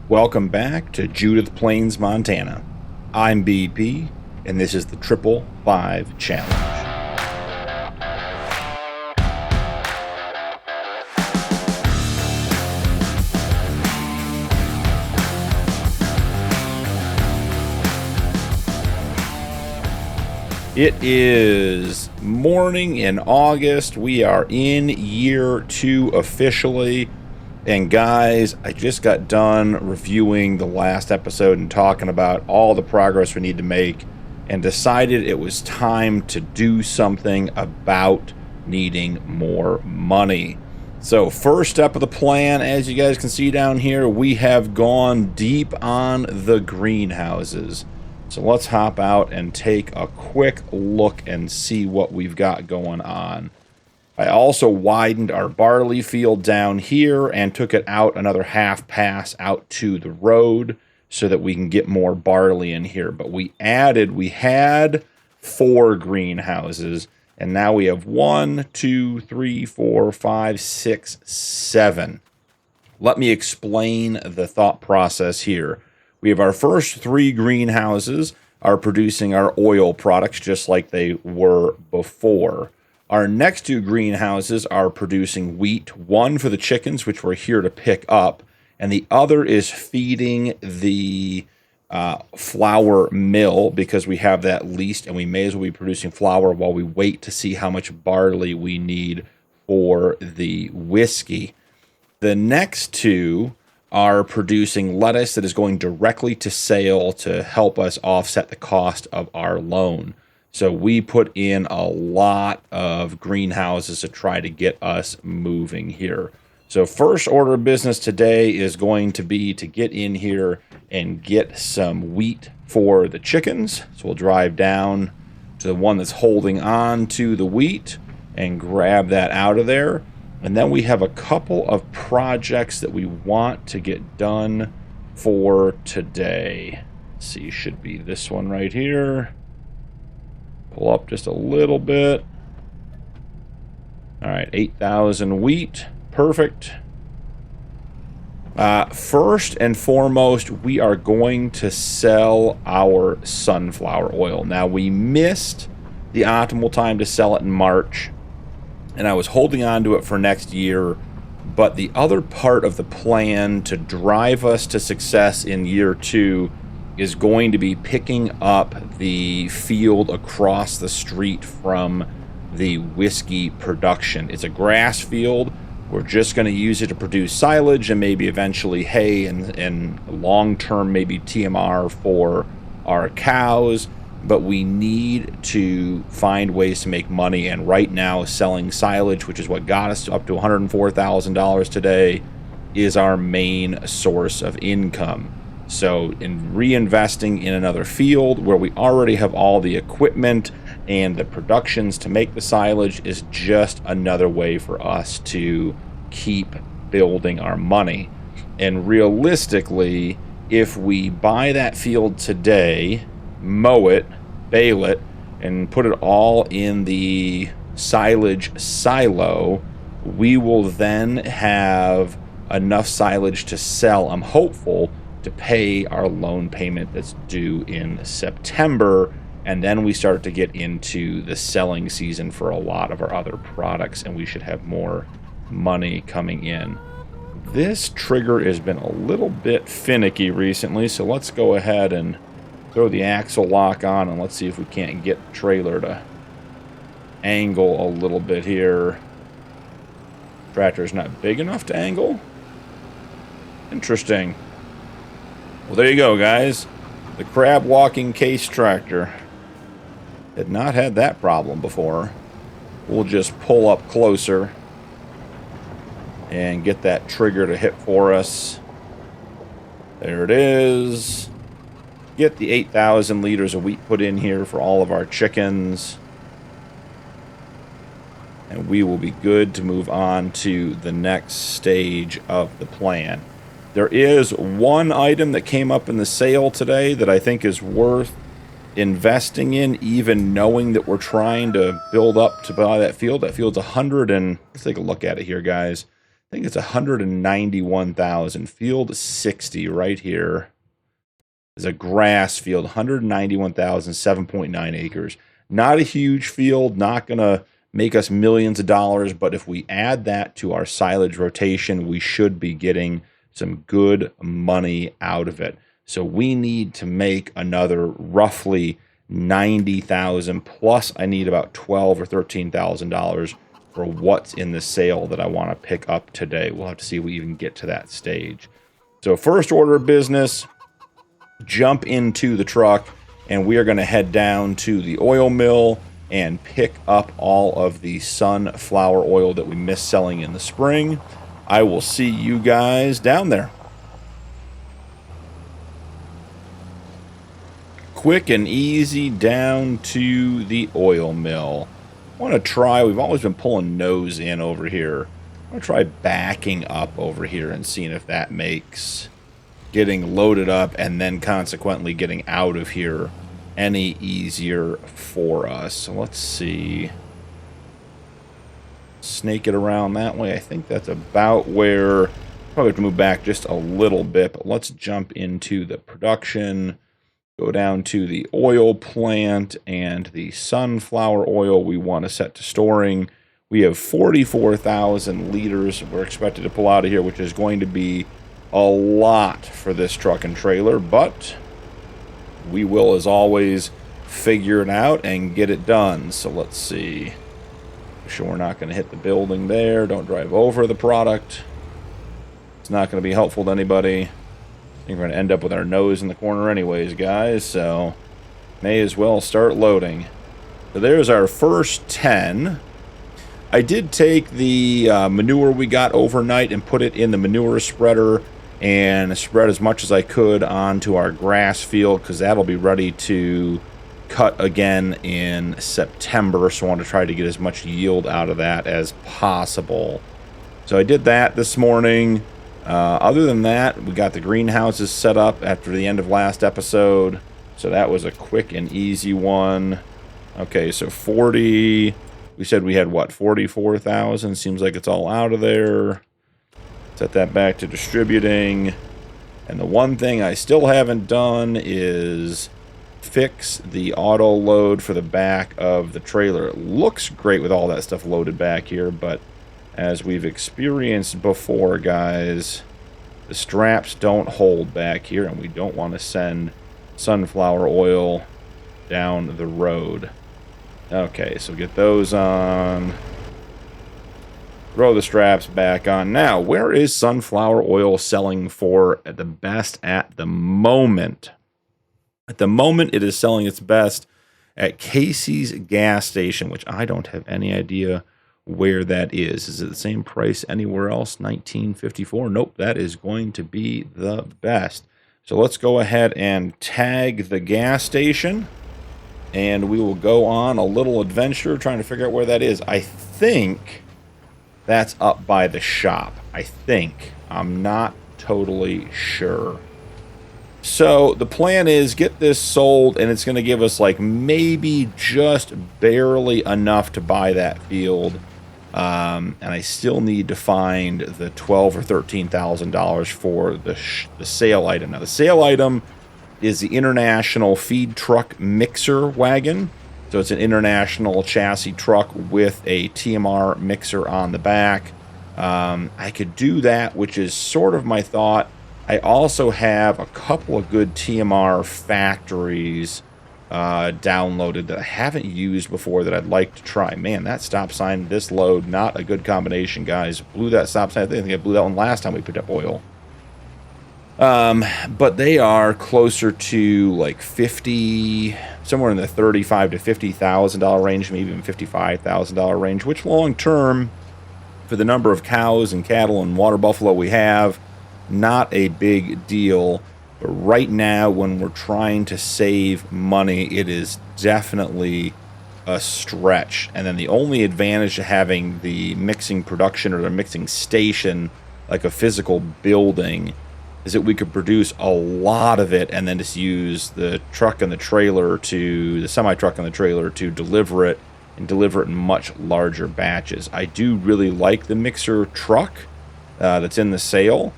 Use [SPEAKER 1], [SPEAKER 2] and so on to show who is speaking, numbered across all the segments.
[SPEAKER 1] Welcome back to Judith Plains, Montana. I'm BP, and this is the 555 Challenge. It is morning in August. We are in year 2 officially. And guys, I just got done reviewing the last episode and talking about all the progress we need to make and decided it was time to do something about needing more money. So first step of the plan, as you guys can see down here, we have gone deep on the greenhouses. So let's hop out and take a quick look and see what we've got going on. I also widened our barley field down here and took it out another half pass out to the road so that we can get more barley in here. But we had 4 greenhouses, and now we have 1, 2, 3, 4, 5, 6, 7. Let me explain the thought process here. We have our first 3 greenhouses are producing our oil products just like they were before. Our next 2 greenhouses are producing wheat, one for the chickens, which we're here to pick up, and the other is feeding the flour mill because we have that leased, and we may as well be producing flour while we wait to see how much barley we need for the whiskey. The next 2 are producing lettuce that is going directly to sale to help us offset the cost of our loan. So we put in a lot of greenhouses to try to get us moving here. So first order of business today is going to be to get in here and get some wheat for the chickens. So we'll drive down to the one that's holding on to the wheat and grab that out of there. And then we have a couple of projects that we want to get done for today. Let's see, should be this one right here. Pull up just a little bit. All right, 8,000 wheat. Perfect. First and foremost, we are going to sell our sunflower oil. Now, we missed the optimal time to sell it in March, and I was holding on to it for next year. But the other part of the plan to drive us to success in year 2 is going to be picking up the field across the street from the whiskey production. It's a grass field. We're just going to use it to produce silage and maybe eventually hay and long-term maybe TMR for our cows. But we need to find ways to make money. And right now, selling silage, which is what got us up to $104,000 today, is our main source of income. So in reinvesting in another field where we already have all the equipment and the productions to make the silage is just another way for us to keep building our money. And realistically, if we buy that field today, mow it, bale it, and put it all in the silage silo, we will then have enough silage to sell, I'm hopeful, to pay our loan payment that's due in September, and then we start to get into the selling season for a lot of our other products, and we should have more money coming in. This trigger has been a little bit finicky recently, so let's go ahead and throw the axle lock on, and let's see if we can't get the trailer to angle a little bit here. Tractor's not big enough to angle? Interesting. Well, there you go, guys. The crab walking case tractor. Had not had that problem before. We'll just pull up closer and get that trigger to hit for us. There it is. Get the 8,000 liters of wheat put in here for all of our chickens. And we will be good to move on to the next stage of the plan. There is one item that came up in the sale today that I think is worth investing in, even knowing that we're trying to build up to buy that field. That field's 100 and let's take a look at it here, guys. think it's 191,000. Field 60 right here is a grass field, 191,000, 7.9 acres. Not a huge field, not going to make us millions of dollars, but if we add that to our silage rotation, we should be getting some good money out of it. So we need to make another roughly 90,000 plus I need about $12,000 or $13,000 for what's in the sale that I want to pick up today. We'll have to see if we even get to that stage. So first order of business, jump into the truck, and we are going to head down to the oil mill and pick up all of the sunflower oil that we missed selling in the spring. I will see you guys down there. Quick and easy down to the oil mill. I want to try, we've always been pulling nose in over here. I want to try backing up over here and seeing if that makes getting loaded up and then consequently getting out of here any easier for us. So let's see. Snake it around that way. I think that's about where, probably have to move back just a little bit, but let's jump into the production. Go down to the oil plant and the sunflower oil we want to set to storing. We have 44,000 liters we're expected to pull out of here, which is going to be a lot for this truck and trailer, but we will, as always, figure it out and get it done. So let's see. Make sure we're not going to hit the building there. Don't drive over the product. It's not going to be helpful to anybody. I think we're going to end up with our nose in the corner anyways, guys, so may as well start loading. So there's our first 10. I did take the manure we got overnight and put it in the manure spreader and spread as much as I could onto our grass field, because that'll be ready to cut again in September. So I want to try to get as much yield out of that as possible. So I did that this morning. Other than that, we got the greenhouses set up after the end of last episode. So that was a quick and easy one. Okay, so 40, we said we had what, 44,000? Seems like it's all out of there. Set that back to distributing. And the one thing I still haven't done is fix the auto load for the back of the trailer. It looks great with all that stuff loaded back here, but as we've experienced before, guys, the straps don't hold back here, and we don't want to send sunflower oil down the road. Okay, so get those on. Throw the straps back on. Now, where is sunflower oil selling for at the best at the moment? At the moment, it is selling its best at Casey's gas station, which I don't have any idea where that is. Is it the same price anywhere else? $19.54? Nope, that is going to be the best. So let's go ahead and tag the gas station, and we will go on a little adventure trying to figure out where that is. I think that's up by the shop. I think. I'm not totally sure. So the plan is get this sold, and it's going to give us like maybe just barely enough to buy that field. And I still need to find the $12,000 or $13,000 for the sale item. Now the sale item is the International Feed Truck Mixer Wagon. So it's an international chassis truck with a TMR mixer on the back. I could do that, which is sort of my thought. I also have a couple of good TMR factories downloaded that I haven't used before that I'd like to try. Man, that stop sign, this load, not a good combination, guys. Blew that stop sign. I think I blew that one last time we picked up oil. But they are closer to like 50, somewhere in the $35,000 to $50,000 range, maybe even $55,000 range, which long term, for the number of cows and cattle and water buffalo we have, not a big deal. But right now, when we're trying to save money, it is definitely a stretch. And then the only advantage to having the mixing production or the mixing station, like a physical building, is that we could produce a lot of it and then just use the truck and the trailer to, the semi-truck and the trailer to deliver it, and deliver it in much larger batches. I do really like the mixer truck. that's in the sale,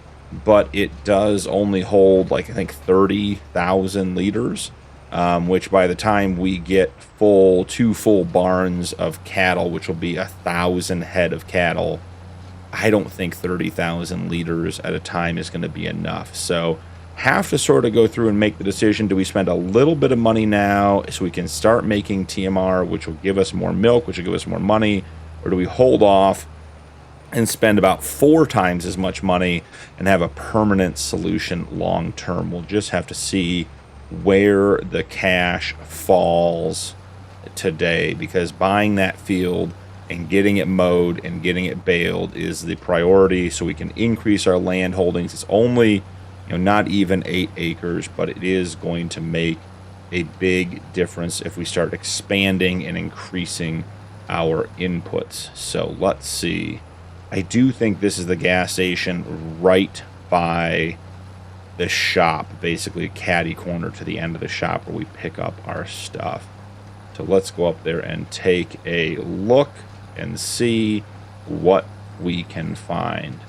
[SPEAKER 1] but it does only hold like I think 30,000 liters, which by the time we get two full barns of cattle, which will be 1,000 head of cattle, I don't think 30,000 liters at a time is going to be enough. So have to sort of go through and make the decision. Do we spend a little bit of money now so we can start making TMR, which will give us more milk, which will give us more money, or do we hold off and spend about 4 times as much money and have a permanent solution long term? We'll just have to see where the cash falls today, because buying that field and getting it mowed and getting it baled is the priority so we can increase our land holdings. It's only, not even 8 acres, but it is going to make a big difference if we start expanding and increasing our inputs. So let's see. I do think this is the gas station right by the shop, basically a caddy corner to the end of the shop where we pick up our stuff. So let's go up there and take a look and see what we can find.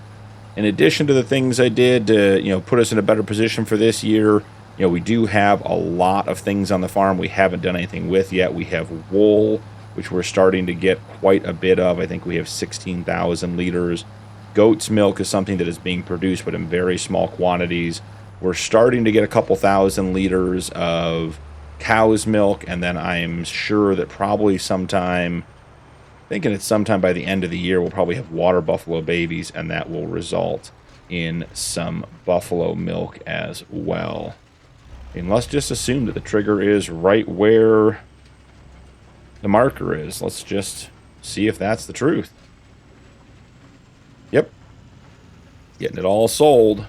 [SPEAKER 1] In addition to the things I did to, put us in a better position for this year, we do have a lot of things on the farm we haven't done anything with yet. We have wool, which we're starting to get quite a bit of. I think we have 16,000 liters. Goat's milk is something that is being produced, but in very small quantities. We're starting to get a couple thousand liters of cow's milk, and then I am sure that probably sometime by the end of the year, we'll probably have water buffalo babies, and that will result in some buffalo milk as well. And let's just assume that the trigger is right where the marker is. Let's just see if that's the truth. Yep. Getting it all sold.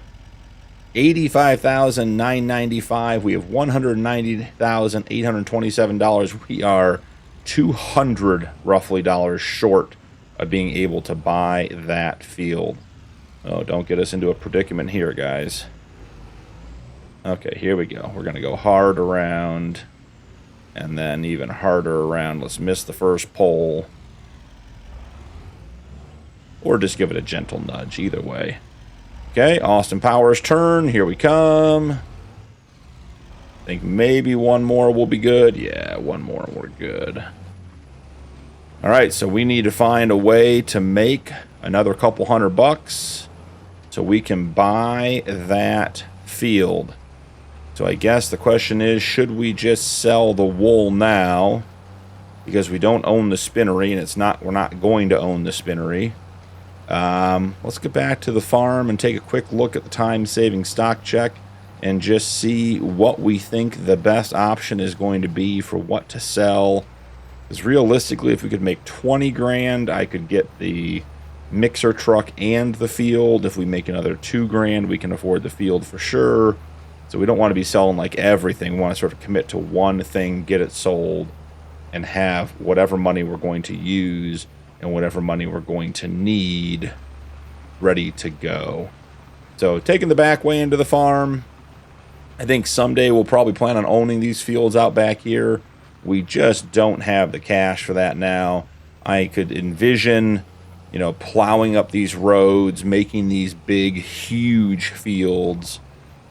[SPEAKER 1] $85,995. We have $190,827. We are 200 roughly dollars short of being able to buy that field. Oh, don't get us into a predicament here, guys. Okay, here we go. We're going to go hard around and then even harder around. Let's miss the first pole. Or just give it a gentle nudge, either way. Okay, Austin Powers' turn. Here we come. I think maybe one more will be good. Yeah, one more, we're good. All right, so we need to find a way to make another couple $100 so we can buy that field. So I guess the question is, should we just sell the wool now because we don't own the spinnery, and we're not going to own the spinnery. Let's get back to the farm and take a quick look at the time-saving stock check and just see what we think the best option is going to be for what to sell. Because realistically, if we could make 20 grand, I could get the mixer truck and the field. If we make another 2 grand, we can afford the field for sure. So we don't want to be selling like everything. We want to sort of commit to one thing, get it sold, and have whatever money we're going to use and whatever money we're going to need ready to go. So taking the back way into the farm, I think someday we'll probably plan on owning these fields out back here. We just don't have the cash for that now. I could envision, plowing up these roads, making these big, huge fields.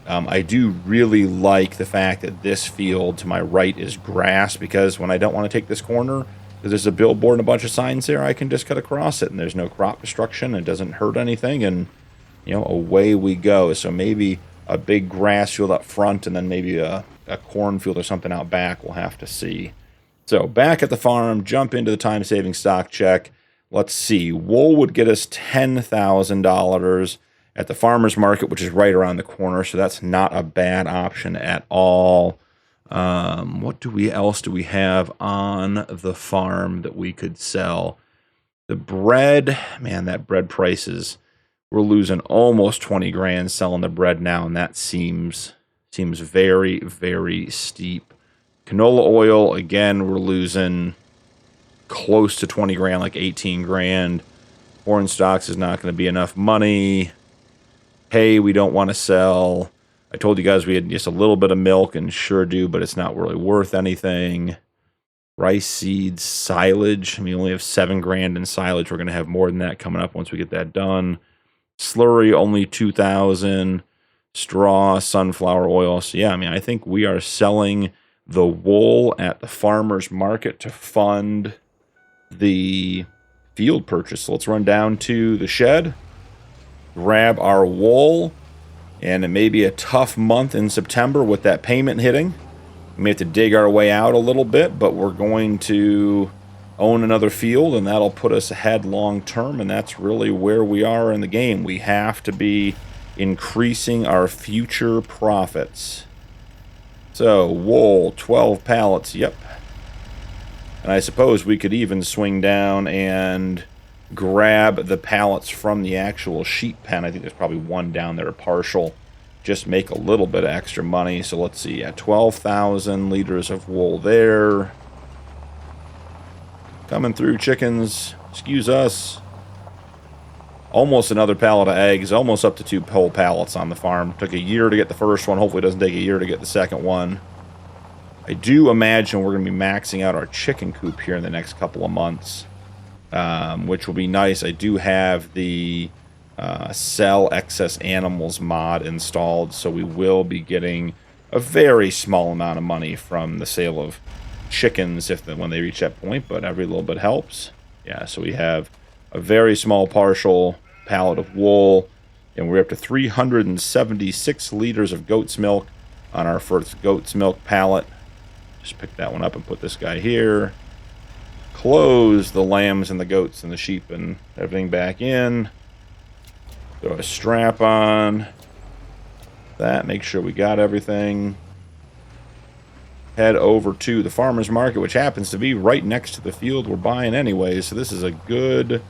[SPEAKER 1] I do really like the fact that this field to my right is grass, because when I don't want to take this corner, because there's a billboard and a bunch of signs there, I can just cut across it, and there's no crop destruction, it doesn't hurt anything, and, away we go. So maybe a big grass field up front, and then maybe a cornfield or something out back. We'll have to see. So back at the farm, jump into the time-saving stock check. Let's see. Wool would get us $10,000 at the farmer's market, which is right around the corner, so that's not a bad option at all. What else do we have on the farm that we could sell? The bread, man, that bread prices, we're losing almost 20 grand selling the bread now, and that seems very, very steep. Canola oil, again, we're losing close to 20 grand, like 18 grand. Corn stalks is not going to be enough money. Hay, we don't want to sell. I told you guys we had just a little bit of milk, and sure do, but it's not really worth anything. Rice seeds, silage. We only have 7 grand in silage. We're going to have more than that coming up once we get that done. Slurry, only 2,000. Straw, sunflower oil. So, yeah, I mean, I think we are selling the wool at the farmer's market to fund the field purchase. So let's run down to the shed, grab our wool, and it may be a tough month in September with that payment hitting. We may have to dig our way out a little bit, but we're going to own another field, and that'll put us ahead long term, and that's really where we are in the game. We have to be increasing our future profits. So, wool, 12 pallets, yep. And I suppose we could even swing down and grab the pallets from the actual sheep pen. I think there's probably one down there partial. Just make a little bit of extra money. So let's see, 12,000 liters of wool there. Coming through, chickens. Excuse us. Almost another pallet of eggs. Almost up to 2 whole pallets on the farm. Took a year to get the first one. Hopefully it doesn't take a year to get the second one. I do imagine we're going to be maxing out our chicken coop here in the next couple of months, which will be nice. I do have the sell excess animals mod installed, so we will be getting a very small amount of money from the sale of chickens when they reach that point, but every little bit helps. Yeah, so we have a very small partial pallet of wool, and we're up to 376 liters of goat's milk on our first goat's milk pallet. Just pick that one up and put this guy here. Close the lambs and the goats and the sheep and everything back in. Throw a strap on that. Make sure we got everything. Head over to the farmer's market, which happens to be right next to the field we're buying anyway. So this is a good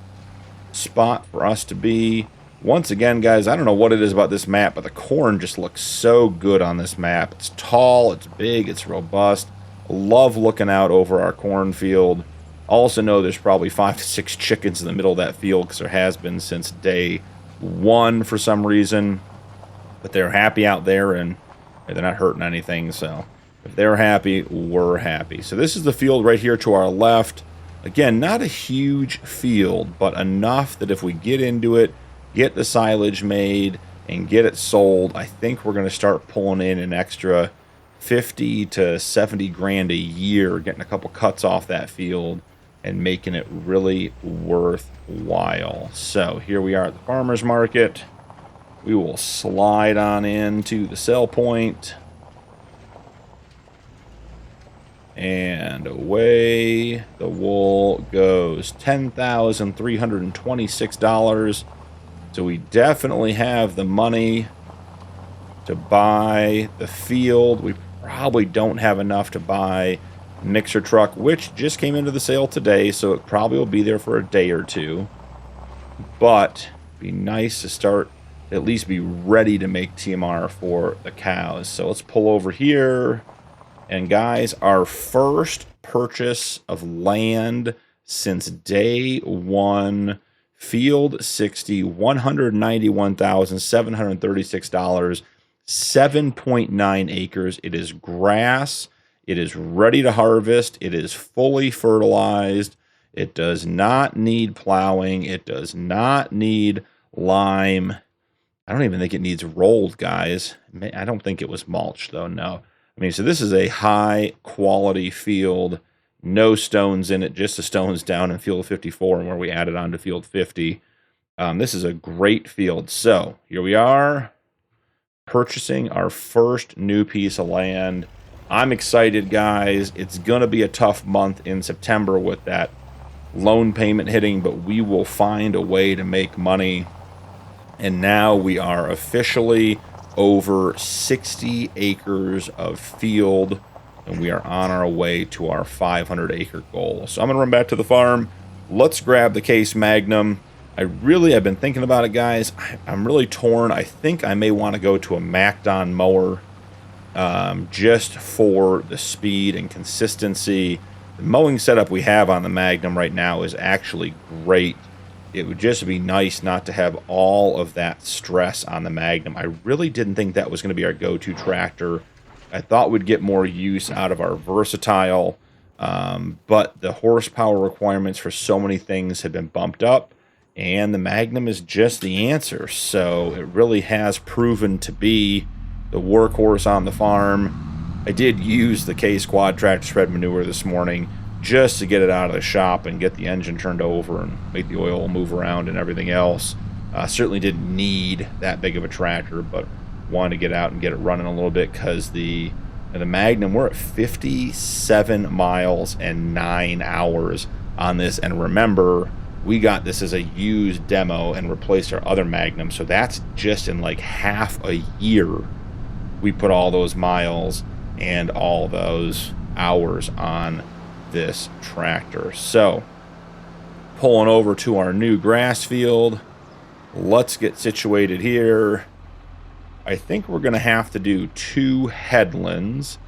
[SPEAKER 1] spot for us to be. Once again, guys, I don't know what it is about this map, but the corn just looks so good on this map. It's tall, it's big, it's robust. Love looking out over our cornfield. Also know there's probably 5 to 6 chickens in the middle of that field because there has been since day 1 for some reason. But they're happy out there and they're not hurting anything. So if they're happy, we're happy. So this is the field right here to our left. Again, not a huge field, but enough that if we get into it, get the silage made, and get it sold, I think we're going to start pulling in an extra 50 to 70 grand a year, getting a couple cuts off that field and making it really worthwhile. So here we are at the farmer's market. We will slide on into the sell point. And away the wool goes. $10,326. So we definitely have the money to buy the field. We probably don't have enough to buy a mixer truck, which just came into the sale today, so it probably will be there for a day or two. But it'd be nice to start, at least be ready to make TMR for the cows. So let's pull over here. And guys, our first purchase of land since day 1, field 60, $191,736, 7.9 acres. It is grass. It is ready to harvest. It is fully fertilized. It does not need plowing. It does not need lime. I don't even think it needs rolled, guys. I don't think it was mulched, though, no. I mean, so this is a high-quality field. No stones in it, just the stones down in field 54 and where we added on to field 50. This is a great field. So here we are, purchasing our first new piece of land. I'm excited, guys. It's going to be a tough month in September with that loan payment hitting, but we will find a way to make money. And now we are officially over 60 acres of field, and we are on our way to our 500-acre goal. So I'm going to run back to the farm. Let's grab the Case Magnum. I've been thinking about it, guys. I'm really torn. I think I may want to go to a Macdon mower just for the speed and consistency. The mowing setup we have on the Magnum right now is actually great. It would just be nice not to have all of that stress on the Magnum. I really didn't think that was going to be our go-to tractor. I thought we'd get more use out of our Versatile, but the horsepower requirements for so many things have been bumped up, And the Magnum is just the answer. So it really has proven to be the workhorse on the farm. I did use the K-Squad tractor spread manure this morning just to get it out of the shop and get the engine turned over and make the oil move around and everything else. Certainly didn't need that big of a tractor, but wanted to get out and get it running a little bit because the Magnum, we're at 57 miles and 9 hours on this. And remember, we got this as a used demo and replaced our other Magnum, so that's just in like half a year we put all those miles and all those hours on this tractor. So pulling over to our new grass field, let's get situated here. I think we're gonna have to do 2 headlands.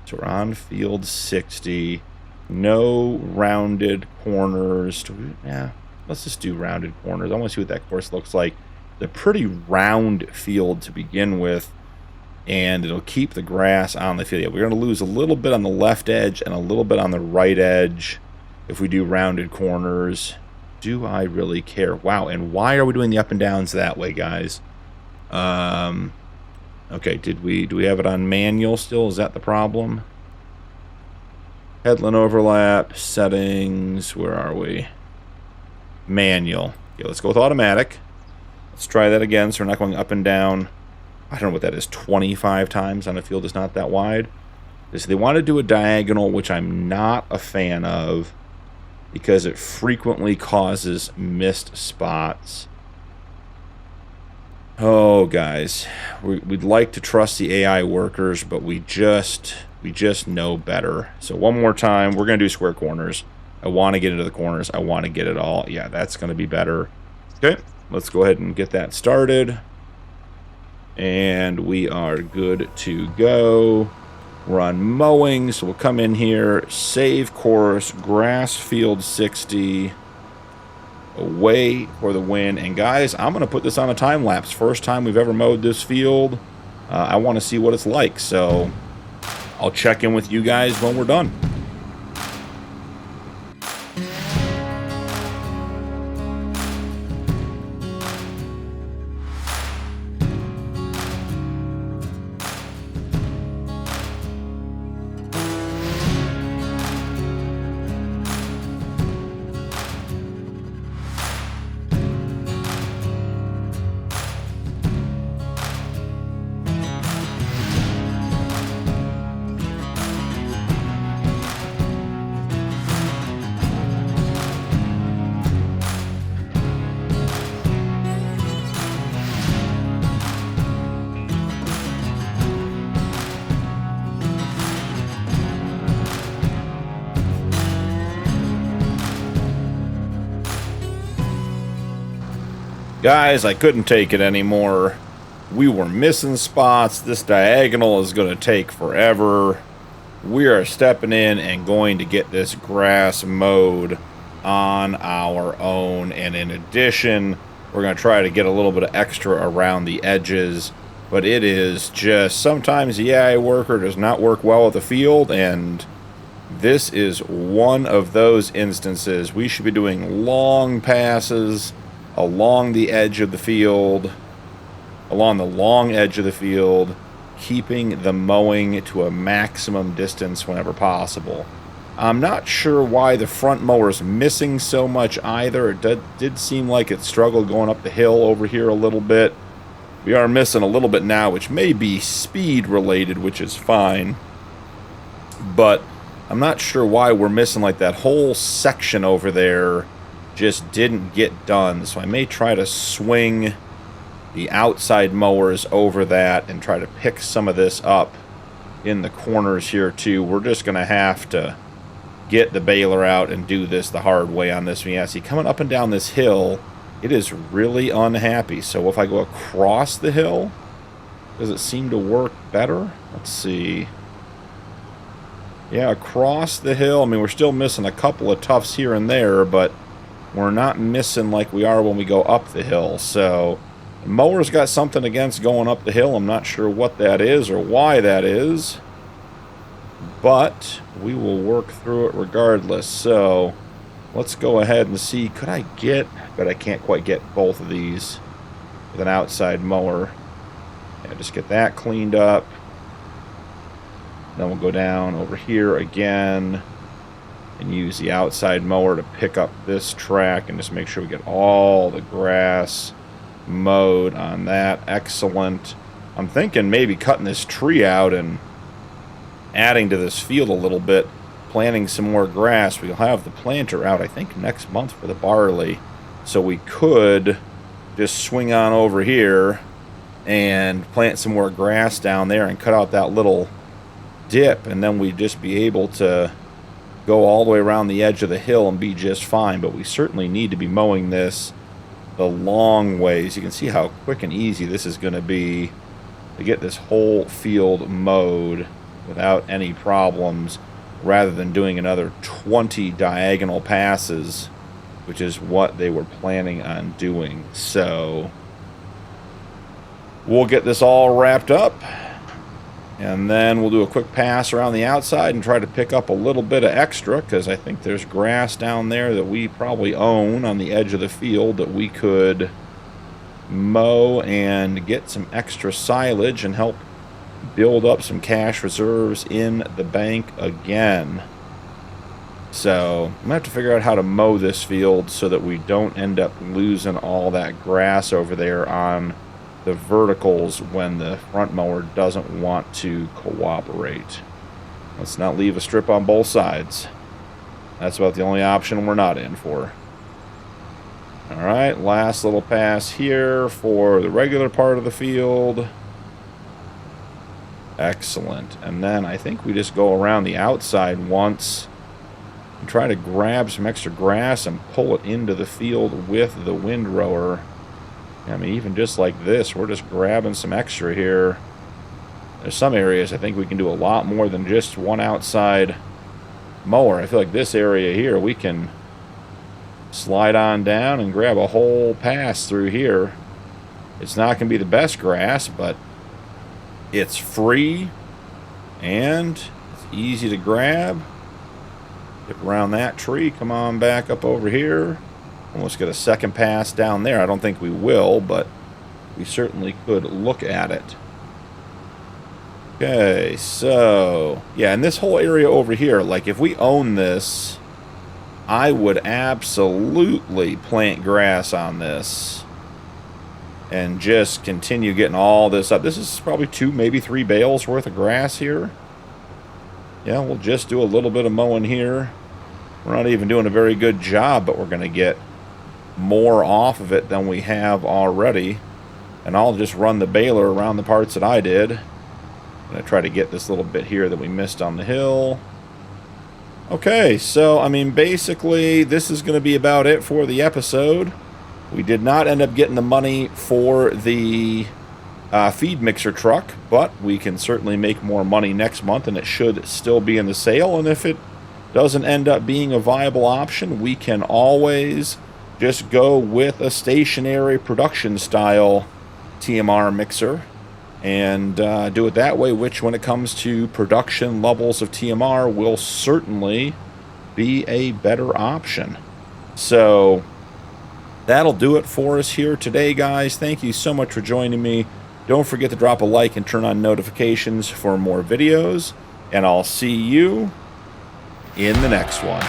[SPEAKER 1] So we're on field 60, no rounded corners. Yeah, let's just do rounded corners. I want to see what that course looks like. The pretty round field to begin with, and it'll keep the grass on the field. Yeah, we're going to lose a little bit on the left edge and a little bit on the right edge if we do rounded corners. Do I really care? Wow, and why are we doing the up and downs that way, guys? Okay, do we have it on manual still? Is that the problem? Headland overlap, settings, where are we? Manual. Okay, let's go with automatic. Let's try that again, so we're not going up and down. I don't know what that is, 25 times on a field that's not that wide. So they want to do a diagonal, which I'm not a fan of because it frequently causes missed spots. Oh, guys, we'd like to trust the AI workers, but we just know better. So one more time, we're going to do square corners. I want to get into the corners. I want to get it all. Yeah, that's going to be better. Okay, let's go ahead and get that started. And we are good to go. We're on mowing, so we'll come in here, save course, grass field 60, away for the win. And guys, I'm going to put this on a time lapse. First time we've ever mowed this field. I want to see what it's like, so I'll check in with you guys when we're done. Guys, I couldn't take it anymore. We were missing spots. This diagonal is going to take forever. We are stepping in and going to get this grass mowed on our own. And in addition, we're going to try to get a little bit of extra around the edges. But it is just, sometimes the AI worker does not work well with the field, and this is one of those instances. We should be doing long passes along the edge of the field, along the long edge of the field, keeping the mowing to a maximum distance whenever possible. I'm not sure why the front mower is missing so much either. It did seem like it struggled going up the hill over here a little bit. We are missing a little bit now, which may be speed related, which is fine. But I'm not sure why we're missing like that whole section over there. Just didn't get done, so I may try to swing the outside mowers over that and try to pick some of this up in the corners here too. We're just going to have to get the baler out and do this the hard way on this one. Yeah, see, coming up and down this hill, it is really unhappy. So if I go across the hill, does it seem to work better? Let's see. Yeah, across the hill, I mean, we're still missing a couple of tufts here and there, but we're not missing like we are when we go up the hill. So the mower's got something against going up the hill. I'm not sure what that is or why that is, but we will work through it regardless. So let's go ahead and see. Could I get, but I can't quite get both of these with an outside mower. Yeah, just get that cleaned up. Then we'll go down over here again and use the outside mower to pick up this track and just make sure we get all the grass mowed on that. Excellent. I'm thinking maybe cutting this tree out and adding to this field a little bit, planting some more grass. We'll have the planter out, I think, next month for the barley. So we could just swing on over here and plant some more grass down there and cut out that little dip, and then we'd just be able to go all the way around the edge of the hill and be just fine. But we certainly need to be mowing this the long ways. You can see how quick and easy this is going to be to get this whole field mowed without any problems, rather than doing another 20 diagonal passes, which is what they were planning on doing. So we'll get this all wrapped up, and then we'll do a quick pass around the outside and try to pick up a little bit of extra, because I think there's grass down there that we probably own on the edge of the field that we could mow and get some extra silage and help build up some cash reserves in the bank again. So I'm gonna have to figure out how to mow this field so that we don't end up losing all that grass over there on the verticals when the front mower doesn't want to cooperate. Let's not leave a strip on both sides. That's about the only option we're not in for. Alright, last little pass here for the regular part of the field. Excellent. And then I think we just go around the outside once and try to grab some extra grass and pull it into the field with the windrower. I mean, even just like this, we're just grabbing some extra here. There's some areas I think we can do a lot more than just one outside mower. I feel like this area here, we can slide on down and grab a whole pass through here. It's not going to be the best grass, but it's free and it's easy to grab. Get around that tree, come on back up over here. Almost get a second pass down there. I don't think we will, but we certainly could look at it. Okay, so yeah, and this whole area over here, like if we own this, I would absolutely plant grass on this and just continue getting all this up. This is probably 2, maybe 3 bales worth of grass here. Yeah, we'll just do a little bit of mowing here. We're not even doing a very good job, but we're going to get more off of it than we have already. And I'll just run the baler around the parts that I did. I'm going to try to get this little bit here that we missed on the hill. Okay, so, I mean, basically, this is going to be about it for the episode. We did not end up getting the money for the feed mixer truck, but we can certainly make more money next month, and it should still be in the sale. And if it doesn't end up being a viable option, we can always just go with a stationary production style TMR mixer and do it that way, which when it comes to production levels of TMR will certainly be a better option. So that'll do it for us here today, guys. Thank you so much for joining me. Don't forget to drop a like and turn on notifications for more videos, and I'll see you in the next one.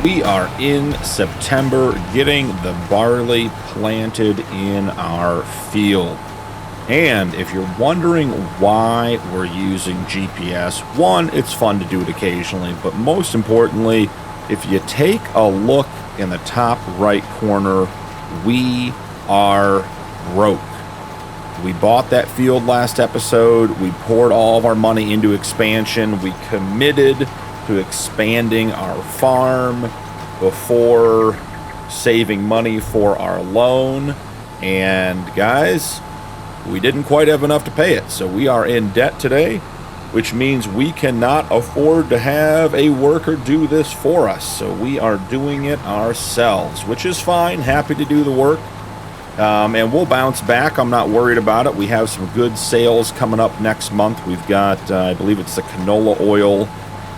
[SPEAKER 1] We are in September getting the barley planted in our field. And if you're wondering why we're using GPS, one, it's fun to do it occasionally, but most importantly, if you take a look in the top right corner, we are broke. We bought that field last episode. We poured all of our money into expansion. We committed to expanding our farm before saving money for our loan. And guys, we didn't quite have enough to pay it. So we are in debt today, which means we cannot afford to have a worker do this for us. So we are doing it ourselves, which is fine. Happy to do the work. And we'll bounce back. I'm not worried about it. We have some good sales coming up next month. We've got, I believe it's the canola oil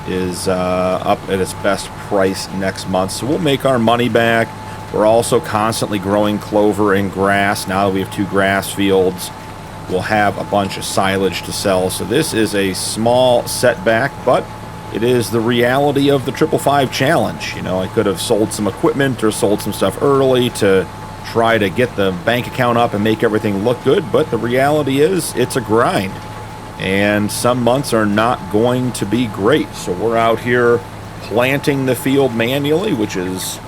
[SPEAKER 1] is up at its best price next month. So we'll make our money back. We're also constantly growing clover and grass. Now that we have 2 grass fields, we'll have a bunch of silage to sell. So this is a small setback, but it is the reality of the 555 challenge. You know, I could have sold some equipment or sold some stuff early to try to get the bank account up and make everything look good, but the reality is it's a grind. And some months are not going to be great. So we're out here planting the field manually, which is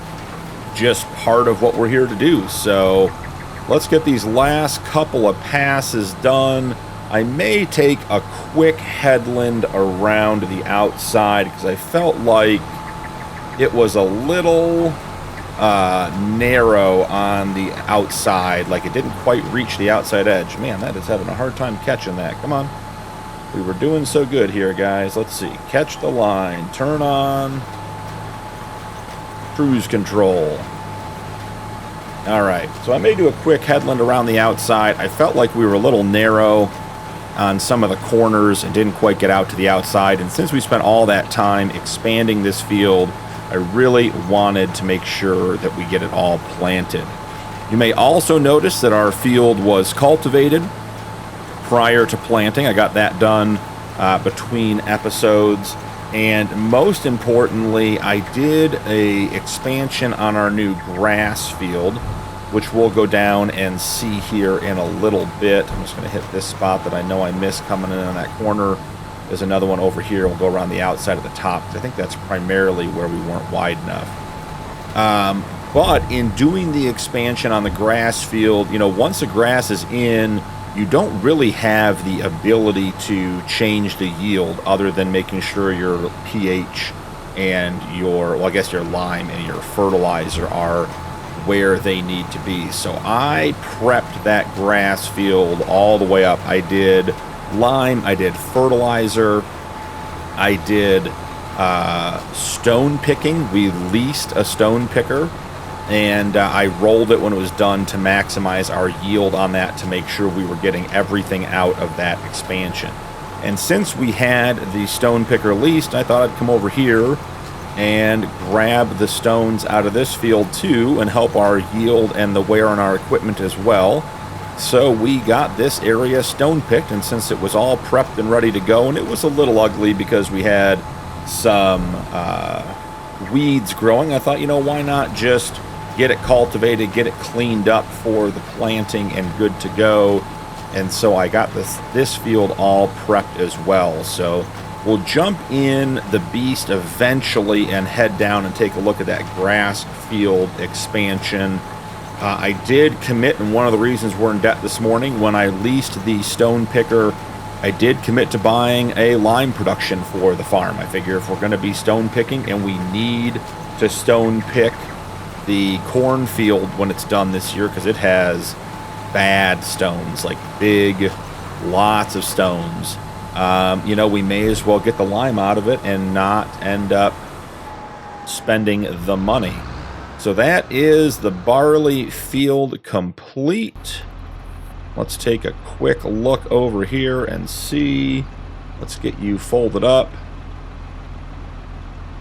[SPEAKER 1] just part of what we're here to do. So let's get these last couple of passes done. I may take a quick headland around the outside because I felt like it was a little narrow on the outside, like it didn't quite reach the outside edge. Man, that is having a hard time catching that. Come on. We were doing so good here, guys. Let's see. Catch the line. Turn on cruise control. All right. So I may do a quick headland around the outside. I felt like we were a little narrow on some of the corners and didn't quite get out to the outside. And since we spent all that time expanding this field, I really wanted to make sure that we get it all planted. You may also notice that our field was cultivated prior to planting. I got that done between episodes. And most importantly, I did a expansion on our new grass field, which we'll go down and see here in a little bit. I'm just going to hit this spot that I know I missed coming in on that corner. There's another one over here. We'll go around the outside of the top, because I think that's primarily where we weren't wide enough. But in doing the expansion on the grass field, you know, once the grass is in, you don't really have the ability to change the yield other than making sure your pH and your, well, I guess your lime and your fertilizer are where they need to be. So I prepped that grass field all the way up. I did lime, I did fertilizer, I did stone picking. We leased a stone picker, and I rolled it when it was done to maximize our yield on that, to make sure we were getting everything out of that expansion. And since we had the stone picker leased, I thought I'd come over here and grab the stones out of this field too and help our yield and the wear on our equipment as well. So we got this area stone picked, and since it was all prepped and ready to go, and it was a little ugly because we had some weeds growing, I thought, you know, why not just get it cultivated, get it cleaned up for the planting and good to go. And so I got this field all prepped as well. So we'll jump in the beast eventually and head down and take a look at that grass field expansion. I did commit, and one of the reasons we're in debt this morning, when I leased the stone picker, I did commit to buying a lime production for the farm. I figure if we're going to be stone picking and we need to stone pick the cornfield when it's done this year, because it has bad stones, like big, lots of stones, you know, we may as well get the lime out of it and not end up spending the money. So that is the barley field complete. Let's take a quick look over here and see. Let's get you folded up.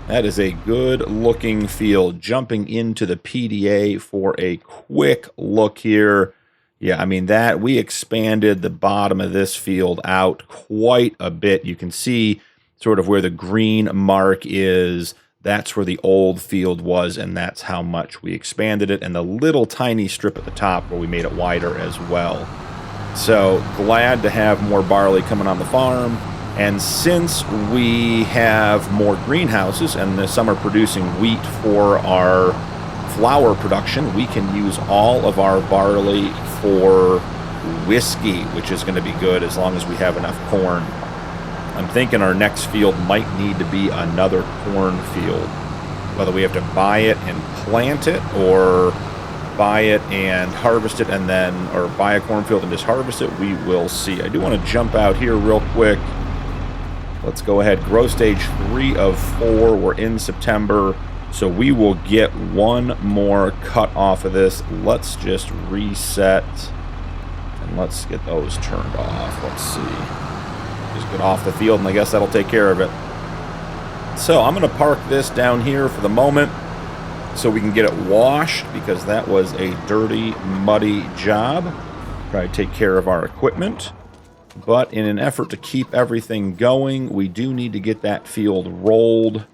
[SPEAKER 1] That is a good looking field. Jumping into the PDA for a quick look here. Yeah, I mean, that we expanded the bottom of this field out quite a bit. You can see sort of where the green mark is. That's where the old field was, and that's how much we expanded it, and the little tiny strip at the top where we made it wider as well. So glad to have more barley coming on the farm. And since we have more greenhouses and some are producing wheat for our flour production, we can use all of our barley for whiskey, which is going to be good as long as we have enough corn. I'm thinking our next field might need to be another corn field. Whether we have to buy it and plant it, or buy it and harvest it and then, or buy a cornfield and just harvest it, we will see. I do want to jump out here real quick. Let's go ahead. Grow stage 3 of 4. We're in September, so we will get one more cut off of this. Let's just reset, and let's get those turned off. Let's see. Just get off the field, and I guess that'll take care of it. So I'm going to park this down here for the moment so we can get it washed, because that was a dirty, muddy job. Try to take care of our equipment. But in an effort to keep everything going, we do need to get that field rolled.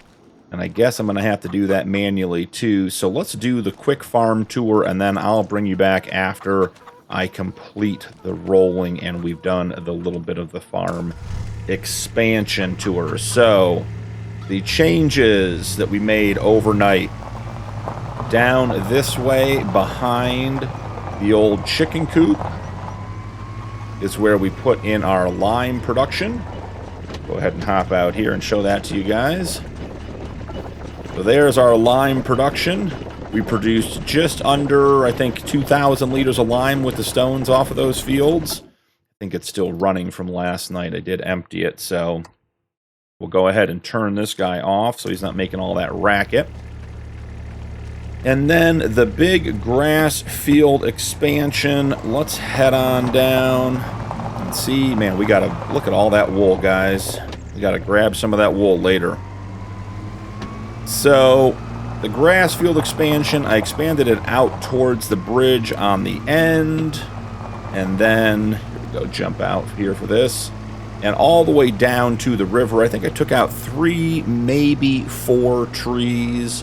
[SPEAKER 1] And I guess I'm going to have to do that manually too. So let's do the quick farm tour, and then I'll bring you back after I complete the rolling and we've done the little bit of the farm expansion tour. So the changes that we made overnight. Down this way behind the old chicken coop is where we put in our lime production. Go ahead and hop out here and show that to you guys. So there's our lime production. We produced just under, I think, 2,000 liters of lime with the stones off of those fields. I think it's still running from last night. I did empty it, so we'll go ahead and turn this guy off so he's not making all that racket. And then the big grass field expansion. Let's head on down and see. Man, we gotta look at all that wool, guys. We gotta grab some of that wool later. So the grass field expansion, I expanded it out towards the bridge on the end. And then, here we go, jump out here for this. And all the way down to the river. I think I took out 3, maybe 4 trees.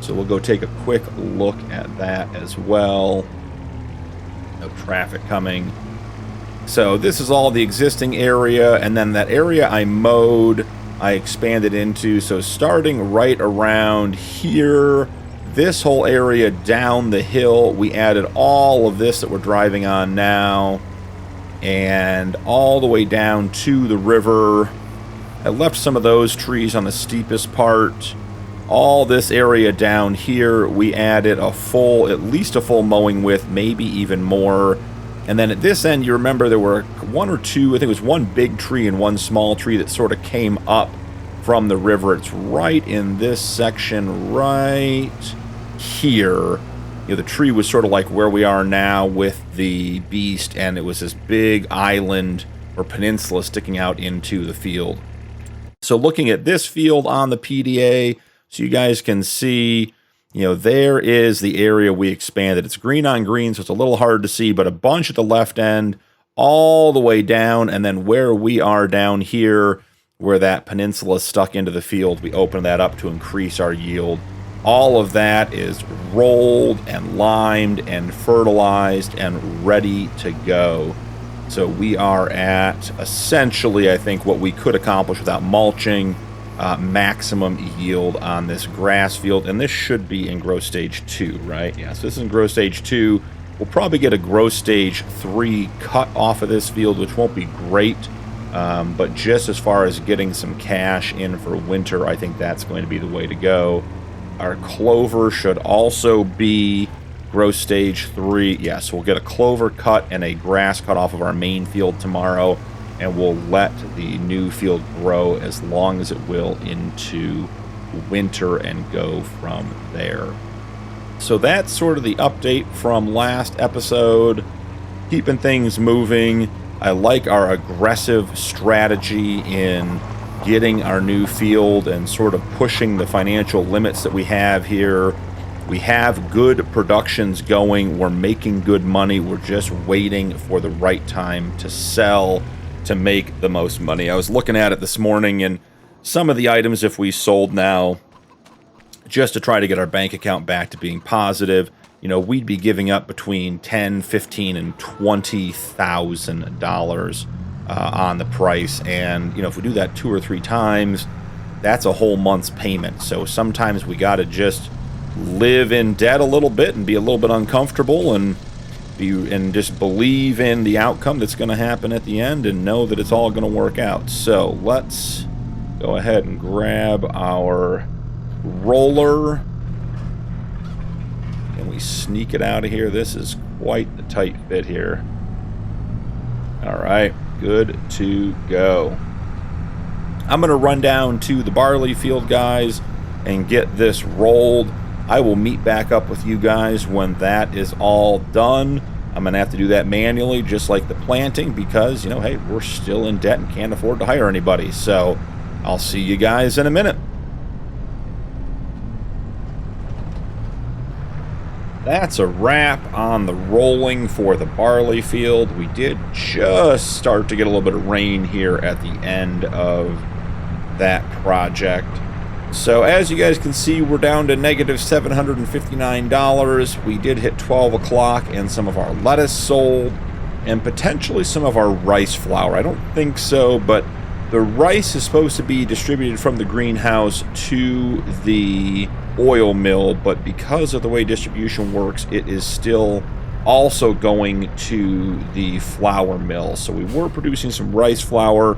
[SPEAKER 1] So we'll go take a quick look at that as well. No traffic coming. So this is all the existing area, and then that area I mowed, I expanded into. So starting right around here, this whole area down the hill, we added all of this that we're driving on now, and all the way down to the river. I left some of those trees on the steepest part. All this area down here, we added a full, at least a full mowing width, maybe even more. And then at this end, you remember there were 1 or 2, I think it was 1 big tree and 1 small tree that sort of came up from the river. It's right in this section right here. You know, the tree was sort of like where we are now with the beast, and it was this big island or peninsula sticking out into the field. So looking at this field on the PDA, so you guys can see, you know, there is the area we expanded. It's green on green, so it's a little hard to see, but a bunch at the left end, all the way down, and then where we are down here, where that peninsula stuck into the field, we opened that up to increase our yield. All of that is rolled and limed and fertilized and ready to go. So we are at, essentially, I think, what we could accomplish without mulching, maximum yield on this grass field, and this should be in grow stage 2, right? Yeah, so this is in grow stage 2. We'll probably get a grow stage 3 cut off of this field, which won't be great, but just as far as getting some cash in for winter, I think that's going to be the way to go. Our clover should also be grow stage 3. Yes, we'll get a clover cut and a grass cut off of our main field tomorrow, and we'll let the new field grow as long as it will into winter and go from there. So that's sort of the update from last episode. Keeping things moving. I like our aggressive strategy in getting our new field and sort of pushing the financial limits that we have here. We have good productions going. We're making good money. We're just waiting for the right time to sell to make the most money. I was looking at it this morning, and some of the items, if we sold now, just to try to get our bank account back to being positive. You know, we'd be giving up between $10, $15, and $20,000 on the price. And, you know, if we do that 2 or 3 times, that's a whole month's payment. So sometimes we got to just live in debt a little bit and be a little bit uncomfortable and just believe in the outcome that's going to happen at the end and know that it's all going to work out. So let's go ahead and grab our roller and we sneak it out of here. This is quite the tight fit here. All right, good to go. I'm going to run down to the barley field, guys, and get this rolled. I will meet back up with you guys when that is all done. I'm going to have to do that manually, just like the planting, because, you know, hey, we're still in debt and can't afford to hire anybody. So I'll see you guys in a minute. That's a wrap on the rolling for the barley field. We did just start to get a little bit of rain here at the end of that project. So as you guys can see, we're down to negative $759. We did hit 12 o'clock and some of our lettuce sold and potentially some of our rice flour. I don't think so, but the rice is supposed to be distributed from the greenhouse to the oil mill, but because of the way distribution works, it is still also going to the flour mill. So we were producing some rice flour.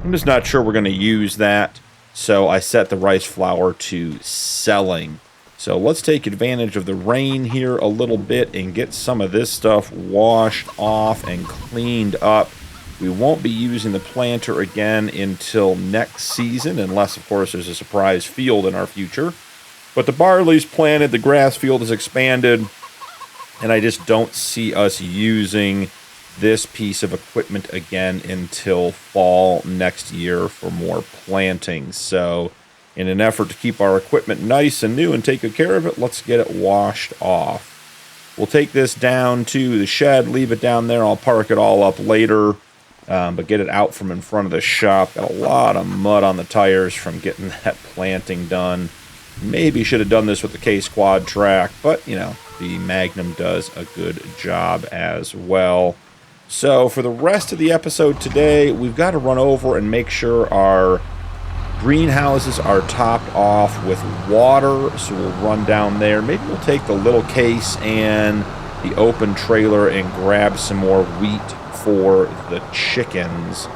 [SPEAKER 1] I'm just not sure we're going to use that. So I set the rice flour to selling. So let's take advantage of the rain here a little bit and get some of this stuff washed off and cleaned up. We won't be using the planter again until next season, unless, of course, there's a surprise field in our future. But the barley's planted, the grass field is expanded, and I just don't see us using this piece of equipment again until fall next year for more planting. So in an effort to keep our equipment nice and new and take good care of it, let's get it washed off. We'll take this down to the shed, leave it down there. I'll park it all up later, but get it out from in front of the shop. Got a lot of mud on the tires from getting that planting done. Maybe should have done this with the K-Squad track, but, you know, the Magnum does a good job as well. So for the rest of the episode today, we've got to run over and make sure our greenhouses are topped off with water. So we'll run down there. Maybe we'll take the little case and the open trailer and grab some more wheat for the chickens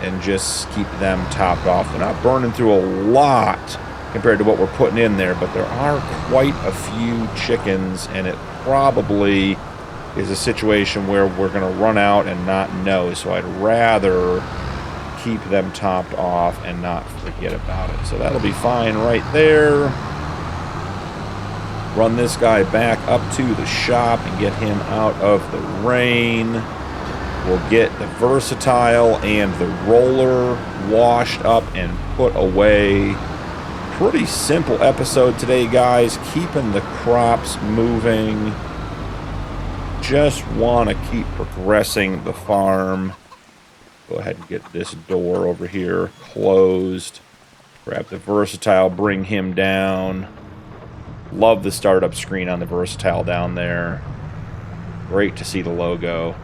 [SPEAKER 1] and just keep them topped off. They're not burning through a lot compared to what we're putting in there, but there are quite a few chickens, and it probably is a situation where we're going to run out and not know. So I'd rather keep them topped off and not forget about it. So that'll be fine right there. Run this guy back up to the shop and get him out of the rain. We'll get the Versatile and the roller washed up and put away. Pretty simple episode today, guys. Keeping the crops moving. Just want to keep progressing the farm. Go ahead and get this door over here closed. Grab the Versatile, bring him down. Love the startup screen on the Versatile down there. Great to see the logo.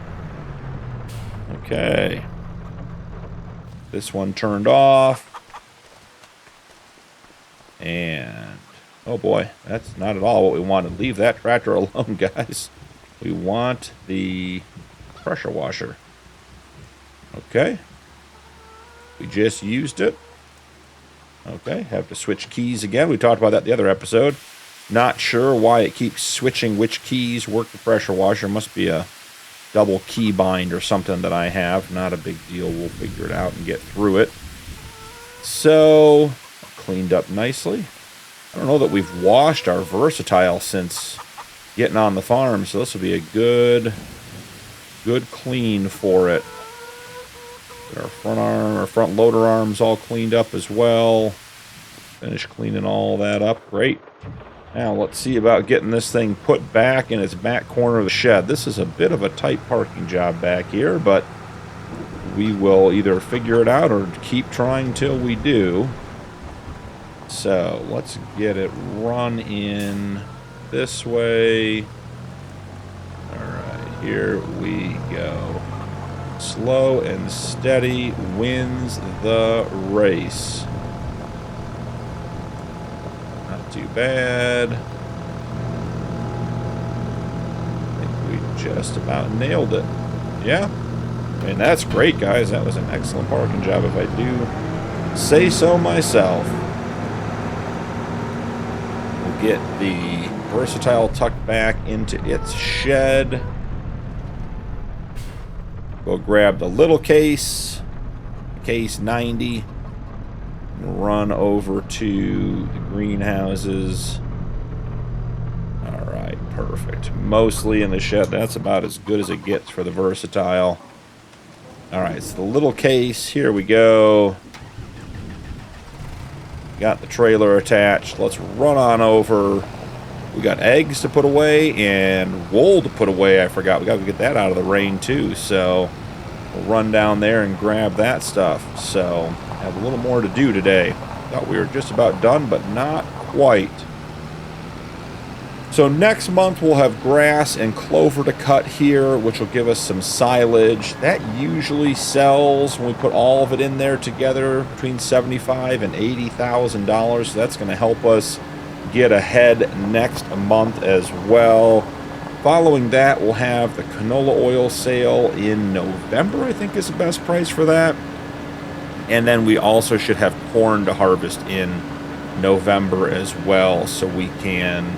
[SPEAKER 1] Okay. This one turned off. And, oh boy, that's not at all what we wanted. Leave that tractor alone, guys. We want the pressure washer. Okay. We just used it. Okay, have to switch keys again. We talked about that the other episode. Not sure why it keeps switching which keys work the pressure washer. Must be a double key bind or something that I have. Not a big deal. We'll figure it out and get through it. So, cleaned up nicely. I don't know that we've washed our Versatile since getting on the farm, so this will be a good clean for it. Get our front loader arms all cleaned up as well. Finish cleaning all that up. Great. Now let's see about getting this thing put back in its back corner of the shed. This is a bit of a tight parking job back here, but we will either figure it out or keep trying till we do. So let's get it run in this way. All right, here we go. Slow and steady wins the race. Not too bad. I think we just about nailed it. Yeah. I mean, that's great, guys. That was an excellent parking job, if I do say so myself. We'll get the Versatile tucked back into its shed. Go grab the little case, case 90, and run over to the greenhouses. All right, perfect. Mostly in the shed. That's about as good as it gets for the Versatile. All right, so the little case, here we go. Got the trailer attached. Let's run on over. We got eggs to put away and wool to put away. I forgot. We got to get that out of the rain too. So we'll run down there and grab that stuff. So have a little more to do today. Thought we were just about done, but not quite. So next month we'll have grass and clover to cut here, which will give us some silage. That usually sells when we put all of it in there together between $75,000 and $80,000. So that's going to help us get ahead next month as well. Following that, we'll have the canola oil sale in November, I think is the best price for that. And then we also should have corn to harvest in November as well, so we can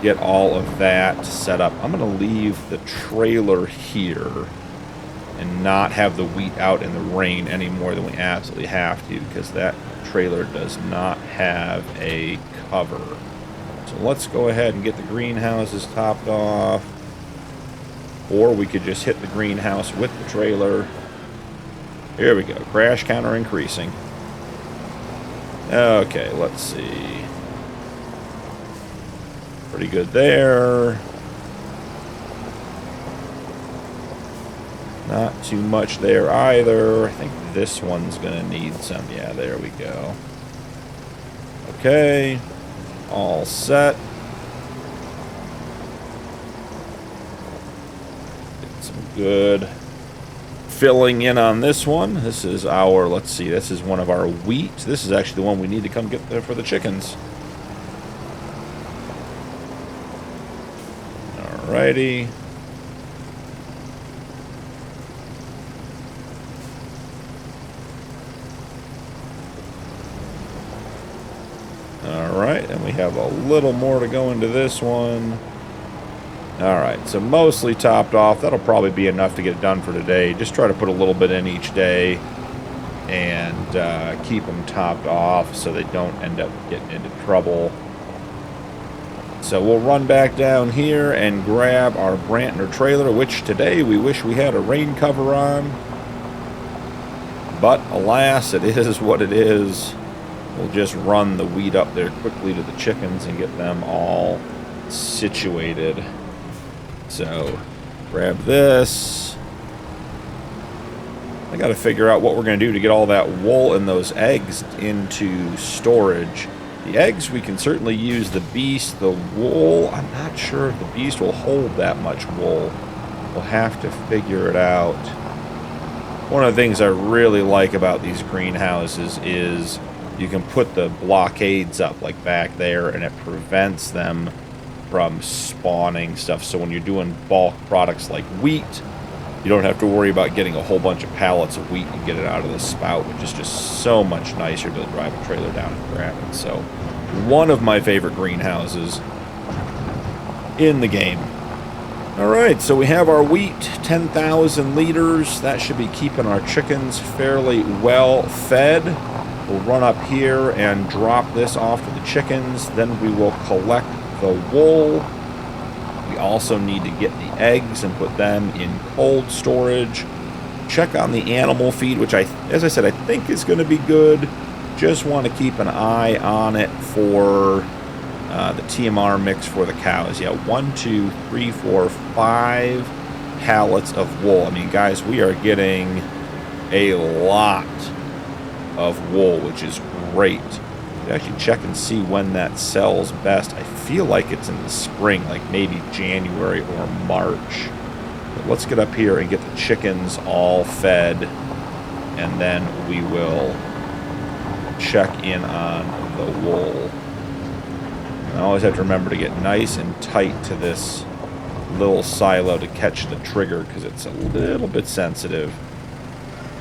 [SPEAKER 1] get all of that set up. I'm going to leave the trailer here and not have the wheat out in the rain any more than we absolutely have to, because that trailer does not have a cover. So let's go ahead and get the greenhouses topped off, or we could just hit the greenhouse with the trailer. Here we go. Crash counter increasing. Okay, let's see. Pretty good there. Not too much there either. I think this one's going to need some. Yeah, there we go. Okay. All set. Get some good filling in on this one. This is our, let's see, this is one of our wheat. This is actually the one we need to come get there for the chickens. Alrighty. Alright, and we have a little more to go into this one. Alright, so mostly topped off. That'll probably be enough to get it done for today. Just try to put a little bit in each day and keep them topped off so they don't end up getting into trouble. So we'll run back down here and grab our Brantner trailer, which today we wish we had a rain cover on. But alas, it is what it is. We'll just run the wheat up there quickly to the chickens and get them all situated. So grab this. I got to figure out what we're going to do to get all that wool and those eggs into storage. The eggs, we can certainly use the beast. The wool, I'm not sure if the beast will hold that much wool. We'll have to figure it out. One of the things I really like about these greenhouses is you can put the blockades up like back there, and it prevents them from spawning stuff. So when you're doing bulk products like wheat, you don't have to worry about getting a whole bunch of pallets of wheat and get it out of the spout, which is just so much nicer to drive a trailer down and grab it. So one of my favorite greenhouses in the game. Alright, so we have our wheat, 10,000 liters. That should be keeping our chickens fairly well fed. We'll run up here and drop this off to the chickens. Then we will collect the wool. We also need to get the eggs and put them in cold storage. Check on the animal feed, which as I said, I think is going to be good. Just want to keep an eye on it for the TMR mix for the cows. Yeah, 1, 2, 3, 4, 5 pallets of wool. I mean, guys, we are getting a lot of wool, which is great. Actually check and see when that sells best. I feel like it's in the spring, like maybe January or March. But let's get up here and get the chickens all fed, and then we will check in on the wool. I always have to remember to get nice and tight to this little silo to catch the trigger because it's a little bit sensitive.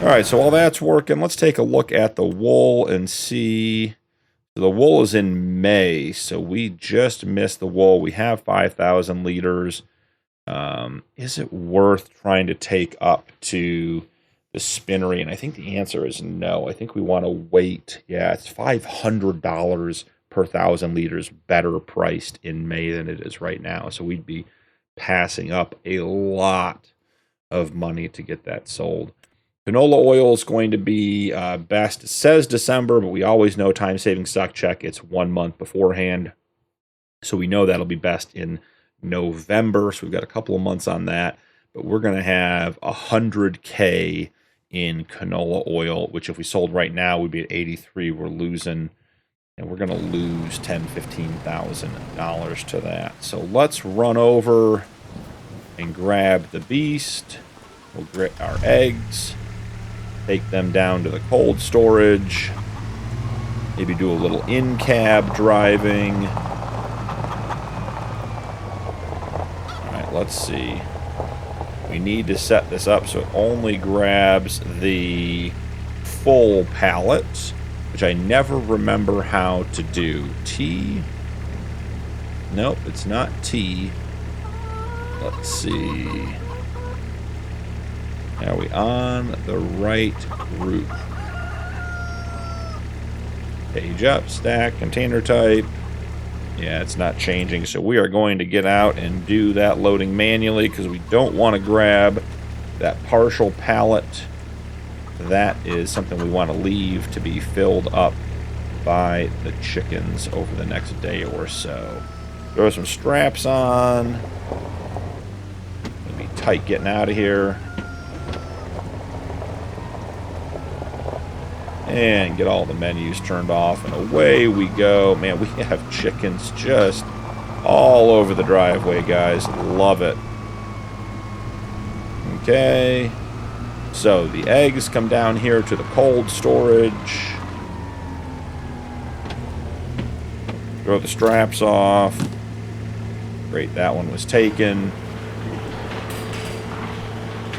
[SPEAKER 1] Alright, so while that's working, let's take a look at the wool and see. The wool is in May, so we just missed the wool. We have 5,000 liters. Is it worth trying to take up to the spinnery? And I think the answer is no. I think we want to wait. Yeah, it's $500 per 1,000 liters better priced in May than it is right now. So we'd be passing up a lot of money to get that sold. Canola oil is going to be best. It says December, but we always know time-saving stock check. It's 1 month beforehand. So we know that'll be best in November. So we've got a couple of months on that. But we're going to have 100K in canola oil, which if we sold right now, we'd be at 83. We're losing, and we're going to lose $10,000, $15,000 to that. So let's run over and grab the beast. We'll get our eggs. Take them down to the cold storage. Maybe do a little in-cab driving. Alright, let's see. We need to set this up so it only grabs the full pallets, which I never remember how to do. T? Nope, it's not T. Let's see. Are we on the right route? Page up, stack, container type. Yeah, it's not changing, so we are going to get out and do that loading manually because we don't want to grab that partial pallet. That is something we want to leave to be filled up by the chickens over the next day or so. Throw some straps on. It'll be tight getting out of here. And get all the menus turned off, and away we go. Man, we have chickens just all over the driveway, guys. Love it. Okay. So the eggs come down here to the cold storage. Throw the straps off. Great, that one was taken.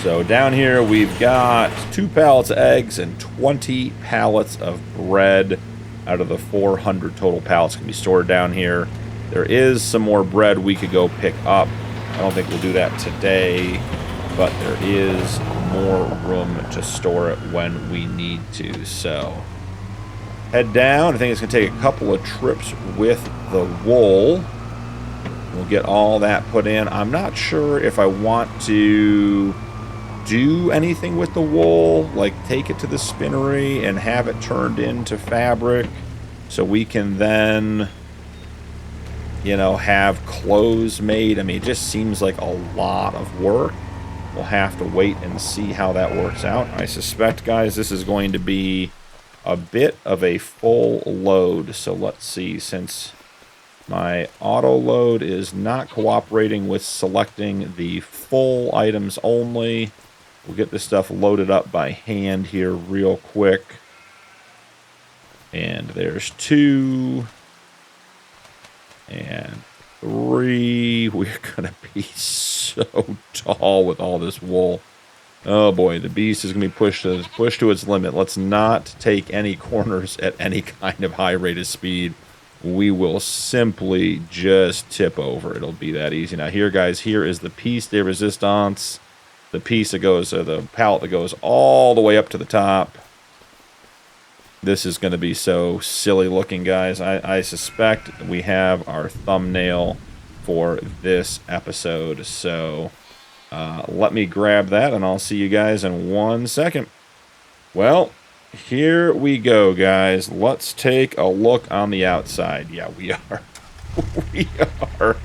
[SPEAKER 1] So down here we've got 2 pallets of eggs and 20 pallets of bread out of the 400 total pallets can be stored down here. There is some more bread we could go pick up. I don't think we'll do that today, but there is more room to store it when we need to. So head down. I think it's going to take a couple of trips with the wool. We'll get all that put in. I'm not sure if I want to do anything with the wool, like take it to the spinnery and have it turned into fabric so we can then, you know, have clothes made. I mean, it just seems like a lot of work. We'll have to wait and see how that works out. I suspect, guys, this is going to be a bit of a full load. So let's see, since my auto load is not cooperating with selecting the full items only, we'll get this stuff loaded up by hand here real quick. And there's 2. And 3. We're going to be so tall with all this wool. Oh boy, the beast is going to be pushed to its limit. Let's not take any corners at any kind of high rate of speed. We will simply just tip over. It'll be that easy. Now here, guys, here is the piece de resistance. The piece that goes, the pallet that goes all the way up to the top. This is going to be so silly looking, guys. I suspect we have our thumbnail for this episode. So let me grab that, and I'll see you guys in 1 second. Well, here we go, guys. Let's take a look on the outside. Yeah, we are. We are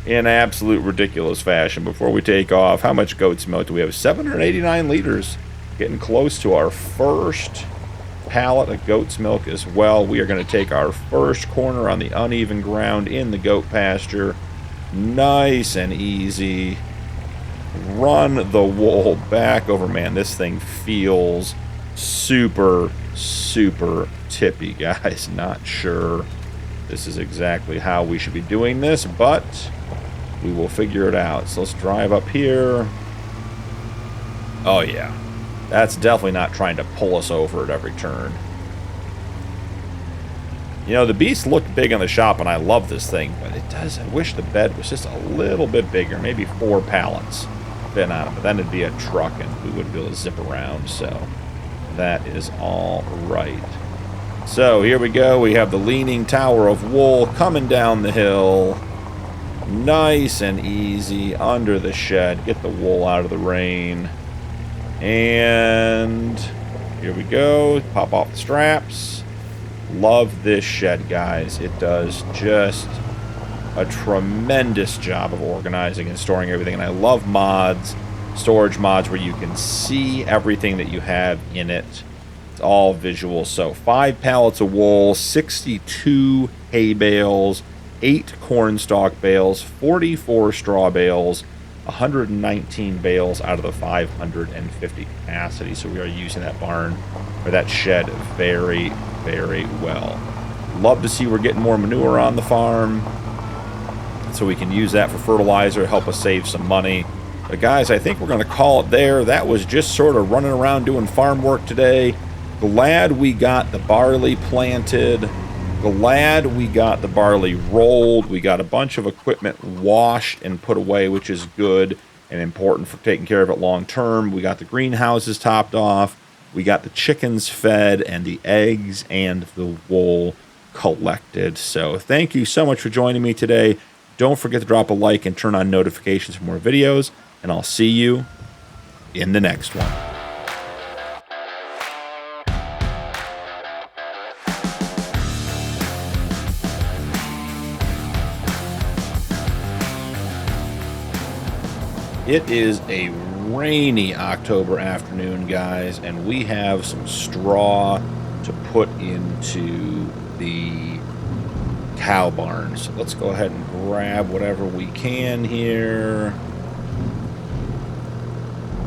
[SPEAKER 1] in absolute ridiculous fashion. Before we take off, how much goat's milk do we have? 789 liters. Getting close to our first pallet of goat's milk as well. We are going to take our first corner on the uneven ground in the goat pasture. Nice and easy. Run the wool back over. Man, this thing feels super, super tippy, guys. Not sure this is exactly how we should be doing this, but we will figure it out. So let's drive up here. Oh, yeah. That's definitely not trying to pull us over at every turn. You know, the beast looked big on the shop, and I love this thing, but it does. I wish the bed was just a little bit bigger, maybe 4 pallets fit on it, but then it'd be a truck, and we wouldn't be able to zip around, so that is all right. So here we go. We have the leaning tower of wool coming down the hill. Nice and easy under the shed. Get the wool out of the rain. And here we go. Pop off the straps. Love this shed, guys. It does just a tremendous job of organizing and storing everything. And I love mods, storage mods, where you can see everything that you have in it. It's all visual. So 5 pallets of wool, 62 hay bales, 8 corn stalk bales, 44 straw bales, 119 bales out of the 550 capacity. So we are using that barn, or that shed, very, very well. Love to see we're getting more manure on the farm, so we can use that for fertilizer, help us save some money. But guys, I think we're going to call it there. That was just sort of running around doing farm work today. Glad we got the barley planted. Glad we got the barley rolled. We got a bunch of equipment washed and put away, which is good and important for taking care of it long term. We got the greenhouses topped off. We got the chickens fed and the eggs and the wool collected. So thank you so much for joining me today. Don't forget to drop a like and turn on notifications for more videos, and I'll see you in the next one. It is a rainy October afternoon, guys, and we have some straw to put into the cow barn. So let's go ahead and grab whatever we can here.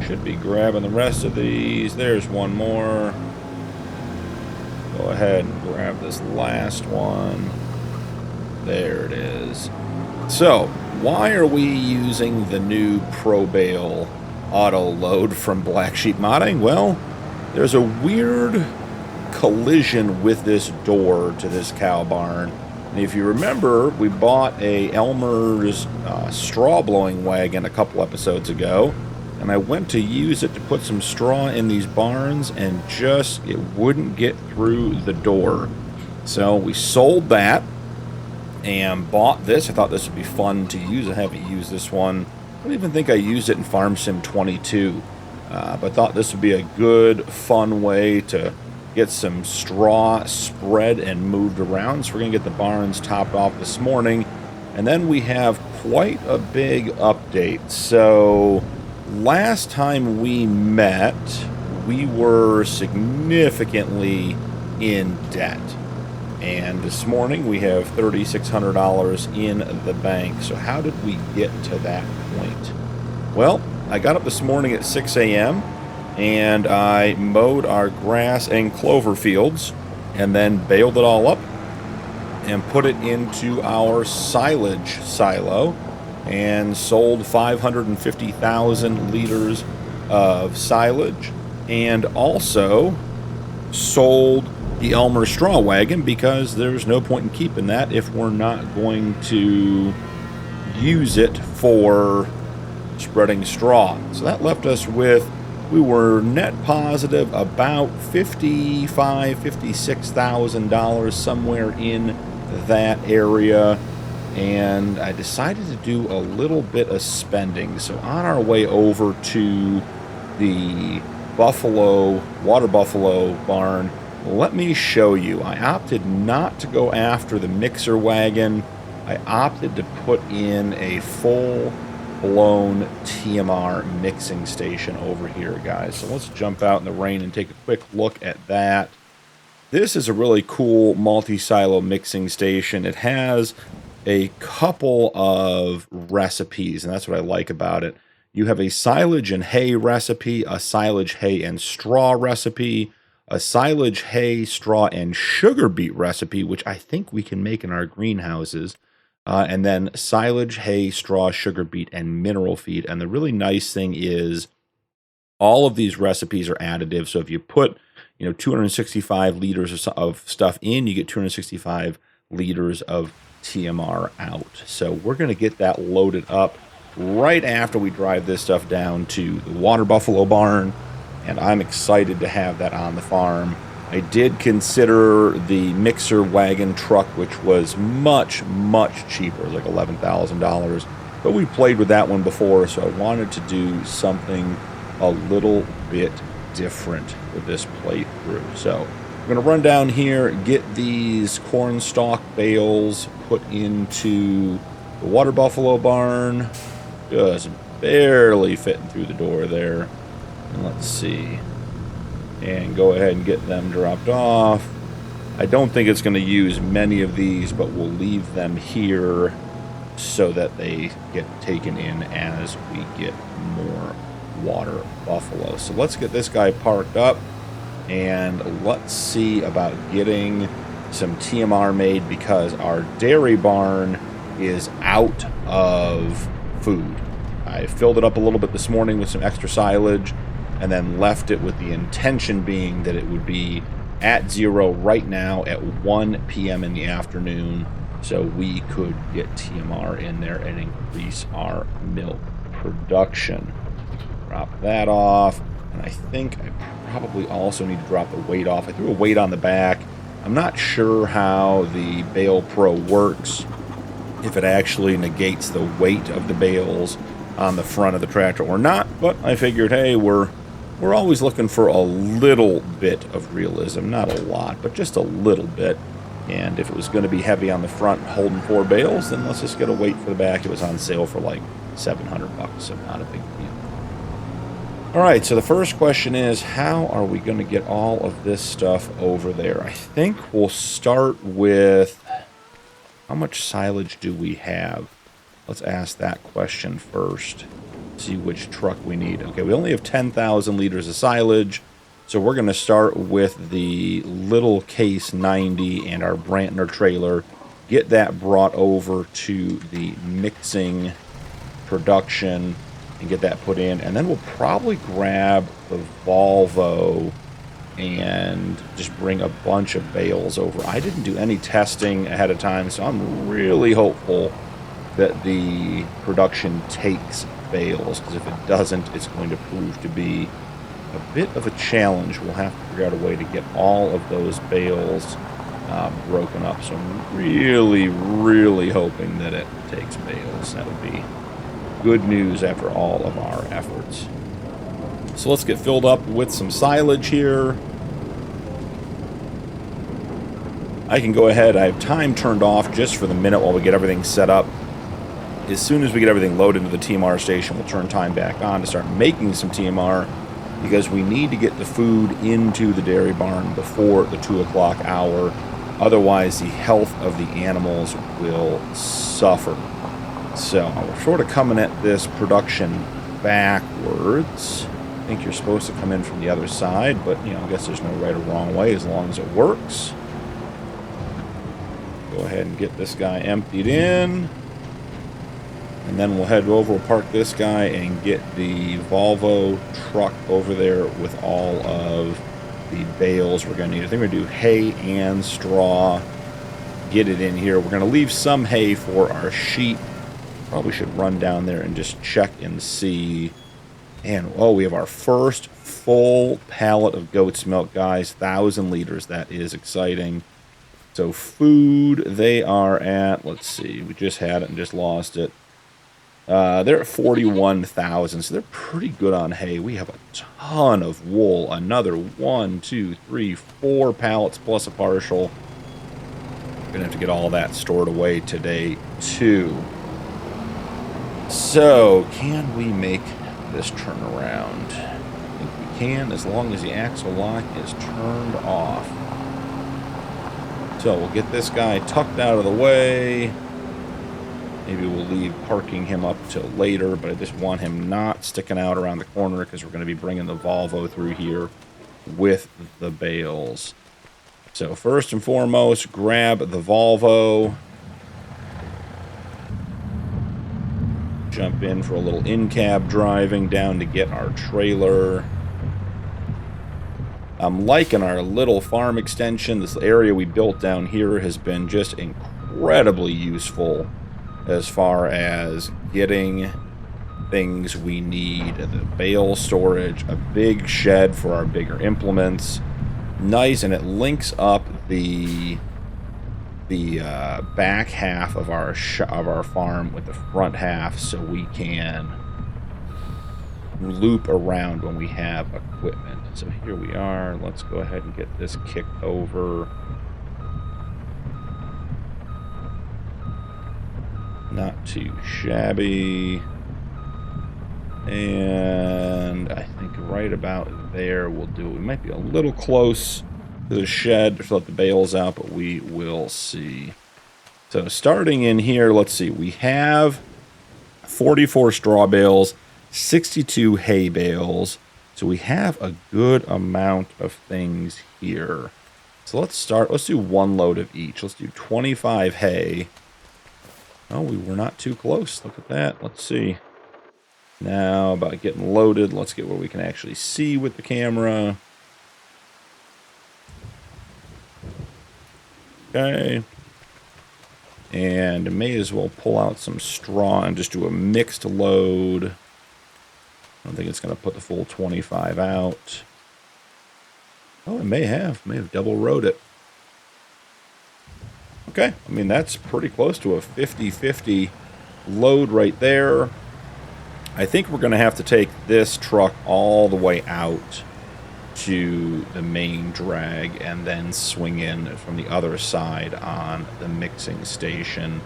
[SPEAKER 1] Should be grabbing the rest of these. There's one more. Go ahead and grab this last one. There it is. So, why are we using the new Pro Bale auto load from Black Sheep Modding? Well, there's a weird collision with this door to this cow barn. And if you remember, we bought a Elmer's straw blowing wagon a couple episodes ago, and I went to use it to put some straw in these barns, and just it wouldn't get through the door. So we sold that and bought this. I thought this would be fun to use. I haven't used this one. I don't even think I used it in Farm Sim 22, but I thought this would be a good, fun way to get some straw spread and moved around. So we're going to get the barns topped off this morning, and then we have quite a big update. So last time we met, we were significantly in debt. And this morning we have $3,600 in the bank. So how did we get to that point? Well, I got up this morning at 6 a.m. and I mowed our grass and clover fields and then baled it all up and put it into our silage silo and sold 550,000 liters of silage, and also sold the Elmer straw wagon because there's no point in keeping that if we're not going to use it for spreading straw. So that left us with, we were net positive about $56,000, somewhere in that area. And I decided to do a little bit of spending. So on our way over to the water buffalo barn, let me show you. I opted not to go after the mixer wagon. I opted to put in a full-blown TMR mixing station over here, guys. So let's jump out in the rain and take a quick look at that. This is a really cool multi-silo mixing station. It has a couple of recipes, and that's what I like about it. You have a silage and hay recipe, a silage, hay, and straw recipe, a silage, hay, straw, and sugar beet recipe, which I think we can make in our greenhouses, and then silage, hay, straw, sugar beet, and mineral feed. And the really nice thing is all of these recipes are additive. So if you put 265 liters of stuff in, you get 265 liters of TMR out. So we're going to get that loaded up right after we drive this stuff down to the water buffalo barn, and I'm excited to have that on the farm. I did consider the mixer wagon truck, which was much, much cheaper, like $11,000, but we played with that one before, so I wanted to do something a little bit different with this playthrough. So I'm going to run down here, get these corn stalk bales put into the water buffalo barn. Just barely fitting through the door there. And let's see. And go ahead and get them dropped off. I don't think it's going to use many of these, but we'll leave them here so that they get taken in as we get more water buffalo. So let's get this guy parked up, and let's see about getting some TMR made, because our dairy barn is out of food. I filled it up a little bit this morning with some extra silage, and then left it with the intention being that it would be at 0 right now at 1 p.m. in the afternoon, so we could get TMR in there and increase our milk production. Drop that off, and I think I probably also need to drop the weight off. I threw a weight on the back. I'm not sure how the Bale Pro works, if it actually negates the weight of the bales on the front of the tractor or not, but I figured, hey, we're always looking for a little bit of realism, not a lot, but just a little bit. And if it was going to be heavy on the front holding 4 bales, then let's just get a weight for the back. It was on sale for like $700, so not a big deal. All right, so the first question is, how are we going to get all of this stuff over there? I think we'll start with, how much silage do we have? Let's ask that question first. See which truck we need. Okay, we only have 10,000 liters of silage, so we're going to start with the little Case 90 and our Brantner trailer. Get that brought over to the mixing production and get that put in, and then we'll probably grab the Volvo and just bring a bunch of bales over. I didn't do any testing ahead of time, so I'm really hopeful that the production takes bales, because if it doesn't, it's going to prove to be a bit of a challenge. We'll have to figure out a way to get all of those bales broken up, so I'm really, really hoping that it takes bales. That would be good news after all of our efforts. So let's get filled up with some silage here. I can go ahead, I have time turned off just for the minute while we get everything set up. As soon as we get everything loaded into the TMR station, we'll turn time back on to start making some TMR, because we need to get the food into the dairy barn before the 2 o'clock hour. Otherwise, the health of the animals will suffer. So we're sort of coming at this production backwards. I think you're supposed to come in from the other side, but I guess there's no right or wrong way as long as it works. Go ahead and get this guy emptied in. And then we'll head over, we'll park this guy and get the Volvo truck over there with all of the bales we're going to need. I think we're going to do hay and straw. Get it in here. We're going to leave some hay for our sheep. Probably should run down there and just check and see. And, oh, we have our first full pallet of goat's milk, guys. 1,000 liters. That is exciting. So food, they are at, let's see, we just had it and just lost it. They're at 41,000, so they're pretty good on hay. We have a ton of wool. Another 1, 2, 3, 4 pallets plus a partial. We're going to have to get all that stored away today, too. So, can we make this turn around? I think we can, as long as the axle lock is turned off. So we'll get this guy tucked out of the way. Maybe we'll leave parking him up till later, but I just want him not sticking out around the corner because we're going to be bringing the Volvo through here with the bales. So first and foremost, grab the Volvo. Jump in for a little in-cab driving down to get our trailer. I'm liking our little farm extension. This area we built down here has been just incredibly useful as far as getting things we need. The bale storage, a big shed for our bigger implements. Nice, and it links up the back half of our farm with the front half, so we can loop around when we have equipment. So here we are. Let's go ahead and get this kicked over. Not too shabby. And I think right about there we'll do it. We might be a little close to the shed to let the bales out, but we will see. So starting in here, let's see. We have 44 straw bales, 62 hay bales. So we have a good amount of things here. So let's start. Let's do one load of each. Let's do 25 hay. Oh, we were not too close. Look at that. Let's see. Now, about getting loaded, let's get where we can actually see with the camera. Okay. And may as well pull out some straw and just do a mixed load. I don't think it's going to put the full 25 out. Oh, it may have. May have double rowed it. Okay, I mean, that's pretty close to a 50-50 load right there. I think we're going to have to take this truck all the way out to the main drag and then swing in from the other side on the mixing station.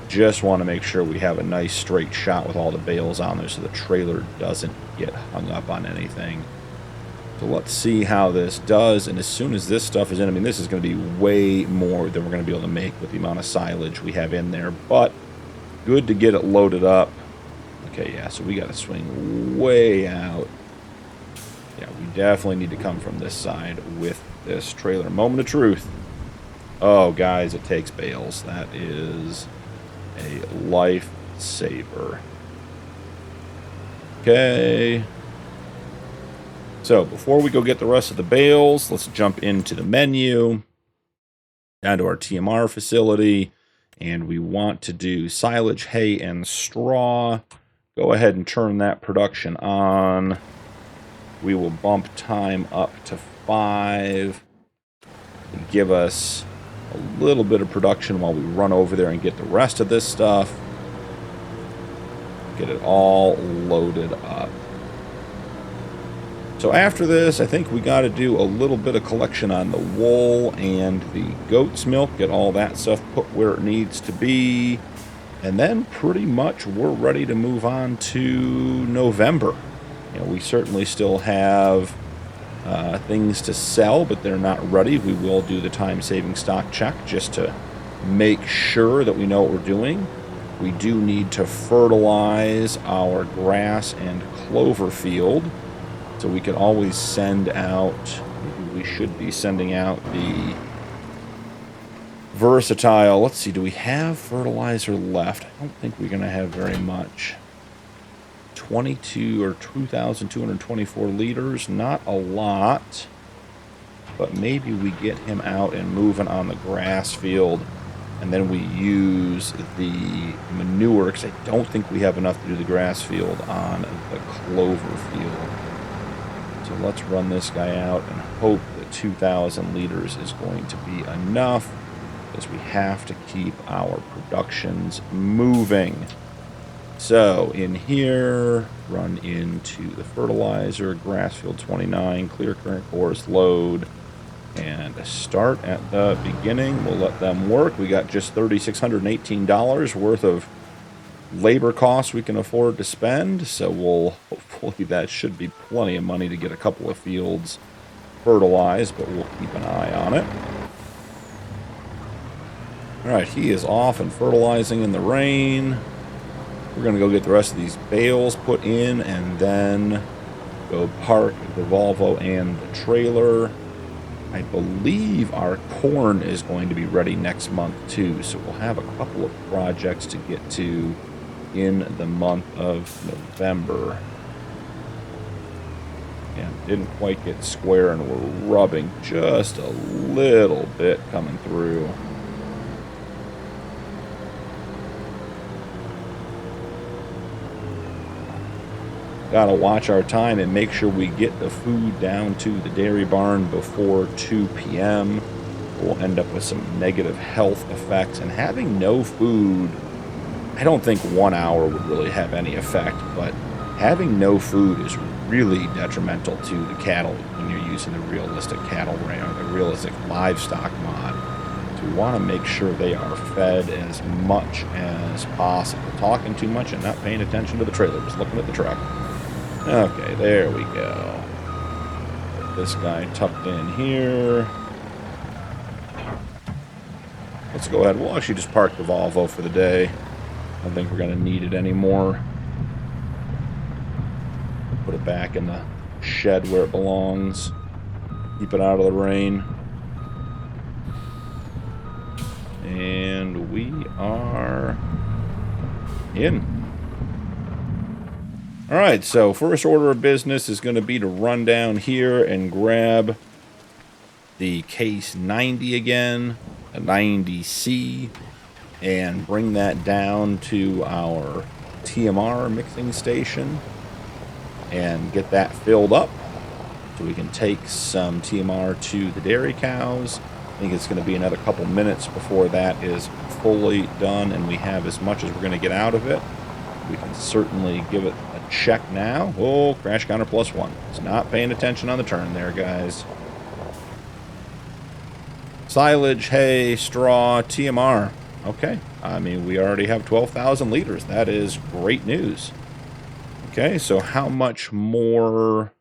[SPEAKER 1] Just want to make sure we have a nice straight shot with all the bales on there so the trailer doesn't get hung up on anything. So let's see how this does, and as soon as this stuff is in, I mean, this is going to be way more than we're going to be able to make with the amount of silage we have in there, but good to get it loaded up. Okay, yeah, so we got to swing way out. Yeah, we definitely need to come from this side with this trailer. Moment of truth. Oh, guys, it takes bales. That is a lifesaver. Okay. So, before we go get the rest of the bales, let's jump into the menu, down to our TMR facility, and we want to do silage, hay, and straw. Go ahead and turn that production on. We will bump time up to 5 and give us a little bit of production while we run over there and get the rest of this stuff. Get it all loaded up. So after this, I think we got to do a little bit of collection on the wool and the goat's milk, get all that stuff put where it needs to be, and then pretty much we're ready to move on to November. You know, we certainly still have things to sell, but they're not ready. We will do the time-saving stock check just to make sure that we know what we're doing. We do need to fertilize our grass and clover field. So we could always send out, we should be sending out the versatile. Let's see, do we have fertilizer left? I don't think we're going to have very much. 22 or 2,224 liters, not a lot. But maybe we get him out and moving on the grass field, and then we use the manure, because I don't think we have enough to do the grass field on the clover field. So let's run this guy out and hope that 2,000 liters is going to be enough, because we have to keep our productions moving. So in here, run into the fertilizer, grass field 29, clear current course, load, and start at the beginning. We'll let them work. We got just $3,618 worth of labor costs we can afford to spend, so we'll hopefully that should be plenty of money to get a couple of fields fertilized, but we'll keep an eye on it. Alright, he is off and fertilizing in the rain. We're going to go get the rest of these bales put in and then go park the Volvo and the trailer. I believe our corn is going to be ready next month too, so we'll have a couple of projects to get to in the month of November. And didn't quite get square, and we're rubbing just a little bit coming through. Gotta watch our time and make sure we get the food down to the dairy barn before 2 p.m. We'll end up with some negative health effects, and having no food, I don't think 1 hour would really have any effect, but having no food is really detrimental to the cattle when you're using the realistic cattle ram or the realistic livestock mod. So we want to make sure they are fed as much as possible. Talking too much and not paying attention to the trailer, just looking at the truck. Okay, there we go. Get this guy tucked in here. Let's go ahead. We'll actually just park the Volvo for the day. I don't think we're going to need it anymore. Put it back in the shed where it belongs. Keep it out of the rain. And we are in. Alright, so first order of business is going to be to run down here and grab the case 90 again, a 90C, and bring that down to our TMR mixing station and get that filled up so we can take some TMR to the dairy cows. I think it's going to be another couple minutes before that is fully done and we have as much as we're going to get out of it. We can certainly give it a check now. Oh, crash counter +1. It's not paying attention on the turn there, guys. Silage, hay, straw, TMR. Okay, I mean, we already have 12,000 liters. That is great news. Okay, so how much more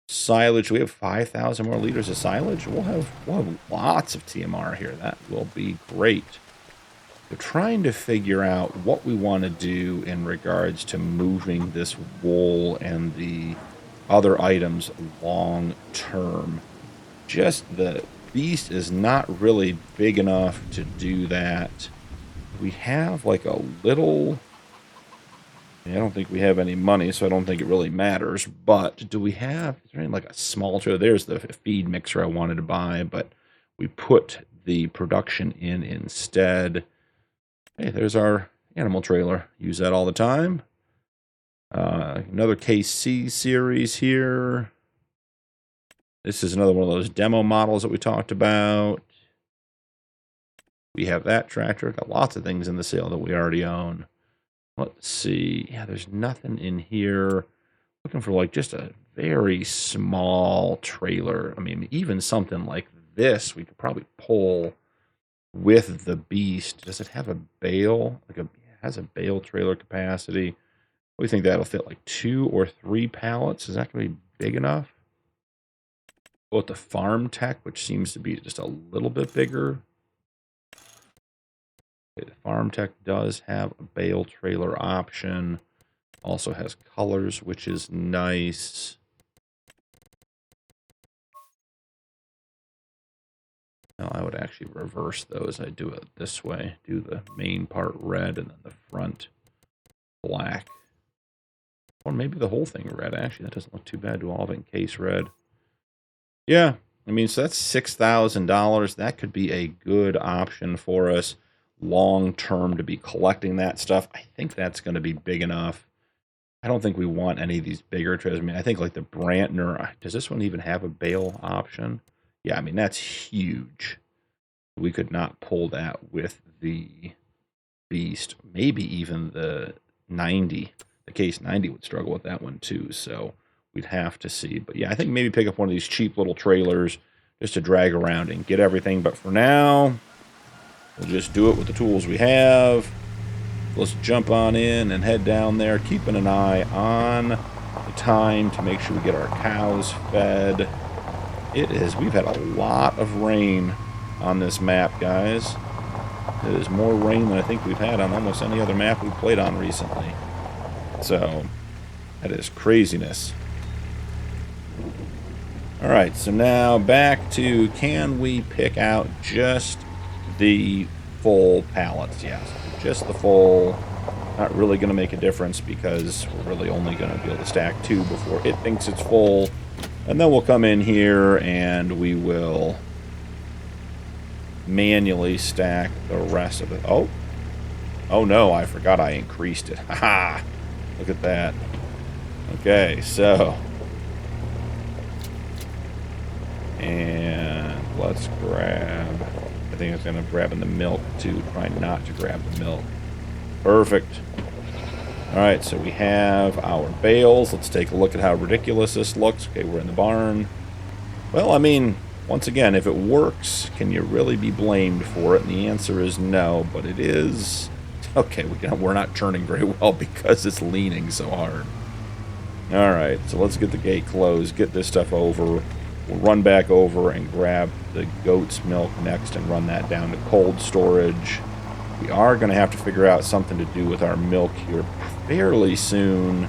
[SPEAKER 1] silage? We have 5,000 more liters of silage. We'll have lots of TMR here. That will be great. We're trying to figure out what we want to do in regards to moving this wool and the other items long term. Just the beast is not really big enough to do that. We have like a little... I don't think we have any money, so I don't think it really matters. But do we have... Is there any, like a small trailer? There's the feed mixer I wanted to buy, but we put the production in instead. Hey, there's our animal trailer. Use that all the time. Another KC series here. This is another one of those demo models that we talked about. We have that tractor. Got lots of things in the sale that we already own. Let's see. Yeah, there's nothing in here. Looking for like just a very small trailer. I mean, even something like this we could probably pull with the beast. Does it have a bale? It has a bale trailer capacity. We think that'll fit like 2 or 3 pallets. Is that going to be big enough? Go with the Farmtech, which seems to be just a little bit bigger. Okay, the Farmtech does have a bale trailer option. Also has colors, which is nice. Now I would actually reverse those. I do it this way. Do the main part red and then the front black. Or maybe the whole thing red. Actually, that doesn't look too bad. Do all of it in case red. Yeah, I mean, so that's $6,000. That could be a good option for us long term to be collecting that stuff. I think that's going to be big enough. I don't think we want any of these bigger trailers. I mean, I think like the Brantner, does this one even have a bale option? Yeah, I mean, that's huge. We could not pull that with the Beast. Maybe even the 90. The Case 90 would struggle with that one too, so we'd have to see. But yeah, I think maybe pick up one of these cheap little trailers just to drag around and get everything. But for now, we'll just do it with the tools we have. Let's jump on in and head down there, keeping an eye on the time to make sure we get our cows fed. We've had a lot of rain on this map, guys. It is more rain than I think we've had on almost any other map we've played on recently. So, that is craziness. Alright, so now back to, can we pick out just the full pallets? Yes, just the full. Not really going to make a difference because we're really only going to be able to stack 2 before it thinks it's full. And then we'll come in here and we will manually stack the rest of it. Oh no, I forgot I increased it. Haha! Look at that. Okay, so. And let's grab, I think it's going to grab in the milk too. Try not to grab the milk. Perfect. Alright, so we have our bales. Let's take a look at how ridiculous this looks. Okay, we're in the barn. Well, I mean, once again, if it works, can you really be blamed for it? And the answer is no, but it is. Okay, we're not turning very well because it's leaning so hard. Alright, so let's get the gate closed, get this stuff over. We'll run back over and grab the goat's milk next and run that down to cold storage. We are going to have to figure out something to do with our milk here fairly soon.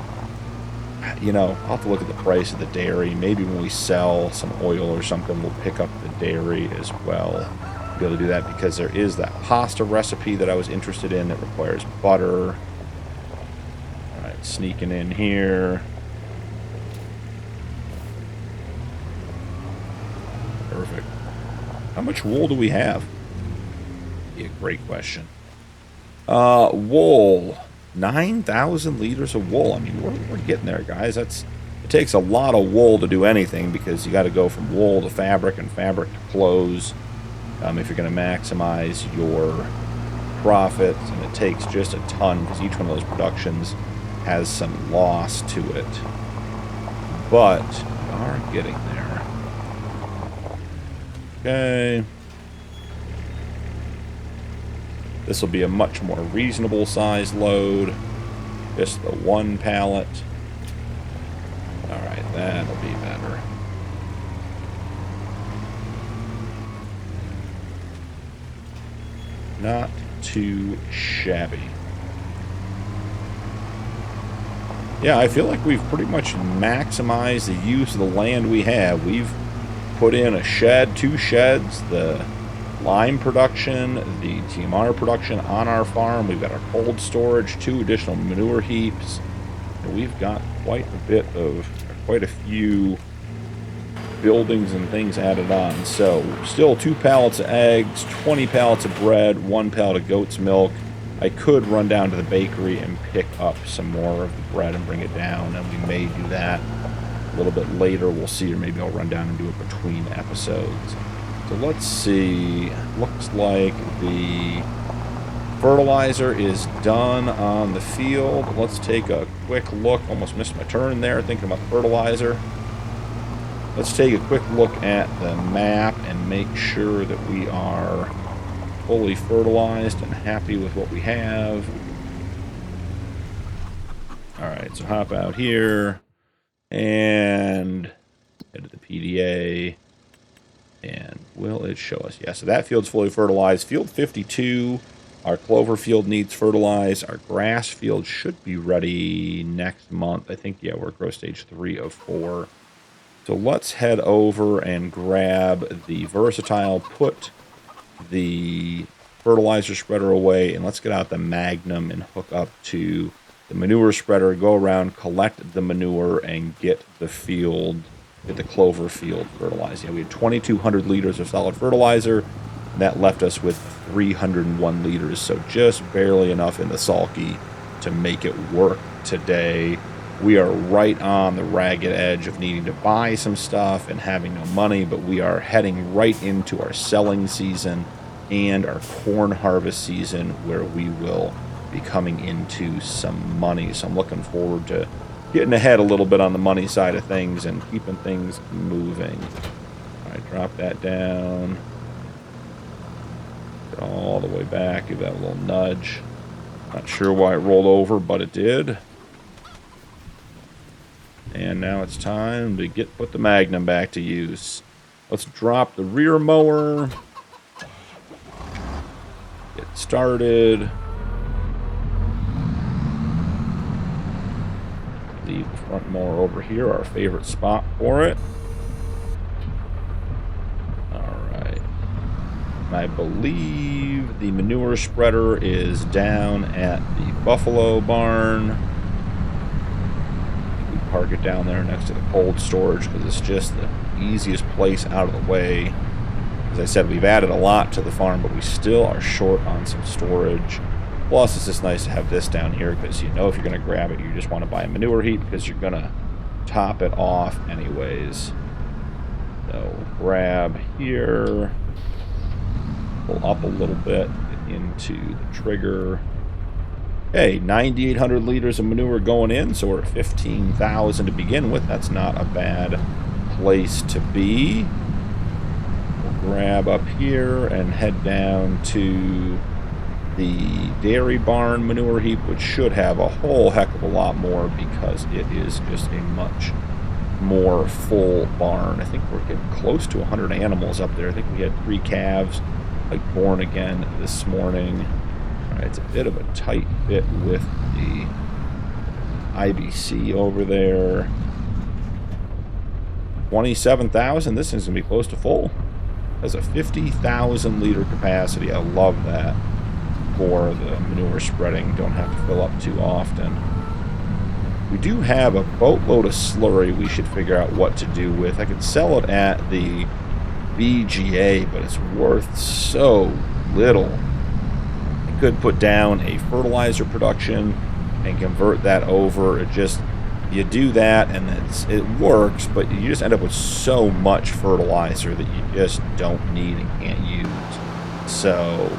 [SPEAKER 1] You know, I'll have to look at the price of the dairy. Maybe when we sell some oil or something, we'll pick up the dairy as well. We'll be able to do that because there is that pasta recipe that I was interested in that requires butter. Alright, sneaking in here. Perfect. How much wool do we have? Be a great question. Wool. 9,000 liters of wool. I mean, we're getting there, guys. It takes a lot of wool to do anything because you got to go from wool to fabric and fabric to clothes if you're going to maximize your profits. And it takes just a ton because each one of those productions has some loss to it. But we are getting there. Okay. This will be a much more reasonable size load. Just the 1 pallet. Alright, that'll be better. Not too shabby. Yeah, I feel like we've pretty much maximized the use of the land we have. We've put in a shed, 2 sheds, the lime production, the TMR production on our farm. We've got our cold storage, 2 additional manure heaps. And we've got quite a few buildings and things added on. So still 2 pallets of eggs, 20 pallets of bread, 1 pallet of goat's milk. I could run down to the bakery and pick up some more of the bread and bring it down, and we may do that a little bit later. We'll see, or maybe I'll run down and do it between episodes. So let's see. Looks like the fertilizer is done on the field. Let's take a quick look. Almost missed my turn there thinking about the fertilizer. Let's take a quick look at the map and make sure that we are fully fertilized and happy with what we have. Alright, so hop out here and head to the PDA. And will it show us? Yeah, so that field's fully fertilized. Field 52, our clover field needs fertilized. Our grass field should be ready next month. I think, yeah, we're at growth stage 3 of 4. So let's head over and grab the versatile, put the fertilizer spreader away, and let's get out the Magnum and hook up to the manure spreader, go around, collect the manure, and get the field, get the clover field fertilized. Yeah, we had 2,200 liters of solid fertilizer, and that left us with 301 liters, so just barely enough in the sulky to make it work today. We are right on the ragged edge of needing to buy some stuff and having no money, but we are heading right into our selling season and our corn harvest season, where we will be coming into some money. So I'm looking forward to getting ahead a little bit on the money side of things and keeping things moving. All right, drop that down. Get all the way back, give that a little nudge. Not sure why it rolled over, but it did. And now it's time to put the Magnum back to use. Let's drop the rear mower. Get started. Leave the front mower over here, our favorite spot for it. Alright. I believe the manure spreader is down at the buffalo barn. We park it down there next to the cold storage because it's just the easiest place out of the way. As I said, we've added a lot to the farm, but we still are short on some storage. Plus, it's just nice to have this down here because you know if you're going to grab it, you just want to buy a manure heap because you're going to top it off anyways. So, grab here, pull up a little bit, get into the trigger. Hey, 9,800 liters of manure going in, so we're at 15,000 to begin with. That's not a bad place to be. We'll grab up here and head down to the dairy barn manure heap, which should have a whole heck of a lot more because it is just a much more full barn. I think we're getting close to 100 animals up there. I think we had 3 calves like born again this morning. All right, it's a bit of a tight fit with the IBC over there. 27,000. This thing's gonna be close to full. Has a 50,000 liter capacity. I love that. For the manure spreading, don't have to fill up too often. We do have a boatload of slurry we should figure out what to do with. I could sell it at the VGA, but it's worth so little. I could put down a fertilizer production and convert that over. It just, you do that and it works, but you just end up with so much fertilizer that you just don't need and can't use. So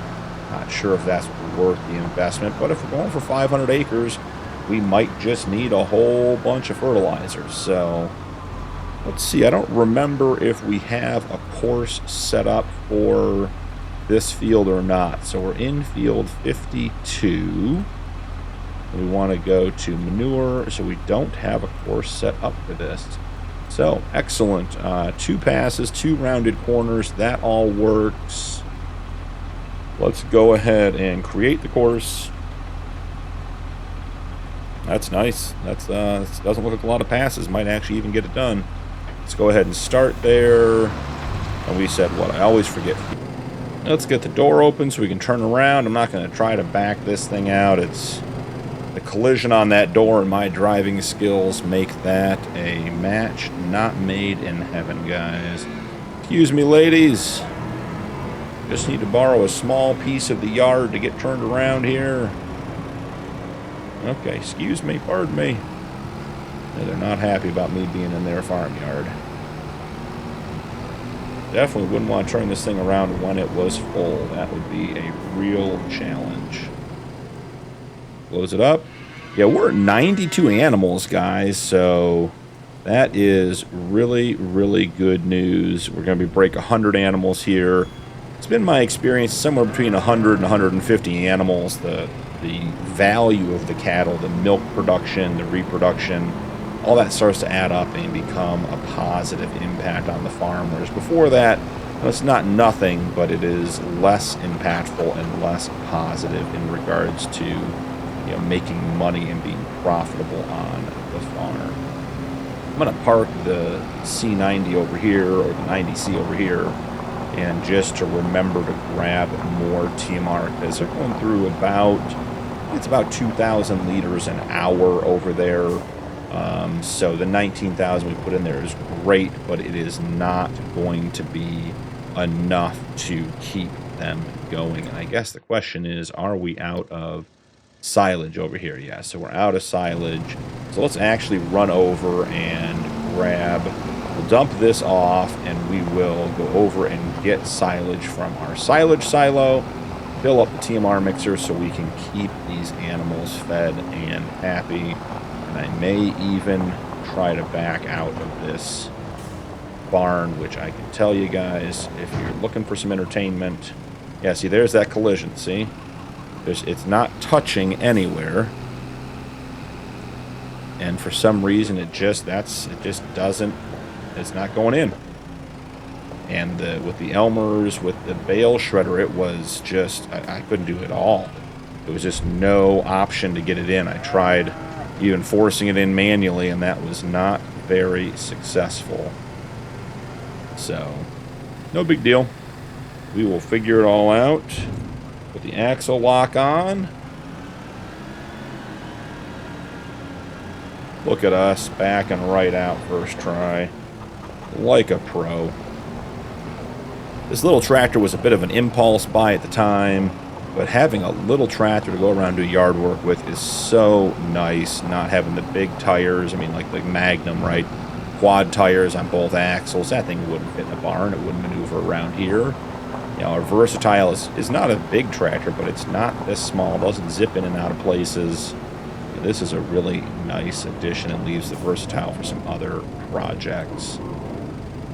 [SPEAKER 1] not sure if that's worth the investment, but if we're going for 500 acres, we might just need a whole bunch of fertilizers. So let's see. I don't remember if we have a course set up for this field or not. So we're in field 52. We want to go to manure, so we don't have a course set up for this. So excellent. 2 passes, 2 rounded corners. That all works. Let's go ahead and create the course. That's nice. That's doesn't look like a lot of passes. Might actually even get it done. Let's go ahead and start there. And we said what? I always forget. Let's get the door open so we can turn around. I'm not going to try to back this thing out. It's the collision on that door and my driving skills make that a match not made in heaven, guys. Excuse me, ladies. Just need to borrow a small piece of the yard to get turned around here. Okay, excuse me, pardon me. Yeah, they're not happy about me being in their farmyard. Definitely wouldn't want to turn this thing around when it was full. That would be a real challenge. Close it up. Yeah, we're at 92 animals, guys, so that is really, really good news. We're going to break 100 animals here. It's been my experience somewhere between 100 and 150 animals. The value of the cattle, the milk production, the reproduction, all that starts to add up and become a positive impact on the farm. Whereas before that, it's not nothing, but it is less impactful and less positive in regards to, you know, making money and being profitable on the farm. I'm going to park the C90 over here, or the 90C over here, and just to remember to grab more TMR, because they're going through it's about 2,000 liters an hour over there. So the 19,000 we put in there is great, but it is not going to be enough to keep them going. And I guess the question is, are we out of silage over here? Yeah, so we're out of silage. So let's actually run over and grab, we'll dump this off, and we will go over and get silage from our silage silo, fill up the TMR mixer so we can keep these animals fed and happy. And I may even try to back out of this barn, which I can tell you guys, if you're looking for some entertainment, yeah, see, there's that collision, see? It's not touching anywhere. And for some reason, it's not going in. And with the Elmers, with the bale shredder, it was just, I couldn't do it all. There was just no option to get it in. I tried even forcing it in manually, and that was not very successful. So, no big deal. We will figure it all out. Put the axle lock on. Look at us, back and right out first try. Like a pro. This little tractor was a bit of an impulse buy at the time, but having a little tractor to go around and do yard work with is so nice, not having the big tires. I mean, like the Magnum, right? Quad tires on both axles. That thing wouldn't fit in a barn. It wouldn't maneuver around here. You know, our Versatile is not a big tractor, but it's not this small. It doesn't zip in and out of places. This is a really nice addition and leaves the Versatile for some other projects.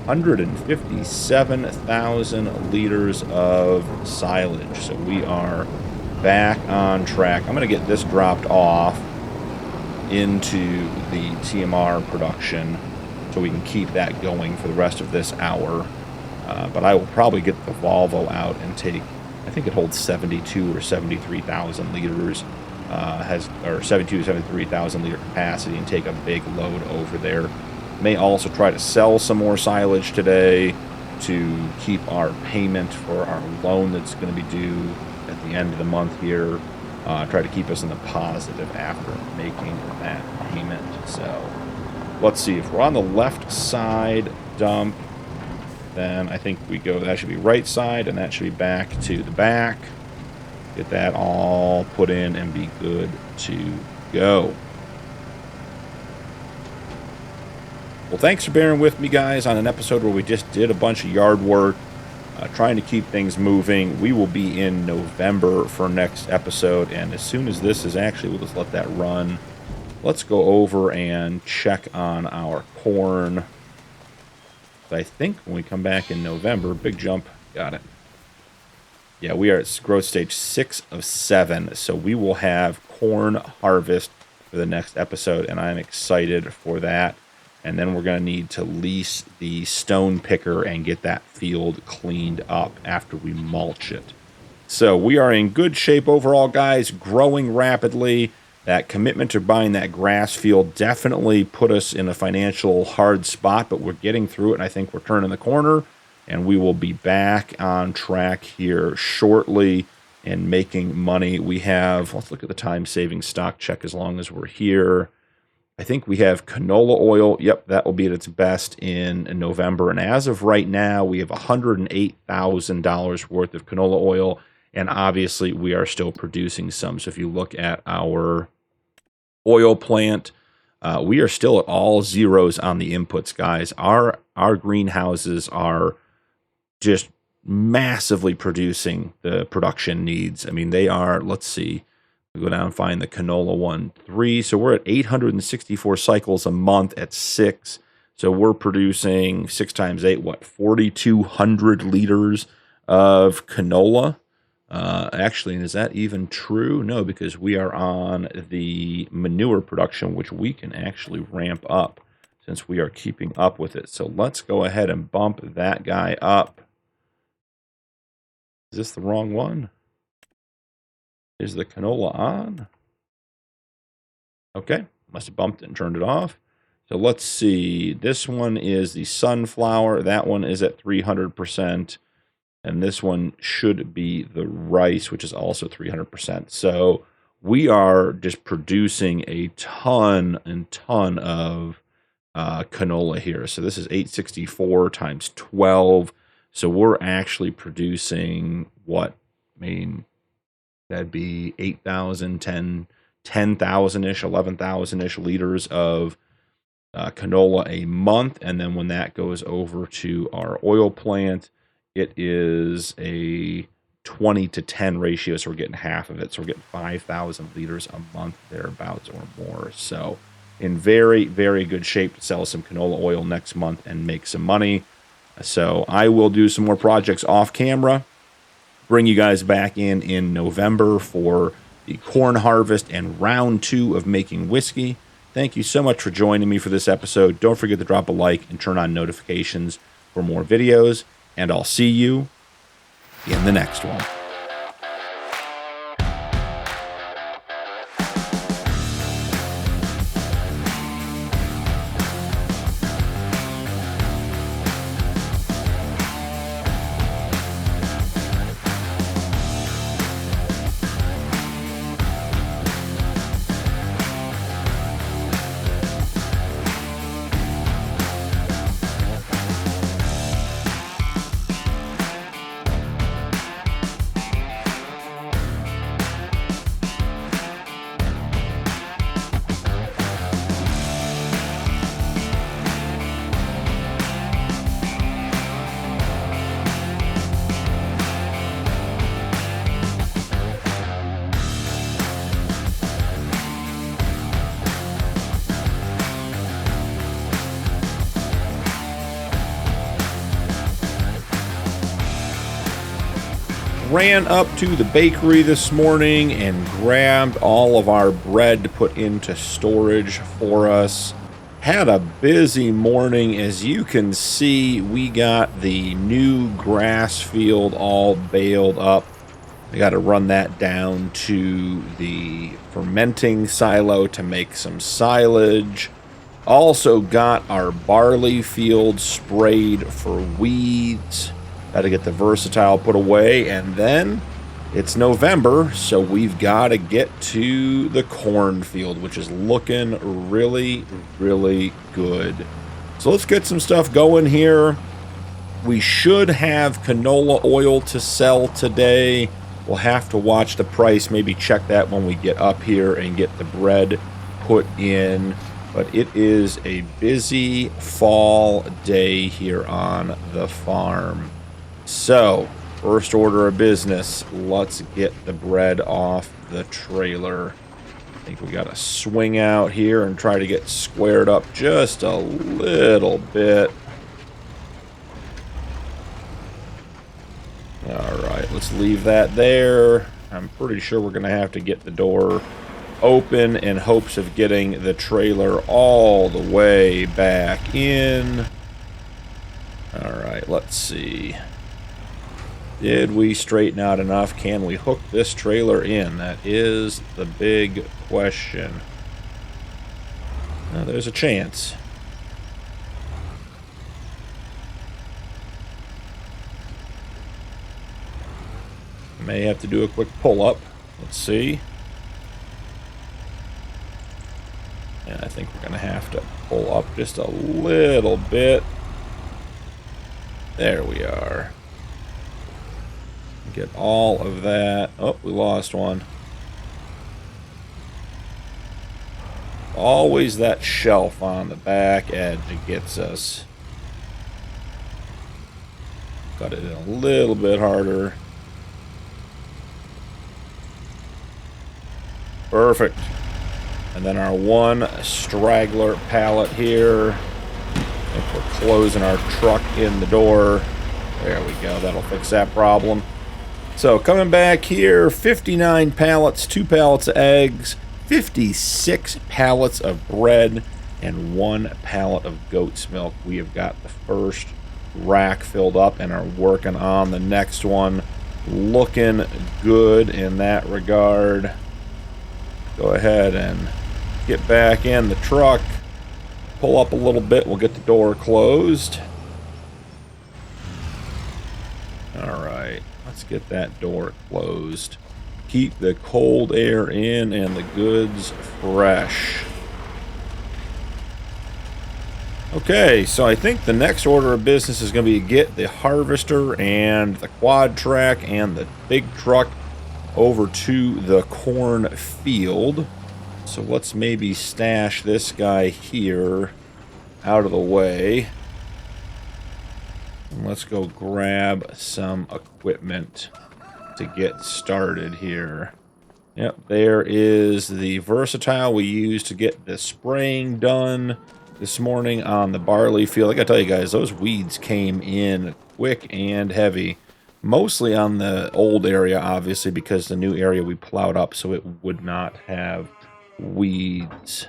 [SPEAKER 1] 157,000 liters of silage. So we are back on track. I'm going to get this dropped off into the TMR production so we can keep that going for the rest of this hour. But I will probably get the Volvo out and take, I think it holds 72 or 73,000 liters, or 72 to 73,000 liter capacity, and take a big load over there. May also try to sell some more silage today to keep our payment for our loan that's going to be due at the end of the month here. Try to keep us in the positive after making that payment. So let's see, if we're on the left side dump, then I think we go, that should be right side, and that should be back to the back. Get that all put in and be good to go. Well, thanks for bearing with me, guys, on an episode where we just did a bunch of yard work, trying to keep things moving. We will be in November for next episode, and as soon as this is actually, we'll just let that run. Let's go over and check on our corn. I think when we come back in November, big jump, got it. Yeah, we are at growth stage 6 of 7, so we will have corn harvest for the next episode, and I'm excited for that. And then we're going to need to lease the stone picker and get that field cleaned up after we mulch it. So we are in good shape overall, guys, growing rapidly. That commitment to buying that grass field definitely put us in a financial hard spot, but we're getting through it, and I think we're turning the corner, and we will be back on track here shortly and making money. We have, let's look at the time-saving stock check as long as we're here. I think we have canola oil. Yep, that will be at its best in November. And as of right now, we have $108,000 worth of canola oil. And obviously, we are still producing some. So if you look at our oil plant, we are still at all zeros on the inputs, guys. Our greenhouses are just massively producing the production needs. I mean, they are, let's see. We go down and find the canola 1.3. So we're at 864 cycles a month at 6. So we're producing 6 times 8, what, 4,200 liters of canola. Actually, is that even true? No, because we are on the manure production, which we can actually ramp up since we are keeping up with it. So let's go ahead and bump that guy up. Is this the wrong one? Is the canola on? Okay, must have bumped it and turned it off. So let's see. This one is the sunflower. That one is at 300%. And this one should be the rice, which is also 300%. So we are just producing a ton and ton of canola here. So this is 864 times 12. So we're actually producing what? I mean, that'd be 8,000, 10,000-ish, 11,000-ish liters of canola a month. And then when that goes over to our oil plant, it is a 20 to 10 ratio. So we're getting half of it. So we're getting 5,000 liters a month thereabouts or more. So in very, very good shape to sell some canola oil next month and make some money. So I will do some more projects off camera. Bring you guys back in November for the corn harvest and round 2 of making whiskey. Thank you so much for joining me for this episode. Don't forget to drop a like and turn on notifications for more videos. and I'll see you in the next one. Ran up to the bakery this morning and grabbed all of our bread to put into storage for us. Had a busy morning. As you can see, we got the new grass field all baled up. I got to run that down to the fermenting silo to make some silage. Also got our barley field sprayed for weeds. Got to get the Versatile put away, and then it's November, so we've got to get to the cornfield, which is looking really, really good. So let's get some stuff going here. We should have canola oil to sell today. We'll have to watch the price, maybe check that when we get up here and get the bread put in. But it is a busy fall day here on the farm. So, first order of business, let's get the bread off the trailer. I think we got to swing out here and try to get squared up just a little bit. Alright, let's leave that there. I'm pretty sure we're going to have to get the door open in hopes of getting the trailer all the way back in. Alright, let's see. Did we straighten out enough? Can we hook this trailer in? That is the big question. Now, there's a chance. May have to do a quick pull-up. Let's see. And I think we're going to have to pull up just a little bit. There we are. Get all of that. Oh, we lost one. Always that shelf on the back edge that gets us. Got it in a little bit harder. Perfect. And then our one straggler pallet here. I think we're closing our truck in the door. There we go. That'll fix that problem. So coming back here, 59 pallets, 2 pallets of eggs, 56 pallets of bread, and 1 pallet of goat's milk. We have got the first rack filled up and are working on the next one. Looking good in that regard. Go ahead and get back in the truck. Pull up a little bit, we'll get the door closed. Alright. Let's get that door closed. Keep the cold air in and the goods fresh. Okay, so I think the next order of business is going to be get the harvester and the quad track and the big truck over to the corn field. So let's maybe stash this guy here out of the way. And let's go grab some equipment to get started here. Yep, there is the Versatile we used to get the spraying done this morning on the barley field. I gotta tell you guys, those weeds came in quick and heavy. Mostly on the old area, obviously, because the new area we plowed up so it would not have weeds.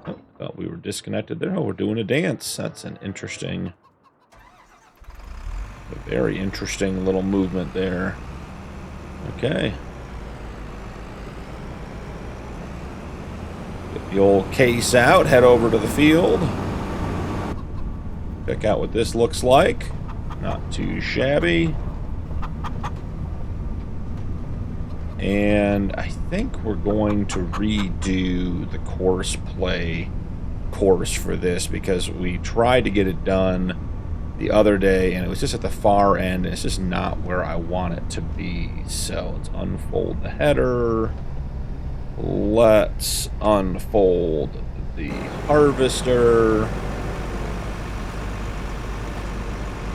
[SPEAKER 1] Oh, thought we were disconnected there. Oh, we're doing a dance. That's an interesting A very interesting little movement there. Okay. Get the old case out, head over to the field. Check out what this looks like. Not too shabby. And I think we're going to redo the course for this because we tried to get it done the other day and it was just at the far end. It's just not where I want it to be. So let's unfold the header. Let's unfold the harvester.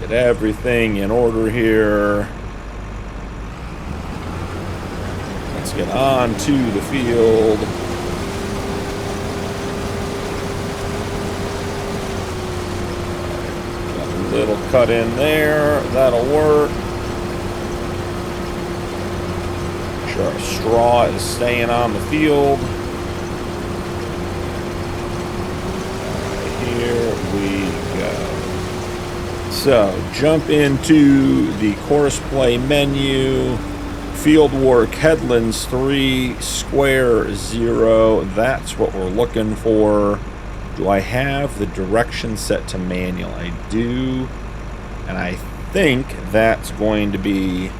[SPEAKER 1] Get everything in order here. Let's get on to the field. Got a little cut in there. That'll work. Make sure our straw is staying on the field. Right, here we go. So, jump into the course play menu. Fieldwork, headlands 3, square 0. That's what we're looking for. Do I have the direction set to manual? I do. And I think that's going to be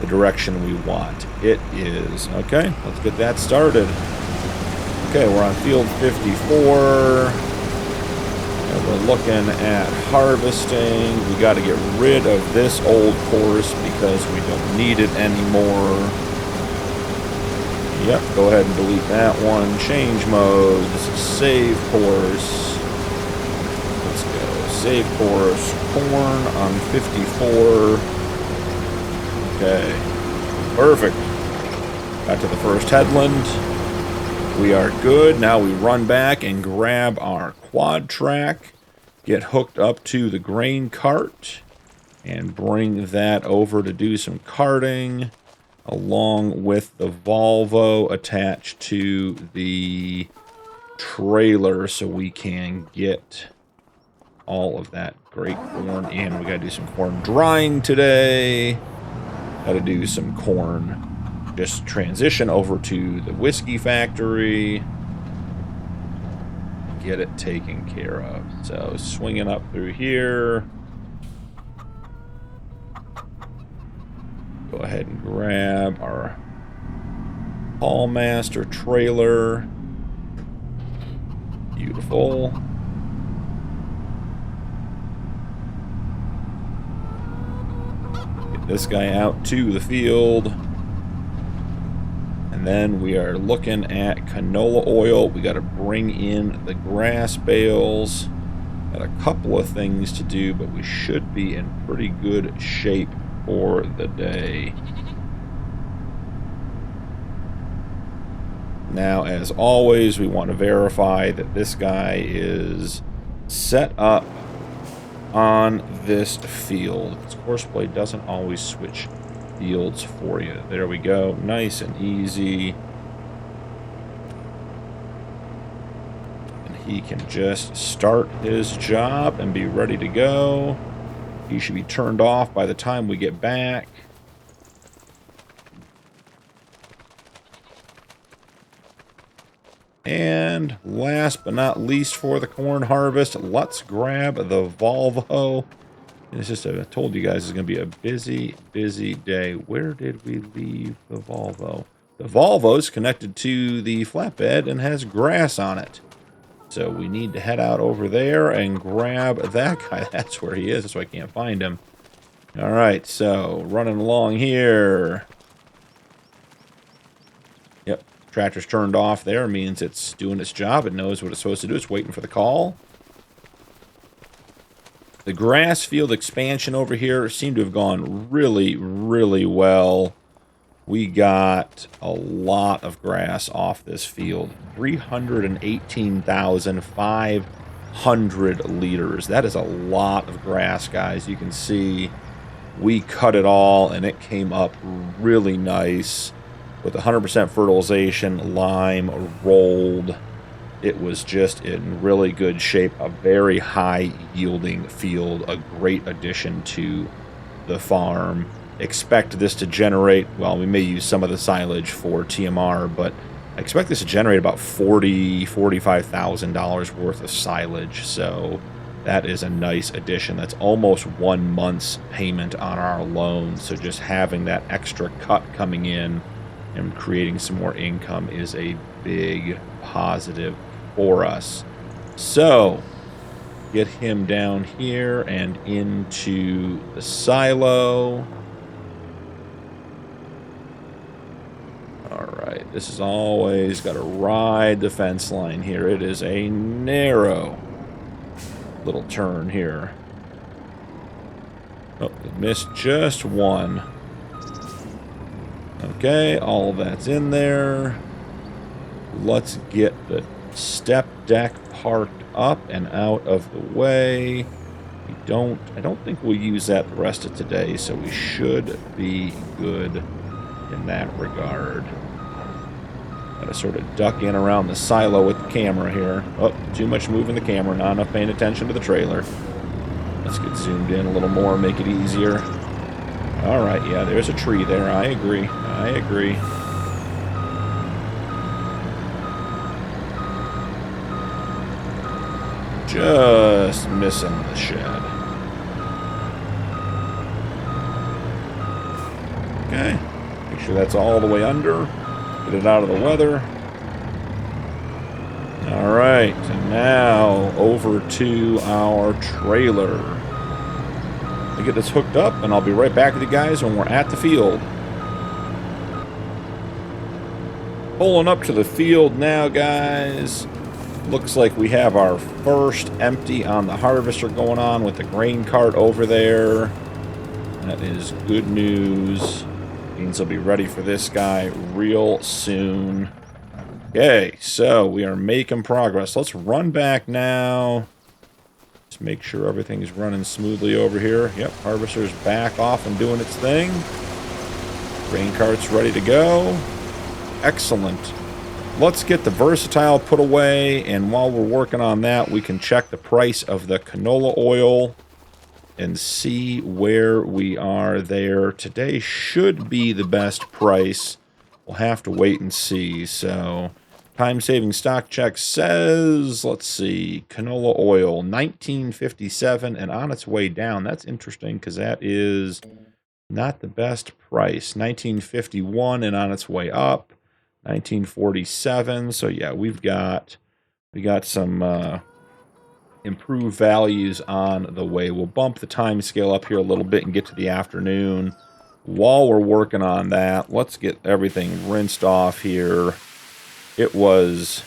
[SPEAKER 1] the direction we want. It is. Okay, let's get that started. Okay, we're on field 54. And we're looking at harvesting. We got to get rid of this old course because we don't need it anymore. Yep, go ahead and delete that one. Change mode. This is save course. Let's go. Save course. Corn on 54. Okay. Perfect. Got to the first headland. We are good. Now we run back and grab our quad track, get hooked up to the grain cart, and bring that over to do some carting, along with the Volvo attached to the trailer so we can get all of that great corn in. We got to do some corn drying today. Got to do some corn. Just transition over to the whiskey factory. Get it taken care of. So swinging up through here. Go ahead and grab our Hallmaster trailer. Beautiful. Get this guy out to the field. And then we are looking at canola oil. We got to bring in the grass bales. Got a couple of things to do, but we should be in pretty good shape for the day. Now, as always, we want to verify that this guy is set up on this field. This horseplay doesn't always switch fields for you. There we go. Nice and easy. And he can just start his job and be ready to go. He should be turned off by the time we get back. And last but not least for the corn harvest, let's grab the Volvo. It's just, I told you guys it's going to be a busy, busy day. Where did we leave the Volvo? The Volvo is connected to the flatbed and has grass on it. So we need to head out over there and grab that guy. That's where he is. That's why I can't find him. All right, so running along here. Yep, tractor's turned off there. Means it's doing its job. It knows what it's supposed to do. It's waiting for the call. The grass field expansion over here seemed to have gone really, really well. We got a lot of grass off this field. 318,500 liters. That is a lot of grass, guys. You can see we cut it all, and it came up really nice with 100% fertilization, lime rolled. It was just in really good shape, a very high yielding field, a great addition to the farm. Expect this to generate, well, we may use some of the silage for TMR, but I expect this to generate about $45,000 worth of silage. So that is a nice addition. That's almost 1 month's payment on our loan. So just having that extra cut coming in and creating some more income is a big positive for us. So get him down here and into the silo. All right, this is always got to ride the fence line here. It is a narrow little turn here. Oh, it missed just one. Okay, all of that's in there. Let's get the step deck parked up and out of the way. I don't think we'll use that the rest of today, so we should be good in that regard. Gotta sort of duck in around the silo with the camera here. Oh, too much moving the camera, not enough paying attention to the trailer. Let's get zoomed in a little more, make it easier. All right, yeah, there's a tree there. I agree. I agree. Just missing the shed. Okay. Make sure that's all the way under. Get it out of the weather. All right, and now over to our trailer. I get this hooked up, and I'll be right back with you guys when we're at the field. Pulling up to the field now, guys. Looks like we have our first empty on the harvester going on with the grain cart over there. That is good news. Means I'll be ready for this guy real soon. Okay, so we are making progress. Let's run back now. Just make sure everything's running smoothly over here. Yep, harvester's back off and doing its thing. Grain cart's ready to go. Excellent. Let's get the versatile put away, and while we're working on that, we can check the price of the canola oil and see where we are there. Today should be the best price. We'll have to wait and see. So, time-saving stock check says, let's see, canola oil, $19.57, and on its way down. That's interesting because that is not the best price. $19.51 and on its way up. $19.47. So yeah, we got some improved values on the way. We'll bump the time scale up here a little bit and get to the afternoon. While we're working on that, let's get everything rinsed off here. It was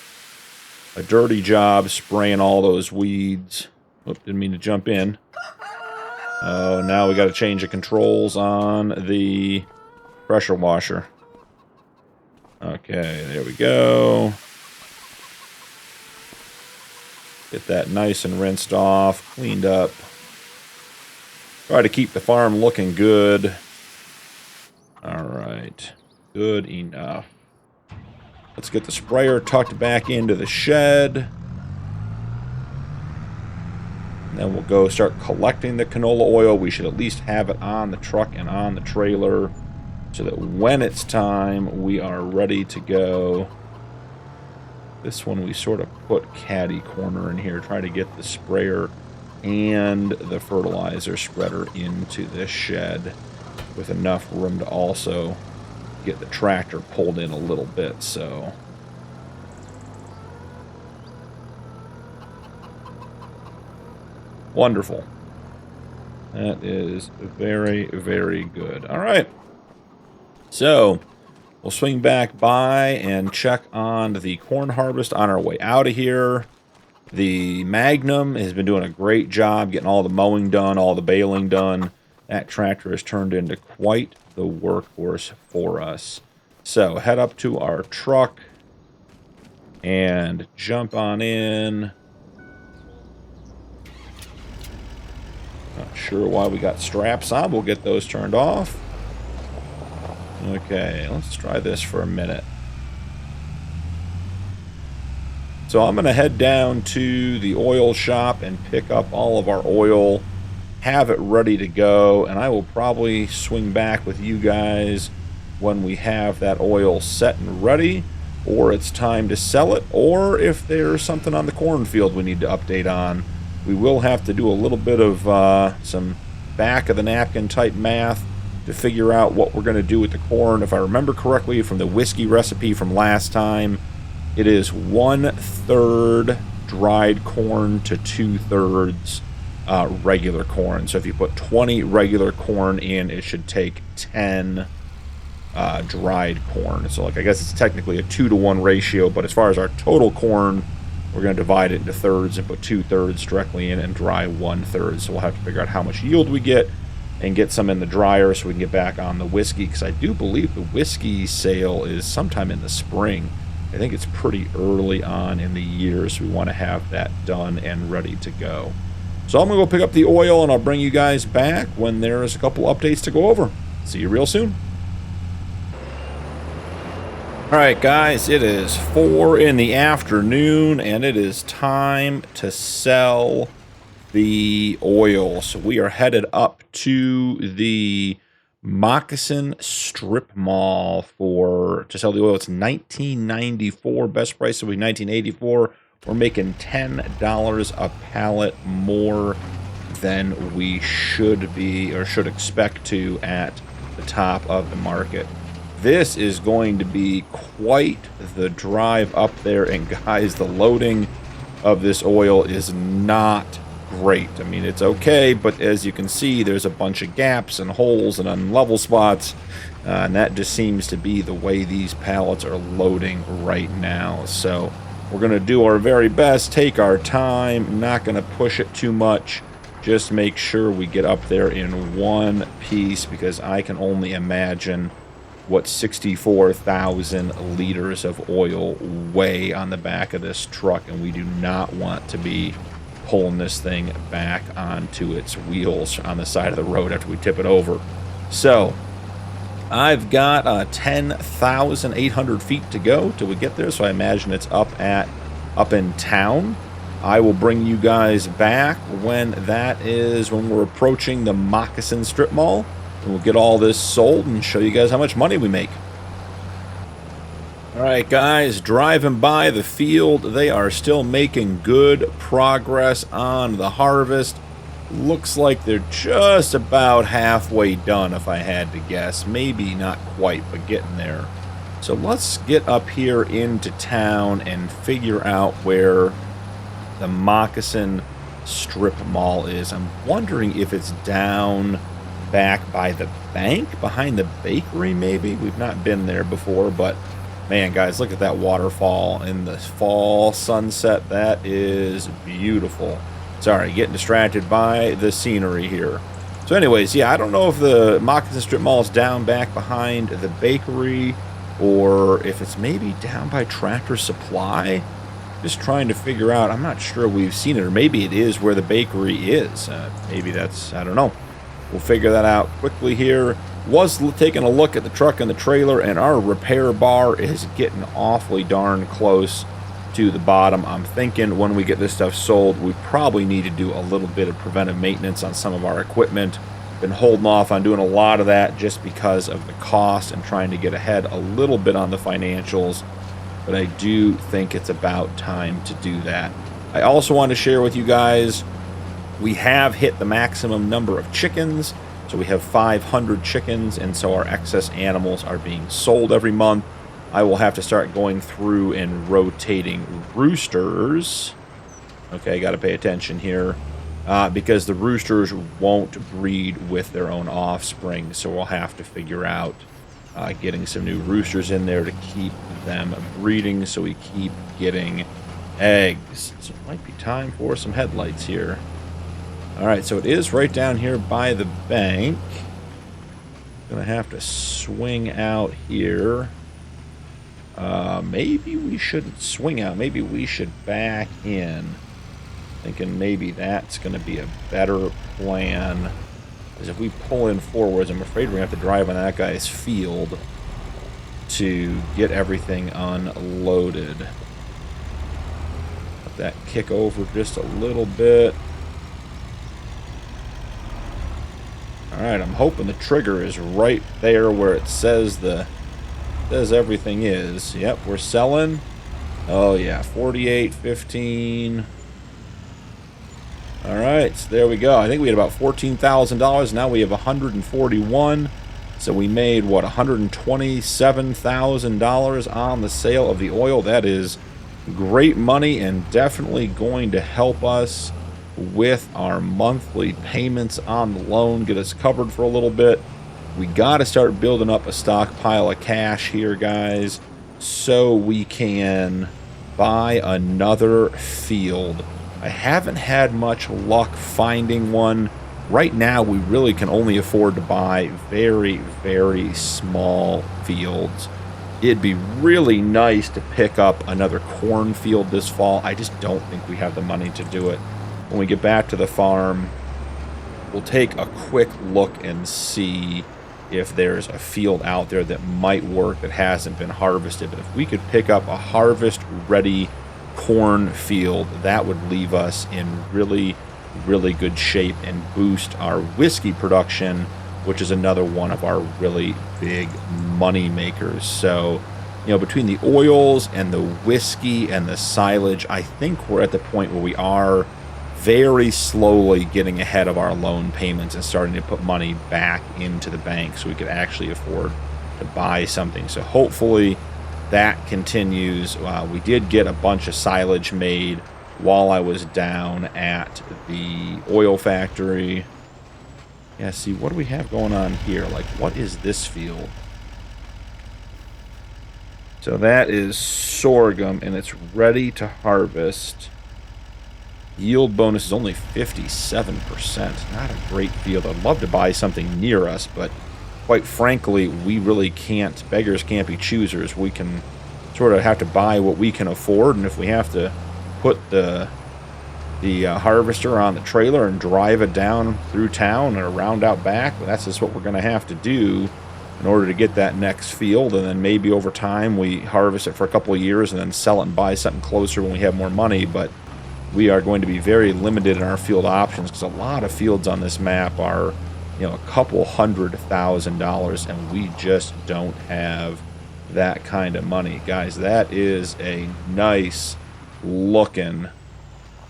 [SPEAKER 1] a dirty job spraying all those weeds. Oops, didn't mean to jump in. Oh, now we got to change the controls on the pressure washer. Okay, there we go. Get that nice and rinsed off, cleaned up. Try to keep the farm looking good. All right, good enough. Let's get the sprayer tucked back into the shed. And then we'll go start collecting the canola oil. We should at least have it on the truck and on the trailer, so that when it's time, we are ready to go. This one we sort of put caddy corner in here, try to get the sprayer and the fertilizer spreader into this shed with enough room to also get the tractor pulled in a little bit. So wonderful. That is very, very good. All right. So, we'll swing back by and check on the corn harvest on our way out of here. The Magnum has been doing a great job getting all the mowing done, all the baling done. That tractor has turned into quite the workhorse for us. So, head up to our truck and jump on in. Not sure why we got straps on. We'll get those turned off. Okay, let's try this for a minute. So I'm going to head down to the oil shop and pick up all of our oil. have it ready to go, and I will probably swing back with you guys when we have that oil set and ready, or it's time to sell it, or if there's something on the cornfield we need to update on. We will have to do a little bit of some back of the napkin type math to figure out what we're going to do with the corn. If I remember correctly from the whiskey recipe from last time, it is 1/3 dried corn to 2/3 regular corn. So if you put 20 regular corn in, it should take 10 dried corn. So like, I guess it's technically a 2-to-1 ratio, but as far as our total corn, we're going to divide it into thirds and put 2/3 directly in and dry 1/3. So we'll have to figure out how much yield we get and get some in the dryer so we can get back on the whiskey, because I do believe the whiskey sale is sometime in the spring. I think it's pretty early on in the year, so we want to have that done and ready to go. So I'm going to go pick up the oil, and I'll bring you guys back when there's a couple updates to go over. See you real soon. Alright guys, it is 4 in the afternoon, and it is time to sell the oil. So we are headed up to the Moccasin Strip Mall to sell the oil. It's $19.94. Best price will be $19.84. We're making $10 a pallet more than we should be, or should expect to, at the top of the market. This is going to be quite the drive up there, and guys, the loading of this oil is not great. I mean, it's okay, but as you can see, there's a bunch of gaps and holes and unlevel spots, and that just seems to be the way these pallets are loading right now. So we're going to do our very best, take our time, not going to push it too much, just make sure we get up there in one piece, because I can only imagine what 64,000 liters of oil weigh on the back of this truck, and we do not want to be pulling this thing back onto its wheels on the side of the road after we tip it over. So I've got 10,800 feet to go till we get there, so I imagine it's up in town. I will bring you guys back when we're approaching the Moccasin Strip Mall, and we'll get all this sold and show you guys how much money we make. Alright guys, driving by the field, they are still making good progress on the harvest. Looks like they're just about halfway done, if I had to guess. Maybe not quite, but getting there. So let's get up here into town and figure out where the Moccasin Strip Mall is. I'm wondering if it's down back by the bank, behind the bakery maybe. We've not been there before, but man, guys, look at that waterfall in the fall sunset. That is beautiful. Sorry, getting distracted by the scenery here. So anyways, yeah, I don't know if the Moccasin Strip Mall is down back behind the bakery, or if it's maybe down by Tractor Supply. Just trying to figure out. I'm not sure we've seen it, or maybe it is where the bakery is. Maybe that's, I don't know. We'll figure that out quickly here. Was taking a look at the truck and the trailer, and our repair bar is getting awfully darn close to the bottom. I'm thinking when we get this stuff sold, we probably need to do a little bit of preventive maintenance on some of our equipment. Been holding off on doing a lot of that just because of the cost and trying to get ahead a little bit on the financials, but I do think it's about time to do that. I also want to share with you guys, we have hit the maximum number of chickens. So we have 500 chickens, and so our excess animals are being sold every month. I will have to start going through and rotating roosters. Okay, got to pay attention here, because the roosters won't breed with their own offspring. So we'll have to figure out getting some new roosters in there to keep them breeding, so we keep getting eggs. So it might be time for some headlights here. Alright, so it is right down here by the bank. Gonna have to swing out here. Maybe we shouldn't swing out. Maybe we should back in. Thinking maybe that's gonna be a better plan. Because if we pull in forwards, I'm afraid we're gonna have to drive on that guy's field to get everything unloaded. Let that kick over just a little bit. All right, I'm hoping the trigger is right there where it says everything is. Yep, we're selling. Oh yeah, 48.15. All right, so there we go. I think we had about $14,000. Now we have 141. So we made what, $127,000 on the sale of the oil. That is great money and definitely going to help us with our monthly payments on the loan, get us covered for a little bit. We got to start building up a stockpile of cash here, guys, so we can buy another field. I haven't had much luck finding one. Right now, we really can only afford to buy very, very small fields. It'd be really nice to pick up another cornfield this fall. I just don't think we have the money to do it. When we get back to the farm, we'll take a quick look and see if there's a field out there that might work that hasn't been harvested. But if we could pick up a harvest-ready cornfield, that would leave us in really, really good shape and boost our whiskey production, which is another one of our really big money makers. So, you know, between the oils and the whiskey and the silage, I think we're at the point where we are very slowly getting ahead of our loan payments and starting to put money back into the bank so we could actually afford to buy something. So hopefully that continues. We did get a bunch of silage made while I was down at the oil factory. Yeah, see, what do we have going on here? Like, what is this field? So that is sorghum, and it's ready to harvest. Yield bonus is only 57%. Not a great field. I'd love to buy something near us, but quite frankly, we really can't. Beggars can't be choosers. We can sort of have to buy what we can afford, and if we have to put the harvester on the trailer and drive it down through town and around out back, well, that's just what we're going to have to do in order to get that next field. And then maybe over time we harvest it for a couple of years and then sell it and buy something closer when we have more money. But we are going to be very limited in our field options because a lot of fields on this map are, you know, a couple $100,000, and we just don't have that kind of money. Guys, that is a nice looking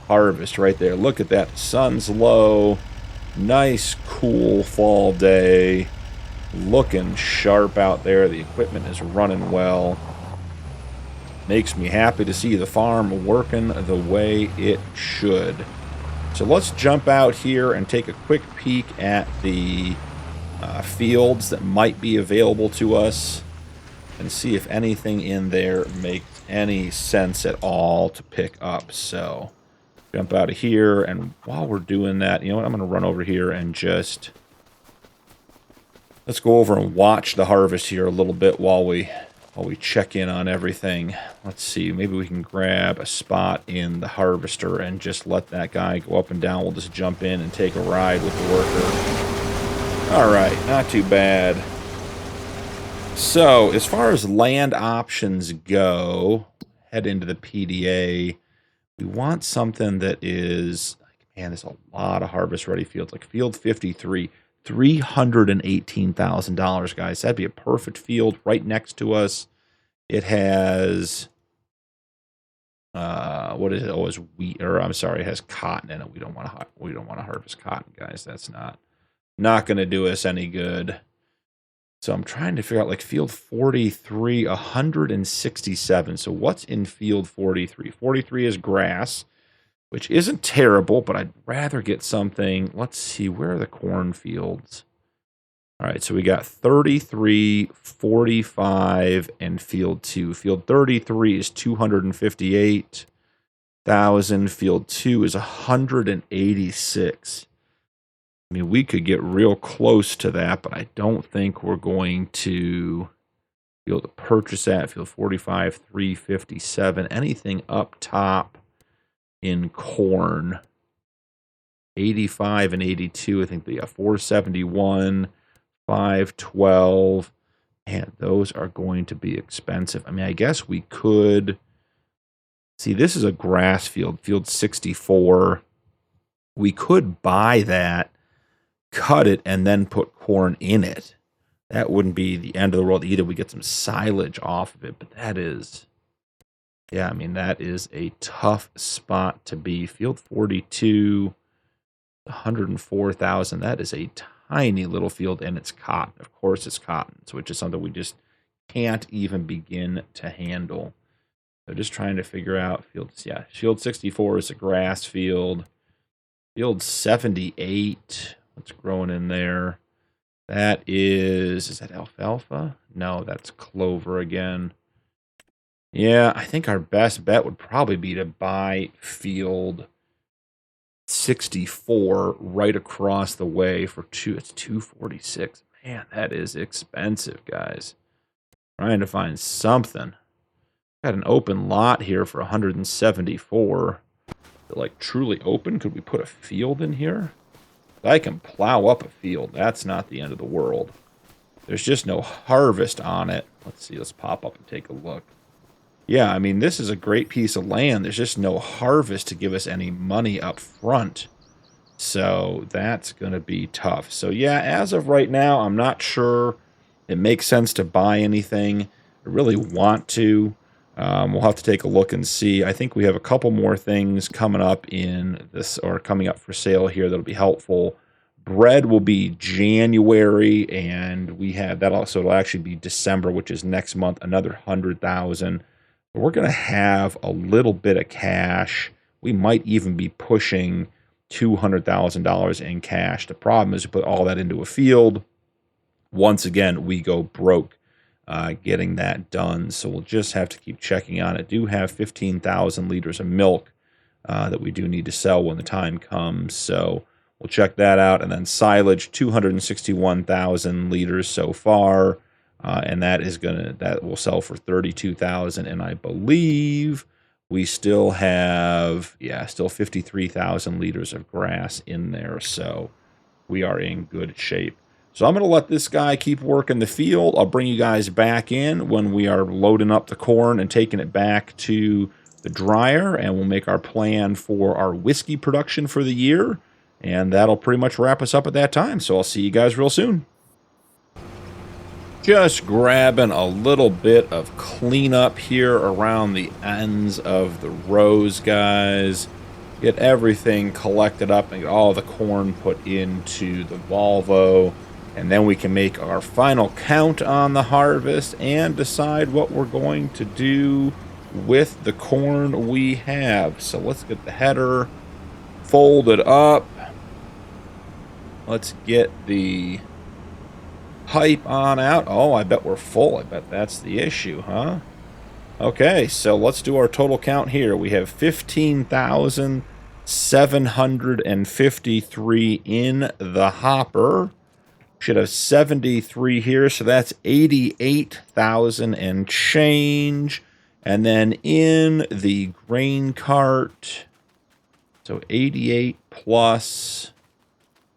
[SPEAKER 1] harvest right there. Look at that. The sun's low. Nice cool fall day. Looking sharp out there. The equipment is running well. Makes me happy to see the farm working the way it should. So let's jump out here and take a quick peek at the fields that might be available to us and see if anything in there makes any sense at all to pick up. So jump out of here, and while we're doing that, you know what, I'm going to run over here and just let's go over and watch the harvest here a little bit while we check in on everything. Let's see, maybe we can grab a spot in the harvester and just let that guy go up and down. We'll just jump in and take a ride with the worker. All right, not too bad. So as far as land options go, head into the PDA. We want something that is, man, there's a lot of harvest-ready fields. Like field 53, $318,000, guys. That'd be a perfect field right next to us. It has, what is it? Oh, it's wheat, or I'm sorry, it has cotton in it. We don't want to harvest cotton, guys. That's not going to do us any good. So I'm trying to figure out, like, field 43, 167. So what's in field 43? 43 is grass, which isn't terrible, but I'd rather get something. Let's see, where are the cornfields? All right, so we got 33, 45, and field 2. Field 33 is 258,000. Field 2 is 186. I mean, we could get real close to that, but I don't think we're going to be able to purchase that. Field 45, 357. Anything up top in corn, 85 and 82. I think they got 471, 512. Man, those are going to be expensive. I mean, I guess we could see, this is a grass field, field 64. We could buy that cut it and then put corn in it. That wouldn't be the end of the world either. We get some silage off of it, but that is, yeah, I mean, that is a tough spot to be. Field 42, 104,000. That is a tiny little field, and it's cotton. Of course, it's cotton, so which is something we just can't even begin to handle. So just trying to figure out fields. Yeah, field 64 is a grass field. Field 78, what's growing in there? That is that alfalfa? No, that's clover again. Yeah, I think our best bet would probably be to buy field 64 right across the way for it's 246. Man, that is expensive, guys. Trying to find something. Got an open lot here for 174. Like truly open? Could we put a field in here? I can plow up a field. That's not the end of the world. There's just no harvest on it. Let's see. Let's pop up and take a look. Yeah, I mean, this is a great piece of land. There's just no harvest to give us any money up front. So that's going to be tough. So yeah, as of right now, I'm not sure it makes sense to buy anything. I really want to. We'll have to take a look and see. I think we have a couple more things coming up in this, or coming up for sale here that'll be helpful. Bread will be January, and we have that also. It'll actually be December, which is next month, another 100,000. We're going to have a little bit of cash. We might even be pushing $200,000 in cash. The problem is, you put all that into a field. Once again, we go broke. Getting that done. So we'll just have to keep checking on it. Do have 15,000 liters of milk that we do need to sell when the time comes. So we'll check that out. And then silage, 261,000 liters so far. And that will sell for 32,000. And I believe we still have, still 53,000 liters of grass in there. So we are in good shape. So I'm going to let this guy keep working the field. I'll bring you guys back in when we are loading up the corn and taking it back to the dryer, and we'll make our plan for our whiskey production for the year, and that'll pretty much wrap us up at that time. So I'll see you guys real soon. Just grabbing a little bit of cleanup here around the ends of the rows, guys. Get everything collected up and get all the corn put into the Volvo. And then we can make our final count on the harvest and decide what we're going to do with the corn we have. So let's get the header folded up. Let's get the pipe on out. Oh, I bet we're full. I bet that's the issue, huh? Okay, so let's do our total count here. We have 15,753 in the hopper. Should have 73 here, so that's 88,000 and change. And then in the grain cart, so 88 plus,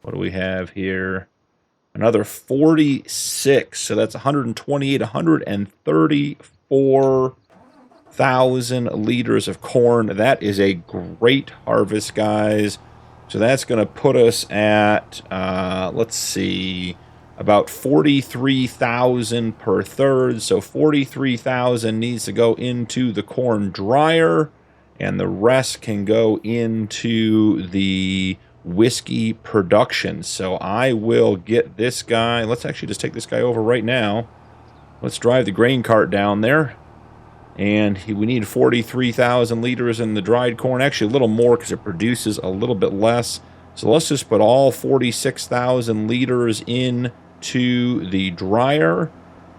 [SPEAKER 1] what do we have here? Another 46, so that's 128, 134,000 liters of corn. That is a great harvest, guys. So that's going to put us at, let's see, about 43,000 per third. So 43,000 needs to go into the corn dryer, and the rest can go into the whiskey production. So I will get this guy. Let's actually just take this guy over right now. Let's drive the grain cart down there. And we need 43,000 liters in the dried corn. Actually, a little more because it produces a little bit less. So let's just put all 46,000 liters into the dryer.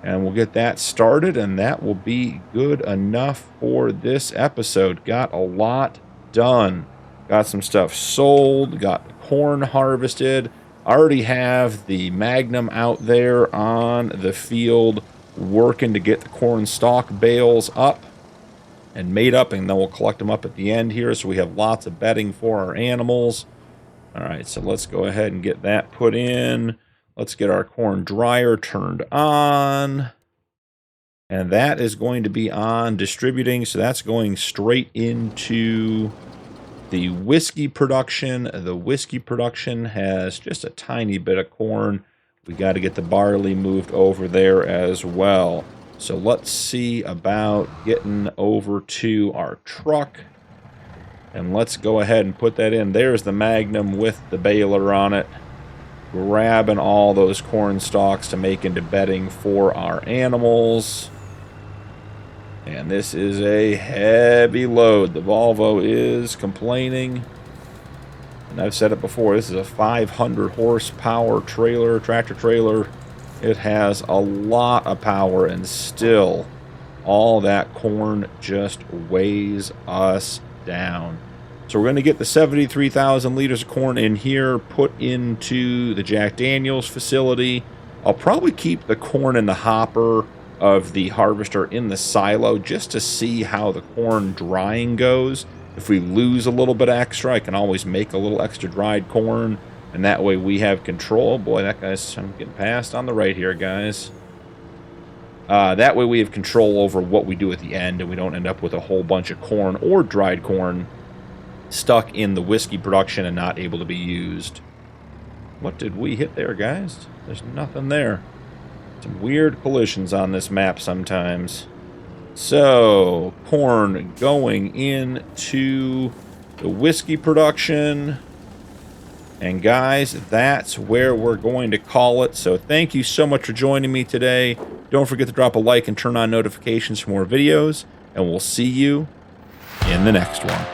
[SPEAKER 1] And we'll get that started. And that will be good enough for this episode. Got a lot done. Got some stuff sold. Got the corn harvested. Already have the Magnum out there on the field, working to get the corn stalk bales up and made up, and then we'll collect them up at the end here, so we have lots of bedding for our animals. All right, so let's go ahead and get that put in. Let's get our corn dryer turned on, and that is going to be on distributing, so that's going straight into the whiskey production. The whiskey production has just a tiny bit of corn. We got to get the barley moved over there as well. So let's see about getting over to our truck. And let's go ahead and put that in. There's the Magnum with the baler on it. Grabbing all those corn stalks to make into bedding for our animals. And this is a heavy load. The Volvo is complaining. And I've said it before, this is a 500 horsepower trailer, tractor trailer. It has a lot of power, and still all that corn just weighs us down. So we're going to get the 73,000 liters of corn in here, put into the Jack Daniels facility. I'll probably keep the corn in the hopper of the harvester in the silo just to see how the corn drying goes. If we lose a little bit extra, I can always make a little extra dried corn, and that way we have control. Boy, that guy's, I'm getting passed on the right here, guys. That way we have control over what we do at the end, and we don't end up with a whole bunch of corn or dried corn stuck in the whiskey production and not able to be used. What did we hit there, guys? There's nothing there. Some weird collisions on this map sometimes. So, corn going into the whiskey production. And guys, that's where we're going to call it. So thank you so much for joining me today. Don't forget to drop a like and turn on notifications for more videos. And we'll see you in the next one.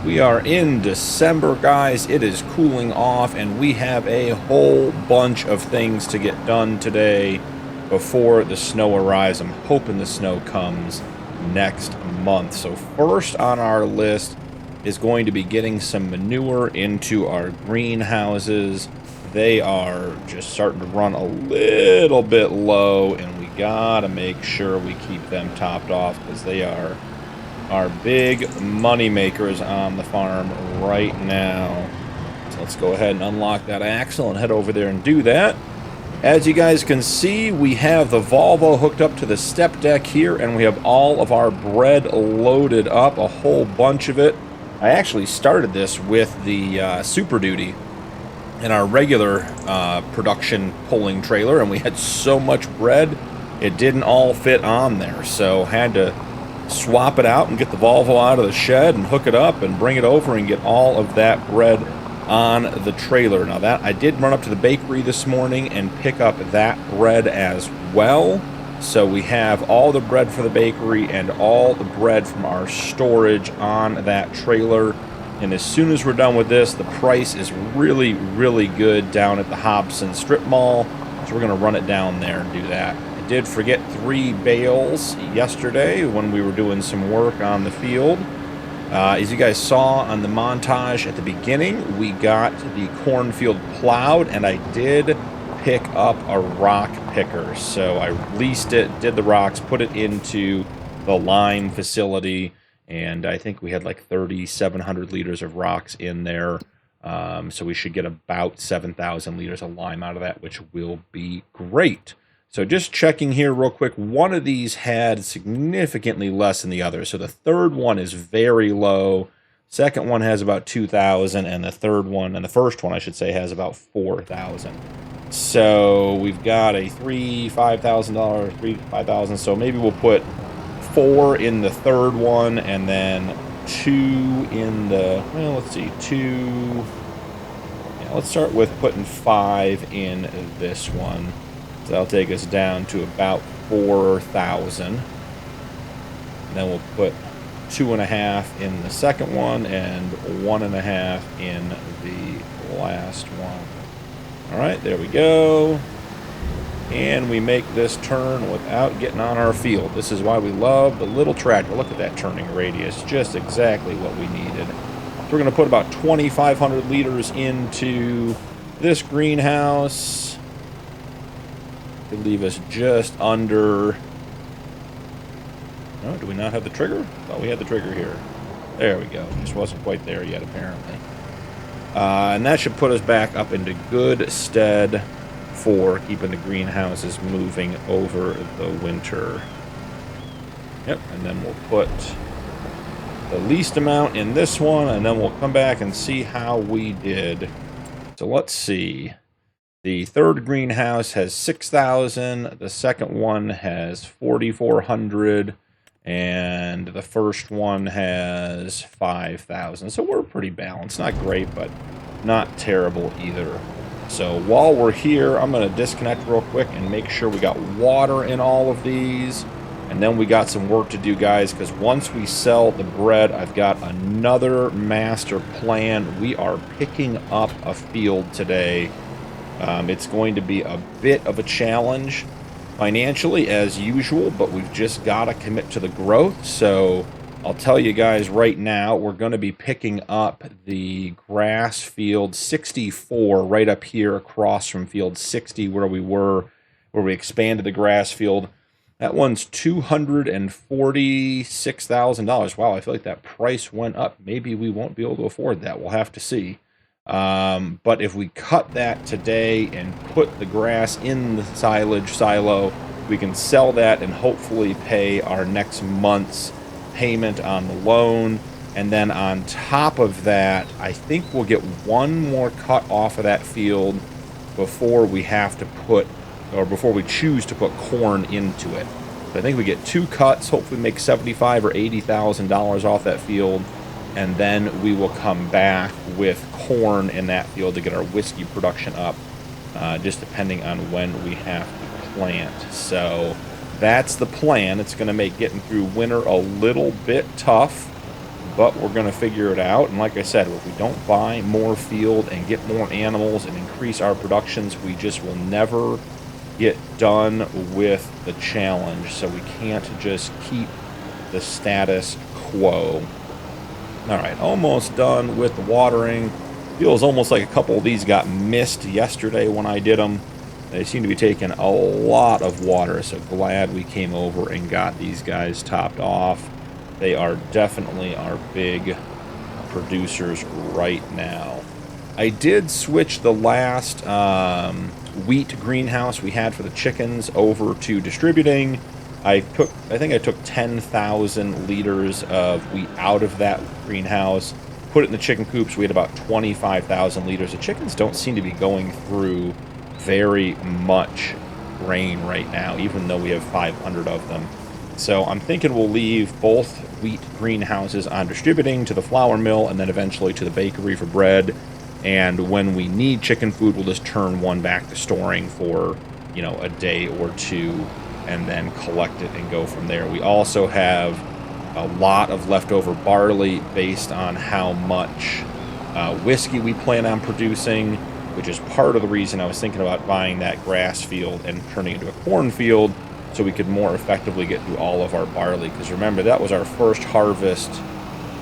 [SPEAKER 1] We are in December, guys. It is cooling off, and we have a whole bunch of things to get done today before the snow arrives. I'm hoping the snow comes next month. So first on our list is going to be getting some manure into our greenhouses. They are just starting to run a little bit low, and we gotta make sure we keep them topped off because they are our big money makers on the farm right now. So let's go ahead and unlock that axle and head over there and do that. As you guys can see, we have the Volvo hooked up to the step deck here, and we have all of our bread loaded up, a whole bunch of it. I actually started this with the Super Duty in our regular production pulling trailer, and we had so much bread it didn't all fit on there, so had to swap it out and get the Volvo out of the shed and hook it up and bring it over and get all of that bread on the trailer. Now that I did run up to the bakery this morning and pick up that bread as well, so we have all the bread for the bakery and all the bread from our storage on that trailer. And as soon as we're done with this, the price is really, really good down at the Hobson Strip Mall. So we're going to run it down there and do that. I did forget 3 bales yesterday when we were doing some work on the field. As you guys saw on the montage at the beginning, we got the cornfield plowed, and I did pick up a rock picker. So I leased it, did the rocks, put it into the lime facility, and I think we had like 3,700 liters of rocks in there. So we should get about 7,000 liters of lime out of that, which will be great. So just checking here real quick, one of these had significantly less than the other. So the third one is very low. Second one has about 2,000, and the third one, and the first one I should say, has about 4,000. So we've got a $5,000, $5,000. So maybe we'll put 4 in the third one, and then 2 in the, well, let's see, 2, yeah, let's start with putting 5 in this one. So that'll take us down to about 4,000. And then we'll put 2.5 in the second one and 1.5 in the last one. All right, there we go. And we make this turn without getting on our field. This is why we love the little tractor. Look at that turning radius, just exactly what we needed. So we're going to put about 2,500 liters into this greenhouse. Could leave us just under... Oh, do we not have the trigger? Thought we had the trigger here. There we go. Just wasn't quite there yet, apparently. And that should put us back up into good stead for keeping the greenhouses moving over the winter. Yep, and then we'll put the least amount in this one, and then we'll come back and see how we did. So let's see. The third greenhouse has 6,000, the second one has 4,400, and the first one has 5,000. So we're pretty balanced. Not great, but not terrible either. So while we're here, I'm going to disconnect real quick and make sure we got water in all of these. And then we got some work to do, guys, because once we sell the bread, I've got another master plan. We are picking up a field today. It's going to be a bit of a challenge financially, as usual, but we've just got to commit to the growth. So I'll tell you guys right now, we're going to be picking up the grass field 64 right up here across from field 60 where we were, where we expanded the grass field. That one's $246,000. Wow, I feel like that price went up. Maybe we won't be able to afford that. We'll have to see. But if we cut that today and put the grass in the silage silo, we can sell that and hopefully pay our next month's payment on the loan. And then on top of that, I think we'll get one more cut off of that field before we have to put, or before we choose to put corn into it. So I think we get 2 cuts, hopefully make $75,000 or $80,000 off that field. And then we will come back with corn in that field to get our whiskey production up, just depending on when we have to plant. So that's the plan. It's going to make getting through winter a little bit tough, but we're going to figure it out. And like I said, if we don't buy more field and get more animals and increase our productions, we just will never get done with the challenge. So we can't just keep the status quo. All right, almost done with the watering. Feels almost like a couple of these got missed yesterday when I did them. They seem to be taking a lot of water, so glad we came over and got these guys topped off. They are definitely our big producers right now. I did switch the last wheat greenhouse we had for the chickens over to distributing. I think I took 10,000 liters of wheat out of that greenhouse, put it in the chicken coops. We had about 25,000 liters. The chickens don't seem to be going through very much grain right now, even though we have 500 of them. So I'm thinking we'll leave both wheat greenhouses on distributing to the flour mill and then eventually to the bakery for bread. And when we need chicken food, we'll just turn one back to storing for, you know, a day or two and then collect it and go from there. We also have a lot of leftover barley based on how much whiskey we plan on producing, which is part of the reason I was thinking about buying that grass field and turning it into a corn field so we could more effectively get through all of our barley. Because remember, that was our first harvest.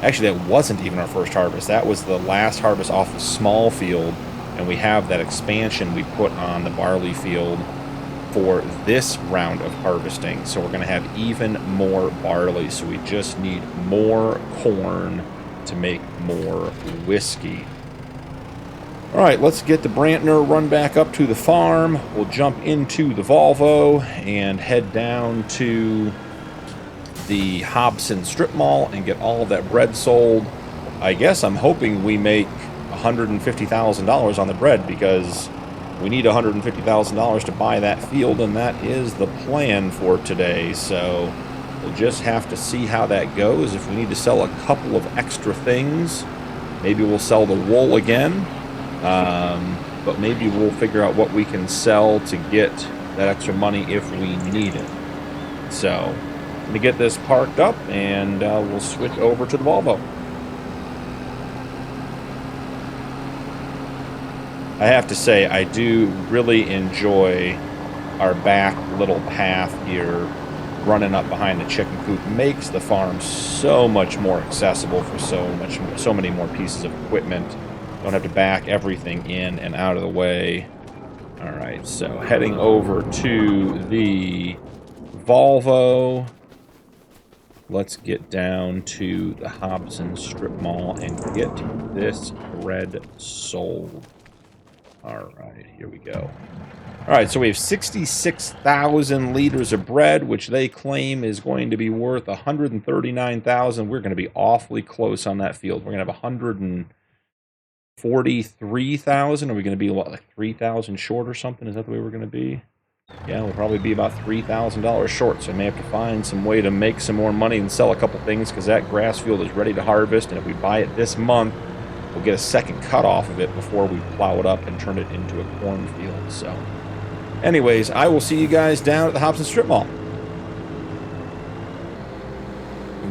[SPEAKER 1] Actually, that wasn't even our first harvest. That was the last harvest off the small field, and we have that expansion we put on the barley field for this round of harvesting. So we're going to have even more barley, so we just need more corn to make more whiskey. All right, let's get the Brantner run back up to the farm. We'll jump into the Volvo and head down to the Hobson strip mall and get all of that bread sold. I guess I'm hoping we make $150,000 on the bread, because we need $150,000 to buy that field, and that is the plan for today. So we'll just have to see how that goes. If we need to sell a couple of extra things, maybe we'll sell the wool again. But maybe we'll figure out what we can sell to get that extra money if we need it. So I'm going to get this parked up, and we'll switch over to the Volvo. I have to say, I do really enjoy our back little path here running up behind the chicken coop. Makes the farm so much more accessible for so many more pieces of equipment. Don't have to back everything in and out of the way. All right, so heading over to the Volvo. Let's get down to the Hobson strip mall and get this bread sold. All right, here we go. All right, so we have 66,000 liters of bread, which they claim is going to be worth 139,000. We're going to be awfully close on that field. We're going to have 143,000. Are we going to be, what, like 3,000 short or something? Is that the way we're going to be? Yeah, we'll probably be about $3,000 short, so I may have to find some way to make some more money and sell a couple things, because that grass field is ready to harvest, and if we buy it this month, we'll get a second cut off of it before we plow it up and turn it into a cornfield. So anyways, I will see you guys down at the Hobson Strip Mall.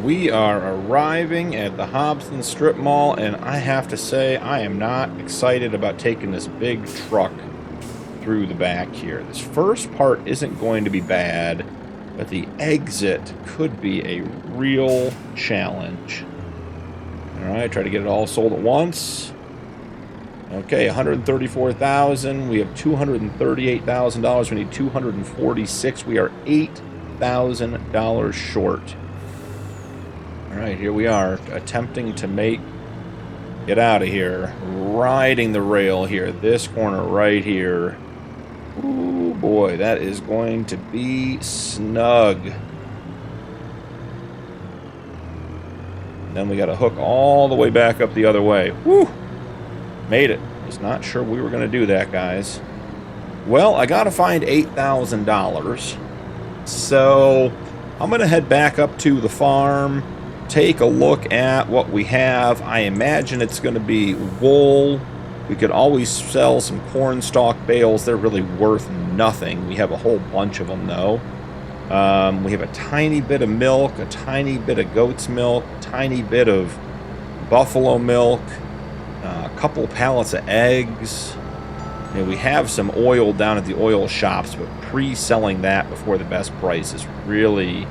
[SPEAKER 1] We are arriving at the Hobson Strip Mall, and I have to say, I am not excited about taking this big truck through the back here. This first part isn't going to be bad, but the exit could be a real challenge. All right, try to get it all sold at once. Okay, 134,000. We have $238,000. We need 246. We are $8,000 short. All right, here we are, attempting to get out of here. Riding the rail here, this corner right here. Ooh, boy, that is going to be snug. Then we got to hook all the way back up the other way. Woo! Made it. Was not sure we were going to do that, guys. Well, I got to find $8,000. So I'm going to head back up to the farm, take a look at what we have. I imagine it's going to be wool. We could always sell some corn stalk bales. They're really worth nothing. We have a whole bunch of them, though. We have a tiny bit of milk, a tiny bit of goat's milk, a tiny bit of buffalo milk, a couple pallets of eggs. And we have some oil down at the oil shops, but pre-selling that before the best price is really,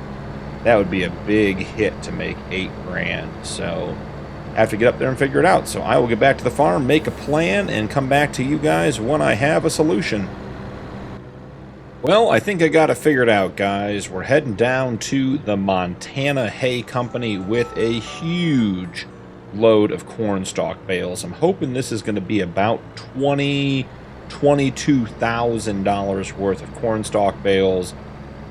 [SPEAKER 1] that would be a big hit to make 8 grand. So I have to get up there and figure it out. So I will get back to the farm, make a plan, and come back to you guys when I have a solution. Well, I think I got it figured out, guys. We're heading down to the Montana Hay Company with a huge load of corn stalk bales. I'm hoping this is going to be about $22,000 worth of corn stalk bales.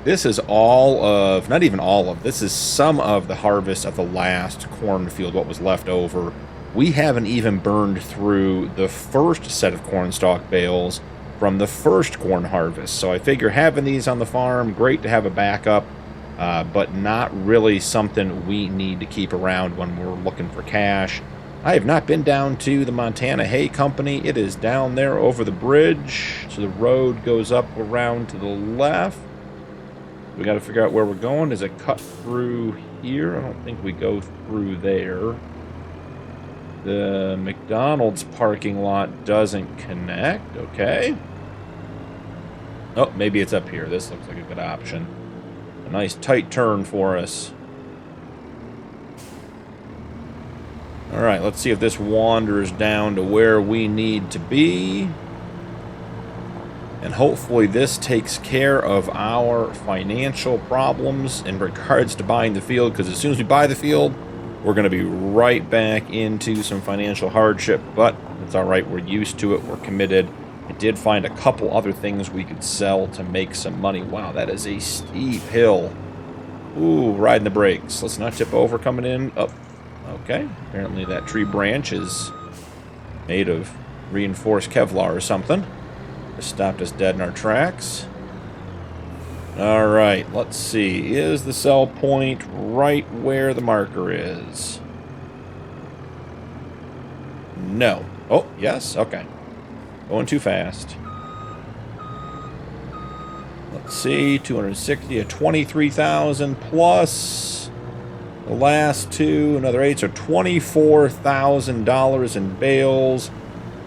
[SPEAKER 1] This is all of, not even all of, this is some of the harvest of the last cornfield, what was left over. We haven't even burned through the first set of corn stalk bales from the first corn harvest. So I figure having these on the farm, great to have a backup, but not really something we need to keep around when we're looking for cash. I have not been down to the Montana Hay Company. It is down there over the bridge. So the road goes up around to the left. We got to figure out where we're going. Is it cut through here? I don't think we go through there. The McDonald's parking lot doesn't connect. Okay. Oh, maybe it's up here. This looks like a good option. A nice tight turn for us. All right, let's see if this wanders down to where we need to be. And hopefully this takes care of our financial problems in regards to buying the field, because as soon as we buy the field, we're going to be right back into some financial hardship. But it's all right. We're used to it. We're committed. I did find a couple other things we could sell to make some money. Wow, that is a steep hill. Ooh, riding the brakes. Let's not tip over coming in. Oh. Okay, apparently that tree branch is made of reinforced Kevlar or something. Just stopped us dead in our tracks. Alright, let's see. Is the sell point right where the marker is? No. Oh, yes, okay. Going too fast. Let's see, 260 at 23,000 plus... The last two, another 8, so $24,000 in bales.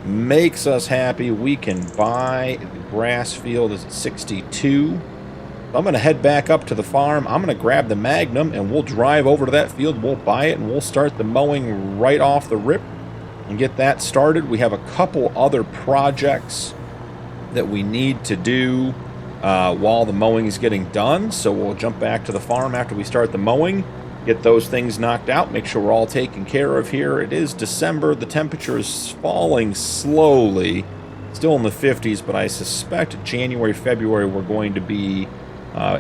[SPEAKER 1] Makes us happy. We can buy the grass field is at 62. I'm going to head back up to the farm. I'm going to grab the Magnum and we'll drive over to that field. We'll buy it and we'll start the mowing right off the rip and get that started. We have a couple other projects that we need to do while the mowing is getting done. So we'll jump back to the farm after we start the mowing. Get those things knocked out, make sure we're all taken care of here. It is December. The temperature is falling slowly. Still in the 50s, but I suspect January, February, we're going to be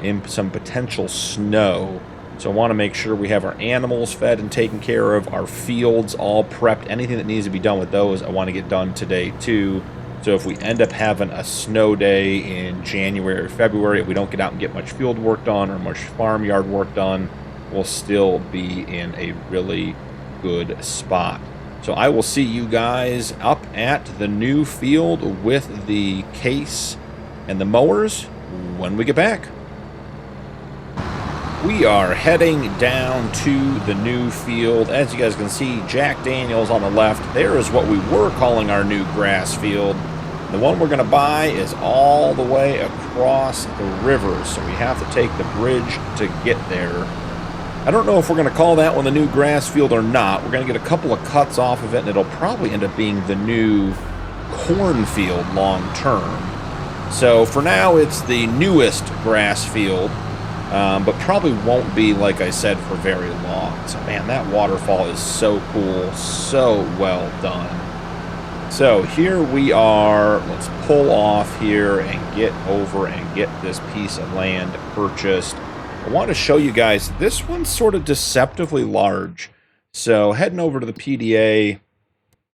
[SPEAKER 1] in some potential snow. So I want to make sure we have our animals fed and taken care of, our fields all prepped. Anything that needs to be done with those, I want to get done today, too. So if we end up having a snow day in January or February, if we don't get out and get much field work done or much farmyard work done, we'll still be in a really good spot. So I will see you guys up at the new field with the case and the mowers when we get back. We are heading down to the new field. As you guys can see, Jack Daniels on the left. There is what we were calling our new grass field. The one we're going to buy is all the way across the river, so we have to take the bridge to get there. I don't know if we're going to call that one the new grass field or not. We're going to get a couple of cuts off of it, and it'll probably end up being the new cornfield long term. So for now, it's the newest grass field, but probably won't be, like I said, for very long. So, man, that waterfall is so cool, so well done. So here we are. Let's pull off here and get over and get this piece of land purchased. I want to show you guys, this one's sort of deceptively large. So heading over to the PDA,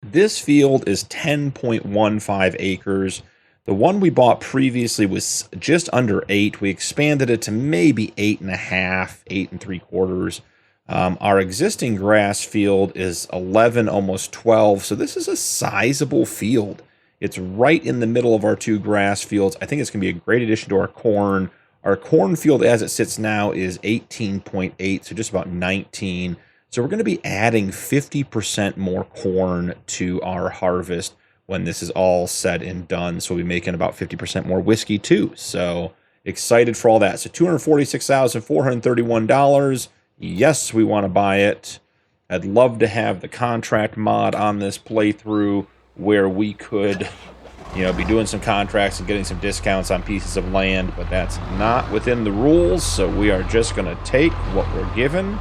[SPEAKER 1] this field is 10.15 acres. The one we bought previously was just under 8. We expanded it to maybe 8.5, 8 3/4. Our existing grass field is 11, almost 12. So this is a sizable field. It's right in the middle of our two grass fields. I think it's going to be a great addition to our corn. Our cornfield as it sits now is 18.8, so just about 19. So we're going to be adding 50% more corn to our harvest when this is all said and done. So we'll be making about 50% more whiskey too. So excited for all that. So $246,431. Yes, we want to buy it. I'd love to have the contract mod on this playthrough where we could, you know, be doing some contracts and getting some discounts on pieces of land, but that's not within the rules. So we are just going to take what we're given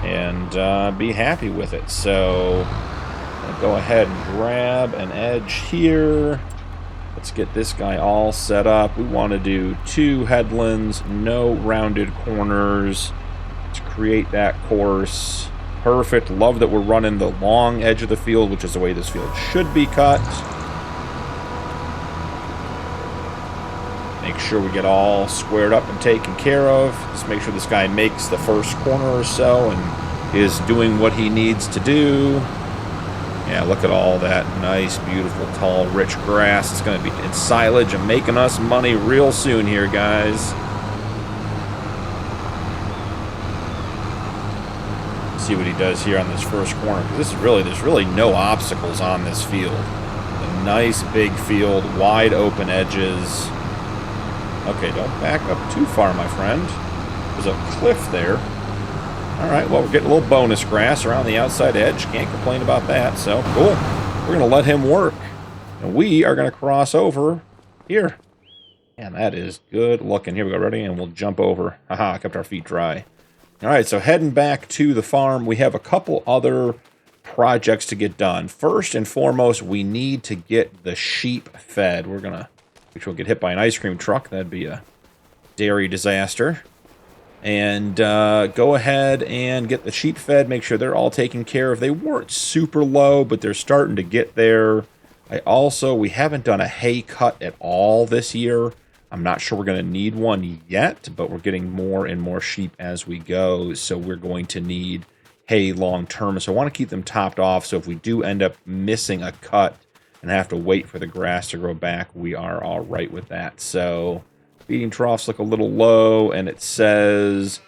[SPEAKER 1] and be happy with it. So I'll go ahead and grab an edge here. Let's get this guy all set up. We want to do 2 headlands, no rounded corners. Let's create that course. Perfect. Love that we're running the long edge of the field, which is the way this field should be cut. Make sure we get all squared up and taken care of. Just make sure this guy makes the first corner or so and is doing what he needs to do. Yeah, look at all that nice, beautiful, tall, rich grass. It's going to be in silage and making us money real soon here, guys. See what he does here on this first corner. This is really, there's really no obstacles on this field. A nice big field, wide open edges. Okay, don't back up too far, my friend. There's a cliff there. All right, well, we're getting a little bonus grass around the outside edge. Can't complain about that, so cool. We're going to let him work, and we are going to cross over here. And that is good looking. Here we go, ready? And we'll jump over. Haha, kept our feet dry. All right, so heading back to the farm, we have a couple other projects to get done. First and foremost, we need to get the sheep fed. We're going to, which will get hit by an ice cream truck. That'd be a dairy disaster. And go ahead and get the sheep fed. Make sure they're all taken care of. They weren't super low, but they're starting to get there. We haven't done a hay cut at all this year. I'm not sure we're going to need one yet, but we're getting more and more sheep as we go. So we're going to need hay long term. So I want to keep them topped off. So if we do end up missing a cut and have to wait for the grass to grow back, we are all right with that. So feeding troughs look a little low, and it says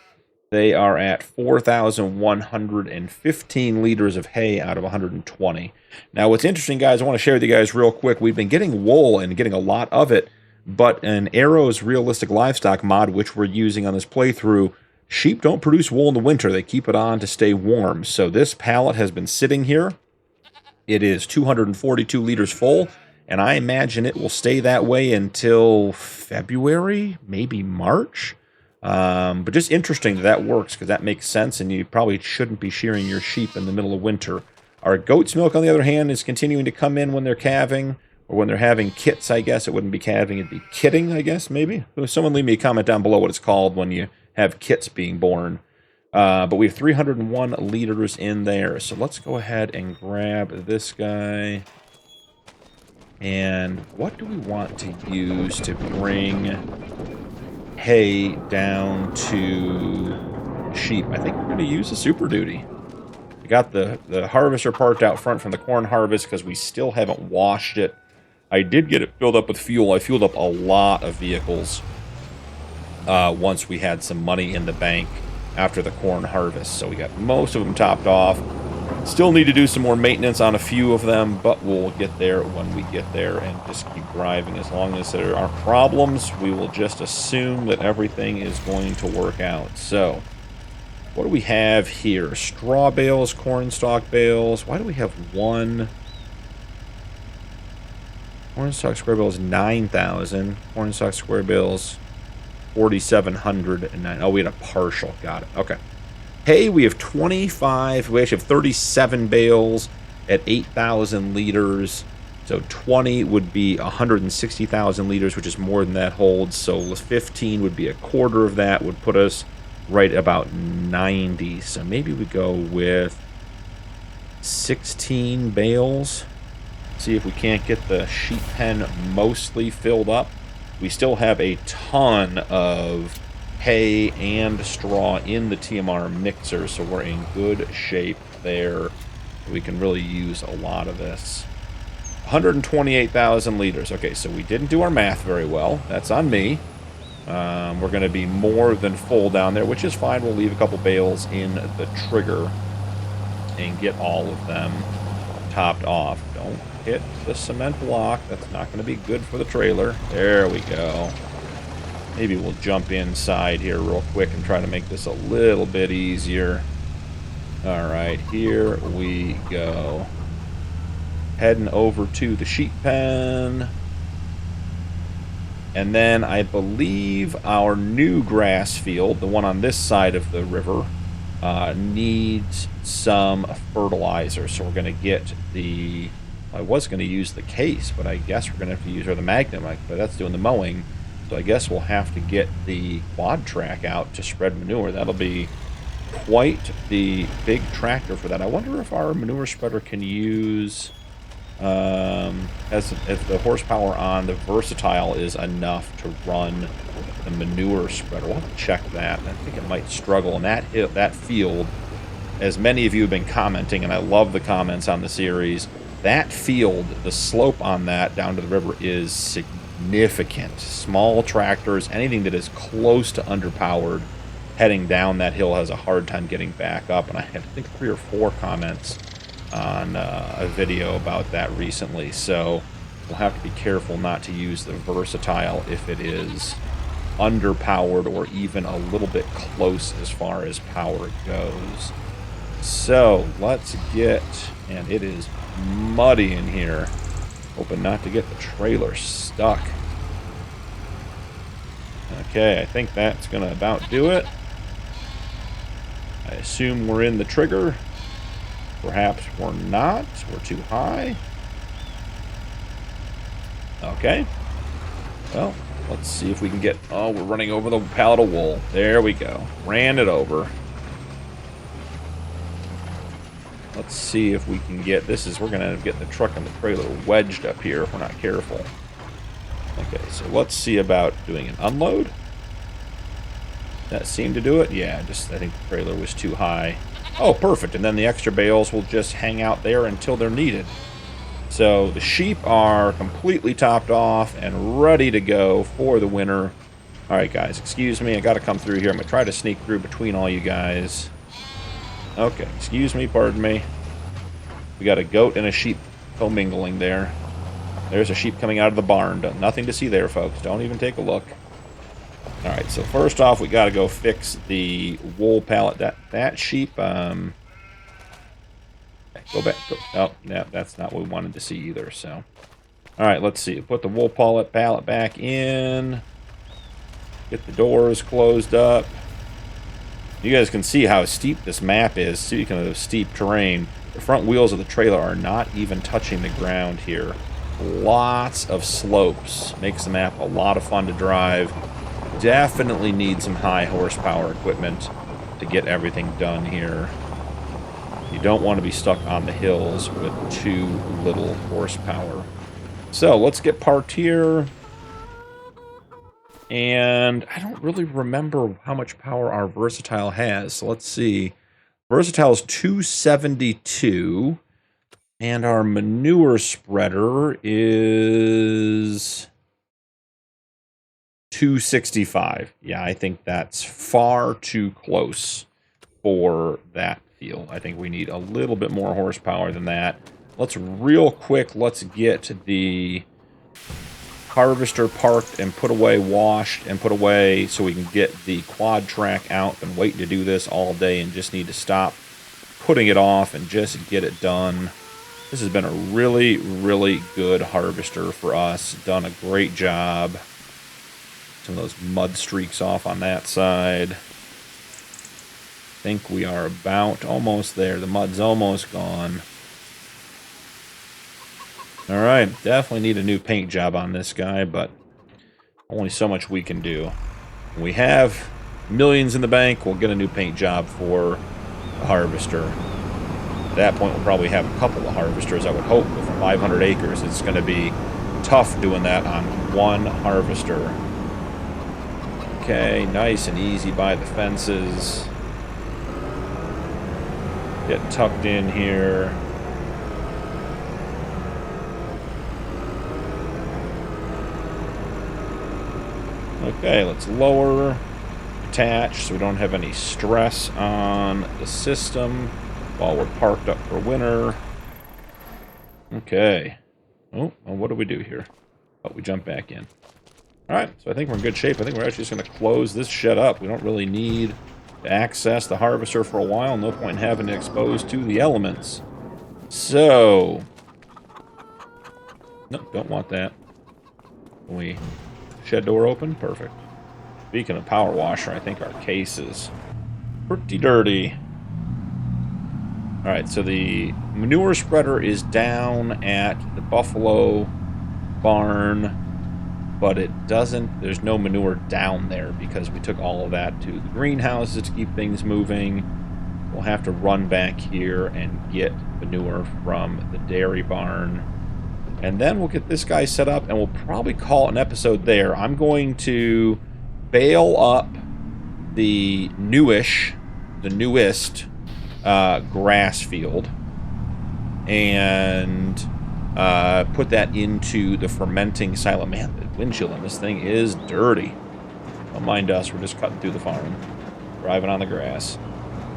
[SPEAKER 1] they are at 4,115 liters of hay out of 120. Now, what's interesting, guys, I want to share with you guys real quick. We've been getting wool and getting a lot of it, but in Arrow's realistic livestock mod, which we're using on this playthrough, sheep don't produce wool in the winter. They keep it on to stay warm. So this pallet has been sitting here. It is 242 liters full, and I imagine it will stay that way until February, maybe March. But just interesting that works, because that makes sense, and you probably shouldn't be shearing your sheep in the middle of winter. Our goat's milk, on the other hand, is continuing to come in when they're calving, or when they're having kits, I guess. It wouldn't be calving, it'd be kitting, I guess, maybe. Someone leave me a comment down below what it's called when you have kits being born. But we have 301 liters in there. So let's go ahead and grab this guy. And what do we want to use to bring hay down to sheep? I think we're going to use a Super Duty. We got the harvester parked out front from the corn harvest because we still haven't washed it. I did get it filled up with fuel. I fueled up a lot of vehicles once we had some money in the bank after the corn harvest. So we got most of them topped off. Still need to do some more maintenance on a few of them, but we'll get there when we get there and just keep driving. As long as there aren't problems, we will just assume that everything is going to work out. So, what do we have here? Straw bales, corn stalk bales. Why do we have one? Corn stalk square bales, 9,000. Corn stalk square bales, 4,709. Oh, we had a partial. Got it. Okay. Hay, we have 25. We actually have 37 bales at 8,000 liters. So 20 would be 160,000 liters, which is more than that holds. So 15 would be a quarter of that, would put us right about 90. So maybe we go with 16 bales. See if we can't get the sheep pen mostly filled up. We still have a ton of hay and straw in the TMR mixer, so we're in good shape there. We can really use a lot of this. 128,000 liters. Okay, so we didn't do our math very well. That's on me. We're going to be more than full down there, which is fine. We'll leave a couple bales in the trigger. and get all of them topped off. Don't hit the cement block. That's not going to be good for the trailer. There we go. Maybe we'll jump inside here real quick and try to make this a little bit easier. All right, here we go. Heading over to the sheep pen. And then I believe our new grass field, the one on this side of the river, needs some fertilizer. So we're going to get the... I was going to use the case, but I guess we're going to have to use the Magnum. But that's doing the mowing. So I guess we'll have to get the quad track out to spread manure. That'll be quite the big tractor for that. I wonder if our manure spreader can use... if the horsepower on the Versatile is enough to run the manure spreader. We'll have to check that. I think it might struggle. And that field, as many of you have been commenting, and I love the comments on the series, that field, the slope on that down to the river is significant. Small tractors, anything that is close to underpowered, heading down that hill has a hard time getting back up. And I had, I think, 3 or 4 comments on a video about that recently, so we'll have to be careful not to use the Versatile if it is underpowered or even a little bit close as far as power goes. So let's get, and it is muddy in here, hoping not to get the trailer stuck. Okay, I think that's gonna about do it. I assume we're in the trigger. Perhaps we're not. We're too high. Okay. Well, let's see if we can get... Oh, we're running over the pallet of wool. There we go. Ran it over. Let's see if we can get... This is... We're going to end up getting the truck and the trailer wedged up here if we're not careful. Okay, so let's see about doing an unload. That seemed to do it. Yeah, just... I think the trailer was too high. Oh, perfect. And then the extra bales will just hang out there until they're needed. So the sheep are completely topped off and ready to go for the winter. All right, guys, excuse me. I got to come through here. I'm going to try to sneak through between all you guys. Okay, excuse me, pardon me. We got a goat and a sheep commingling there. There's a sheep coming out of the barn. Nothing to see there, folks. Don't even take a look. All right, so first off, we got to go fix the wool pallet. That sheep, go back. Oh, yeah, that's not what we wanted to see either. So, all right, let's see. Put the wool pallet back in. Get the doors closed up. You guys can see how steep this map is. Speaking of steep terrain, the front wheels of the trailer are not even touching the ground here. Lots of slopes. Makes the map a lot of fun to drive. Definitely need some high horsepower equipment to get everything done here. You don't want to be stuck on the hills with too little horsepower. So let's get parked here. And I don't really remember how much power our Versatile has. So let's see. Versatile is 272. And our manure spreader is 265. Yeah, I think that's far too close for that field. I think we need a little bit more horsepower than that. Let's get the harvester parked and put away, washed and put away, so we can get the quad track out. Been waiting to do this all day and just need to stop putting it off and just get it done. This has been a really, really good harvester for us. Done a great job. Some of those mud streaks off on that side. I think we are about almost there. The mud's almost gone. All right, definitely need a new paint job on this guy, but only so much we can do. When we have millions in the bank, we'll get a new paint job for the harvester. At that point, we'll probably have a couple of harvesters, I would hope. With 500 acres, it's going to be tough doing that on one harvester. Okay, nice and easy by the fences. Get tucked in here. Okay, let's lower, attach, so we don't have any stress on the system. while we're parked up for winter. Okay. Oh, well, what do we do here? Oh, we jump back in. All right, so I think we're in good shape. I think we're actually just going to close this shed up. We don't really need to access the harvester for a while. No point in having it exposed to the elements. So, nope, don't want that. Can we shed door open? Perfect. Speaking of power washer, I think our case is pretty dirty. All right, so the manure spreader is down at the buffalo barn. But it doesn't, there's no manure down there because we took all of that to the greenhouses to keep things moving. We'll have to run back here and get manure from the dairy barn. And then we'll get this guy set up and we'll probably call an episode there. I'm going to bale up the newest grass field and put that into the fermenting silo. Man, the windshield on this thing is dirty. Don't mind us, we're just cutting through the farm, driving on the grass.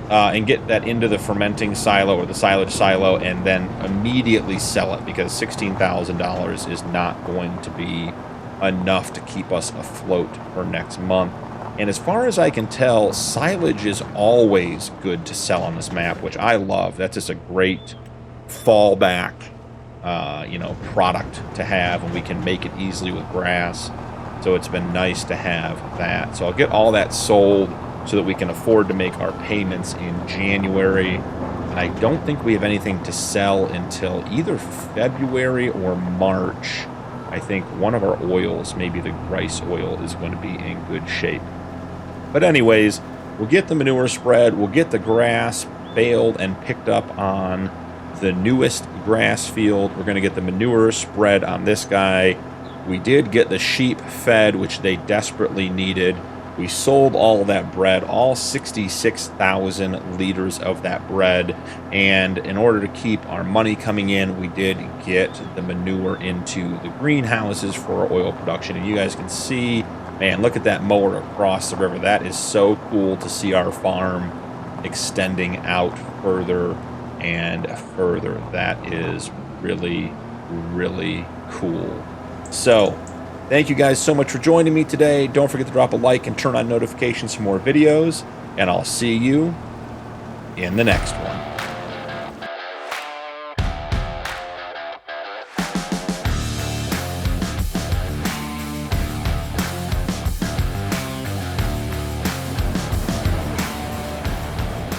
[SPEAKER 1] And get that into the fermenting silo or the silage silo and then immediately sell it because $16,000 is not going to be enough to keep us afloat for next month. And as far as I can tell, silage is always good to sell on this map, which I love. That's just a great fallback product to have, and we can make it easily with grass. So it's been nice to have that. So I'll get all that sold so that we can afford to make our payments in January. And I don't think we have anything to sell until either February or March. I think one of our oils, maybe the rice oil, is going to be in good shape. But anyways, we'll get the manure spread, we'll get the grass baled and picked up on the newest grass field. We're going to get the manure spread on this guy. We did get the sheep fed, which they desperately needed. We sold all of that bread, all 66,000 liters of that bread. And in order to keep our money coming in, we did get the manure into the greenhouses for our oil production. And you guys can see, man, look at that mower across the river. That is so cool to see our farm extending out further and further. That is really, really cool. So, thank you guys so much for joining me today. Don't forget to drop a like and turn on notifications for more videos. And I'll see you in the next one.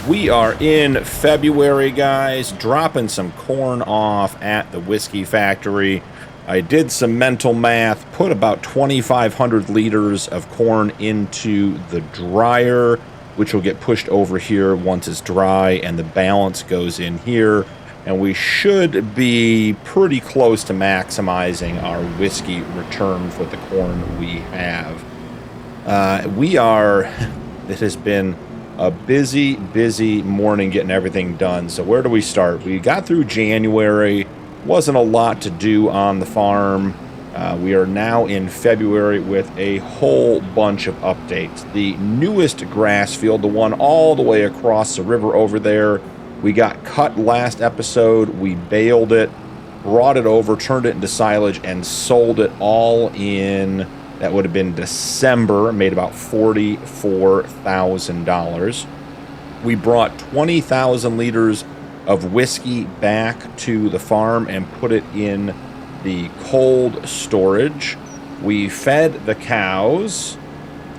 [SPEAKER 1] We are in February, guys, dropping some corn off at the whiskey factory. I did some mental math, put about 2,500 liters of corn into the dryer, which will get pushed over here once it's dry, and the balance goes in here. And we should be pretty close to maximizing our whiskey return for the corn we have. It has been a busy morning getting everything done. So where do we start? We got through January. Wasn't a lot to do on the farm. We are now in February with a whole bunch of updates. The newest grass field, the one all the way across the river over there, we got cut last episode. We baled it, brought it over, turned it into silage, and sold it all in, that would have been December, made about $44,000. We brought 20,000 liters of whiskey back to the farm and put it in the cold storage. We fed the cows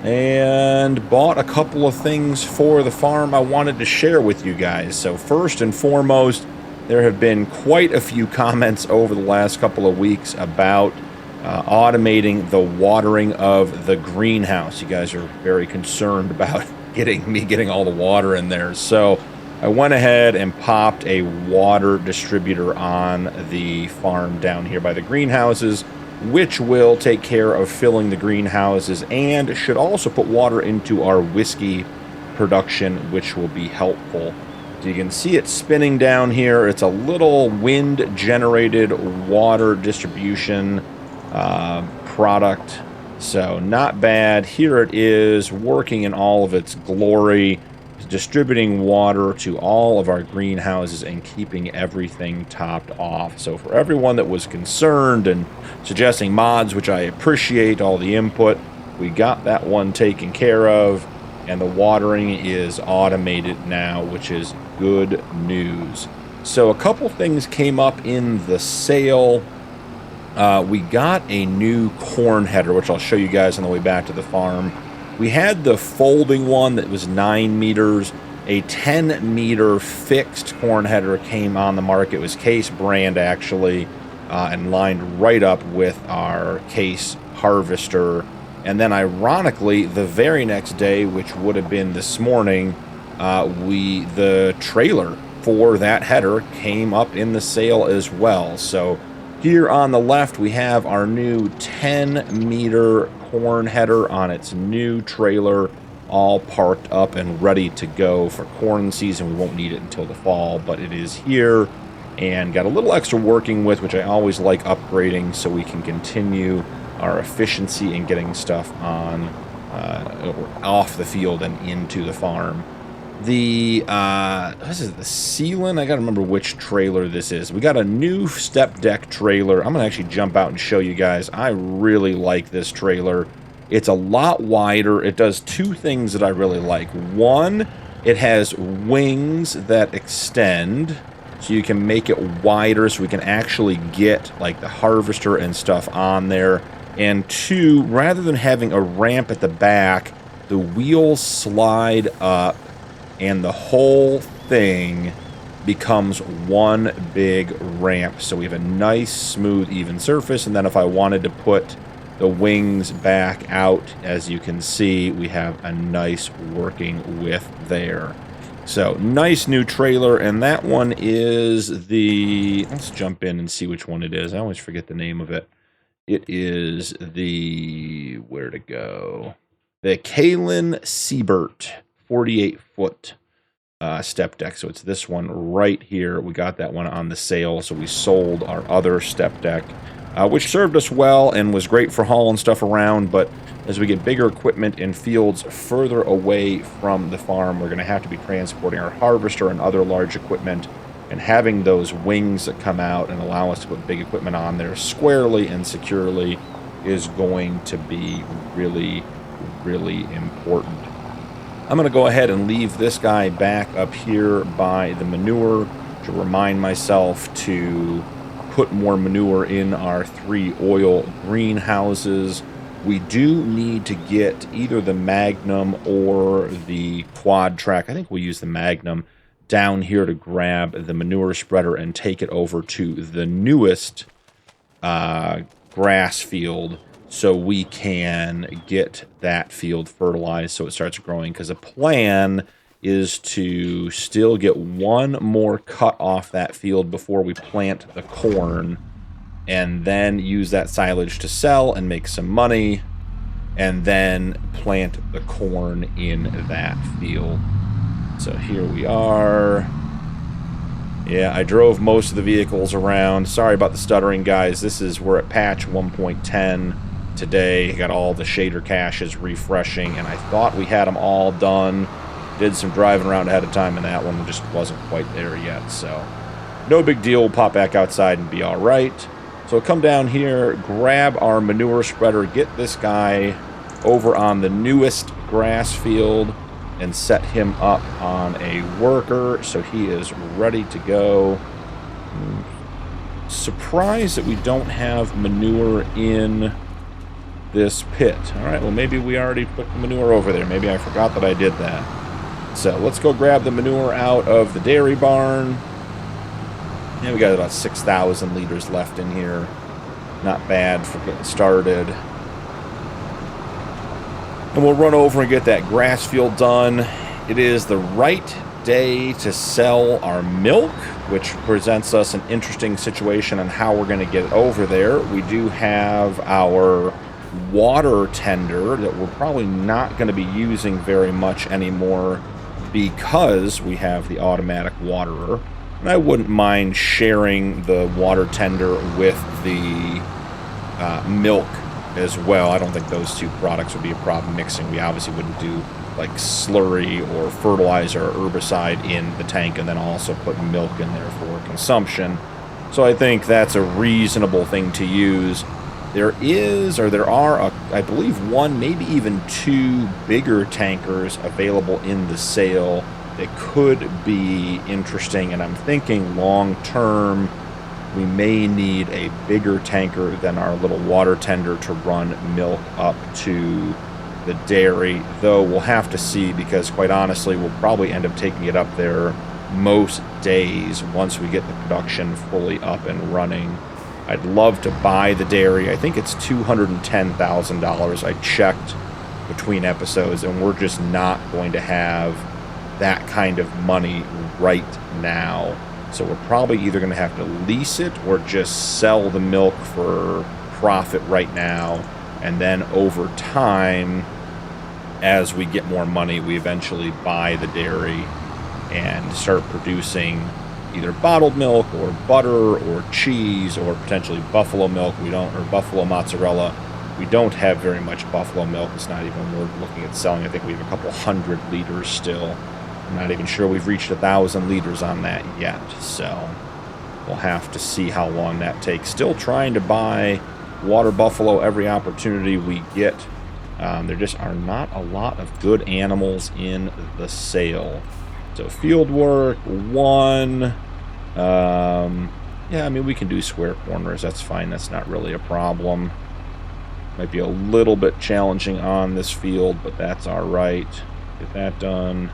[SPEAKER 1] and bought a couple of things for the farm I wanted to share with you guys. So first and foremost, there have been quite a few comments over the last couple of weeks about automating the watering of the greenhouse. You guys are very concerned about getting all the water in there. So I went ahead and popped a water distributor on the farm down here by the greenhouses, which will take care of filling the greenhouses and should also put water into our whiskey production, which will be helpful. So you can see it spinning down here. It's a little wind-generated water distribution product, so not bad. Here it is working in all of its glory. distributing water to all of our greenhouses and keeping everything topped off. So for everyone that was concerned and suggesting mods, which I appreciate all the input, we got that one taken care of, and the watering is automated now, which is good news. So a couple things came up in the sale. We got a new corn header, which I'll show you guys on the way back to the farm. We had the folding one that was 9 meters. A 10-meter fixed corn header came on the market. It was Case brand, actually, and lined right up with our Case harvester. And then, ironically, the very next day, which would have been this morning, the trailer for that header came up in the sale as well. So here on the left, we have our new 10-meter corn header on its new trailer, all parked up and ready to go for corn season. We won't need it until the fall, but it is here and got a little extra working with, which I always like upgrading so we can continue our efficiency in getting stuff on off the field and into the farm. The this is the Sealand. I gotta remember which trailer this is. We got a new step deck trailer. I'm gonna actually jump out and show you guys. I really like this trailer. It's a lot wider. It does two things that I really like. One, it has wings that extend, so you can make it wider so we can actually get like the harvester and stuff on there. And two, rather than having a ramp at the back, the wheels slide up and the whole thing becomes one big ramp. So we have a nice, smooth, even surface. And then if I wanted to put the wings back out, as you can see, we have a nice working width there. So nice new trailer, and that one is the, let's jump in and see which one it is. I always forget the name of it. It is the, where to go? The Kalen Siebert 48-foot step deck. So it's this one right here. We got that one on the sale, so we sold our other step deck, which served us well and was great for hauling stuff around. But as we get bigger equipment in fields further away from the farm, we're going to have to be transporting our harvester and other large equipment, and having those wings that come out and allow us to put big equipment on there squarely and securely is going to be really, really important. I'm going to go ahead and leave this guy back up here by the manure to remind myself to put more manure in our 3 oil greenhouses. We do need to get either the Magnum or the Quad Track. I think we'll use the Magnum down here to grab the manure spreader and take it over to the newest grass field so we can get that field fertilized so it starts growing. Because the plan is to still get one more cut off that field before we plant the corn, and then use that silage to sell and make some money, and then plant the corn in that field. So here we are. Yeah, I drove most of the vehicles around. Sorry about the stuttering, guys. We're at patch 1.10 today. Got all the shader caches refreshing, and I thought we had them all done. Did some driving around ahead of time, and that one just wasn't quite there yet. So no big deal. We'll pop back outside and be all right. So come down here, grab our manure spreader, get this guy over on the newest grass field, and set him up on a worker so he is ready to go. Surprised that we don't have manure in this pit. All right, well, maybe we already put the manure over there. Maybe I forgot that I did that. So let's go grab the manure out of the dairy barn. Yeah, we got about 6,000 liters left in here. Not bad for getting started. And we'll run over and get that grass field done. It is the right day to sell our milk, which presents us an interesting situation on how we're going to get it over there. We do have our water tender that we're probably not going to be using very much anymore because we have the automatic waterer. And I wouldn't mind sharing the water tender with the milk as well. I don't think those two products would be a problem mixing. We obviously wouldn't do like slurry or fertilizer or herbicide in the tank and then also put milk in there for consumption. So I think that's a reasonable thing to use. There are, I believe, one, maybe even two bigger tankers available in the sale that could be interesting, and I'm thinking long term we may need a bigger tanker than our little water tender to run milk up to the dairy, though we'll have to see, because quite honestly we'll probably end up taking it up there most days once we get the production fully up and running. I'd love to buy the dairy. I think it's $210,000. I checked between episodes, and we're just not going to have that kind of money right now. So we're probably either going to have to lease it or just sell the milk for profit right now. And then over time, as we get more money, we eventually buy the dairy and start producing either bottled milk or butter or cheese or potentially buffalo milk. Or buffalo mozzarella. We don't have very much buffalo milk. It's not even worth looking at selling. I think we have a couple hundred liters still. I'm not even sure we've reached 1,000 liters on that yet, so we'll have to see how long that takes. Still trying to buy water buffalo every opportunity we get. There just are not a lot of good animals in the sale. So field work, 1. Yeah, I mean, we can do square corners. That's fine. That's not really a problem. Might be a little bit challenging on this field, but that's all right. Get that done.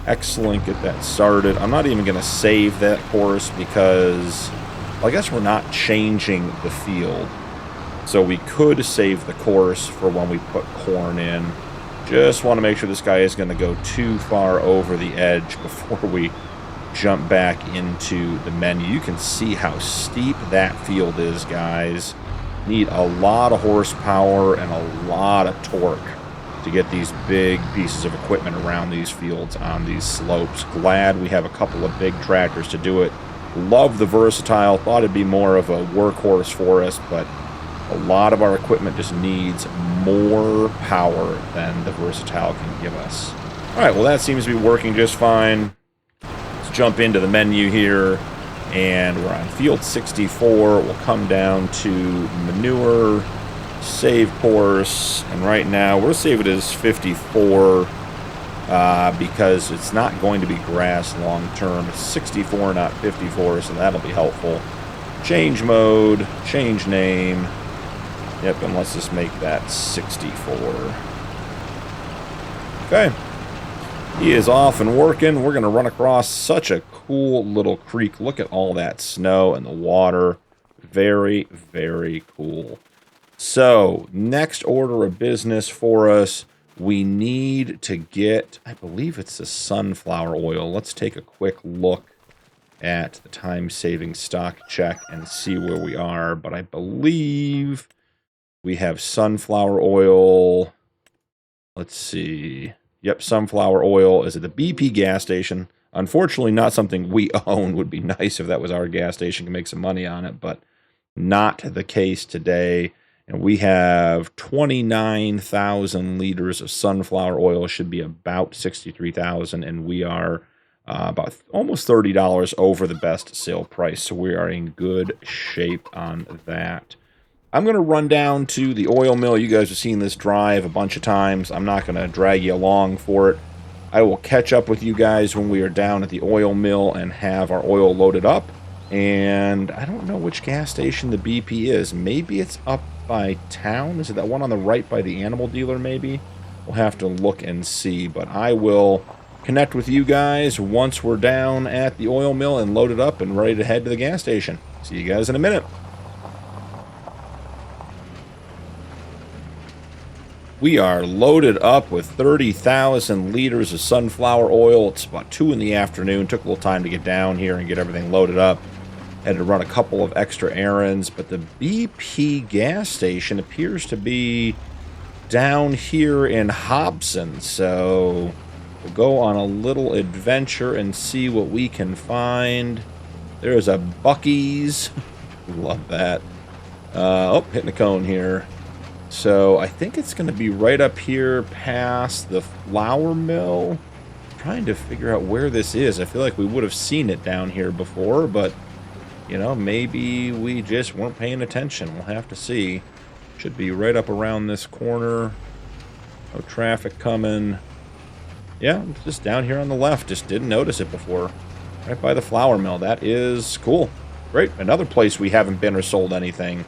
[SPEAKER 1] Excellent, get that started. I'm not even going to save that course because, well, I guess we're not changing the field. So we could save the course for when we put corn in. Just want to make sure this guy isn't going to go too far over the edge before we jump back into the menu. You can see how steep that field is, guys. Need a lot of horsepower and a lot of torque to get these big pieces of equipment around these fields on these slopes. Glad we have a couple of big tractors to do it. Love the Versatile. Thought it'd be more of a workhorse for us, but a lot of our equipment just needs more power than the Versatile can give us. All right, well, that seems to be working just fine. Let's jump into the menu here, and we're on field 64. We'll come down to manure, save course, and right now we'll save it as 54 because it's not going to be grass long term. It's 64, not 54, so that'll be helpful. Change mode, change name. Yep, and let's just make that 64. Okay. He is off and working. We're going to run across such a cool little creek. Look at all that snow and the water. Very, very cool. So, next order of business for us, we need to get, I believe it's the sunflower oil. Let's take a quick look at the time-saving stock check and see where we are. But I believe we have sunflower oil. Let's see. Yep, sunflower oil is at the BP gas station. Unfortunately, not something we own. Would be nice if that was our gas station, to make some money on it, but not the case today. And we have 29,000 liters of sunflower oil. Should be about 63,000, and we are about almost $30 over the best sale price. So we are in good shape on that. I'm going to run down to the oil mill. You guys have seen this drive a bunch of times. I'm not going to drag you along for it. I will catch up with you guys when we are down at the oil mill and have our oil loaded up. And I don't know which gas station the BP is. Maybe it's up by town. Is it that one on the right by the animal dealer, maybe? We'll have to look and see. But I will connect with you guys once we're down at the oil mill and loaded up and ready to head to the gas station. See you guys in a minute. We are loaded up with 30,000 liters of sunflower oil. It's about 2 in the afternoon. Took a little time to get down here and get everything loaded up. Had to run a couple of extra errands, but the BP gas station appears to be down here in Hobson. So we'll go on a little adventure and see what we can find. There's a Buc-ee's. Love that. Oh, hitting a cone here. So I think it's going to be right up here past the flour mill. Trying to figure out where this is. I feel like we would have seen it down here before, but, you know, maybe we just weren't paying attention. We'll have to see. Should be right up around this corner. No traffic coming. Yeah, it's just down here on the left. Just didn't notice it before. Right by the flour mill. That is cool. Great. Another place we haven't been or sold anything.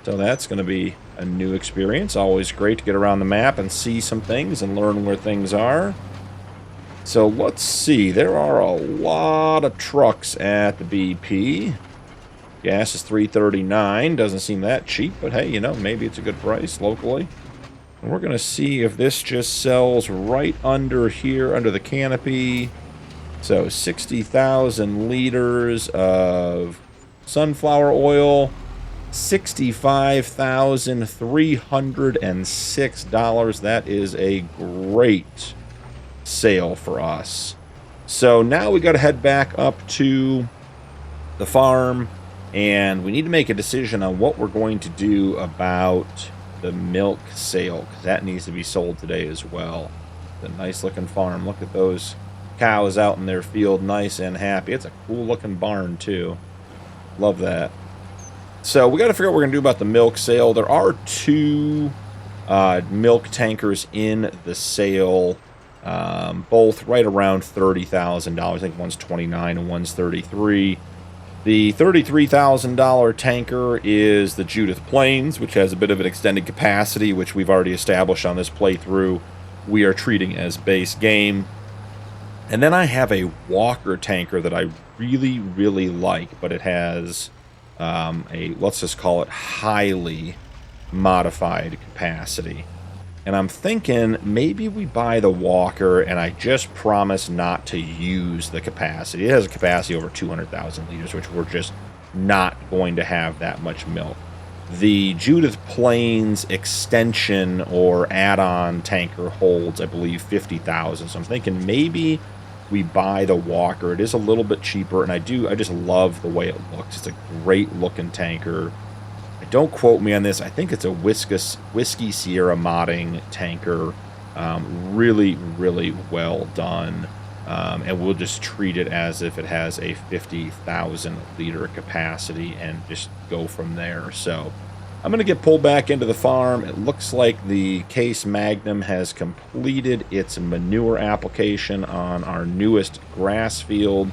[SPEAKER 1] So that's going to be a new experience. Always great to get around the map and see some things and learn where things are. So let's see. There are a lot of trucks at the BP. Gas is $3.39. Doesn't seem that cheap, but hey, you know, maybe it's a good price locally. And we're going to see if this just sells right under here, under the canopy. So 60,000 liters of sunflower oil. $65,306. That is a great sale for us. So now we got to head back up to the farm, and we need to make a decision on what we're going to do about the milk sale, because that needs to be sold today as well. The nice looking farm. Look at those cows out in their field, nice and happy. It's a cool looking barn too. Love that. So we got to figure out what we're going to do about the milk sale. There are two milk tankers in the sale, both right around $30,000. I think one's $29,000 and one's $33,000. The $33,000 tanker is the Judith Plains, which has a bit of an extended capacity, which we've already established on this playthrough. We are treating as base game. And then I have a Walker tanker that I really, really like, but it has let's just call it highly modified capacity. And I'm thinking maybe we buy the Walker and I just promise not to use the capacity. It has a capacity over 200,000 liters, which we're just not going to have that much milk. The Judith Plains extension or add-on tanker holds, I believe, 50,000. So I'm thinking maybe we buy the Walker. It is a little bit cheaper, and I just love the way it looks. It's a great looking tanker. Don't quote me on this. I think it's a Whiskey Sierra modding tanker. Really, really well done. And we'll just treat it as if it has a 50,000 liter capacity and just go from there. So I'm going to get pulled back into the farm. It looks like the Case Magnum has completed its manure application on our newest grass field.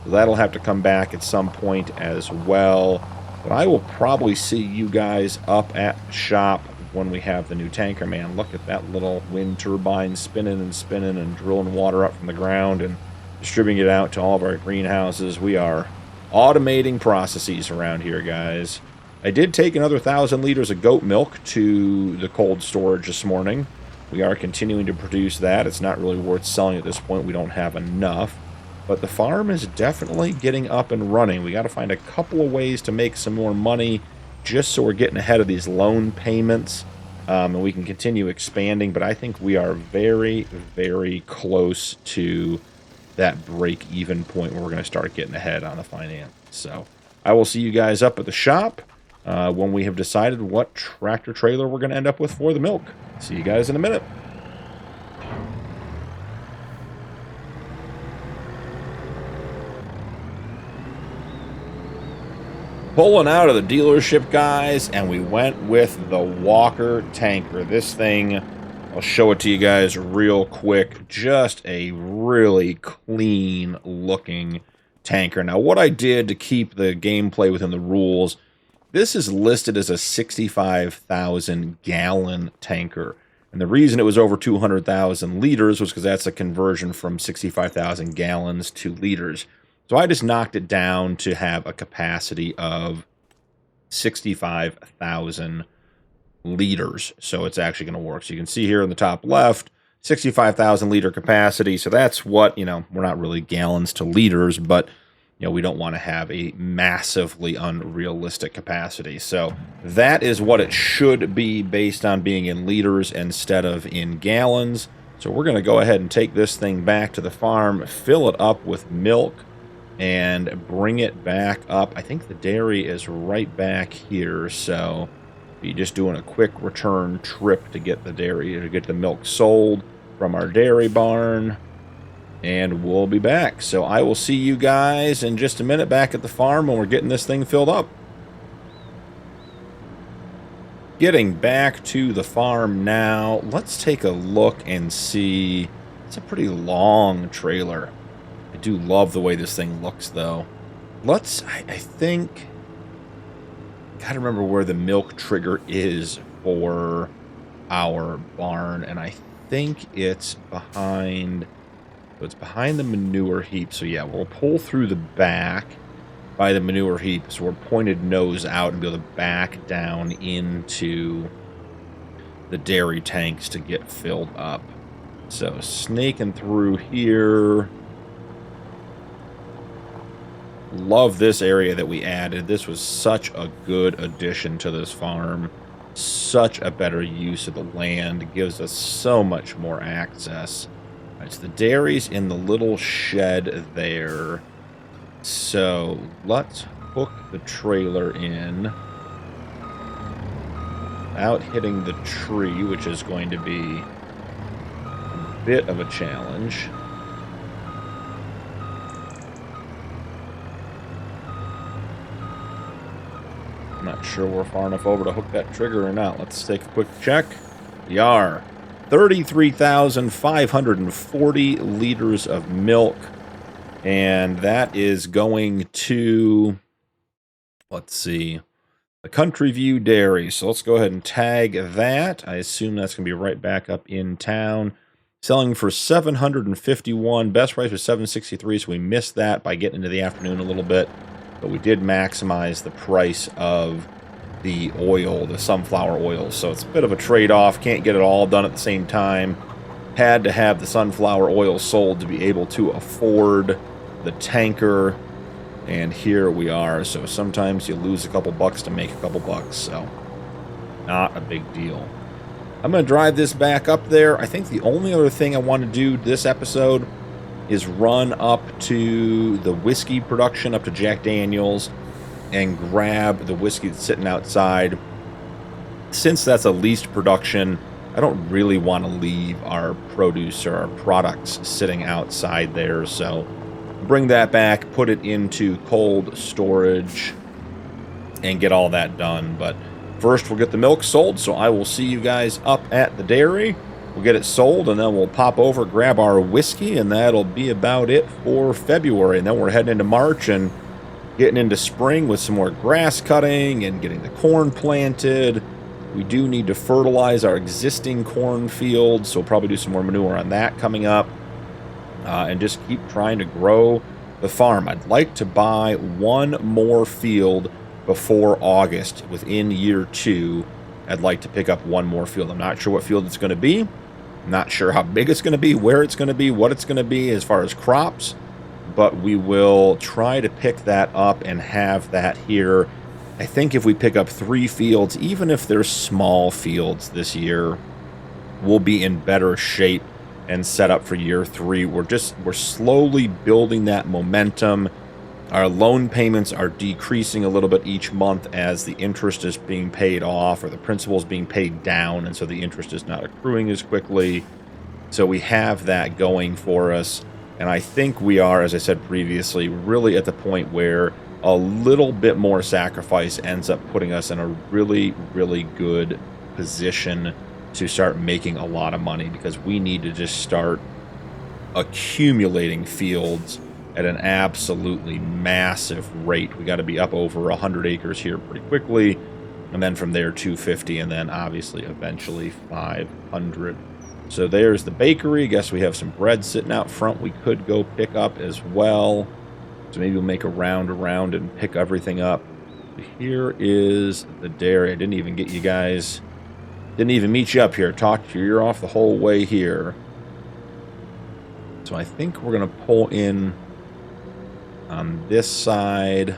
[SPEAKER 1] That'll have to come back at some point as well. But I will probably see you guys up at the shop when we have the new tanker. Man, look at that little wind turbine spinning and drilling water up from the ground and distributing it out to all of our greenhouses. We are automating processes around here, guys. I did take another 1,000 liters of goat milk to the cold storage this morning. We are continuing to produce that. It's not really worth selling at this point. We don't have enough. But the farm is definitely getting up and running. We got to find a couple of ways to make some more money just so we're getting ahead of these loan payments and we can continue expanding. But I think we are very, very close to that break-even point where we're going to start getting ahead on the finance. So I will see you guys up at the shop when we have decided what tractor trailer we're going to end up with for the milk. See you guys in a minute. Pulling out of the dealership, guys, and we went with the Walker tanker. This thing, I'll show it to you guys real quick. Just a really clean looking tanker. Now, what I did to keep the gameplay within the rules, this is listed as a 65,000 gallon tanker. And the reason it was over 200,000 liters was because that's a conversion from 65,000 gallons to liters. So I just knocked it down to have a capacity of 65,000 liters. So it's actually going to work. So you can see here in the top left, 65,000 liter capacity. So that's what, you know, we're not really gallons to liters, but, you know, we don't want to have a massively unrealistic capacity. So that is what it should be based on being in liters instead of in gallons. So we're going to go ahead and take this thing back to the farm, fill it up with milk, and bring it back up. I think the dairy is right back here, so Be just doing a quick return trip to get the dairy, to get the milk sold from our dairy barn. And we'll be back. So I will see you guys in just a minute back at the farm when we're getting this thing filled up. Getting back to the farm now. Let's take a look and see. It's a pretty long trailer. I do love the way this thing looks, though. I think... Gotta remember where the milk trigger is for our barn, and I think it's behind... So it's behind the manure heap. So yeah, we'll pull through the back by the manure heap, so we're pointed nose out and be able to back down into the dairy tanks to get filled up. So snaking through here. Love this area that we added. This was such a good addition to this farm. Such a better use of the land. It gives us so much more access. All right, so the dairy's in the little shed there. So let's hook the trailer in without hitting the tree, which is going to be a bit of a challenge. I'm not sure we're far enough over to hook that trigger or not. Let's take a quick check. We are. 33,540 liters of milk. And that is going to, let's see, the Country View Dairy. So let's go ahead and tag that. I assume that's going to be right back up in town. Selling for $751. Best price was $763, so we missed that by getting into the afternoon a little bit. But we did maximize the price of the oil, the sunflower oil. So it's a bit of a trade-off. Can't get it all done at the same time. Had to have the sunflower oil sold to be able to afford the tanker, and here we are. So sometimes you lose a couple bucks to make a couple bucks, so not a big deal. I'm going to drive this back up there. I think the only other thing I want to do this episode is run up to the whiskey production, up to Jack Daniels, and grab the whiskey that's sitting outside. Since that's a leased production, I don't really want to leave our produce or our products sitting outside there, so bring that back, put it into cold storage, and get all that done. But first, we'll get the milk sold, so I will see you guys up at the dairy. We'll get it sold, and then we'll pop over, grab our whiskey, and that'll be about it for February. And then we're heading into March and getting into spring with some more grass cutting and getting the corn planted. We do need to fertilize our existing corn fields, so we'll probably do some more manure on that coming up. And just keep trying to grow the farm. I'd like to buy one more field before August. Within year 2, I'd like to pick up one more field. I'm not sure what field it's going to be. I'm not sure how big it's going to be, where it's going to be, what it's going to be as far as crops. But we will try to pick that up and have that here. I think if we pick up 3 fields, even if they're small fields this year, we'll be in better shape and set up for year 3. We're slowly building that momentum. Our loan payments are decreasing a little bit each month as the interest is being paid off, or the principal is being paid down, and so the interest is not accruing as quickly. So we have that going for us. And I think we are, as I said previously, really at the point where a little bit more sacrifice ends up putting us in a really, really good position to start making a lot of money, because we need to just start accumulating fields at an absolutely massive rate. We got to be up over 100 acres here pretty quickly, and then from there 250, and then obviously eventually 500. So there's the bakery. I guess we have some bread sitting out front we could go pick up as well. So maybe we'll make a round around and pick everything up. Here is the dairy. I didn't even get you guys... Didn't even meet you up here. Talk to you. You're off the whole way here. So I think we're going to pull in on this side.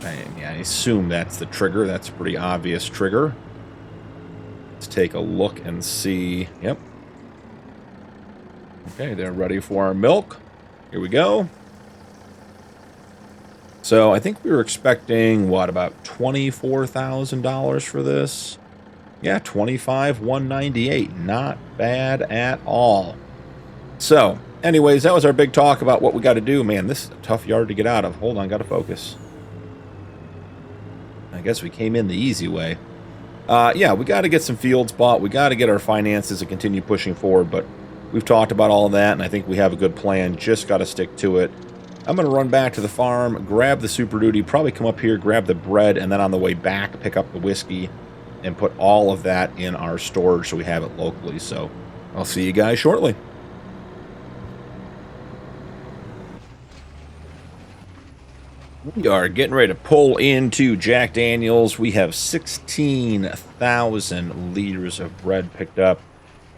[SPEAKER 1] I assume that's the trigger. That's a pretty obvious trigger. Let's take a look and see. Yep. Okay, they're ready for our milk. Here we go. So I think we were expecting, what, about $24,000 for this? Yeah, 25,198. Not bad at all. So, anyways, that was our big talk about what we got to do. Man, this is a tough yard to get out of. Hold on, got to focus. I guess we came in the easy way. Yeah, we got to get some fields bought. We got to get our finances and continue pushing forward, but we've talked about all of that, and I think we have a good plan. Just got to stick to it. I'm going to run back to the farm, grab the Super Duty, probably come up here, grab the bread, and then on the way back, pick up the whiskey and put all of that in our storage so we have it locally. So I'll see you guys shortly. We are getting ready to pull into Jack Daniels. We have 16,000 liters of bread picked up.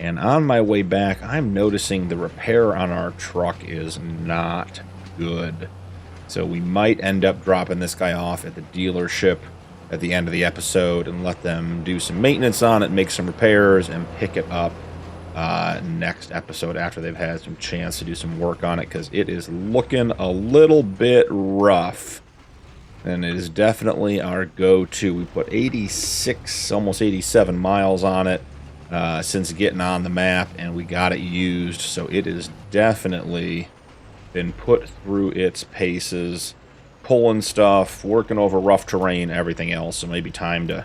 [SPEAKER 1] And on my way back, I'm noticing the repair on our truck is not good. So we might end up dropping this guy off at the dealership at the end of the episode and let them do some maintenance on it, make some repairs, and pick it up next episode after they've had some chance to do some work on it, because it is looking a little bit rough. And it is definitely our go-to. We put 86, almost 87 miles on it since getting on the map, and we got it used. So it is definitely been put through its paces, pulling stuff, working over rough terrain, everything else. So maybe time to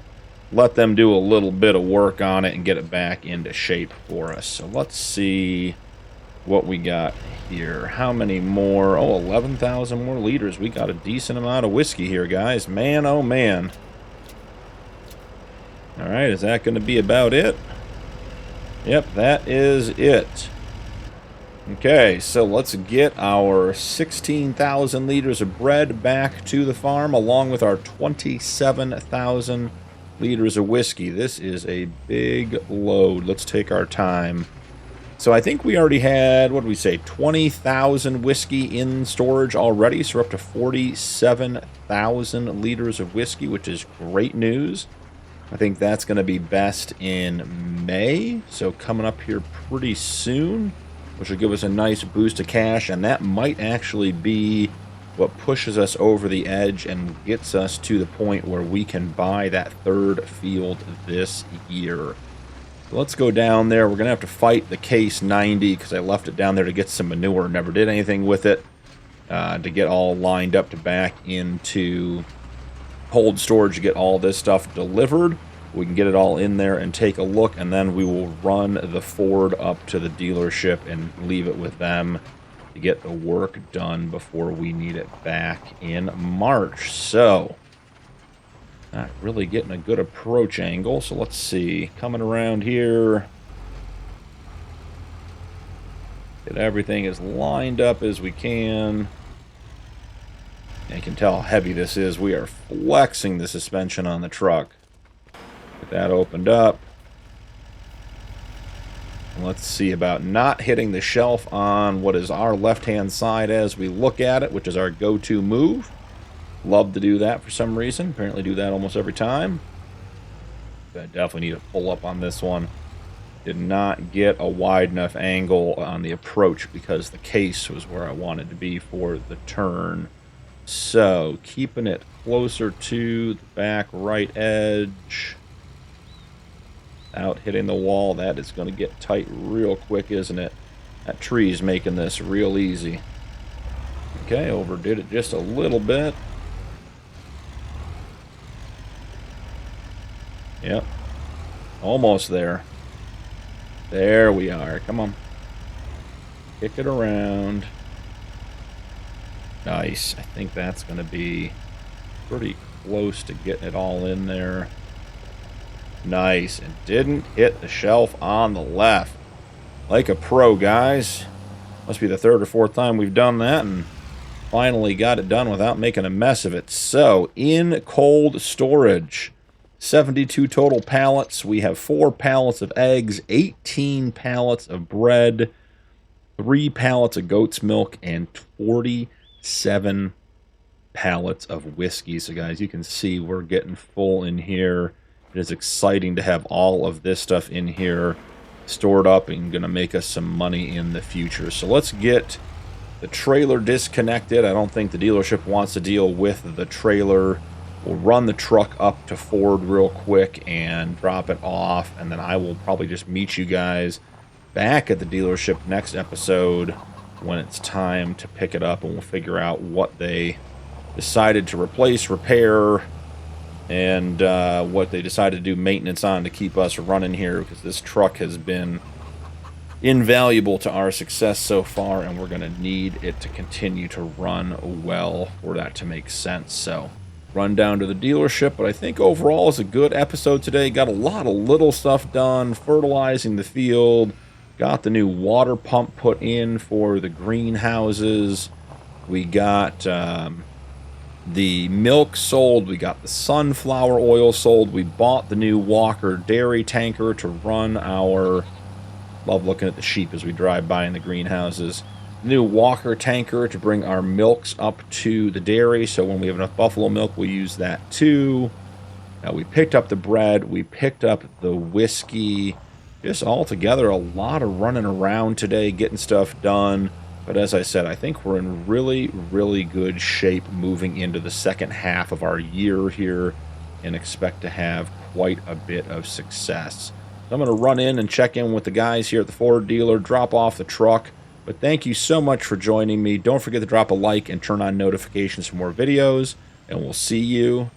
[SPEAKER 1] let them do a little bit of work on it and get it back into shape for us. So let's see what we got here. How many more? Oh, 11,000 more liters. We got a decent amount of whiskey here, guys. Man, oh man. All right, is that going to be about it? Yep, that is it. Okay, so let's get our 16,000 liters of bread back to the farm, along with our 27,000 liters of whiskey. This is a big load. Let's take our time. So I think we already had, what did we say, 20,000 whiskey in storage already. So we're up to 47,000 liters of whiskey, which is great news. I think that's going to be best in May. So coming up here pretty soon, which will give us a nice boost of cash. And that might actually be what pushes us over the edge and gets us to the point where we can buy that third field this year. So let's go down there. We're going to have to fight the Case 90 because I left it down there to get some manure. Never did anything with it to get all lined up to back into cold storage to get all this stuff delivered. We can get it all in there and take a look, and then we will run the Ford up to the dealership and leave it with them to get the work done before we need it back in March. So not really getting a good approach angle. So let's see. Coming around here. Get everything as lined up as we can. And you can tell how heavy this is. We are flexing the suspension on the truck. Get that opened up. And let's see about not hitting the shelf on what is our left-hand side as we look at it, which is our go-to move. Love to do that for some reason. Apparently do that almost every time. I definitely need to pull up on this one. Did not get a wide enough angle on the approach because the case was where I wanted to be for the turn. So keeping it closer to the back right edge. Out hitting the wall. That is going to get tight real quick, isn't it? That tree's making this real easy. Okay, overdid it just a little bit. Yep. Almost there. There we are. Come on. Kick it around. Nice. I think that's going to be pretty close to getting it all in there. Nice. And didn't hit the shelf on the left. Like a pro, guys. Must be the third or fourth time we've done that, and finally got it done without making a mess of it. So, in cold storage, 72 total pallets. We have 4 pallets of eggs, 18 pallets of bread, 3 pallets of goat's milk, and 47 pallets of whiskey. So, guys, you can see we're getting full in here. It is exciting to have all of this stuff in here stored up and going to make us some money in the future. So let's get the trailer disconnected. I don't think the dealership wants to deal with the trailer. We'll run the truck up to Ford real quick and drop it off, and then I will probably just meet you guys back at the dealership next episode when it's time to pick it up, and we'll figure out what they decided to replace, repair, and what they decided to do maintenance on to keep us running here, because this truck has been invaluable to our success so far, and we're going to need it to continue to run well for that to make sense. So run down to the dealership, but I think overall is a good episode today. Got a lot of little stuff done, fertilizing the field, got the new water pump put in for the greenhouses, we got the milk sold, we got the sunflower oil sold, we bought the new Walker dairy tanker to run our, love looking at the sheep as we drive by in the greenhouses, new Walker tanker to bring our milks up to the dairy, so when we have enough buffalo milk we'll use that too. We picked up the bread, we picked up the whiskey, just all together a lot of running around today, getting stuff done. But as I said, I think we're in really, really good shape moving into the second half of our year here and expect to have quite a bit of success. So I'm going to run in and check in with the guys here at the Ford dealer, drop off the truck. But thank you so much for joining me. Don't forget to drop a like and turn on notifications for more videos. And we'll see you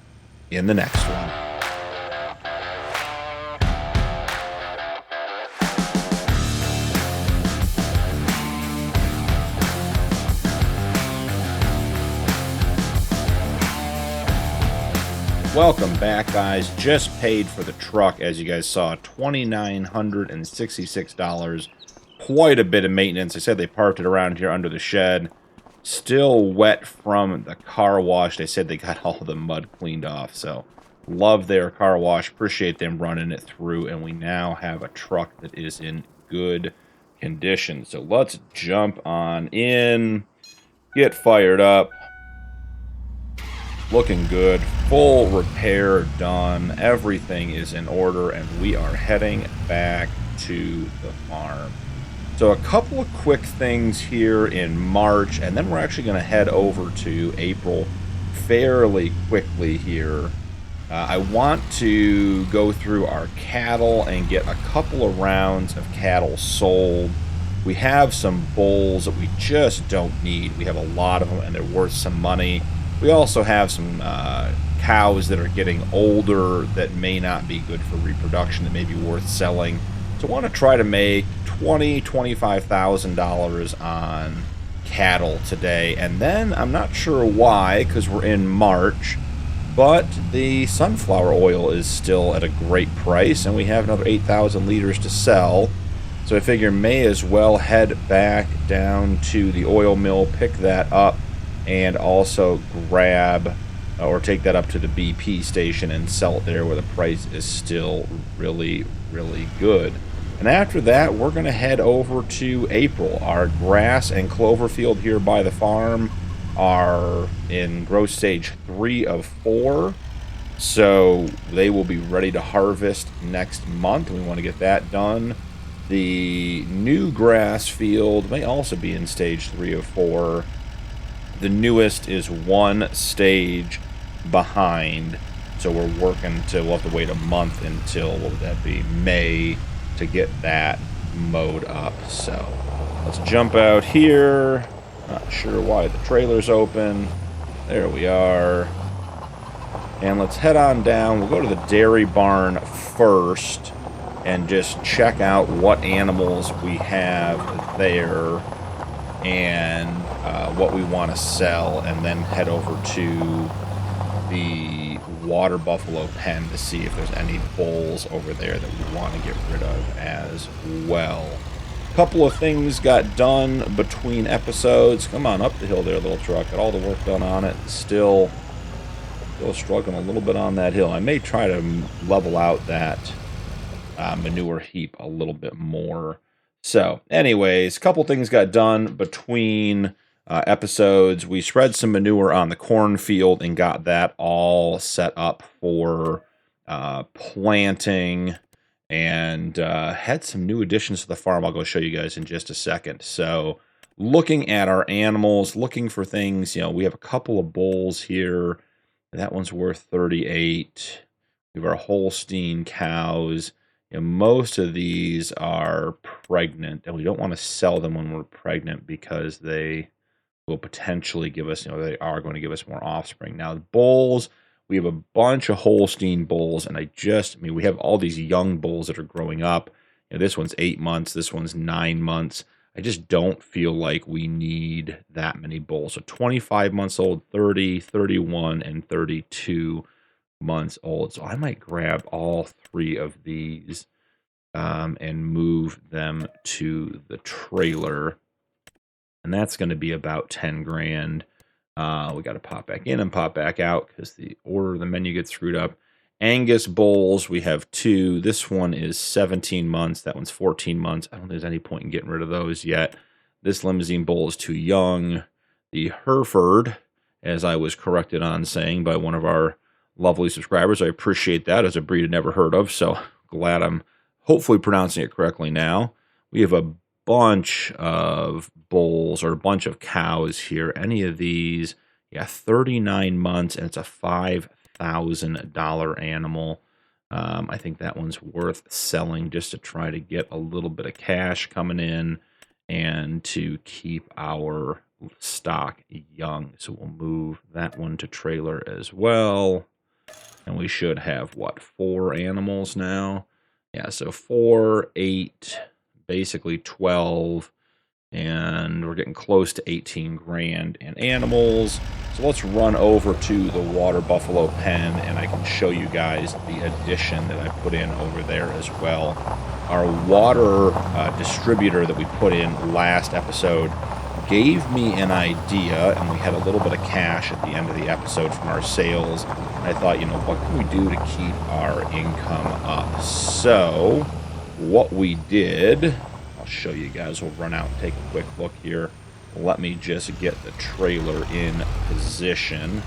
[SPEAKER 1] in the next one. Welcome back, guys. Just paid for the truck, as you guys saw, $2,966. Quite a bit of maintenance. I said they parked it around here under the shed. Still wet from the car wash. They said they got all the mud cleaned off, so love their car wash. Appreciate them running it through, and we now have a truck that is in good condition. So let's jump on in, get fired up. Looking good, full repair done, everything is in order, and we are heading back to the farm. So a couple of quick things here in March, and then we're actually going to head over to April fairly quickly here. I want to go through our cattle and get a couple of rounds of cattle sold. We have some bulls that we just don't need. We have a lot of them, and they're worth some money. We also have some cows that are getting older that may not be good for reproduction, that may be worth selling. So I want to try to make $25,000 on cattle today. And then I'm not sure why, because we're in March, but the sunflower oil is still at a great price, and we have another 8,000 liters to sell. So I figure may as well head back down to the oil mill, pick that up, and also grab or take that up to the BP station and sell it there where the price is still really, really good. And after that, we're going to head over to April. Our grass and clover field here by the farm are in growth stage 3 of 4. So they will be ready to harvest next month. We want to get that done. The new grass field may also be in stage 3 of 4. The newest is 1 stage behind, so we're working to, we'll have to wait a month until, what would that be, May, to get that mowed up. So let's jump out here. Not sure why the trailer's open. There we are. And let's head on down. We'll go to the dairy barn first and just check out what animals we have there and what we want to sell, and then head over to the water buffalo pen to see if there's any bulls over there that we want to get rid of as well. A couple of things got done between episodes. Come on up the hill there, little truck. Got all the work done on it. Still struggling a little bit on that hill. I may try to level out that manure heap a little bit more. So anyways, a couple things got done between episodes. We spread some manure on the cornfield and got that all set up for planting, and had some new additions to the farm I'll go show you guys in just a second. So looking at our animals, looking for things. We have a couple of bulls here. That one's worth 38. We have our Holstein cows. Most of these are pregnant, and we don't want to sell them when we're pregnant because they will potentially give us, they are going to give us more offspring. Now, the bulls, we have a bunch of Holstein bulls, and we have all these young bulls that are growing up. This one's 8 months, this one's 9 months. I just don't feel like we need that many bulls. So 25 months old, 30, 31, and 32 months old. So I might grab all 3 of these and move them to the trailer. And that's going to be about 10 grand. We got to pop back in and pop back out because the order of the menu gets screwed up. Angus bulls, we have 2. This one is 17 months. That one's 14 months. I don't think there's any point in getting rid of those yet. This Limousine bull is too young. The Hereford, as I was corrected on saying by one of our lovely subscribers, I appreciate that, as a breed I'd never heard of, so glad I'm hopefully pronouncing it correctly now. We have a bunch of bulls, or a bunch of cows here. Any of these, 39 months, and it's a $5,000 animal. I think that one's worth selling just to try to get a little bit of cash coming in and to keep our stock young. So we'll move that one to trailer as well. And we should have, 4 animals now? Yeah, so 4, 8, basically 12, and we're getting close to 18 grand in animals. So let's run over to the water buffalo pen, and I can show you guys the addition that I put in over there as well. Our water distributor that we put in last episode gave me an idea, and we had a little bit of cash at the end of the episode from our sales. And I thought, what can we do to keep our income up? So what we did, I'll show you guys. We'll run out and take a quick look here. Let me just get the trailer in position.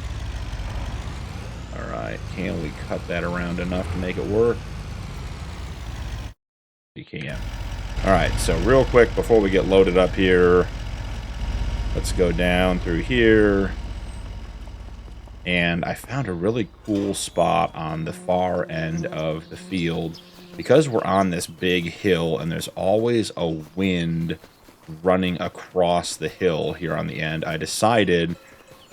[SPEAKER 1] All right, can we cut that around enough to make it work? You can. All right, so real quick before we get loaded up here, let's go down through here. And I found a really cool spot on the far end of the field. Because we're on this big hill and there's always a wind running across the hill here on the end, I decided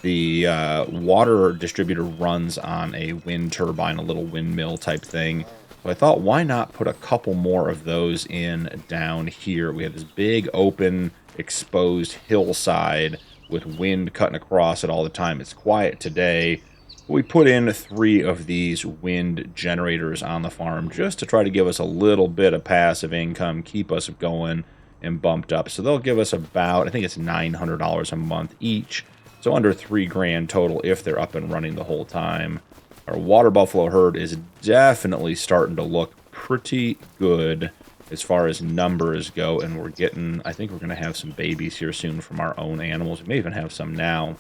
[SPEAKER 1] the water distributor runs on a wind turbine, a little windmill type thing. So I thought, why not put a couple more of those in down here? We have this big open exposed hillside with wind cutting across it all the time. It's quiet today. We put in 3 of these wind generators on the farm just to try to give us a little bit of passive income, keep us going and bumped up. So they'll give us about, I think it's $900 a month each. So under 3 grand total if they're up and running the whole time. Our water buffalo herd is definitely starting to look pretty good as far as numbers go, and we're getting, I think we're going to have some babies here soon from our own animals. We may even have some now.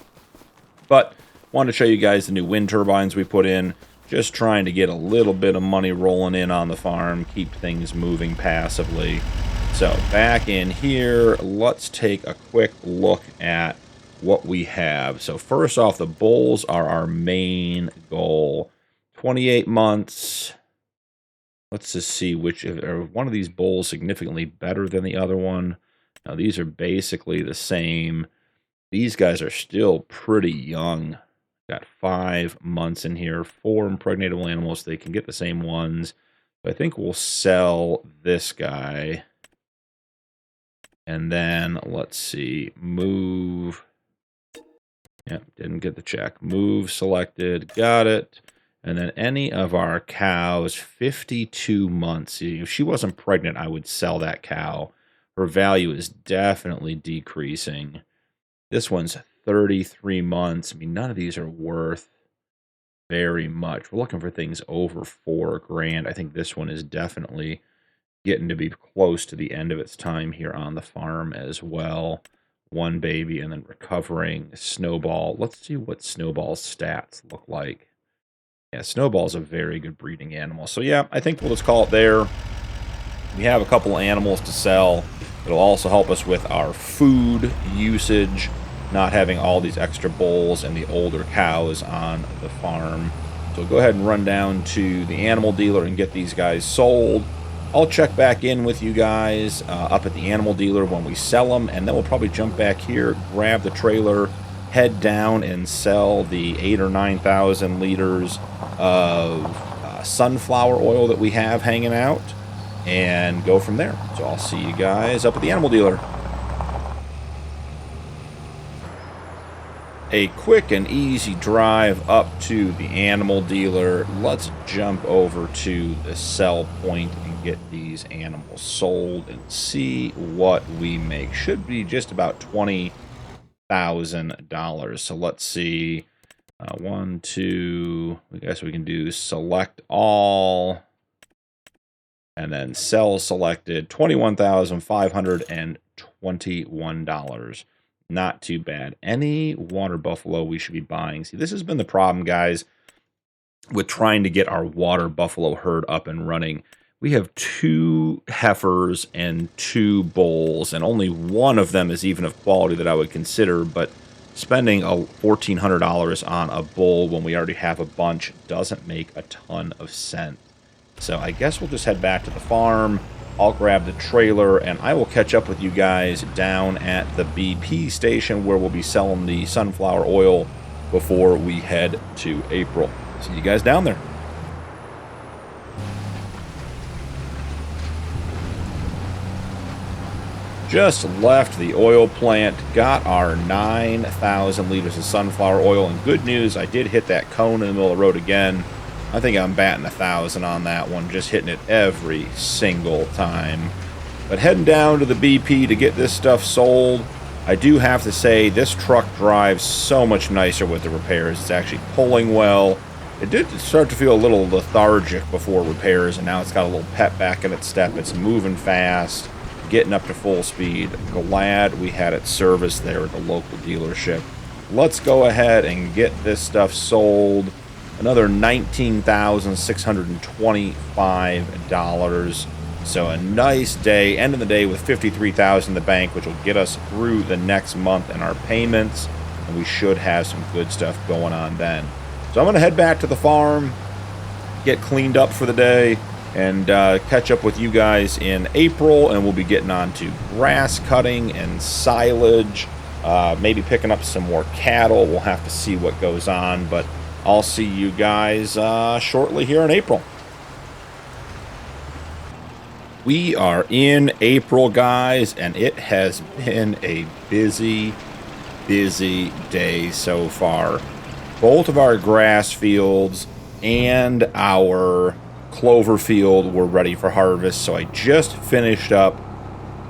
[SPEAKER 1] But wanted to show you guys the new wind turbines we put in, just trying to get a little bit of money rolling in on the farm, keep things moving passively. So back in here, let's take a quick look at what we have. So first off, the bulls are our main goal. 28 months. Let's just see which, are one of these bulls significantly better than the other one. Now these are basically the same. These guys are still pretty young. Got 5 months in here, 4 impregnatable animals. So they can get the same ones. But I think we'll sell this guy. And then let's see, move. Yep, didn't get the check. Move selected, got it. And then any of our cows, 52 months. If she wasn't pregnant, I would sell that cow. Her value is definitely decreasing. This one's 33 months. I mean, none of these are worth very much. We're looking for things over 4 grand. I think this one is definitely getting to be close to the end of its time here on the farm as well. 1 baby and then recovering. Snowball. Let's see what Snowball's stats look like. Yeah, Snowball's a very good breeding animal. So yeah, I think we'll just call it there. We have a couple of animals to sell. It'll also help us with our food usage, not having all these extra bulls and the older cows on the farm. So go ahead and run down to the animal dealer and get these guys sold. I'll check back in with you guys up at the animal dealer when we sell them, and then we'll probably jump back here, grab the trailer, head down and sell the 8,000 or 9,000 liters of sunflower oil that we have hanging out, and go from there. So I'll see you guys up at the animal dealer. A quick and easy drive up to the animal dealer. Let's jump over to the sell point and get these animals sold and see what we make. Should be just about $20,000. So let's see. 1, 2, I guess we can do select all. And then sell selected, $21,521. Not too bad. Any water buffalo we should be buying. See, this has been the problem, guys, with trying to get our water buffalo herd up and running. We have 2 heifers and 2 bulls, and only one of them is even of quality that I would consider, but spending $1,400 on a bull when we already have a bunch doesn't make a ton of sense. So I guess we'll just head back to the farm. I'll grab the trailer, and I will catch up with you guys down at the BP station where we'll be selling the sunflower oil before we head to April. See you guys down there. Just left the oil plant, got our 9,000 liters of sunflower oil, and good news, I did hit that cone in the middle of the road again. I think I'm batting 1,000 on that one, just hitting it every single time. But heading down to the BP to get this stuff sold. I do have to say, this truck drives so much nicer with the repairs. It's actually pulling well. It did start to feel a little lethargic before repairs, and now it's got a little pep back in its step. It's moving fast, getting up to full speed. Glad we had it serviced there at the local dealership. Let's go ahead and get this stuff sold. Another $19,625. So a nice day, end of the day with $53,000 in the bank, which will get us through the next month and our payments, and we should have some good stuff going on then. So I'm going to head back to the farm, get cleaned up for the day, and catch up with you guys in April, and we'll be getting on to grass cutting and silage, maybe picking up some more cattle. We'll have to see what goes on, but I'll see you guys shortly here in April. We are in April, guys, and it has been a busy day so far. Both of our grass fields and our clover field were ready for harvest, so I just finished up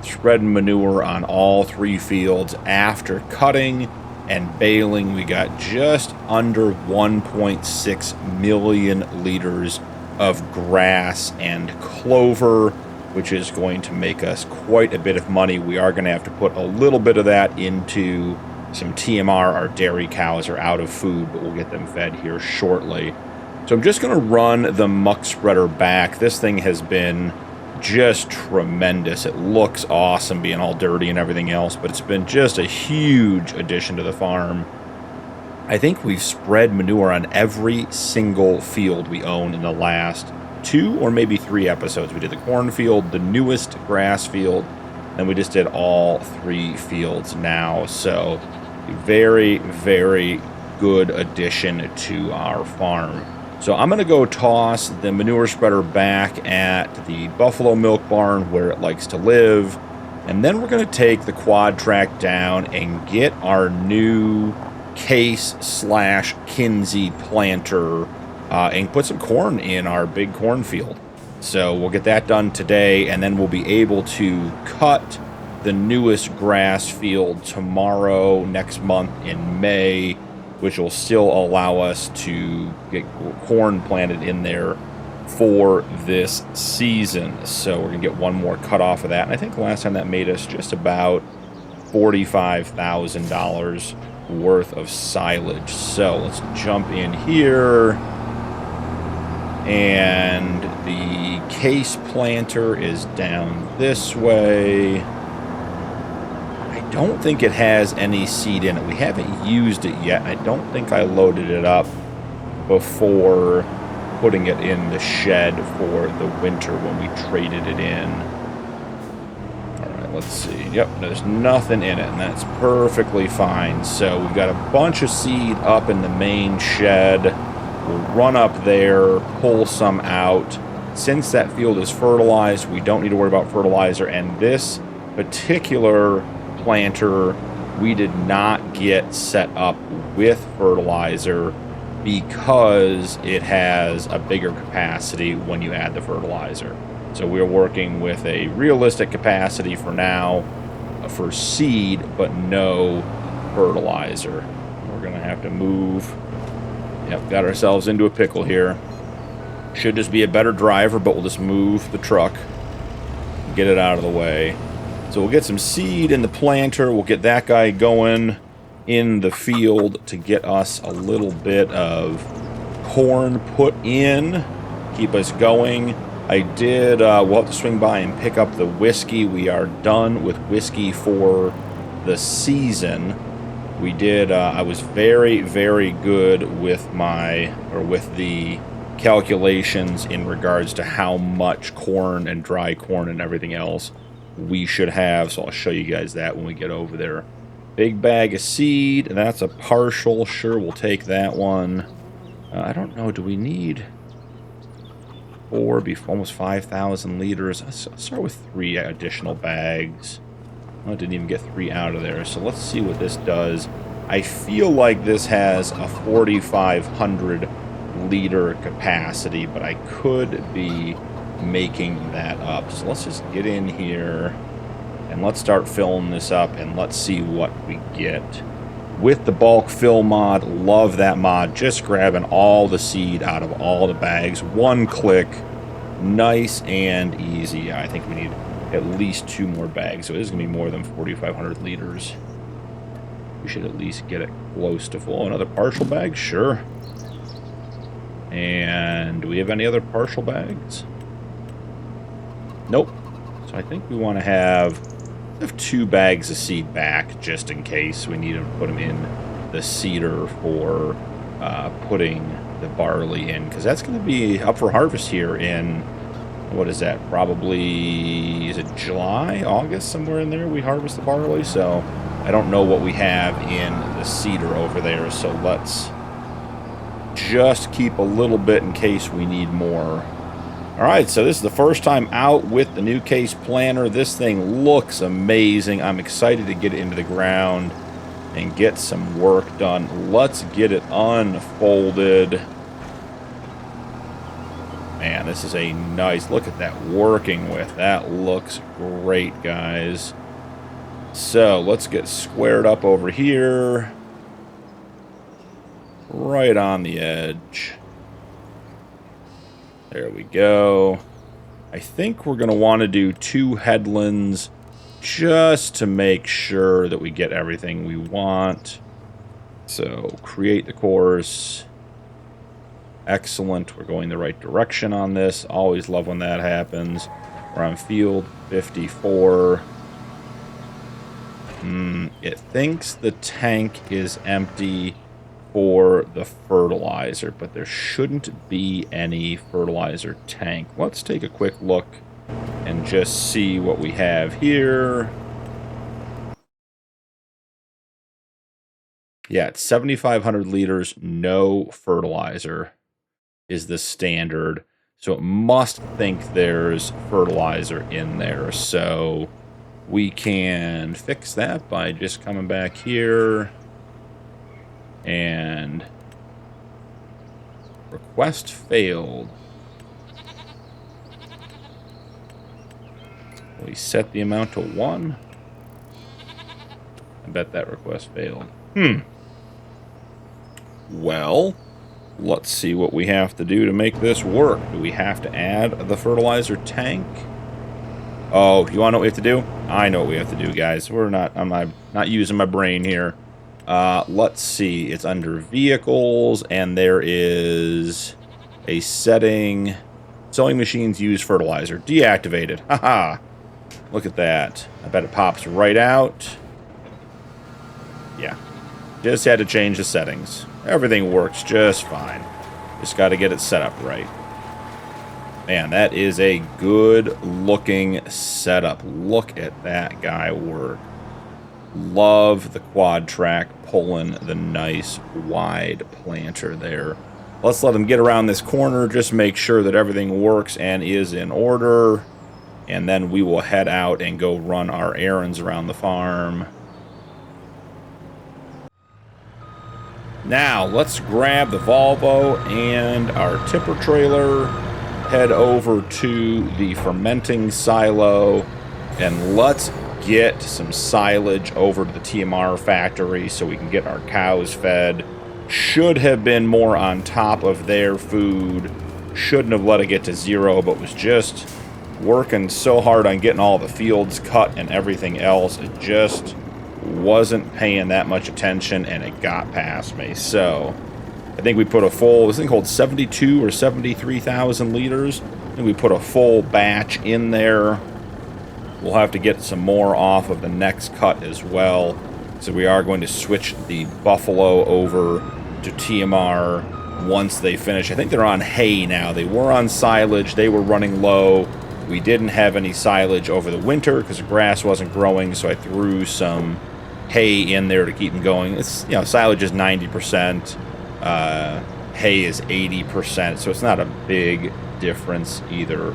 [SPEAKER 1] spreading manure on all 3 fields. After cutting and baling, we got just under 1.6 million liters of grass and clover, which is going to make us quite a bit of money. We are going to have to put a little bit of that into some TMR. Our dairy cows are out of food, but we'll get them fed here shortly. So I'm just going to run the muck spreader back. This thing has been just tremendous. It looks awesome being all dirty and everything else, but it's been just a huge addition to the farm. I think we've spread manure on every single field we own in the last 2 or maybe 3 episodes. We did the cornfield, the newest grass field, and we just did all 3 fields now. So very, very good addition to our farm. So I'm going to go toss the manure spreader back at the buffalo milk barn where it likes to live. And then we're going to take the quad track down and get our new Case/Kinsey planter and put some corn in our big cornfield. So we'll get that done today, and then we'll be able to cut the newest grass field tomorrow, next month in May, which will still allow us to get corn planted in there for this season. So we're going to get one more cut off of that. And I think last time that made us just about $45,000 worth of silage. So let's jump in here. And the case planter is down this way. don't think it has any seed in it. We haven't used it yet. I don't think I loaded it up before putting it in the shed for the winter when we traded it in. Let's see. Yep, there's nothing in it, and that's perfectly fine. So we've got a bunch of seed up in the main shed. We'll run up there, pull some out. Since that field is fertilized, we don't need to worry about fertilizer. And this particular planter, we did not get set up with fertilizer because it has a bigger capacity when you add the fertilizer. So we're working with a realistic capacity for now for seed, but no fertilizer. We're going to have to move. Yep, got ourselves into a pickle here. Should just be a better driver, but we'll just move the truck and get it out of the way. So we'll get some seed in the planter. We'll get that guy going in the field to get us a little bit of corn put in, keep us going. I did, we'll have to swing by and pick up the whiskey. We are done with whiskey for the season. We did, I was very, very good with with the calculations in regards to how much corn and dry corn and everything else we should have. So I'll show you guys that when we get over there. Big bag of seed, that's a partial. Sure, we'll take that one. I don't know, do we need... almost 5,000 liters. Let's start with 3 additional bags. I didn't even get 3 out of there, so let's see what this does. I feel like this has a 4,500 liter capacity, but I could be making that up. So let's just get in here and let's start filling this up and let's see what we get. With the bulk fill mod, love that mod. Just grabbing all the seed out of all the bags. One click. Nice and easy. I think we need at least 2 more bags. So it is going to be more than 4,500 liters. We should at least get it close to full. Another partial bag? Sure. And do we have any other partial bags? Nope. So I think we want to have 2 bags of seed back just in case we need to put them in the seeder for putting the barley in, because that's going to be up for harvest here in, what is that, probably, is it July, August, somewhere in there we harvest the barley. So I don't know what we have in the seeder over there, so let's just keep a little bit in case we need more. Alright, so this is the first time out with the new case planter. This thing looks amazing. I'm excited to get it into the ground and get some work done. Let's get it unfolded. Man, this is a nice, look at that working with. That looks great, guys. So let's get squared up over here. Right on the edge. There we go. I think we're going to want to do 2 headlands just to make sure that we get everything we want. So create the course. Excellent. We're going the right direction on this. Always love when that happens. We're on field 54. It thinks the tank is empty for the fertilizer, but there shouldn't be any fertilizer tank. Let's take a quick look and just see what we have here. Yeah, it's 7,500 liters, no fertilizer is the standard. So it must think there's fertilizer in there. So we can fix that by just coming back here and request failed. We set the amount to 1. I bet that request failed. Well, let's see what we have to do to make this work. Do we have to add the fertilizer tank? Oh, you want to know what we have to do? I know what we have to do, guys. I'm not using my brain here. Let's see. It's under vehicles, and there is a setting. Sewing machines use fertilizer. Deactivated. Haha. Look at that. I bet it pops right out. Yeah. Just had to change the settings. Everything works just fine. Just got to get it set up right. Man, that is a good-looking setup. Look at that guy work. Love the quad track pulling the nice wide planter there. Let's let him get around this corner. Just make sure that everything works and is in order. And then we will head out and go run our errands around the farm. Now, let's grab the Volvo and our tipper trailer, head over to the fermenting silo, and let's get some silage over to the TMR factory so we can get our cows fed. Should have been more on top of their food. Shouldn't have let it get to zero, but was just working so hard on getting all the fields cut and everything else. It just wasn't paying that much attention, and it got past me. So I think we put a full, this thing holds 72 or 73,000 liters. I think we put a full batch in there. We'll have to get some more off of the next cut as well. So we are going to switch the buffalo over to TMR once they finish. I think they're on hay now. They were on silage. They were running low. We didn't have any silage over the winter because the grass wasn't growing, so I threw some hay in there to keep them going. It's, you know, silage is 90%, hay is 80%, so it's not a big difference either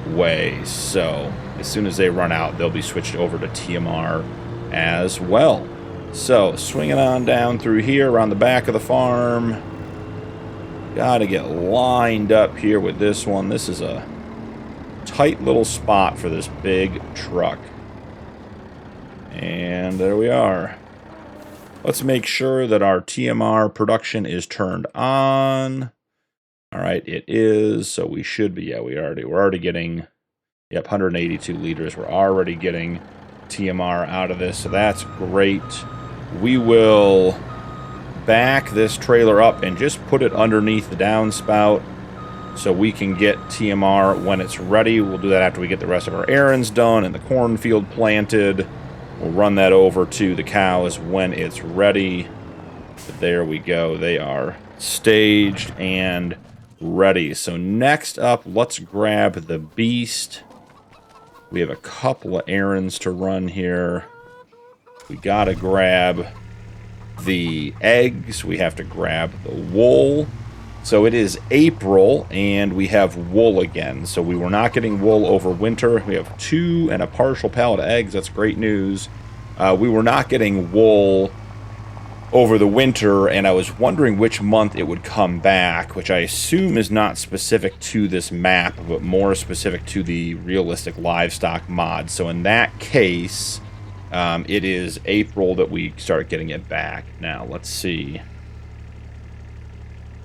[SPEAKER 1] way. So as soon as they run out, they'll be switched over to TMR as well. So swinging on down through here around the back of the farm. Gotta get lined up here with this one. This is a tight little spot for this big truck. And there we are. Let's make sure that our TMR production is turned on. All right, it is. So we should be, yeah, we're already getting, yep, 182 liters. We're already getting TMR out of this, so that's great. We will back this trailer up and just put it underneath the downspout so we can get TMR when it's ready. We'll do that after we get the rest of our errands done and the cornfield planted. We'll run that over to the cows when it's ready. But there we go. They are staged and ready. So next up, let's grab the beast. We have a couple of errands to run here. We gotta grab the eggs. We have to grab the wool. So it is April, and we have wool again. So we were not getting wool over winter. We have 2 and a partial pallet of eggs. That's great news. We were not getting wool over the winter, and I was wondering which month it would come back, which I assume is not specific to this map, but more specific to the realistic livestock mod. So in that case, it is April that we start getting it back. Now, let's see.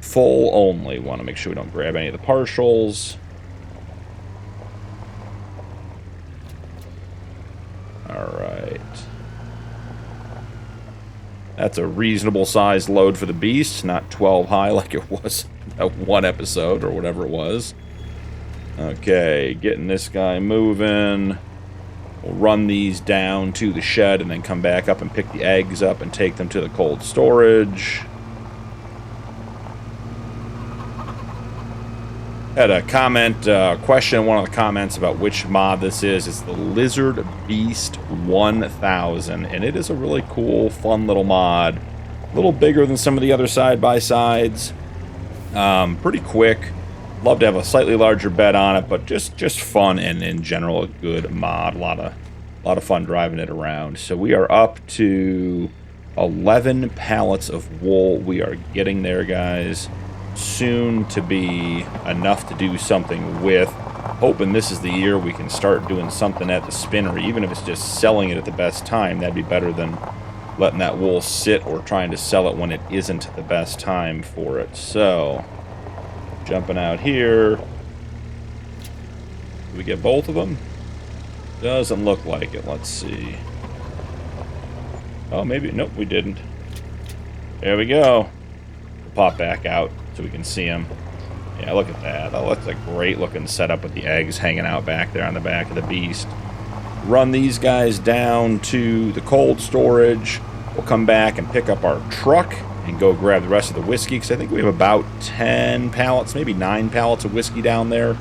[SPEAKER 1] Full only. Want to make sure we don't grab any of the partials. Alright. That's a reasonable sized load for the beast, not 12 high like it was that one episode or whatever it was. Okay, getting this guy moving. We'll run these down to the shed and then come back up and pick the eggs up and take them to the cold storage. Had a comment, question in one of the comments about which mod this is. It's the Lizard Beast 1000, and it is a really cool, fun little mod. A little bigger than some of the other side-by-sides. Pretty quick. Love to have a slightly larger bed on it, but just fun and in general a good mod. A lot of fun driving it around. So we are up to 11 pallets of wool. We are getting there, guys. Soon to be enough to do something with. Hoping this is the year we can start doing something at the spinner, even if it's just selling it at the best time. That'd be better than letting that wool sit or trying to sell it when it isn't the best time for it. So, jumping out here. Did we get both of them? Doesn't look like it. Let's see. Oh, maybe. Nope, we didn't. There we go. We'll pop back out so we can see them. Yeah, look at that. That looks like a great looking setup with the eggs hanging out back there on the back of the beast. Run these guys down to the cold storage We'll come back and pick up our truck and go grab the rest of the whiskey, because I think we have about 10 pallets, maybe 9 pallets of whiskey down there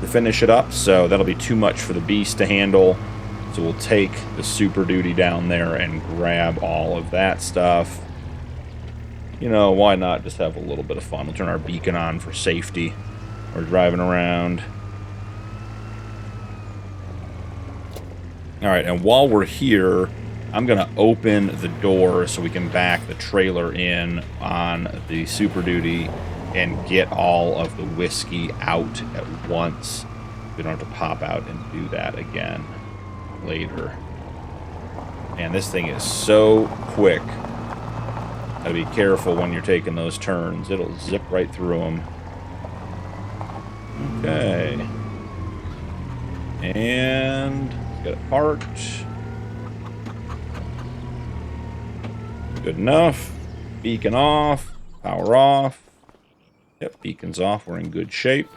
[SPEAKER 1] to finish it up. So that'll be too much for the beast to handle. So we'll take the Super Duty down there and grab all of that stuff. You know, why not just have a little bit of fun? We'll turn our beacon on for safety. We're driving around. Alright, and while we're here, I'm going to open the door so we can back the trailer in on the Super Duty and get all of the whiskey out at once. We don't have to pop out and do that again later. And this thing is so quick. Gotta be careful when you're taking those turns. It'll zip right through them. Okay. And get it parked. Good enough. Beacon off. Power off. Yep, beacon's off. We're in good shape.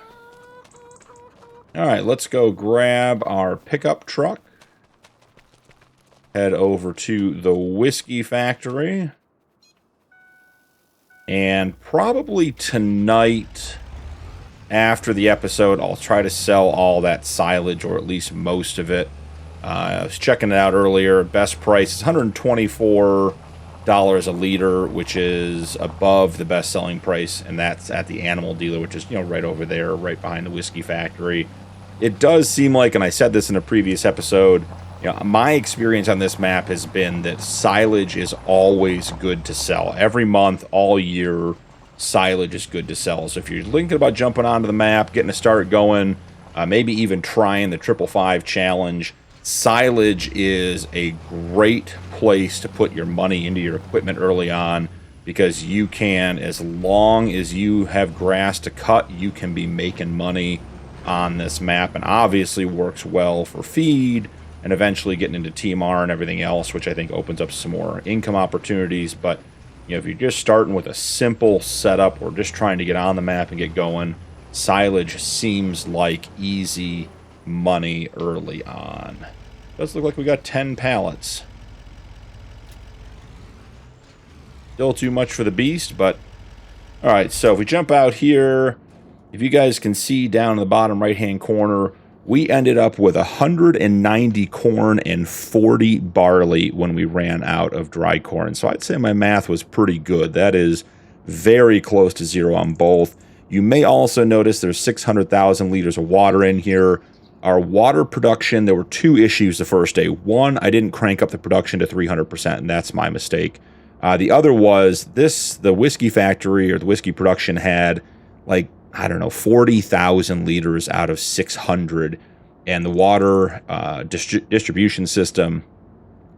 [SPEAKER 1] Alright, let's go grab our pickup truck. Head over to the whiskey factory. And probably tonight, after the episode, I'll try to sell all that silage, or at least most of it. I was checking it out earlier. Best price is $124 a liter, which is above the best selling price, and that's at the animal dealer, which is, you know, right over there, right behind the whiskey factory. It does seem like, and I said this in a previous episode, you know, my experience on this map has been that silage is always good to sell. Every month, all year, silage is good to sell. So if you're thinking about jumping onto the map, getting a start going, maybe even trying the 555 challenge, silage is a great place to put your money into your equipment early on, because you can, as long as you have grass to cut, you can be making money on this map, and obviously works well for feed and eventually getting into TMR and everything else, which I think opens up some more income opportunities. But you know, if you're just starting with a simple setup or just trying to get on the map and get going, silage seems like easy money early on. Does look like we got 10 pallets. Still too much for the beast, but alright, so if we jump out here, if you guys can see down in the bottom right hand corner, we ended up with 190 corn and 40 barley when we ran out of dry corn. So I'd say my math was pretty good. That is very close to zero on both. You may also notice there's 600,000 liters of water in here. Our water production, there were two issues the first day. One, I didn't crank up the production to 300%, and that's my mistake. The other was the whiskey factory, or the whiskey production, had like, I don't know, 40,000 liters out of 600, and the water distribution system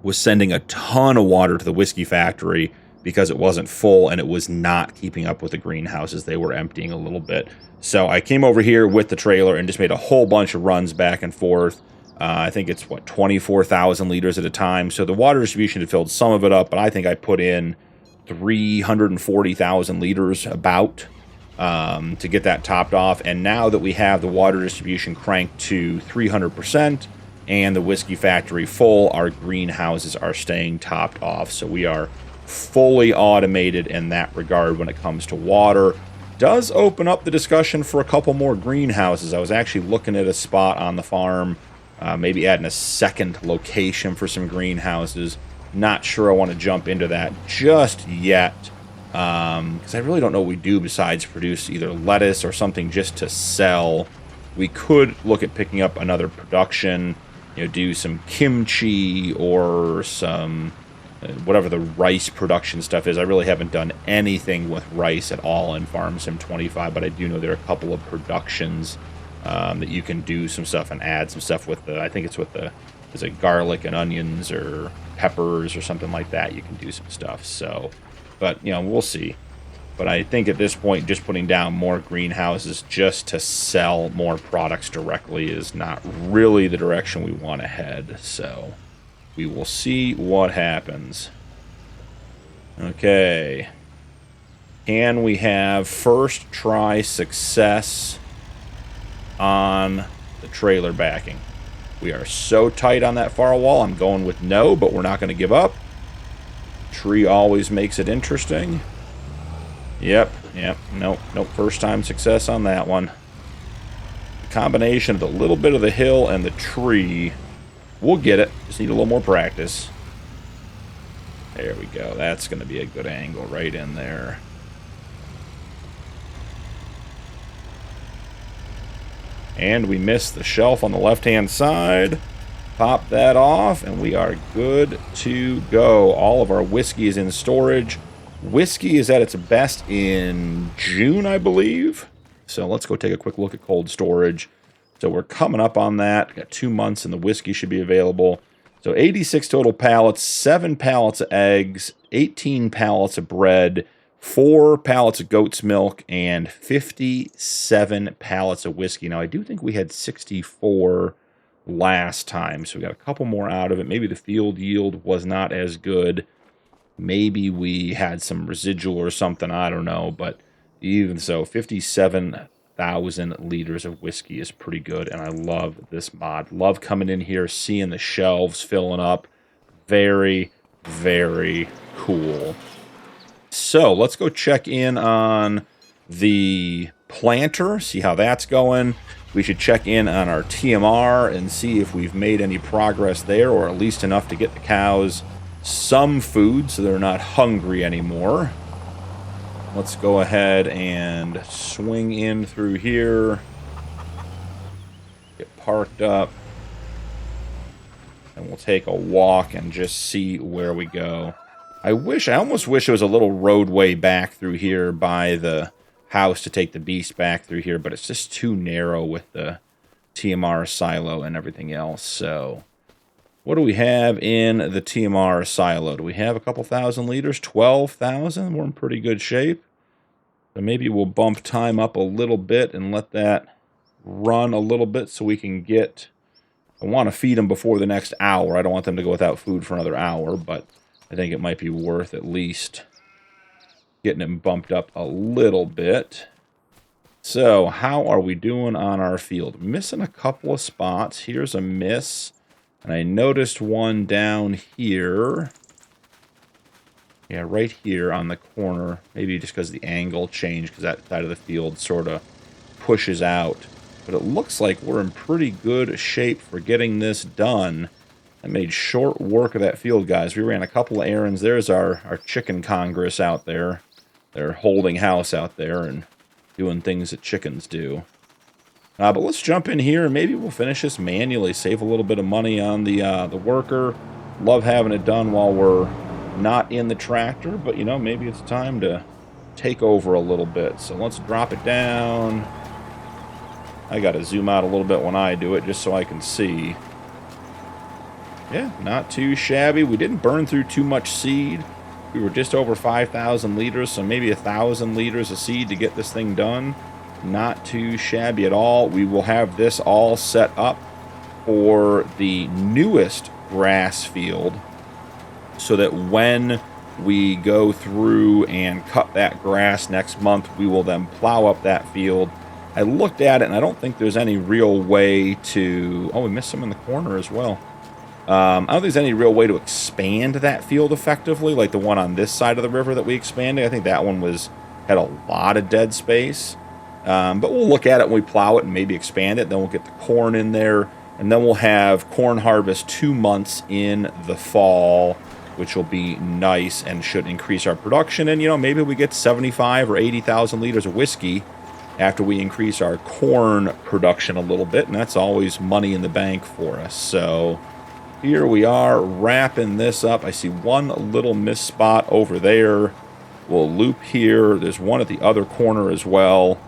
[SPEAKER 1] was sending a ton of water to the whiskey factory because it wasn't full, and it was not keeping up with the greenhouses. They were emptying a little bit. So I came over here with the trailer and just made a whole bunch of runs back and forth. I think it's, what, 24,000 liters at a time. So the water distribution had filled some of it up, but I think I put in 340,000 liters about to get that topped off. And now that we have the water distribution cranked to 300% and the whiskey factory full, our greenhouses are staying topped off. So we are fully automated in that regard when it comes to water. Does open up the discussion for a couple more greenhouses. I was actually looking at a spot on the farm, maybe adding a second location for some greenhouses. Not sure I want to jump into that just yet, because I really don't know what we do besides produce either lettuce or something just to sell. We could look at picking up another production, you know, do some kimchi or some whatever the rice production stuff is. I really haven't done anything with rice at all in Farm Sim 25, but I do know there are a couple of productions that you can do some stuff and add some stuff with the, I think it's with the, is it garlic and onions or peppers or something like that. You can do some stuff. So, but, you know, we'll see. But I think at this point, just putting down more greenhouses just to sell more products directly is not really the direction we want to head. So we will see what happens. Okay. Can we have first try success on the trailer backing? We are so tight on that firewall. I'm going with no, but we're not going to give up. Tree always makes it interesting. Yep. Nope. First time success on that one. The combination of the little bit of the hill and the tree. We'll get it. Just need a little more practice. There we go. That's going to be a good angle right in there. And we missed the shelf on the left-hand side. Pop that off, and we are good to go. All of our whiskey is in storage. Whiskey is at its best in June, I believe. So let's go take a quick look at cold storage. So we're coming up on that. Got 2 months, and the whiskey should be available. So 86 total pallets, 7 pallets of eggs, 18 pallets of bread, 4 pallets of goat's milk, and 57 pallets of whiskey. Now, I do think we had 64 last time, so we got a couple more out of it. Maybe the field yield was not as good. Maybe we had some residual or something, I don't know. But even so, 57,000 liters of whiskey is pretty good, and I love this mod. Love coming in here, seeing the shelves filling up. Very, very cool. So let's go check in on the planter, see how that's going. We should check in on our TMR and see if we've made any progress there, or at least enough to get the cows some food so they're not hungry anymore. Let's go ahead and swing in through here. Get parked up. And we'll take a walk and just see where we go. I almost wish it was a little roadway back through here by the house to take the beast back through here, but it's just too narrow with the TMR silo and everything else. So what do we have in the TMR silo? Do we have a couple thousand liters? 12,000? We're in pretty good shape. So maybe we'll bump time up a little bit and let that run a little bit so we can get... I want to feed them before the next hour. I don't want them to go without food for another hour, but I think it might be worth at least getting them bumped up a little bit. So, how are we doing on our field? Missing a couple of spots. Here's a miss. And I noticed one down here. Yeah, right here on the corner. Maybe just because the angle changed, because that side of the field sort of pushes out. But it looks like we're in pretty good shape for getting this done. I made short work of that field, guys. We ran a couple of errands. There's our chicken congress out there. They're holding house out there and doing things that chickens do. But let's jump in here and maybe we'll finish this manually. Save a little bit of money on the worker. Love having it done while we're not in the tractor. But, you know, maybe it's time to take over a little bit. So let's drop it down. I got to zoom out a little bit when I do it just so I can see. Yeah, not too shabby. We didn't burn through too much seed. We were just over 5,000 liters, so maybe 1,000 liters of seed to get this thing done. Not too shabby at all. We will have this all set up for the newest grass field so that when we go through and cut that grass next month, we will then plow up that field. I looked at it, and I don't think there's any real way to... Oh, we missed some in the corner as well. I don't think there's any real way to expand that field effectively, like the one on this side of the river that we expanded. I think that one had a lot of dead space. But we'll look at it when we plow it and maybe expand it. Then we'll get the corn in there. And then we'll have corn harvest 2 months in the fall, which will be nice and should increase our production. And, you know, maybe we get 75 or 80,000 liters of whiskey after we increase our corn production a little bit. And that's always money in the bank for us. So... here we are wrapping this up. I see one little miss spot over there. We'll loop here. There's one at the other corner as well.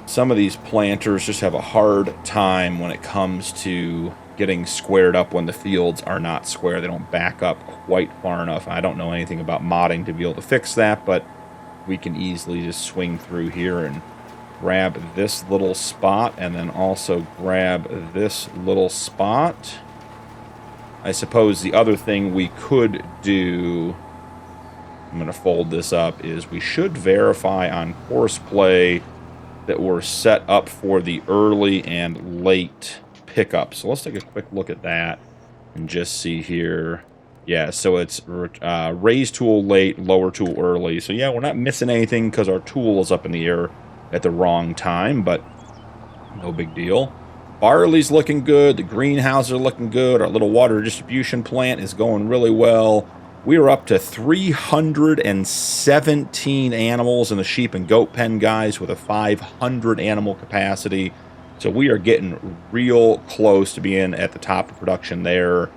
[SPEAKER 1] Some of these planters just have a hard time when it comes to getting squared up when the fields are not square. They don't back up quite far enough. I don't know anything about modding to be able to fix that, but we can easily just swing through here and grab this little spot and then also grab this little spot. I suppose the other thing we could do, I'm going to fold this up, is we should verify on Courseplay that we're set up for the early and late pickup. So let's take a quick look at that and just see here. Yeah, so it's raise tool late, lower tool early. So yeah, we're not missing anything because our tool is up in the air at the wrong time, but no big deal. Barley's looking good. The greenhouses are looking good. Our little water distribution plant is going really well. We are up to 317 animals in the sheep and goat pen, guys, with a 500 animal capacity. So we are getting real close to being at the top of production there,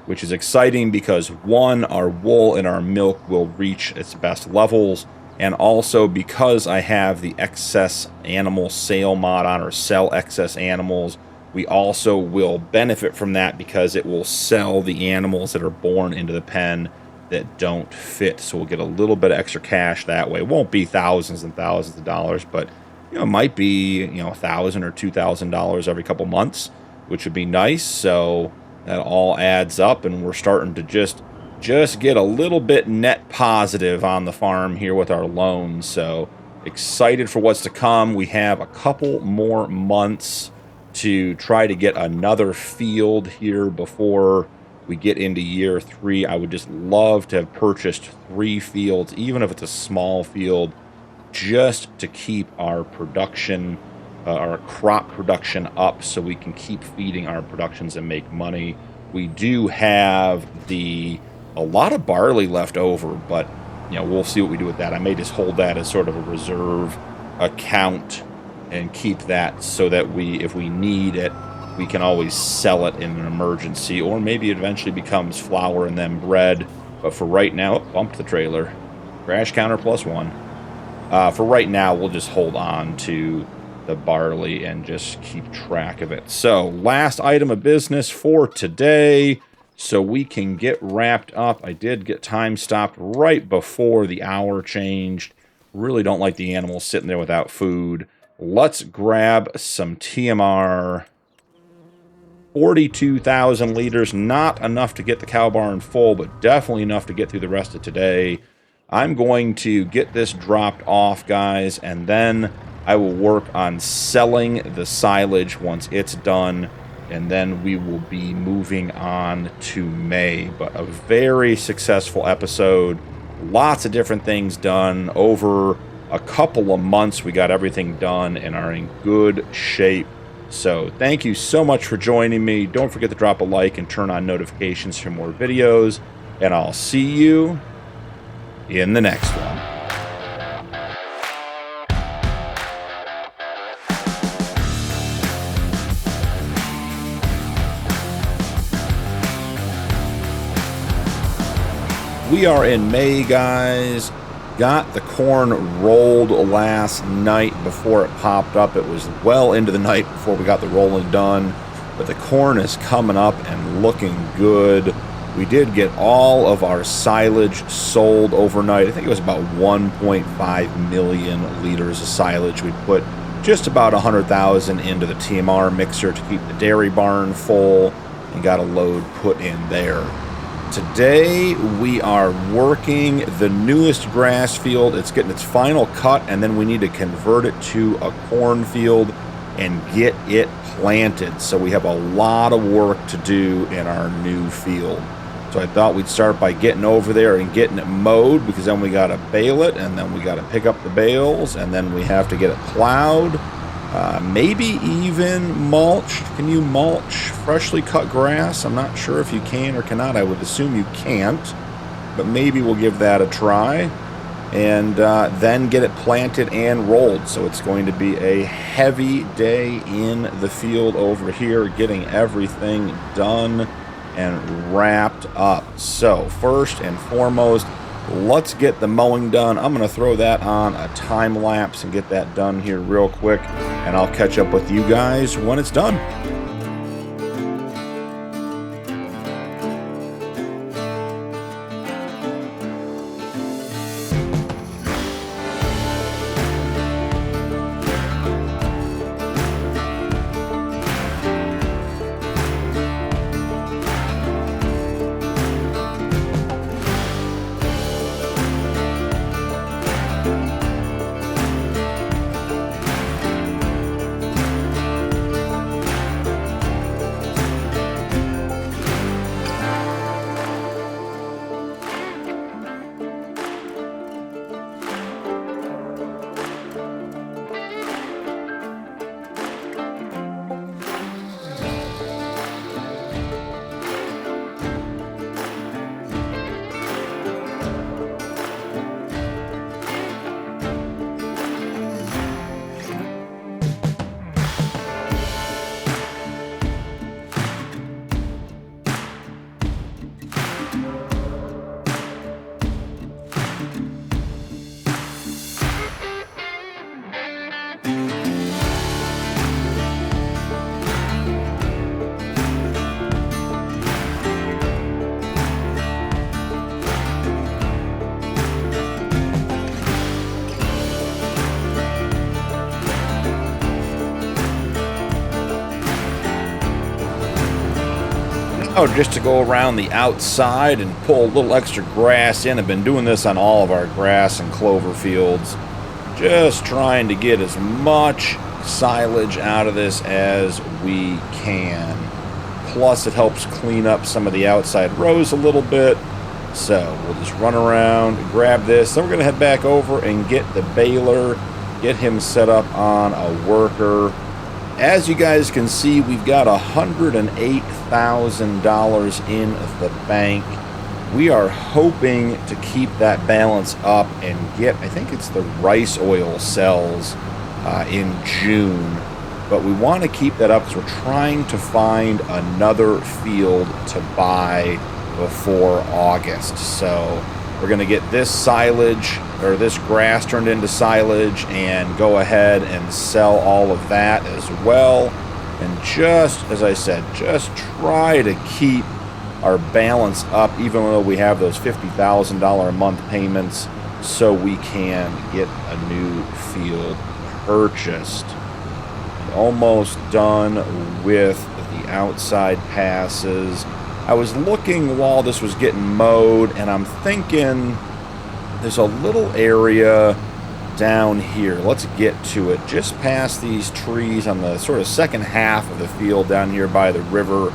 [SPEAKER 1] which is exciting because, one, our wool and our milk will reach its best levels, and also because I have the excess animal sale mod on, or sell excess animals, we also will benefit from that because it will sell the animals that are born into the pen that don't fit. So we'll get a little bit of extra cash that way. It won't be thousands and thousands of dollars, but it might be, $1,000 or $2,000 every couple months, which would be nice. So that all adds up, and we're starting to just get a little bit net positive on the farm here with our loans. So excited for what's to come. We have a couple more months to try to get another field here before we get into year 3. I would just love to have purchased 3 fields, even if it's a small field, just to keep our production, our crop production up, so we can keep feeding our productions and make money. We do have a lot of barley left over, but we'll see what we do with that. I may just hold that as sort of a reserve account and keep that so that if we need it, we can always sell it in an emergency, or maybe it eventually becomes flour and then bread. But for right now, bumped the trailer. Crash counter +1. For right now, we'll just hold on to the barley and just keep track of it. So, last item of business for today, so we can get wrapped up. I did get time stopped right before the hour changed. Really don't like the animals sitting there without food. Let's grab some TMR. 42,000 liters, not enough to get the cow barn full, but definitely enough to get through the rest of today. I'm going to get this dropped off, guys, and then I will work on selling the silage once it's done, and then we will be moving on to May. But a very successful episode. Lots of different things done. Over a couple of months, we got everything done and are in good shape. So thank you so much for joining me. Don't forget to drop a like and turn on notifications for more videos. And I'll see you in the next one. We are in May, guys. Got the corn rolled last night before it popped up. It was well into the night before we got the rolling done, but the corn is coming up and looking good. We did get all of our silage sold overnight. I think it was about 1.5 million liters of silage. We put just about 100,000 into the TMR mixer to keep the dairy barn full, and got a load put in there. Today we are working the newest grass field. It's getting its final cut, and then we need to convert it to a cornfield and get it planted. So we have a lot of work to do in our new field. So I thought we'd start by getting over there and getting it mowed, because then we got to bale it, and then we got to pick up the bales, and then we have to get it plowed. Maybe even mulched. Can you mulch freshly cut grass? I'm not sure if you can or cannot. I would assume you can't, but maybe we'll give that a try. And then get it planted and rolled. So it's going to be a heavy day in the field over here, getting everything done and wrapped up. So first and foremost, let's get the mowing done. I'm going to throw that on a time lapse and get that done here real quick, and I'll catch up with you guys when it's done. just to go around the outside and pull a little extra grass in. I've been doing this on all of our grass and clover fields. Just trying to get as much silage out of this as we can. Plus, it helps clean up some of the outside rows a little bit. So, we'll just run around, grab this. Then we're going to head back over and get the baler, get him set up on a worker. As you guys can see, we've got $108,000 in the bank. We are hoping to keep that balance up and get, I think it's the rice oil cells in June. But we want to keep that up because we're trying to find another field to buy before August. So we're going to get this silage, or this grass turned into silage, and go ahead and sell all of that as well. And just, as I said, just try to keep our balance up, even though we have those $50,000 a month payments, so we can get a new field purchased. Almost done with the outside passes. I was looking while this was getting mowed, and I'm thinking there's a little area down here. Let's get to it. Just past these trees on the sort of second half of the field down here by the river,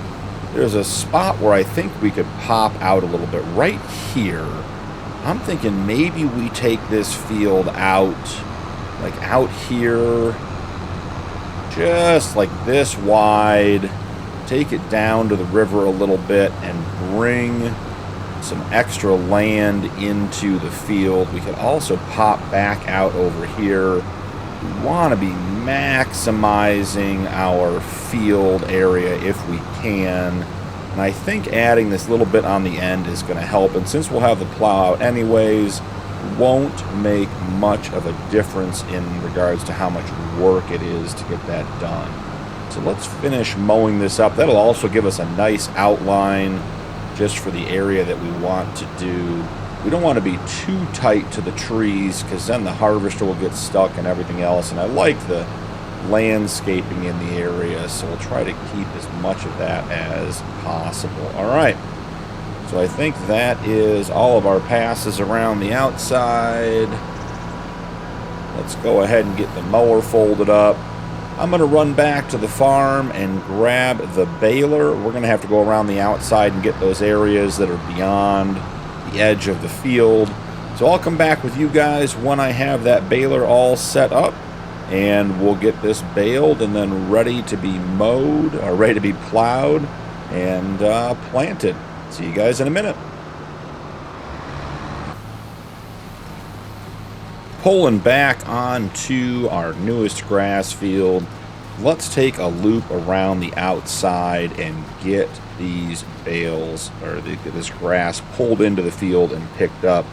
[SPEAKER 1] there's a spot where I think we could pop out a little bit. Right here, I'm thinking maybe we take this field out, like out here, just like this wide, take it down to the river a little bit, and bring some extra land into the field. We could also pop back out over here. We want to be maximizing our field area if we can, and I think adding this little bit on the end is going to help. And since we'll have the plow out anyways, won't make much of a difference in regards to how much work it is to get that done. So let's finish mowing this up. That'll also give us a nice outline just for the area that we want to do. We don't want to be too tight to the trees, because then the harvester will get stuck and everything else. And I like the landscaping in the area, so we'll try to keep as much of that as possible. All right. So I think that is all of our passes around the outside. Let's go ahead and get the mower folded up. I'm going to run back to the farm and grab the baler. We're going to have to go around the outside and get those areas that are beyond the edge of the field. So I'll come back with you guys when I have that baler all set up, and we'll get this baled and then ready to be mowed, or ready to be plowed and planted. See you guys in a minute. Pulling back onto our newest grass field, let's take a loop around the outside and get these bales, or this grass, pulled into the field and picked up.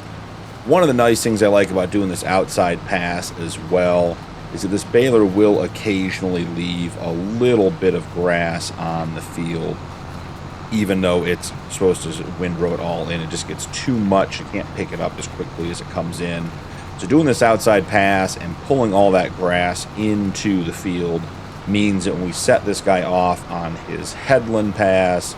[SPEAKER 1] One of the nice things I like about doing this outside pass as well is that this baler will occasionally leave a little bit of grass on the field. Even though it's supposed to windrow it all in, it just gets too much. You can't pick it up as quickly as it comes in. So doing this outside pass and pulling all that grass into the field means that when we set this guy off on his headland pass,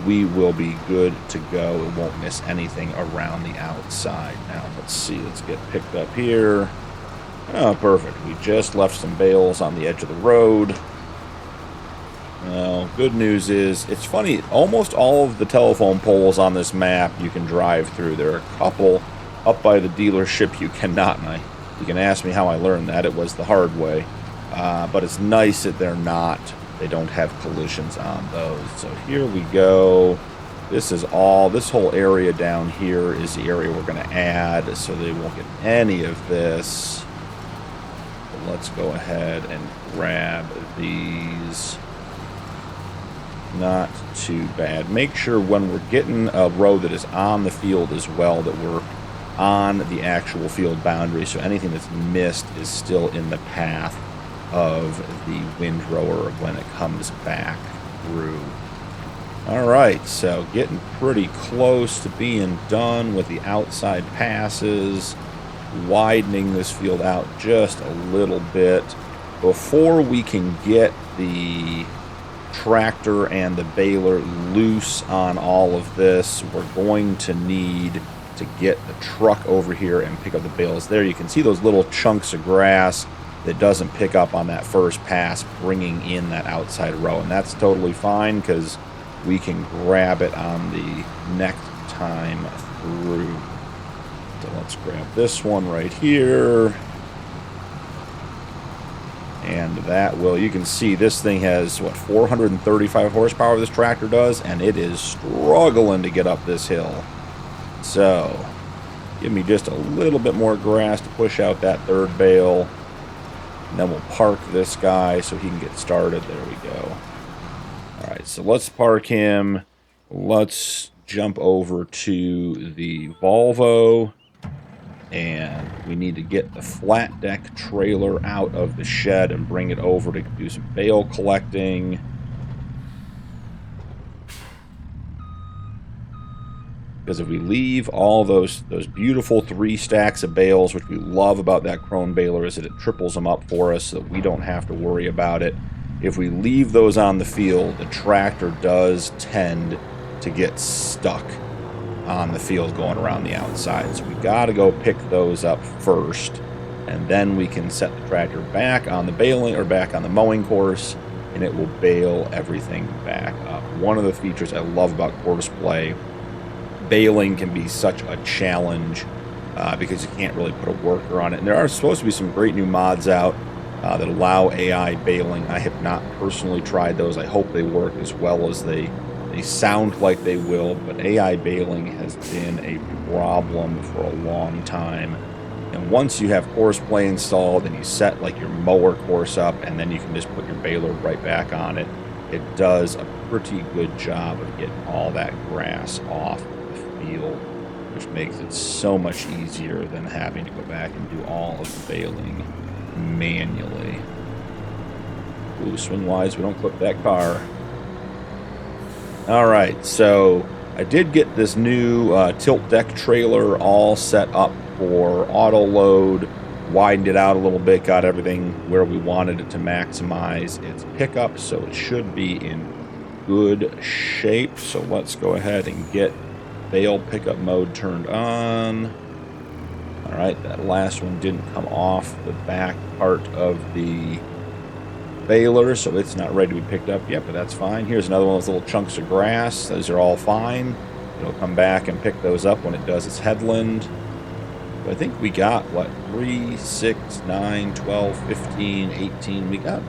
[SPEAKER 1] we will be good to go. It won't miss anything around the outside. Now, let's see. Let's get picked up here. Oh, perfect. We just left some bales on the edge of the road. Well, good news is, it's funny, almost all of the telephone poles on this map you can drive through. There are a couple up by the dealership you cannot, and you can ask me how I learned that. It was the hard way. But it's nice that they don't have collisions on those. So here we go. This whole area down here is the area we're going to add, so they won't get any of this. But let's go ahead and grab these. Not too bad. Make sure when we're getting a row that is on the field as well, that we're on the actual field boundary, so anything that's missed is still in the path of the windrower when it comes back through. Alright, so getting pretty close to being done with the outside passes, widening this field out just a little bit before we can get the tractor and the baler loose on all of this, we're going to need to get the truck over here and pick up the bales. There you can see those little chunks of grass that doesn't pick up on that first pass, bringing in that outside row. And that's totally fine because we can grab it on the next time through. So let's grab this one right here. And that will, you can see this thing has, what, 435 horsepower this tractor does, and it is struggling to get up this hill. So, give me just a little bit more grass to push out that third bale. And then we'll park this guy so he can get started. There we go. Alright, so let's park him. Let's jump over to the Volvo. And we need to get the flat deck trailer out of the shed and bring it over to do some bale collecting. Because if we leave all those beautiful 3 stacks of bales, which we love about that Krone baler, is that it triples them up for us so that we don't have to worry about it. If we leave those on the field, the tractor does tend to get stuck on the field going around the outside. So we got to go pick those up first, and then we can set the tractor back on the baling or back on the mowing course, and it will bale everything back up. One of the features I love about Courseplay, baling can be such a challenge because you can't really put a worker on it. And there are supposed to be some great new mods out that allow AI baling. I have not personally tried those. I hope they work as well as they sound like they will, but AI baling has been a problem for a long time. And once you have Courseplay installed and you set like your mower course up, and then you can just put your baler right back on it, it does a pretty good job of getting all that grass off the field, which makes it so much easier than having to go back and do all of the baling manually. Ooh, swing-wise, we don't clip that car. Alright, so I did get this new tilt deck trailer all set up for auto load, widened it out a little bit, got everything where we wanted it to maximize its pickup, so it should be in good shape. So let's go ahead and get bale pickup mode turned on. Alright, that last one didn't come off the back part of the baler, so it's not ready to be picked up yet, but that's fine. Here's another one of those little chunks of grass. Those are all fine. It'll come back and pick those up when it does its headland. But I think we got, what, 3, 6, 9, 12, 15, 18. We got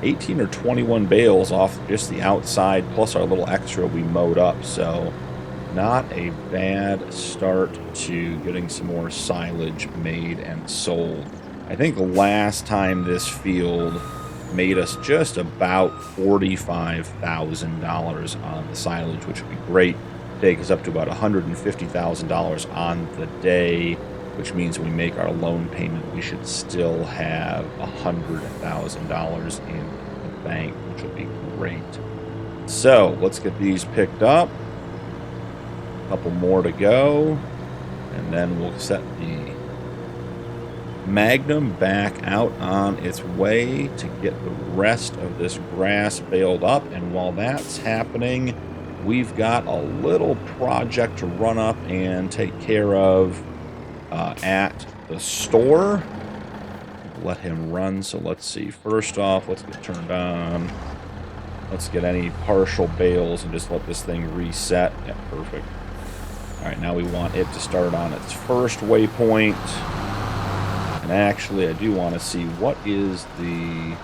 [SPEAKER 1] 18 or 21 bales off just the outside, plus our little extra we mowed up. So not a bad start to getting some more silage made and sold. I think the last time this field made us just about $45,000 on the silage, which would be great. Take us up to about $150,000 on the day, which means when we make our loan payment, we should still have $100,000 in the bank, which will be great. So let's get these picked up. A couple more to go, and then we'll set the Magnum back out on its way to get the rest of this grass baled up. And while that's happening, we've got a little project to run up and take care of at the store. Let him run. So let's see. First off, let's get turned on. Let's get any partial bales and just let this thing reset. Yeah, perfect. All right, now we want it to start on its first waypoint. And actually, I do want to see what is the...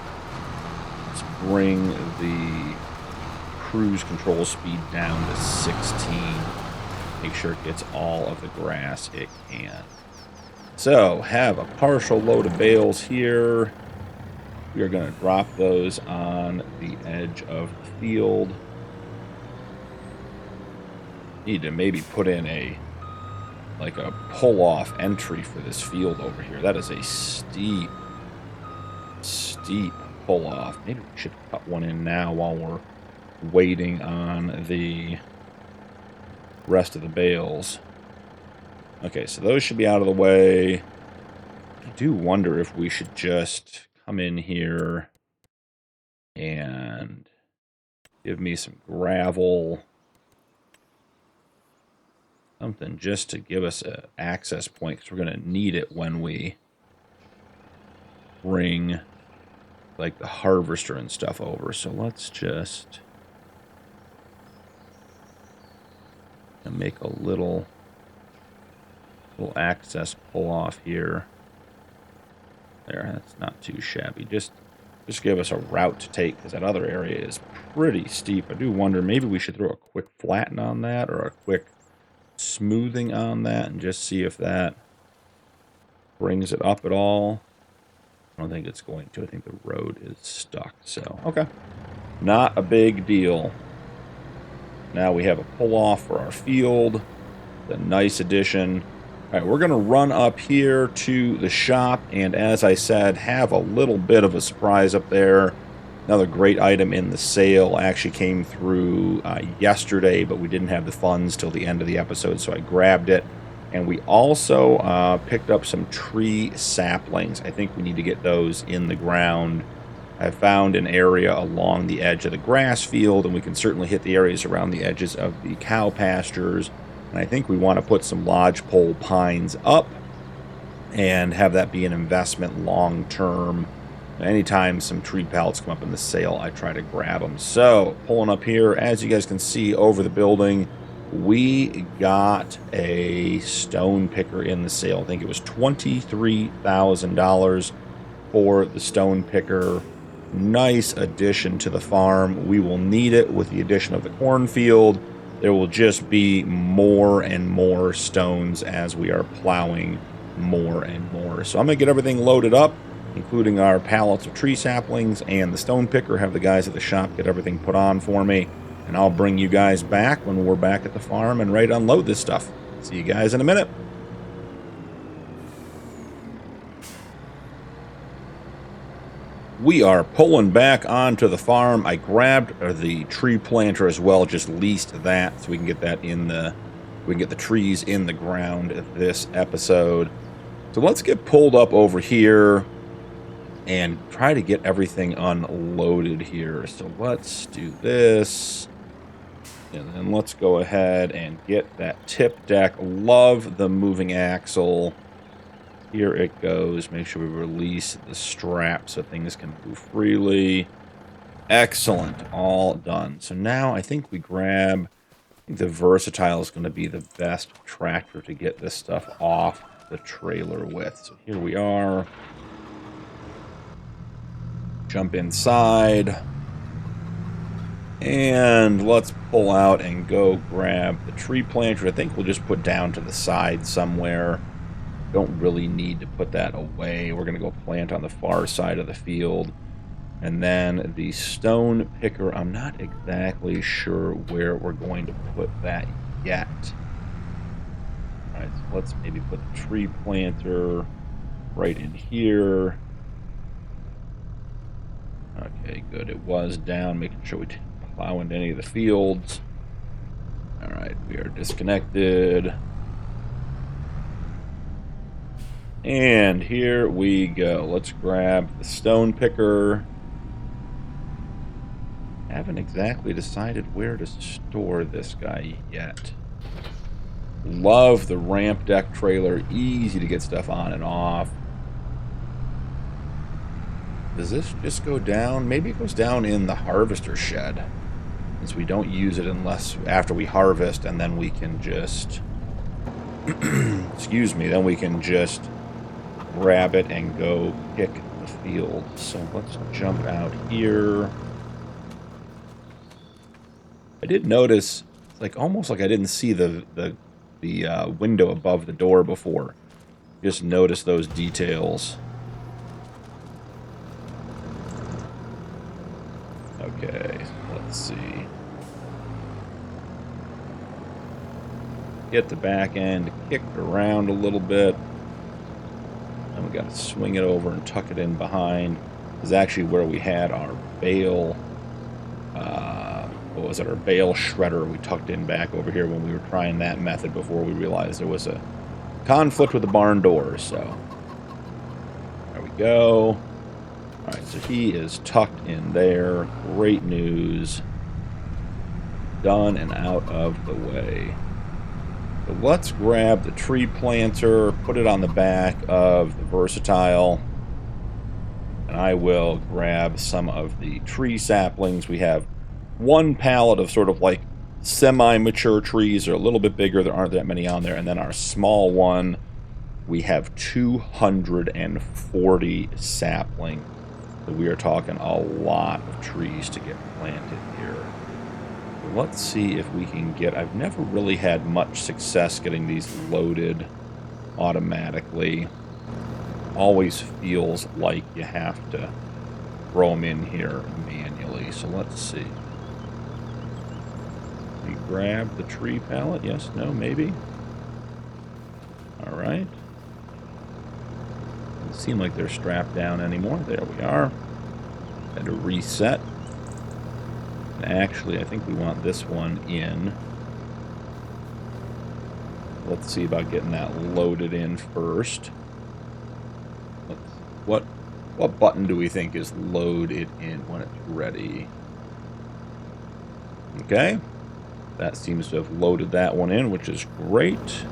[SPEAKER 1] Let's bring the cruise control speed down to 16. Make sure it gets all of the grass it can. So, have a partial load of bales here. We are going to drop those on the edge of the field. Need to maybe put in a pull-off entry for this field over here. That is a steep pull-off. Maybe we should cut one in now while we're waiting on the rest of the bales. Okay, so those should be out of the way. I do wonder if we should just come in here and Give me some gravel. Something just to give us an access point, because we're going to need it when we bring, like, the harvester and stuff over. So let's just make a little access pull off here. There, that's not too shabby. Just give us a route to take, because that other area is pretty steep. I do wonder, maybe we should throw a quick flatten on that, or a quick smoothing on that, and just see if that brings it up at all. I don't think it's going to. I think the road is stuck. So, okay. Not a big deal. Now we have a pull-off for our field. A nice addition. All right, we're going to run up here to the shop, and as I said, have a little bit of a surprise up there. Another great item in the sale actually came through yesterday, but we didn't have the funds till the end of the episode, so I grabbed it. And we also picked up some tree saplings. I think we need to get those in the ground. I found an area along the edge of the grass field, and we can certainly hit the areas around the edges of the cow pastures. And I think we want to put some lodgepole pines up and have that be an investment long term. Anytime some tree pallets come up in the sale, I try to grab them. So, pulling up here, as you guys can see over the building, we got a stone picker in the sale. I think it was $23,000 for the stone picker. Nice addition to the farm. We will need it with the addition of the cornfield. There will just be more and more stones as we are plowing more and more. So I'm going to get everything loaded up, including our pallets of tree saplings and the stone picker. Have the guys at the shop get everything put on for me. And I'll bring you guys back when we're back at the farm and ready to unload this stuff. See you guys in a minute. We are pulling back onto the farm. I grabbed the tree planter as well, just leased that so we can get that in the, we can get the trees in the ground this episode. So let's get pulled up over here and try to get everything unloaded here. So let's do this. And then let's go ahead and get that tip deck. Love the moving axle. Here it goes. Make sure we release the strap so things can move freely. Excellent. All done. So now I think we grab, I think the Versatile is going to be the best tractor to get this stuff off the trailer with. So here we are. Jump inside. And let's pull out and go grab the tree planter. I think we'll just put down to the side somewhere. Don't really need to put that away. We're going to go plant on the far side of the field. And then the stone picker, I'm not exactly sure where we're going to put that yet. All right, so let's maybe put the tree planter right in here. Okay, good. It was down, making sure we didn't plow into any of the fields. All right, we are disconnected. And here we go. Let's grab the stone picker. Haven't exactly decided where to store this guy yet. Love the ramp deck trailer. Easy to get stuff on and off. Does this just go down? Maybe it goes down in the harvester shed, since we don't use it unless after we harvest, and then we can just excuse me, then we can just grab it and go pick the field. So let's jump out here. I did notice, like, almost like I didn't see the window above the door before. Just notice those details. Okay, let's see. Get the back end kicked around a little bit. And we got to swing it over and tuck it in behind. This is actually where we had our bale, what was it, our bale shredder. We tucked in back over here when we were trying that method before we realized there was a conflict with the barn door. So there we go. All right, so he is tucked in there. Great news. done and out of the way. So let's grab the tree planter, put it on the back of the Versatile, and I will grab some of the tree saplings. We have one pallet of sort of like semi-mature trees. They're a little bit bigger. There aren't that many on there. And then our small one, we have 240 saplings. So we are talking a lot of trees to get planted here. Let's see if we can get... I've never really had much success getting these loaded automatically. Always feels like you have to throw them in here manually. So let's see. We grab the tree pallet. Yes, no, maybe. All right. Doesn't seem like they're strapped down anymore. There we are. Had to reset. Actually, I think we want this one in. Let's see about getting that loaded in first. What button do we think is load it in when it's ready? Okay. That seems to have loaded that one in, which is great.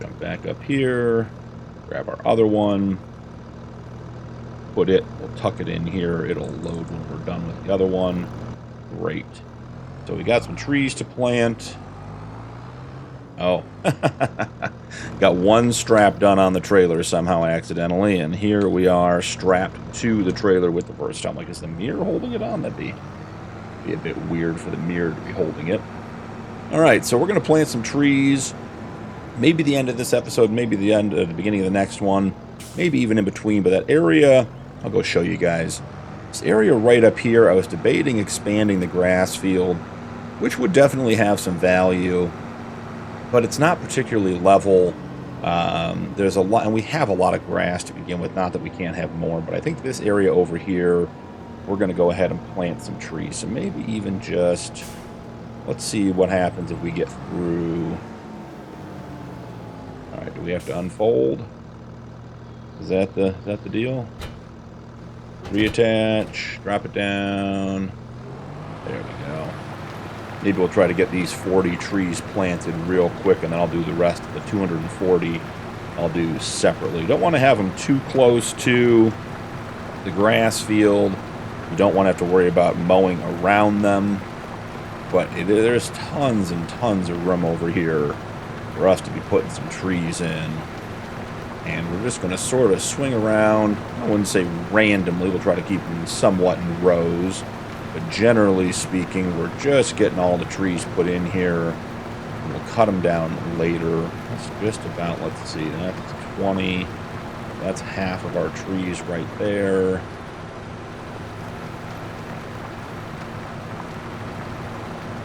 [SPEAKER 1] Jump back up here. Grab our other one. We'll tuck it in here. It'll load when we're done with the other one. Great. So we got some trees to plant. Oh. Got one strap done on the trailer somehow accidentally, and here we are strapped to the trailer with the Versatile. I'm like, is the mirror holding it on? That'd be a bit weird for the mirror to be holding it. Alright, so we're going to plant some trees. Maybe the end of this episode, maybe the beginning of the next one, maybe even in between, but that area, I'll go show you guys. This area right up here, I was debating expanding the grass field, which would definitely have some value, but it's not particularly level. There's a lot, and we have a lot of grass to begin with, not that we can't have more, but I think this area over here, we're going to go ahead and plant some trees. So maybe even just, let's see what happens if we get through. All right, do we have to unfold? Is that the deal? Reattach, drop it down. There we go. Maybe we'll try to get these 40 trees planted real quick, and then I'll do the rest of the 240 I'll do separately. Don't want to have them too close to the grass field. You don't want to have to worry about mowing around them. But there's tons and tons of room over here for us to be putting some trees in. And we're just going to sort of swing around. I wouldn't say randomly. We'll try to keep them somewhat in rows. But generally speaking, we're just getting all the trees put in here. And we'll cut them down later. That's just about, let's see, that's 20. That's half of our trees right there.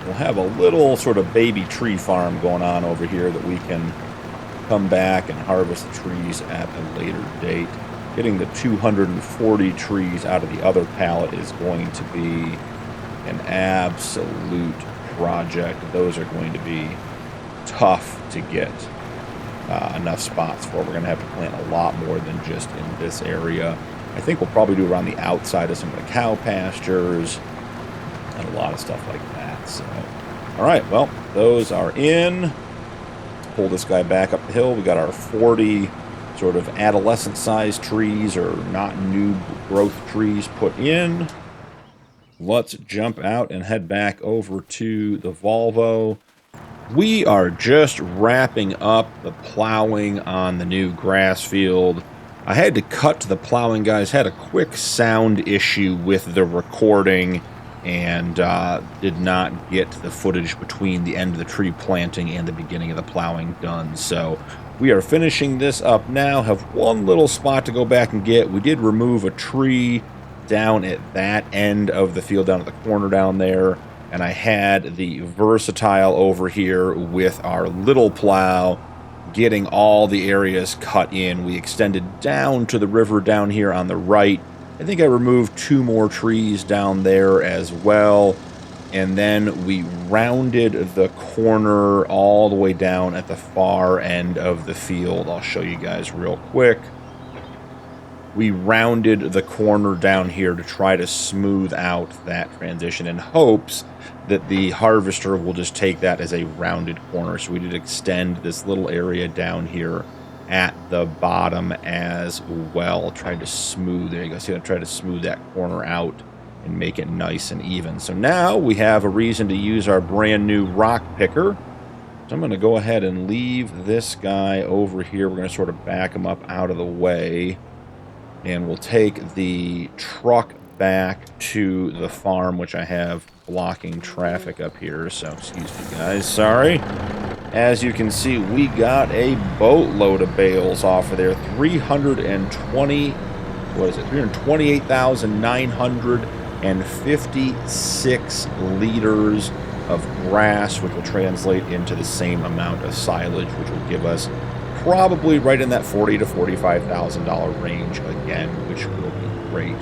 [SPEAKER 1] We'll have a little sort of baby tree farm going on over here that we can come back and harvest the trees at a later date. Getting the 240 trees out of the other pallet is going to be an absolute project. Those are going to be tough to get enough spots for. We're going to have to plant a lot more than just in this area. I think we'll probably do around the outside of some of the cow pastures and a lot of stuff like that. So, all right, well, those are in. Pull this guy back up the hill. We got our 40 sort of adolescent-sized trees, or not new growth trees, put in. Let's jump out and head back over to the Volvo. We are just wrapping up the plowing on the new grass field. I had to cut to the plowing, guys. Had a quick sound issue with the recording and did not get the footage between the end of the tree planting and the beginning of the plowing done. So we are finishing this up now. Have one little spot to go back and get. We did remove a tree down at that end of the field, down at the corner down there. And I had the Versatile over here with our little plow getting all the areas cut in. We extended down to the river down here on the right. I think I removed 2 more trees down there as well. And then we rounded the corner all the way down at the far end of the field. I'll show you guys real quick. we rounded the corner down here to try to smooth out that transition in hopes that the harvester will just take that as a rounded corner. So we did extend this little area down here at the bottom as well. Tried to smooth, there you go, see, I tried to smooth that corner out and make it nice and even. So now we have a reason to use our brand new rock picker. So I'm going to go ahead and leave this guy over here. We're going to sort of back him up out of the way. And we'll take the truck back to the farm, which I have blocking traffic up here. So, excuse me, guys. Sorry. As you can see, we got a boatload of bales off of there. 328,956 liters of grass, which will translate into the same amount of silage, which will give us probably right in that $40,000 to $45,000 range again, which will be great.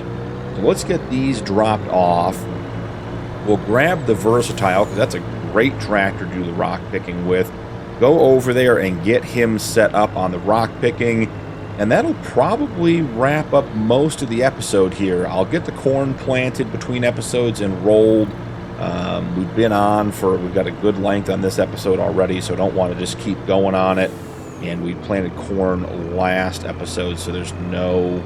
[SPEAKER 1] So let's get these dropped off. We'll grab the Versatile, because that's a great tractor to do the rock picking with. Go over there and get him set up on the rock picking, and that'll probably wrap up most of the episode here. I'll get the corn planted between episodes and rolled. We've got a good length on this episode already, so don't want to just keep going on it. And we planted corn last episode, so there's no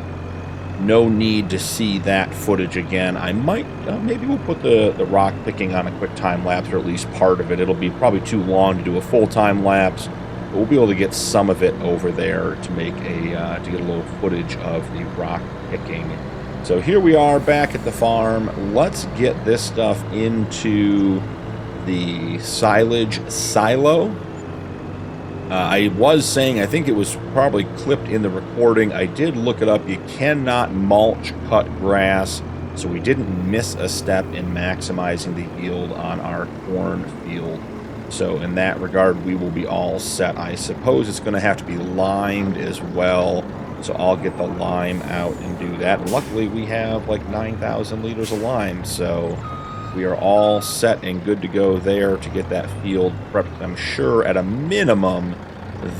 [SPEAKER 1] need to see that footage again. I might, maybe we'll put the rock picking on a quick time lapse, or at least part of it. It'll be probably too long to do a full time lapse, but we'll be able to get some of it over there to make to get a little footage of the rock picking. So here we are back at the farm. Let's get this stuff into the silage silo. I was saying, I think it was probably clipped in the recording. I did look it up. You cannot mulch cut grass, so we didn't miss a step in maximizing the yield on our corn field. So in that regard, we will be all set. I suppose it's going to have to be limed as well, so I'll get the lime out and do that. And luckily, we have like 9,000 liters of lime, so we are all set and good to go there to get that field prepped. I'm sure at a minimum,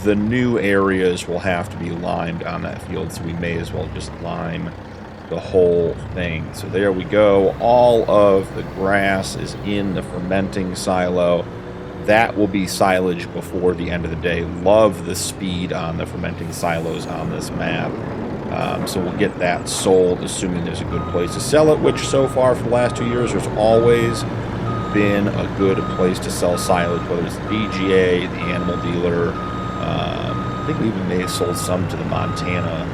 [SPEAKER 1] the new areas will have to be limed on that field, so we may as well just lime the whole thing. So there we go. All of the grass is in the fermenting silo. That will be silage before the end of the day. Love the speed on the fermenting silos on this map. So we'll get that sold, assuming there's a good place to sell it, which so far for the last 2 years, there's always been a good place to sell silage, whether it's the BGA, the animal dealer. I think we even may have sold some to the Montana,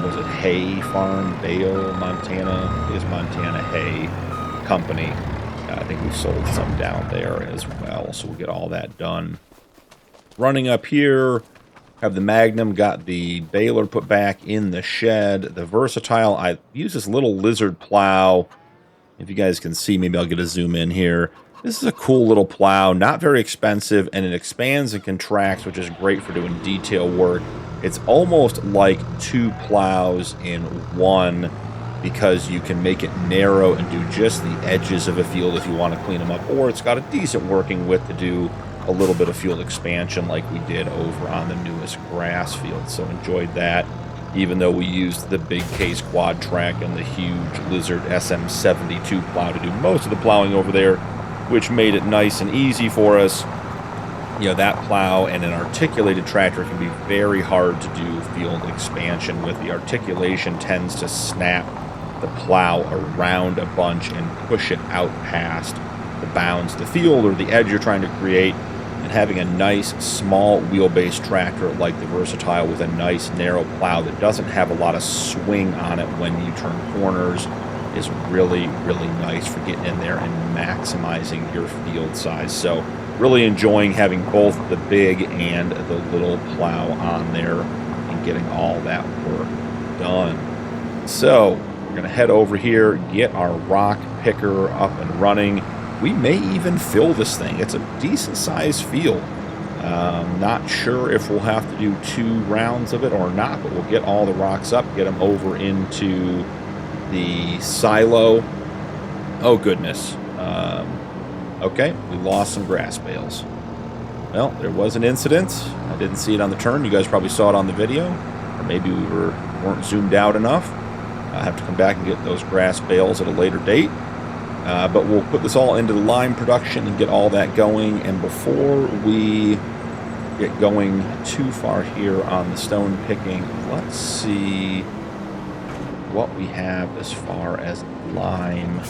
[SPEAKER 1] was it Hay Farm, Bale, Montana? It is Montana Hay Company. I think we sold some down there as well, so we'll get all that done. Running up here, have the Magnum, got the baler put back in the shed. The Versatile, I use this little lizard plow. If you guys can see, maybe I'll get a zoom in here. This is a cool little plow, not very expensive, and it expands and contracts, which is great for doing detail work. It's almost like two plows in one, because you can make it narrow and do just the edges of a field if you want to clean them up, or it's got a decent working width to do a little bit of field expansion like we did over on the newest grass field. So enjoyed that, even though we used the big case quad track and the huge Lizard SM72 plow to do most of the plowing over there, which made it nice and easy for us. You know, that plow and an articulated tractor can be very hard to do field expansion with. The articulation tends to snap the plow around a bunch and push it out past the bounds of the field or the edge you're trying to create. And having a nice small wheelbase tractor like the Versatile with a nice narrow plow that doesn't have a lot of swing on it when you turn corners is really, really nice for getting in there and maximizing your field size. So really enjoying having both the big and the little plow on there and getting all that work done. So we're going to head over here, get our rock picker up and running. We may even fill this thing. It's a decent sized field. Not sure if we'll have to do 2 rounds of it or not, but we'll get all the rocks up, get them over into the silo. Oh goodness. Okay, we lost some grass bales. Well, there was an incident. I didn't see it on the turn. You guys probably saw it on the video. Or maybe we were weren't zoomed out enough. I have to come back and get those grass bales at a later date. But we'll put this all into the lime production and get all that going. And before we get going too far here on the stone picking, let's see what we have as far as lime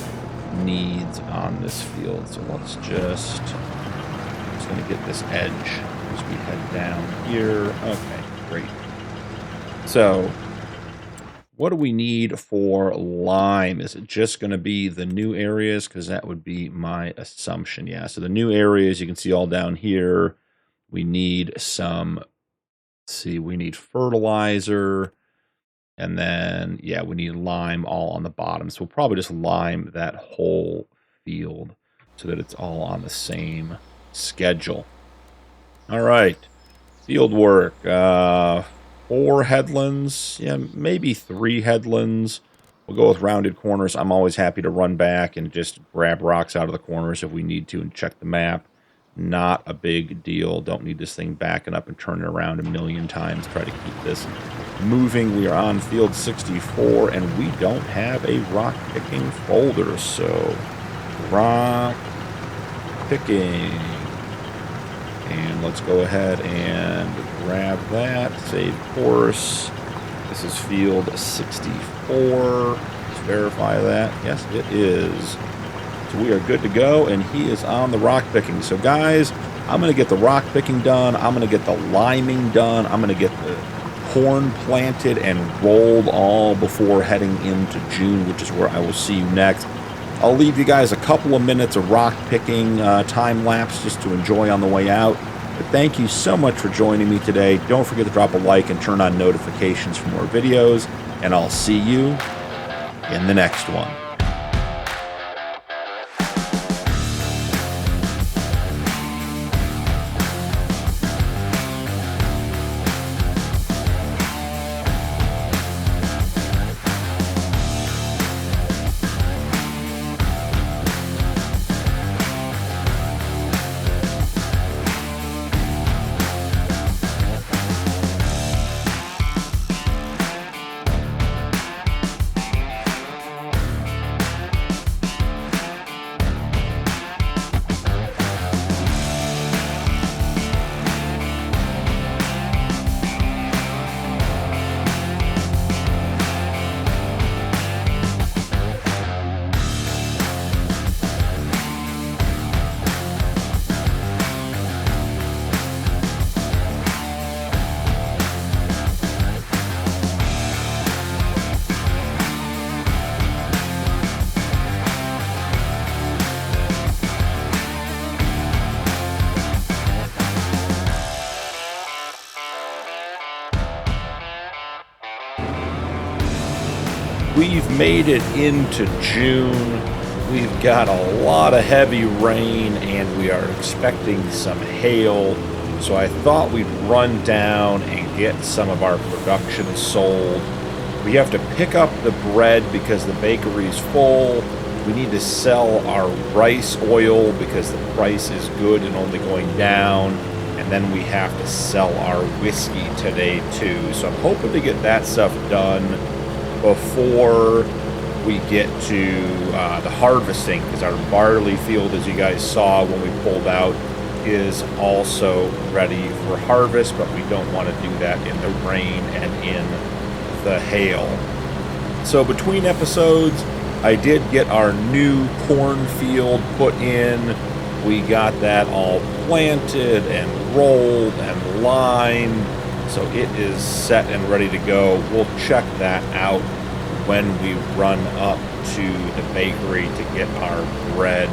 [SPEAKER 1] needs on this field. So let's just going to get this edge as we head down here. Okay, great. So what do we need for lime? Is it just going to be the new areas? Because that would be my assumption. Yeah, so the new areas you can see all down here. We need some, let's see, we need fertilizer. And then, yeah, we need lime all on the bottom. So we'll probably just lime that whole field so that it's all on the same schedule. All right, field work. 4 headlands, yeah, maybe 3 headlands. We'll go with rounded corners. I'm always happy to run back and just grab rocks out of the corners if we need to and check the map. Not a big deal. Don't need this thing backing up and turning around a million times. Try to keep this moving. We are on field 64, and we don't have a rock picking folder, so rock picking. And let's go ahead and grab that. Save course. This is field 64. Let's verify that. Yes, it is. So we are good to go, and he is on the rock picking. So guys, I'm going to get the rock picking done. I'm going to get the liming done. I'm going to get the corn planted and rolled all before heading into June, which is where I will see you next. I'll leave you guys a couple of minutes of rock picking time lapse just to enjoy on the way out. But thank you so much for joining me today. Don't forget to drop a like and turn on notifications for more videos. And I'll see you in the next one. We've made it into June. We've got a lot of heavy rain and we are expecting some hail. So I thought we'd run down and get some of our production sold. We have to pick up the bread because the bakery's full. We need to sell our rice oil because the price is good and only going down. And then we have to sell our whiskey today too. So I'm hoping to get that stuff done before we get to the harvesting, because our barley field, as you guys saw when we pulled out, is also ready for harvest, but we don't want to do that in the rain and in the hail. So between episodes, I did get our new cornfield put in. We got that all planted and rolled and limed. So it is set and ready to go. We'll check that out when we run up to the bakery to get our bread.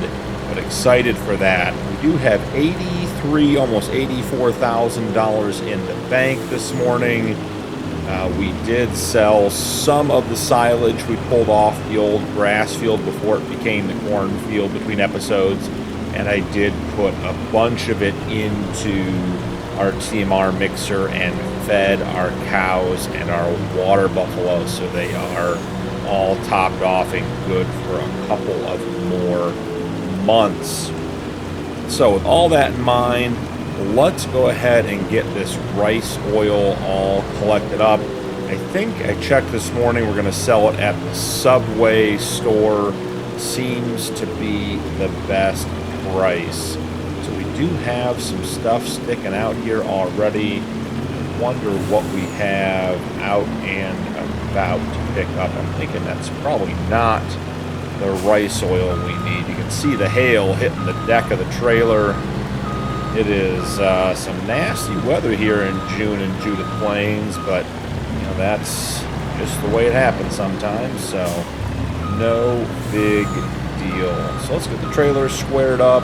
[SPEAKER 1] But excited for that. We do have almost $84,000 in the bank this morning. We did sell some of the silage we pulled off the old grass field before it became the cornfield between episodes. And I did put a bunch of it into our TMR mixer and fed our cows and our water buffalo, so they are all topped off and good for a couple of more months. So with all that in mind, let's go ahead and get this rice oil all collected up I think I checked this morning, we're going to sell it at the Subway store. Seems to be the best price. So we do have some stuff sticking out here already. I wonder what we have out and about to pick up. I'm thinking that's probably not the rice oil we need. You can see the hail hitting the deck of the trailer. It is some nasty weather here in June in Judith Plains, but you know, that's just the way it happens sometimes, so no big deal. So let's get the trailer squared up,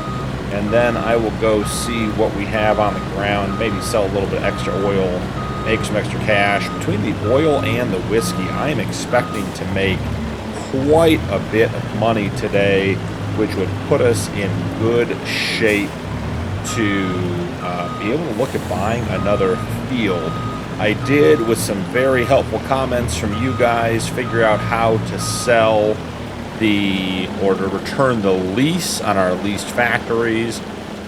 [SPEAKER 1] and then I will go see what we have on the ground, maybe sell a little bit extra oil, make some extra cash. Between the oil and the whiskey, I am expecting to make quite a bit of money today, which would put us in good shape to be able to look at buying another field. I did, with some very helpful comments from you guys, figure out how to sell or to return the lease on our leased factories.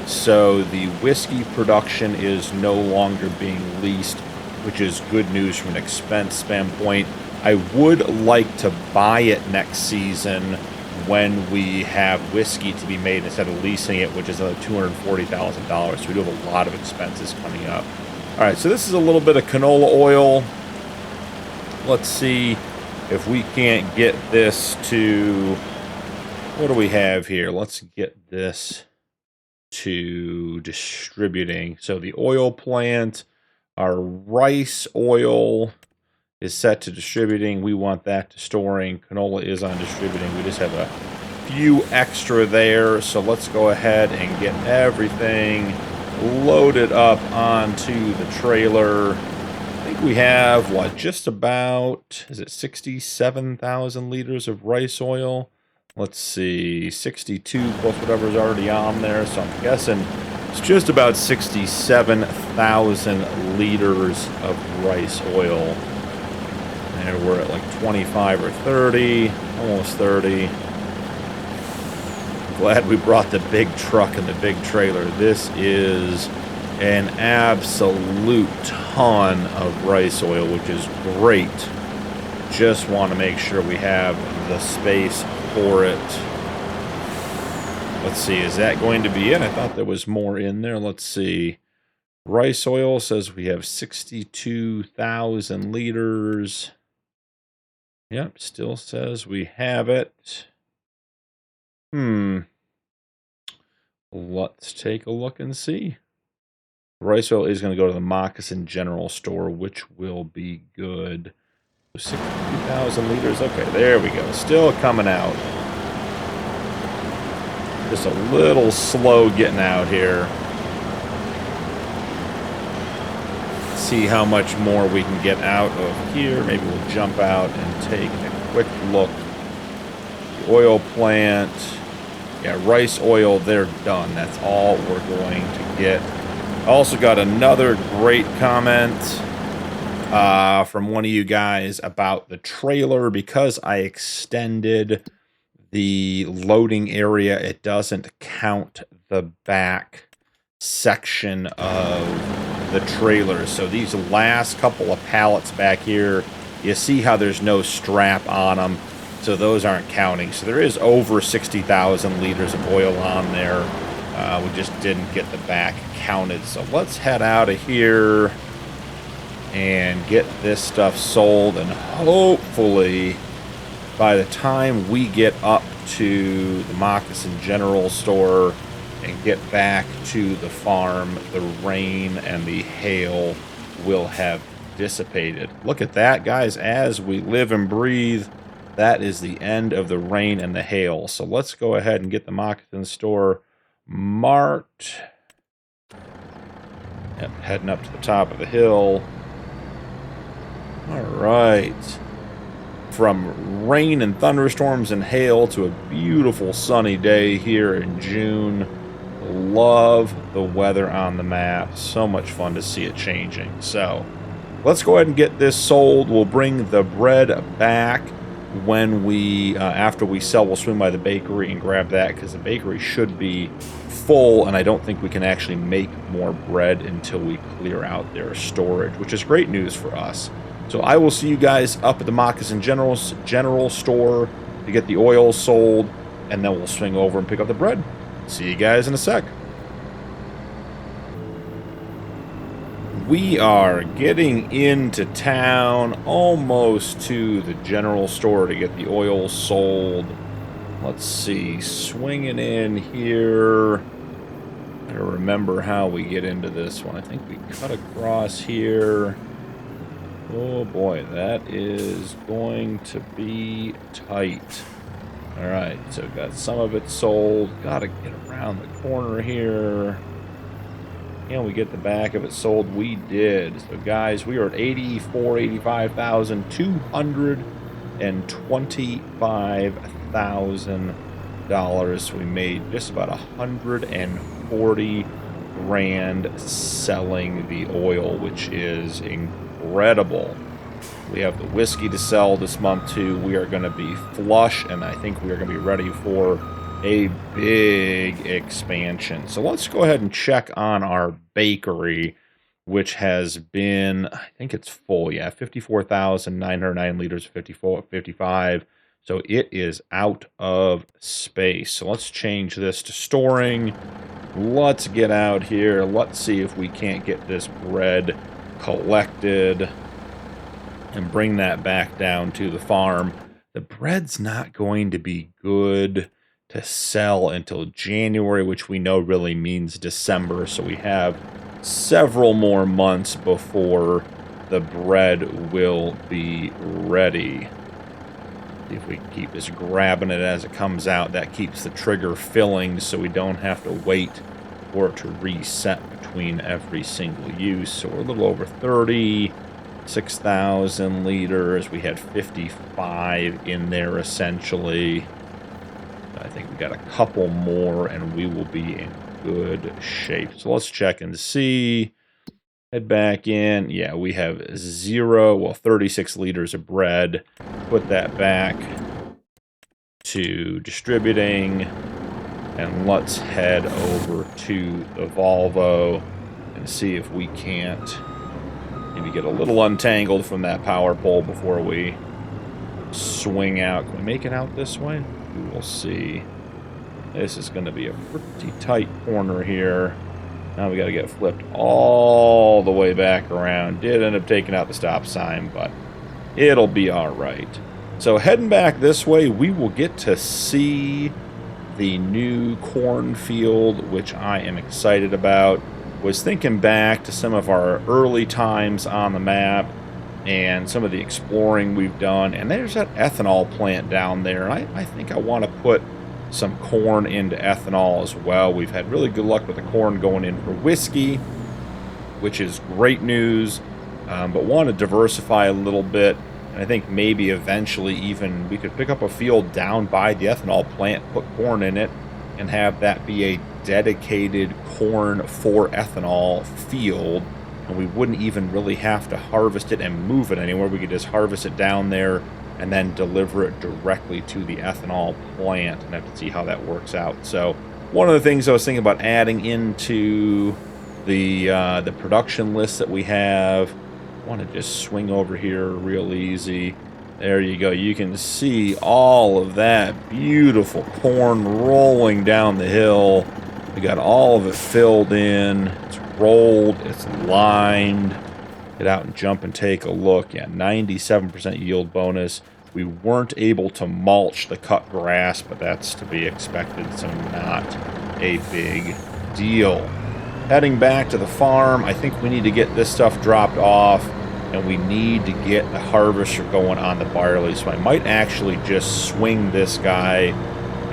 [SPEAKER 1] So the whiskey production is no longer being leased, which is good news from an expense standpoint. I would like to buy it next season when we have whiskey to be made instead of leasing it, which is another $240,000. So we do have a lot of expenses coming up. All right, so this is a little bit of canola oil. Let's see if we can't get this to, what do we have here? Let's get this to distributing. So the oil plant, our rice oil is set to distributing. We want that to storing. Canola is on distributing. We just have a few extra there. So let's go ahead and get everything loaded up onto the trailer. I think we have, what, just about, is it 67,000 liters of rice oil? Let's see, 62 plus whatever's already on there. So I'm guessing it's just about 67,000 liters of rice oil. And we're at like 25 or 30, almost 30. Glad we brought the big truck and the big trailer. This is an absolute ton of rice oil, which is great. Just want to make sure we have the space for it. Let's see, is that going to be it? I thought there was more in there. Let's see. Rice oil says we have 62,000 liters. Yep, still says we have it. Let's take a look and see. Rice oil is going to go to the Moccasin General Store, which will be good. 62,000 liters. Okay, there we go. Still coming out. Just a little slow getting out here. See how much more we can get out of here. Maybe we'll jump out and take a quick look. The oil plant. Yeah, rice oil, they're done. That's all we're going to get. Also got another great comment from one of you guys about the trailer. Because I extended the loading area, it doesn't count the back section of the trailer. So these last couple of pallets back here, you see how there's no strap on them, so those aren't counting. So there is over 60,000 liters of oil on there. We just didn't get the back counted. So let's head out of here and get this stuff sold, and hopefully by the time we get up to the Moccasin General Store and get back to the farm, the rain and the hail will have dissipated. Look at that, guys. As we live and breathe, that is the end of the rain and the hail. So let's go ahead and get the Moccasin Store marked. Yep, heading up to the top of the hill. All right. From rain and thunderstorms and hail to a beautiful sunny day here in June. Love the weather on the map. So much fun to see it changing. So let's go ahead and get this sold. We'll bring the bread back when we, after we sell. We'll swing by the bakery and grab that, because the bakery should be full, and I don't think we can actually make more bread until we clear out their storage, which is great news for us. So I will see you guys up at the Moccasin General store to get the oil sold, and then we'll swing over and pick up the bread. See you guys in a sec. We are getting into town, almost to the general store to get the oil sold. Let's see, swinging in here. I gotta remember how we get into this one. I think we cut across here. Oh boy, that is going to be tight. Alright, so got some of it sold. Gotta get around the corner here. Can we get the back of it sold? We did. So guys, we are at $85,225,000. We made just about 140 grand selling the oil, which is incredible. We have the whiskey to sell this month too. We are going to be flush, and I think we are going to be ready for a big expansion. So let's go ahead and check on our bakery, which has been, I think it's full, yeah, 54,909 liters, 55. So it is out of space. So let's change this to storing. Let's get out here. Let's see if we can't get this bread collected and bring that back down to the farm. The bread's not going to be good to sell until January, which we know really means December. So we have several more months before the bread will be ready. If we keep just grabbing it as it comes out, that keeps the trigger filling so we don't have to wait for it to reset between every single use. So we're a little over 36,000 liters. We had 55 in there essentially. I think we got a couple more and we will be in good shape. So let's check and see. Head back in. Yeah, we have 36 liters of bread. Put that back to distributing. And let's head over to the Volvo and see if we can't maybe get a little untangled from that power pole before we swing out. Can we make it out this way? We will see. This is going to be a pretty tight corner here. Now we got to get flipped all the way back around. Did end up taking out the stop sign, but it'll be all right. So heading back this way, we will get to see the new cornfield, which I am excited about. Was thinking back to some of our early times on the map and some of the exploring we've done, and there's that ethanol plant down there. I think I want to put some corn into ethanol as well. We've had really good luck with the corn going in for whiskey, which is great news, but want to diversify a little bit. And I think maybe eventually even we could pick up a field down by the ethanol plant, put corn in it, and have that be a dedicated corn for ethanol field. And we wouldn't even really have to harvest it and move it anywhere. We could just harvest it down there and then deliver it directly to the ethanol plant, and have to see how that works out. So one of the things I was thinking about adding into the production list that we have, I want to just swing over here real easy. There you go. You can see all of that beautiful corn rolling down the hill. We got all of it filled in. It's rolled. It's lined. Get out and jump and take a look. Yeah, 97% yield bonus. We weren't able to mulch the cut grass, but that's to be expected, so not a big deal. Heading back to the farm, I think we need to get this stuff dropped off, and we need to get the harvester going on the barley. So I might actually just swing this guy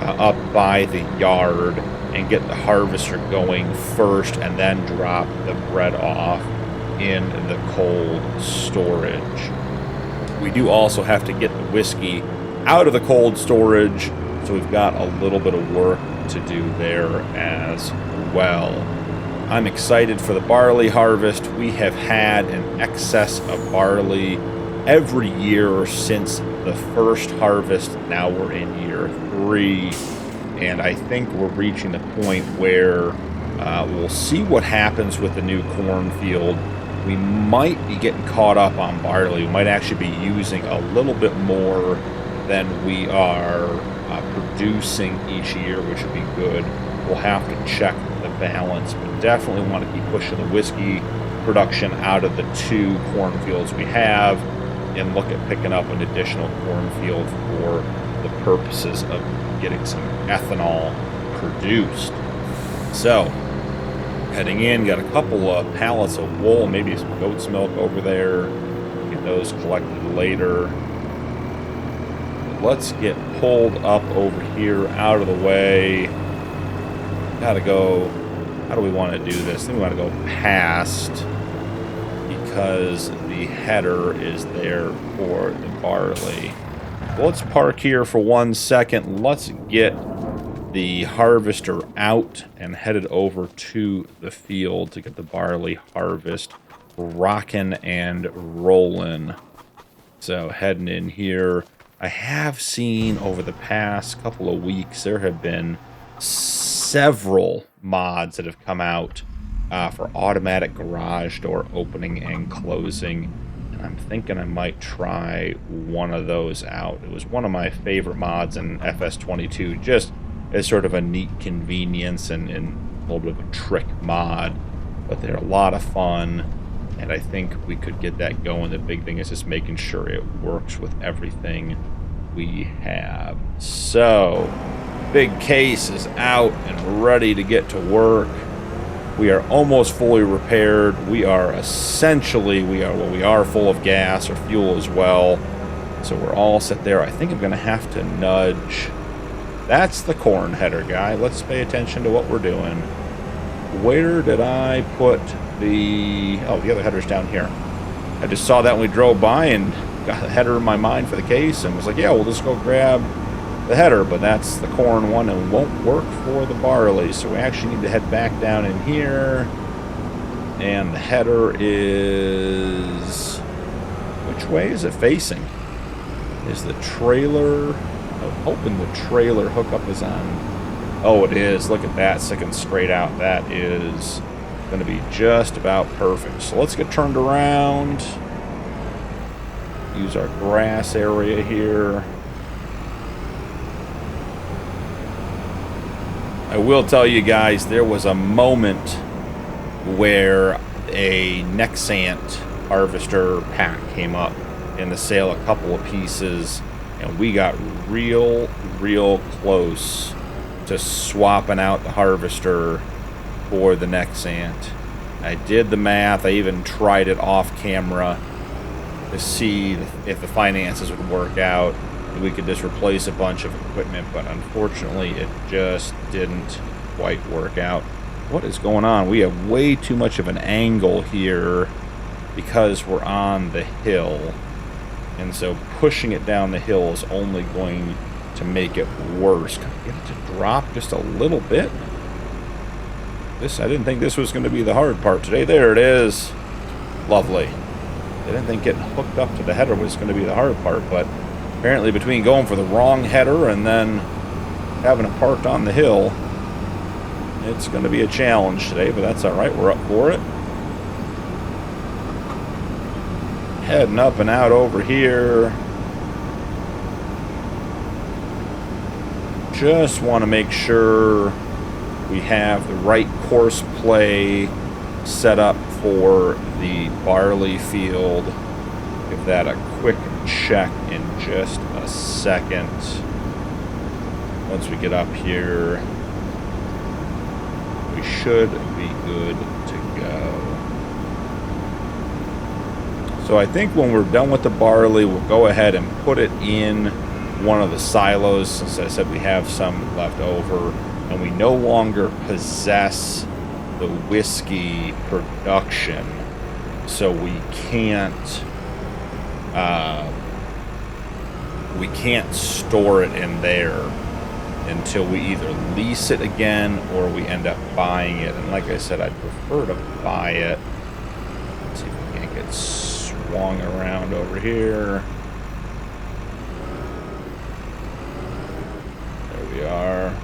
[SPEAKER 1] up by the yard and get the harvester going first, and then drop the bread off in the cold storage. We do also have to get the whiskey out of the cold storage, so we've got a little bit of work to do there as well. I'm excited for the barley harvest. We have had an excess of barley every year since the first harvest. Now we're in year 3, and I think we're reaching the point where we'll see what happens with the new cornfield. we might be getting caught up on barley. We might actually be using a little bit more than we are producing each year, which would be good. We'll have to check the balance, but definitely want to keep pushing the whiskey production out of the 2 cornfields we have and look at picking up an additional cornfield for the purposes of getting some ethanol produced. So, heading in, got a couple of pallets of wool, maybe some goat's milk over there. Get those collected later. Let's get pulled up over here, out of the way. Gotta go. How do we want to do this? I think we want to go past, because the header is there for the barley. Well, let's park here for 1 second. Let's get the harvester out and headed over to the field to get the barley harvest rocking and rolling. So heading in here. I have seen over the past couple of weeks there have been several mods that have come out for automatic garage door opening and closing, and I'm thinking I might try one of those out. It was one of my favorite mods in FS22, just as sort of a neat convenience and a little bit of a trick mod, but they're a lot of fun, and I think we could get that going. The big thing is just making sure it works with everything we have. So, big case is out and ready to get to work. We are almost fully repaired. We are essentially, we are full of gas or fuel as well. So we're all set there. I think I'm going to have to nudge. That's the corn header guy. Let's pay attention to what we're doing. Where did I put the... Oh, the other header's down here. I just saw that when we drove by and got the header in my mind for the case and was like, yeah, we'll just go grab the header, but that's the corn one and won't work for the barley. So we actually need to head back down in here. And the header is... Which way is it facing? Is the trailer... I'm hoping the trailer hookup is on. Oh, it is. Look at that, sticking straight out. That is going to be just about perfect. So let's get turned around. Use our grass area here. I will tell you guys, there was a moment where a Nexant harvester pack came up in the sale, a couple of pieces, and we got real close to swapping out the harvester for the Nexant. I did the math. I even tried it off camera to see if the finances would work out. We could just replace a bunch of equipment, but unfortunately it just didn't quite work out. What is going on? We have way too much of an angle here because we're on the hill, and so pushing it down the hill is only going to make it worse. Can I get it to drop just a little bit? I didn't think this was going to be the hard part today. There it is. Lovely. I didn't think getting hooked up to the header was going to be the hard part, but apparently between going for the wrong header and then having it parked on the hill, it's going to be a challenge today, but that's all right. We're up for it. Heading up and out over here. Just want to make sure we have the right course play set up for the barley field. Give that a quick check in just a second. Once we get up here, we should be good to go. So I think when we're done with the barley, we'll go ahead and put it in one of the silos. Since I said we have some left over, and we no longer possess the whiskey production, so we can't store it in there until we either lease it again or we end up buying it. And like I said, I'd prefer to buy it. Let's see if we can't get swung around over here. There we are.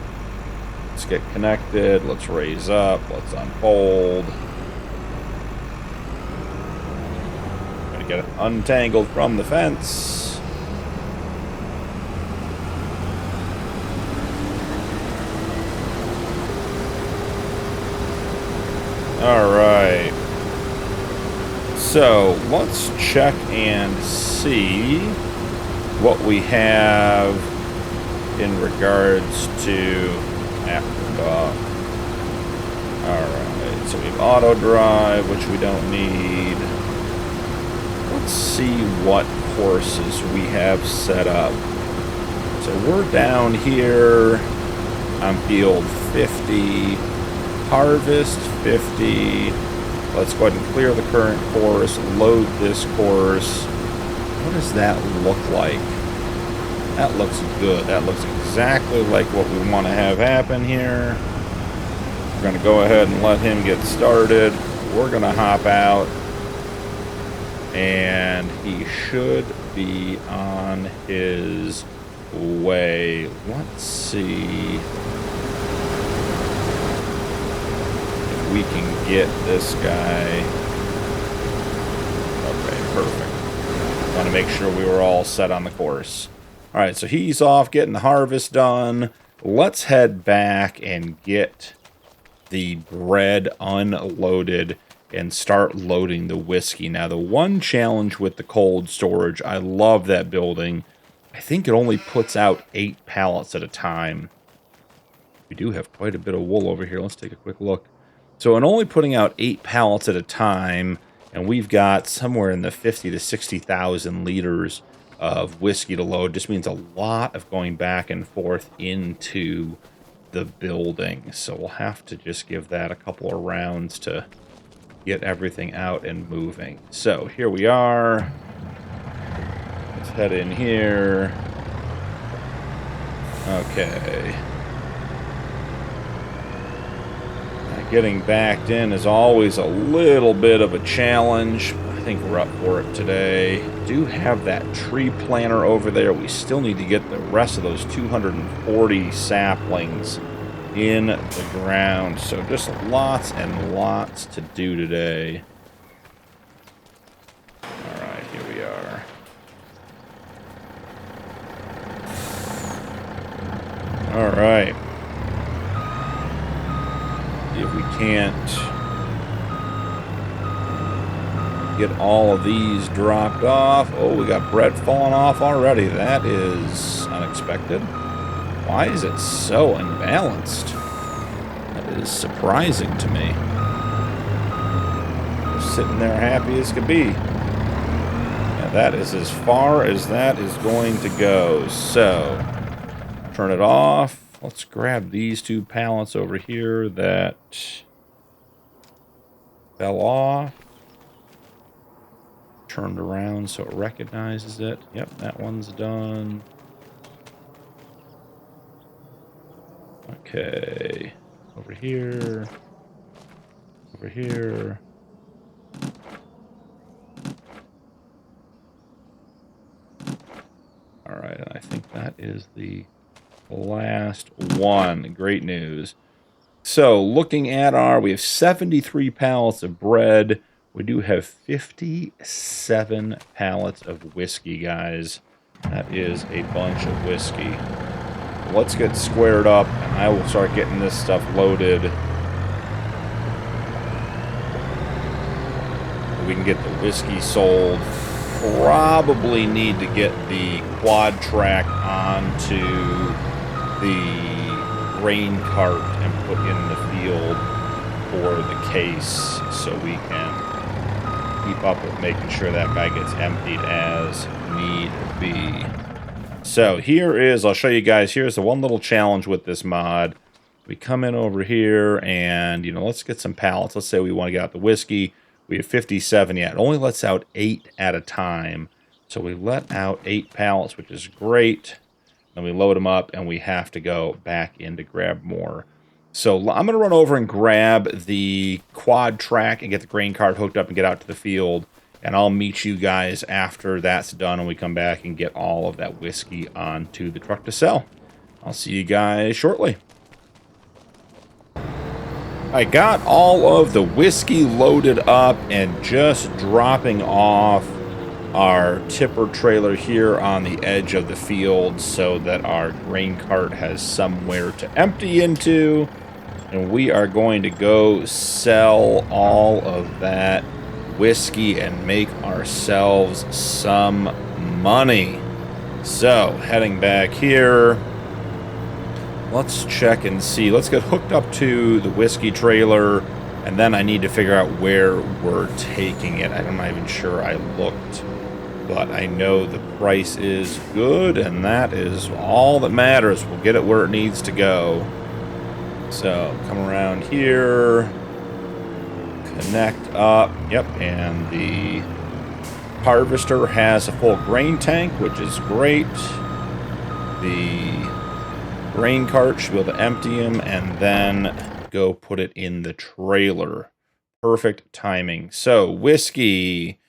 [SPEAKER 1] Let's get connected. Let's raise up. Let's unfold. get untangled from the fence. Alright. So, let's check and see what we have in regards to afterthought. Alright, so we have auto drive, which we don't need. Let's see what courses we have set up. So we're down here on field 50. Harvest 50. Let's go ahead and clear the current course, load this course. What does that look like? That looks good. That looks exactly like what we want to have happen here. We're going to go ahead and let him get started. We're going to hop out. And he should be on his way. Let's see we can get this guy. Okay, perfect. Want to make sure we were all set on the course. All right, so he's off getting the harvest done. Let's head back and get the bread unloaded and start loading the whiskey. Now, the one challenge with the cold storage, I love that building. I think it only puts out 8 pallets at a time. We do have quite a bit of wool over here. Let's take a quick look. So in only putting out 8 pallets at a time, and we've got somewhere in the 50 to 60,000 liters of whiskey to load, just means a lot of going back and forth into the building. So we'll have to just give that a couple of rounds to get everything out and moving. So here we are. Let's head in here. Okay. Getting backed in is always a little bit of a challenge. I think we're up for it today. Do have that tree planter over there. We still need to get the rest of those 240 saplings in the ground. So just lots and lots to do today. All right, here we are. All right. If we can't get all of these dropped off. Oh, we got bread falling off already. That is unexpected. Why is it so unbalanced? That is surprising to me. Just sitting there happy as could be. Yeah, that is as far as that is going to go. So, turn it off. Let's grab these 2 pallets over here that fell off. Turned around so it recognizes it. Yep, that one's done. Okay. Over here. Over here. All right, and I think that is the last one. Great news. So looking at we have 73 pallets of bread. We do have 57 pallets of whiskey, guys. That is a bunch of whiskey. Let's get squared up and I will start getting this stuff loaded. We can get the whiskey sold. Probably need to get the quad track onto the grain cart and put in the field for the case so we can keep up with making sure that guy gets emptied as need be. So here is, I'll show you guys, here's the one little challenge with this mod. We come in over here and, let's get some pallets. Let's say we want to get out the whiskey. We have 57 yet. It only lets out 8 at a time. So we let out 8 pallets, which is great. Then we load them up, and we have to go back in to grab more. So I'm going to run over and grab the quad track and get the grain cart hooked up and get out to the field. And I'll meet you guys after that's done and we come back and get all of that whiskey onto the truck to sell. I'll see you guys shortly. I got all of the whiskey loaded up and just dropping off our tipper trailer here on the edge of the field so that our grain cart has somewhere to empty into. And we are going to go sell all of that whiskey and make ourselves some money. So, heading back here, let's check and see. Let's get hooked up to the whiskey trailer, and then I need to figure out where we're taking it. I'm not even sure I looked, but I know the price is good, and that is all that matters. We'll get it where it needs to go. So, come around here, connect up, yep, and the harvester has a full grain tank, which is great. The grain cart should be able to empty him and then go put it in the trailer. Perfect timing. So, whiskey,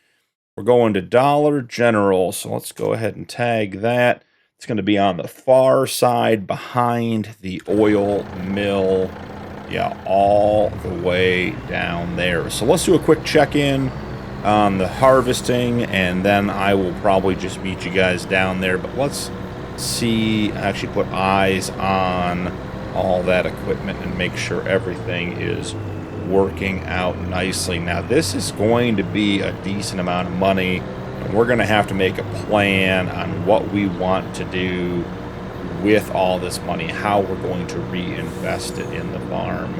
[SPEAKER 1] we're going to Dollar General, so let's go ahead and tag that. It's going to be on the far side behind the oil mill. Yeah, all the way down there. So let's do a quick check-in on the harvesting, and then I will probably just meet you guys down there. But let's see, actually put eyes on all that equipment and make sure everything is working out nicely. Now, this is going to be a decent amount of money. We're going to have to make a plan on what we want to do with all this money, how we're going to reinvest it in the farm.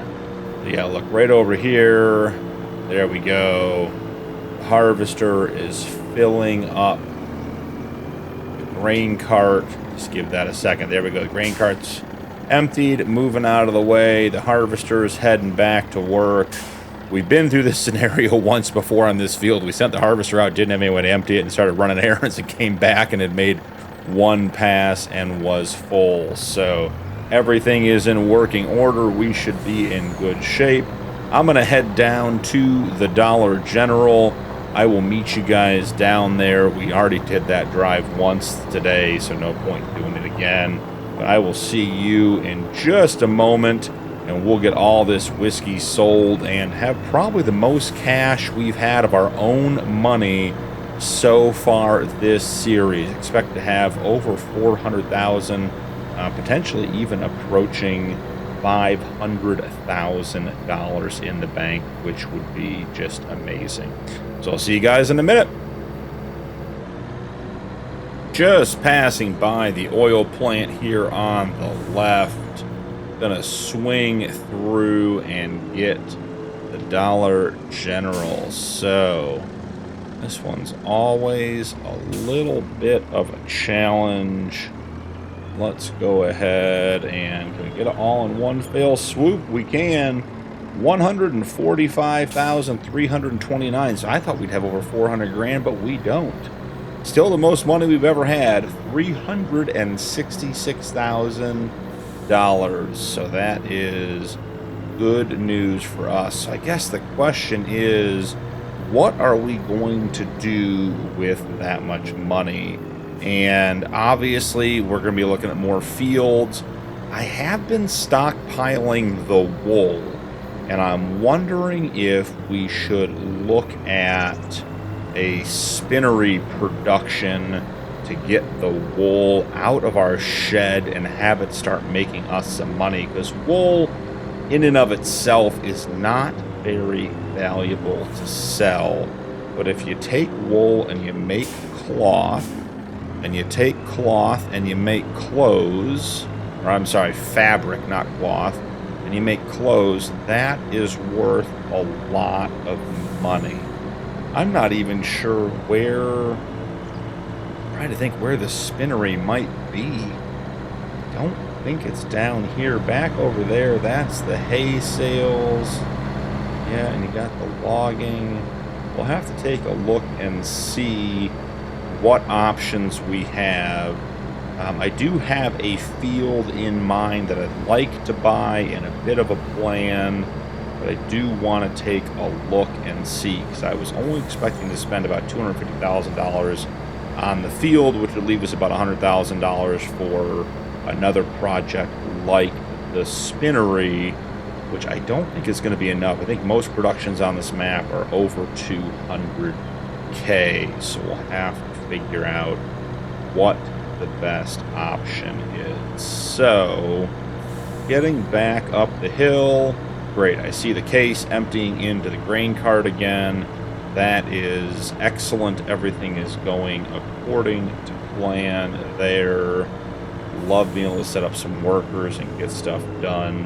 [SPEAKER 1] Yeah, look right over here. There we go. The harvester is filling up the grain cart. Just give that a second. There we go. The grain cart's emptied, moving out of the way. The harvester is heading back to work. We've been through this scenario once before on this field. We sent the harvester out, didn't have any way to empty it, and started running errands and came back and had made one pass and was full. So everything is in working order. We should be in good shape. I'm going to head down to the Dollar General. I will meet you guys down there. We already did that drive once today, so no point doing it again. But I will see you in just a moment. And we'll get all this whiskey sold and have probably the most cash we've had of our own money so far this series. Expect to have over $400,000, potentially even approaching $500,000 in the bank, which would be just amazing. So I'll see you guys in a minute. Just passing by the oil plant here on the left. Gonna swing through and get the Dollar General. So this one's always a little bit of a challenge. Let's go ahead and can we get it all in one fell swoop? We can. 145,329. So I thought we'd have over 400 grand, but we don't. Still the most money we've ever had, $366,000. So that is good news for us. I guess the question is, what are we going to do with that much money? And obviously we're going to be looking at more fields. I have been stockpiling the wool, and I'm wondering if we should look at a spinnery production to get the wool out of our shed and have it start making us some money, because wool in and of itself is not very valuable to sell. But if you take wool and you make cloth, and you take cloth and you make clothes, or I'm sorry, fabric, not cloth, and you make clothes, that is worth a lot of money. I'm not even sure where, trying to think where the spinnery might be. I don't think it's down here. Back over there, that's the hay sales. Yeah, and you got the logging. We'll have to take a look and see what options we have. I do have a field in mind that I'd like to buy and a bit of a plan, but I do want to take a look and see, because I was only expecting to spend about $250,000 on the field, which would leave us about $100,000 for another project like the spinnery, which I don't think is going to be enough. I think most productions on this map are over 200 okay, so we'll have to figure out what the best option is. So, getting back up the hill, great, I see the case emptying into the grain cart again. That is excellent. Everything is going according to plan there. Love being able to set up some workers and get stuff done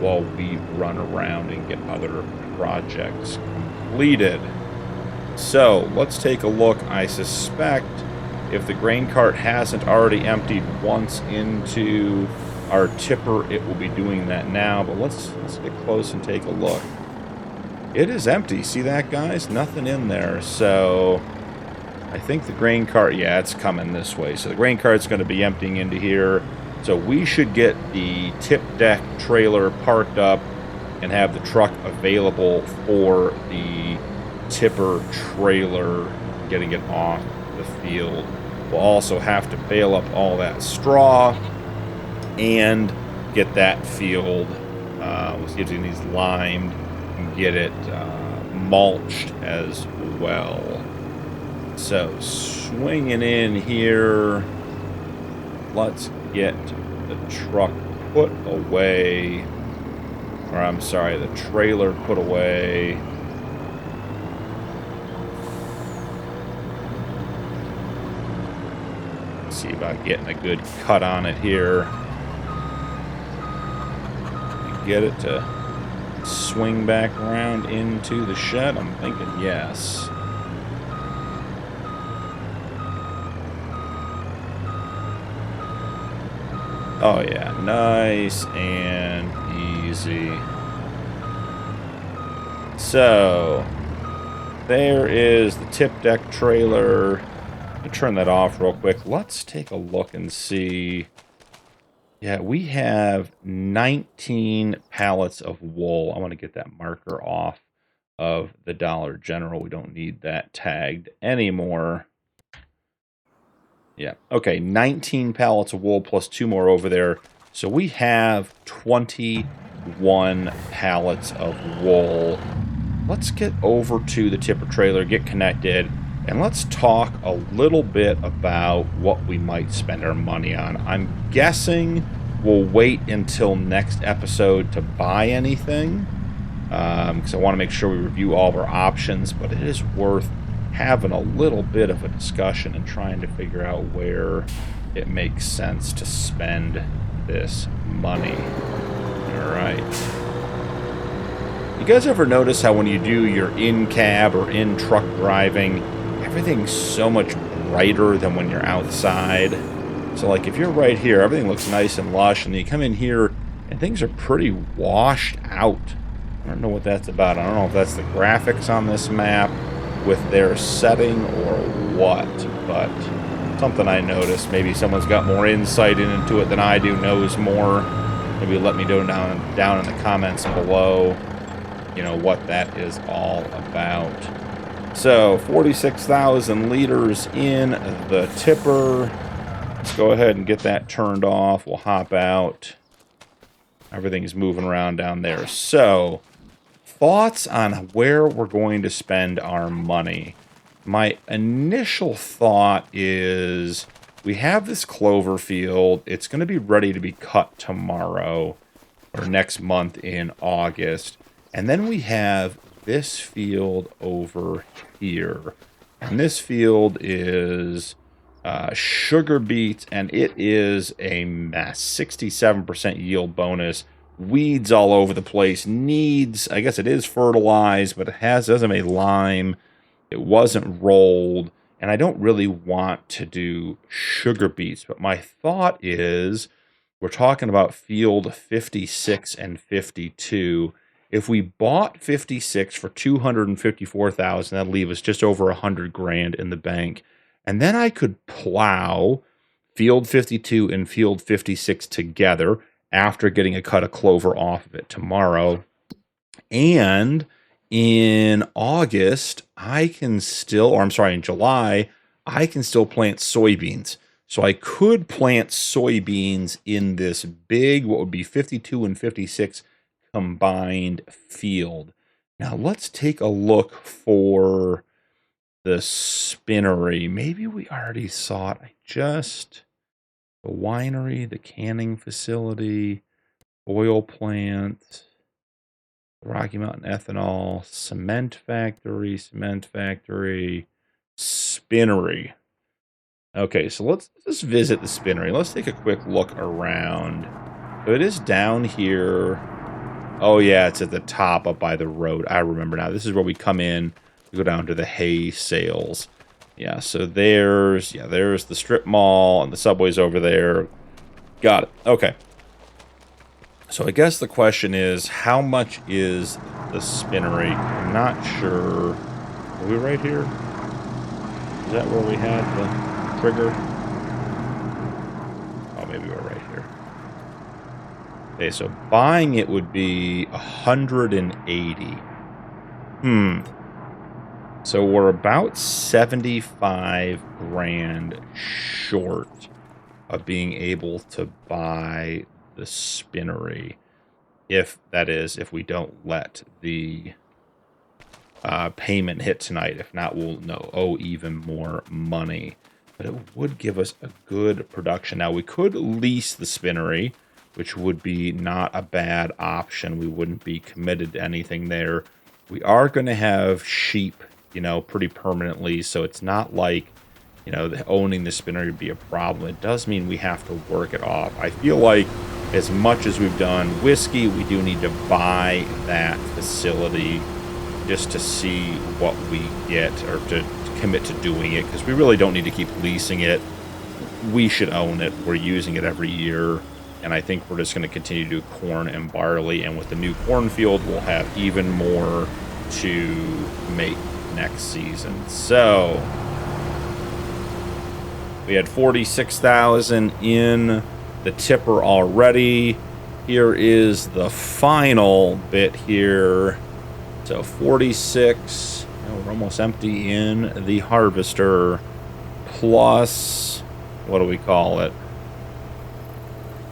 [SPEAKER 1] while we run around and get other projects completed. So let's take a look. I suspect if the grain cart hasn't already emptied once into our tipper, it will be doing that now. But let's get close and take a look. It is empty. See that, guys? Nothing in there. So I think the grain cart, yeah, it's coming this way. So the grain cart's going to be emptying into here. So we should get the tip deck trailer parked up and have the truck available for the tipper trailer, getting it off the field. We'll also have to bale up all that straw and get that field, getting these limed, and get it mulched as well. So swinging in here, let's get the truck put away, or I'm sorry, the trailer put away. See about getting a good cut on it here. Get it to swing back around into the shed? I'm thinking yes. Oh yeah, nice and easy. So, there is the tip deck trailer. Let me turn that off real quick. Let's take a look and see. Yeah, we have 19 pallets of wool. I want to get that marker off of the Dollar General. We don't need that tagged anymore. Yeah, okay, 19 pallets of wool plus 2 more over there. So we have 21 pallets of wool. Let's get over to the tipper trailer, get connected, and let's talk a little bit about what we might spend our money on. I'm guessing we'll wait until next episode to buy anything, because I want to make sure we review all of our options, but it is worth having a little bit of a discussion and trying to figure out where it makes sense to spend this money. All right. You guys ever notice how when you do your in-cab or in-truck driving, everything's so much brighter than when you're outside? So, like, if you're right here, everything looks nice and lush, and then you come in here, and things are pretty washed out. I don't know what that's about. I don't know if that's the graphics on this map with their setting or what, but something I noticed. Maybe someone's got more insight into it than I do, knows more. Maybe let me know down in the comments below, you know, what that is all about. So 46,000 liters in the tipper. Let's go ahead and get that turned off. We'll hop out. Everything's moving around down there. So, thoughts on where we're going to spend our money. My initial thought is we have this clover field. It's going to be ready to be cut tomorrow or next month in August. And then we have this field over here. And this field is sugar beets, and it is a mess. 67% yield bonus. Weeds all over the place. Needs, I guess it is fertilized, but it doesn't have a lime. It wasn't rolled, and I don't really want to do sugar beets. But my thought is, we're talking about field 56 and 52. If we bought 56 for $254,000, that'd leave us just over $100,000 in the bank. And then I could plow field 52 and field 56 together after getting a cut of clover off of it tomorrow. And in August, in July, I can still plant soybeans. So I could plant soybeans in this big, what would be 52 and 56 combined field. Now let's take a look for the spinnery. Maybe we already saw it. The winery, the canning facility, oil plant, Rocky Mountain ethanol, cement factory, spinnery. Okay, so let's just visit the spinnery. Let's take a quick look around. So it is down here. Oh yeah, it's at the top up by the road. I remember now. This is where we come in. We go down to the hay sales. Yeah, so there's the strip mall and the subway's over there. Got it. Okay. So I guess the question is, how much is the spinnery? I'm not sure. Are we right here? Is that where we had the trigger? Oh, maybe we're right here. Okay, so buying it would be 180. So we're about 75 grand short of being able to buy the spinnery. If we don't let the payment hit tonight. If not, we'll owe even more money. But it would give us a good production. Now, we could lease the spinnery, which would be not a bad option. We wouldn't be committed to anything there. We are going to have sheep, pretty permanently, so it's not like, owning the spinnery would be a problem. It does mean we have to work it off. I feel like as much as we've done whiskey, we do need to buy that facility just to see what we get, or to commit to doing it, because we really don't need to keep leasing it. We should own it. We're using it every year. And I think we're just going to continue to do corn and barley. And with the new cornfield, we'll have even more to make next season. So we had 46,000 in the tipper already. Here is the final bit here. So 46. We're almost empty in the harvester. Plus, what do we call it?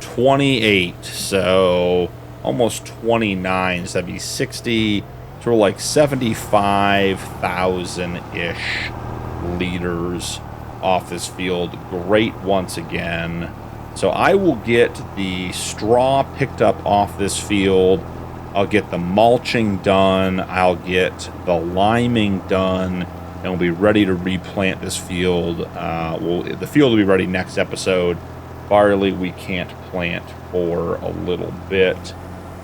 [SPEAKER 1] 28, so almost 29, so that'd be 60, so we're like 75,000-ish liters off this field. Great once again. So I will get the straw picked up off this field. I'll get the mulching done. I'll get the liming done, and we'll be ready to replant this field. The field will be ready next episode. Barley we can't plant for a little bit,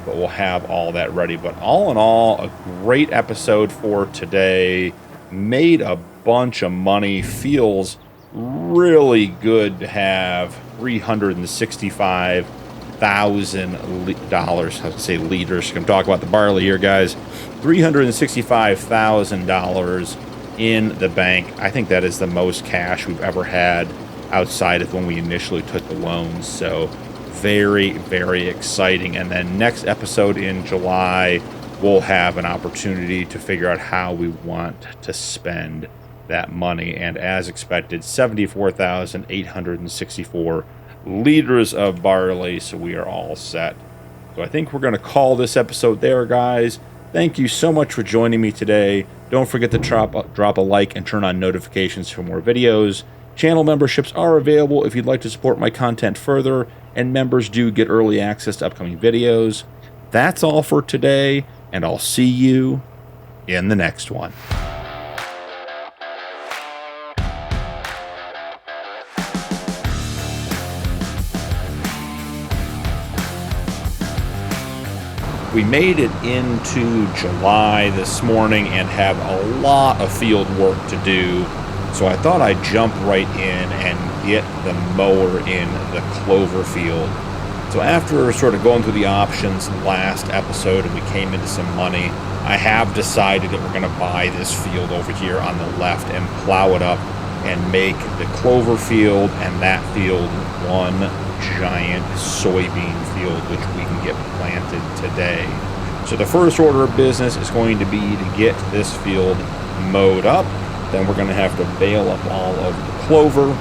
[SPEAKER 1] but we'll have all that ready. But all in all, a great episode for today. Made a bunch of money. Feels really good to have $365,000. I say liters. I'm talking about the barley here, guys. $365,000 in the bank. I think that is the most cash we've ever had outside of when we initially took the loans. So very, very exciting. And then next episode in July, we'll have an opportunity to figure out how we want to spend that money. And as expected, 74,864 liters of barley. So we are all set. So I think we're going to call this episode there, guys. Thank you so much for joining me today. Don't forget to drop a like and turn on notifications for more videos. Channel memberships are available if you'd like to support my content further, and members do get early access to upcoming videos. That's all for today, and I'll see you in the next one. We made it into July this morning and have a lot of field work to do. So I thought I'd jump right in and get the mower in the clover field. So after sort of going through the options last episode and we came into some money, I have decided that we're going to buy this field over here on the left and plow it up and make the clover field and that field one giant soybean field, which we can get planted today. So the first order of business is going to be to get this field mowed up. Then we're going to have to bale up all of the clover,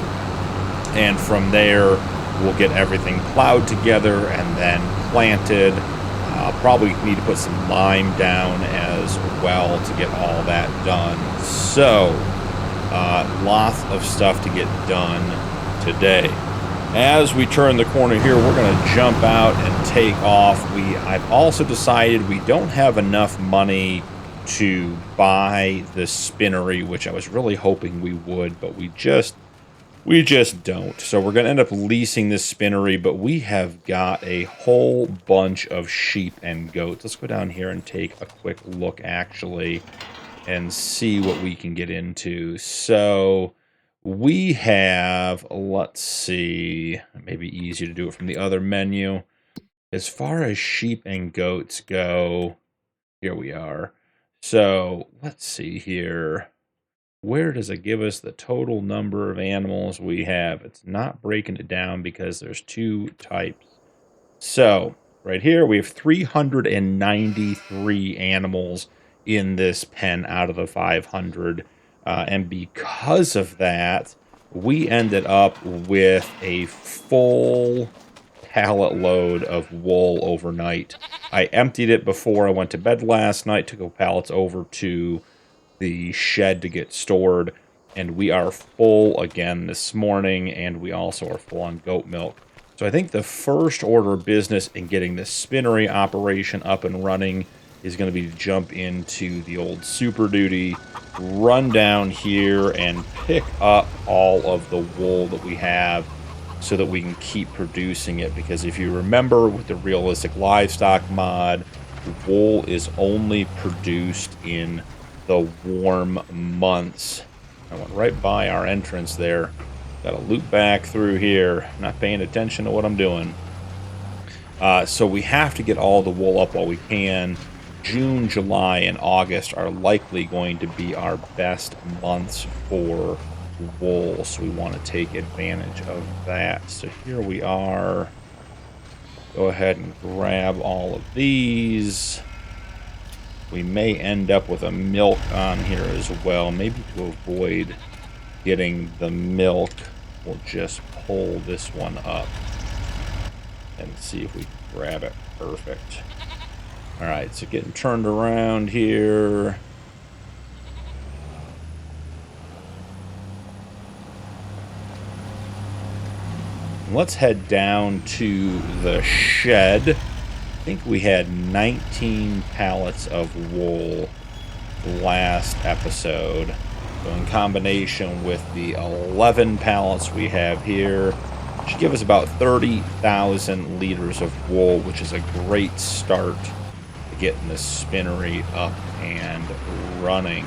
[SPEAKER 1] and from there we'll get everything plowed together and then planted. Probably need to put some lime down as well to get all that done. So Lots of stuff to get done today. As we turn the corner here, we're going to jump out and take off. I've also decided we don't have enough money to buy the spinnery, which I was really hoping we would, but we just don't. So we're going to end up leasing this spinnery, but we have got a whole bunch of sheep and goats. Let's go down here and take a quick look, actually, and see what we can get into. So we have, let's see, maybe easier to do it from the other menu. As far as sheep and goats go, here we are. So let's see here. Where does it give us the total number of animals we have? It's not breaking it down because there's two types. So right here we have 393 animals in this pen out of the 500. And because of that, we ended up with a full pallet load of wool overnight. I emptied it before I went to bed last night, took the pallets over to the shed to get stored, and we are full again this morning, and we also are full on goat milk. So I think the first order of business in getting this spinnery operation up and running is going to be to jump into the old Super Duty, run down here and pick up all of the wool that we have so that we can keep producing it. Because if you remember with the realistic livestock mod, wool is only produced in the warm months. I went right by our entrance there. Got to loop back through here. Not paying attention to what I'm doing. So we have to get all the wool up while we can. June, July, and August are likely going to be our best months for wool, so we want to take advantage of that. So here we are. Go ahead and grab all of these. We may end up with a milk on here as well. Maybe to avoid getting the milk, we'll just pull this one up and see if we can grab it. Perfect. All right, so getting turned around here. Let's head down to the shed. I think we had 19 pallets of wool last episode. So in combination with the 11 pallets we have here, should give us about 30,000 liters of wool, which is a great start to getting the spinnery up and running.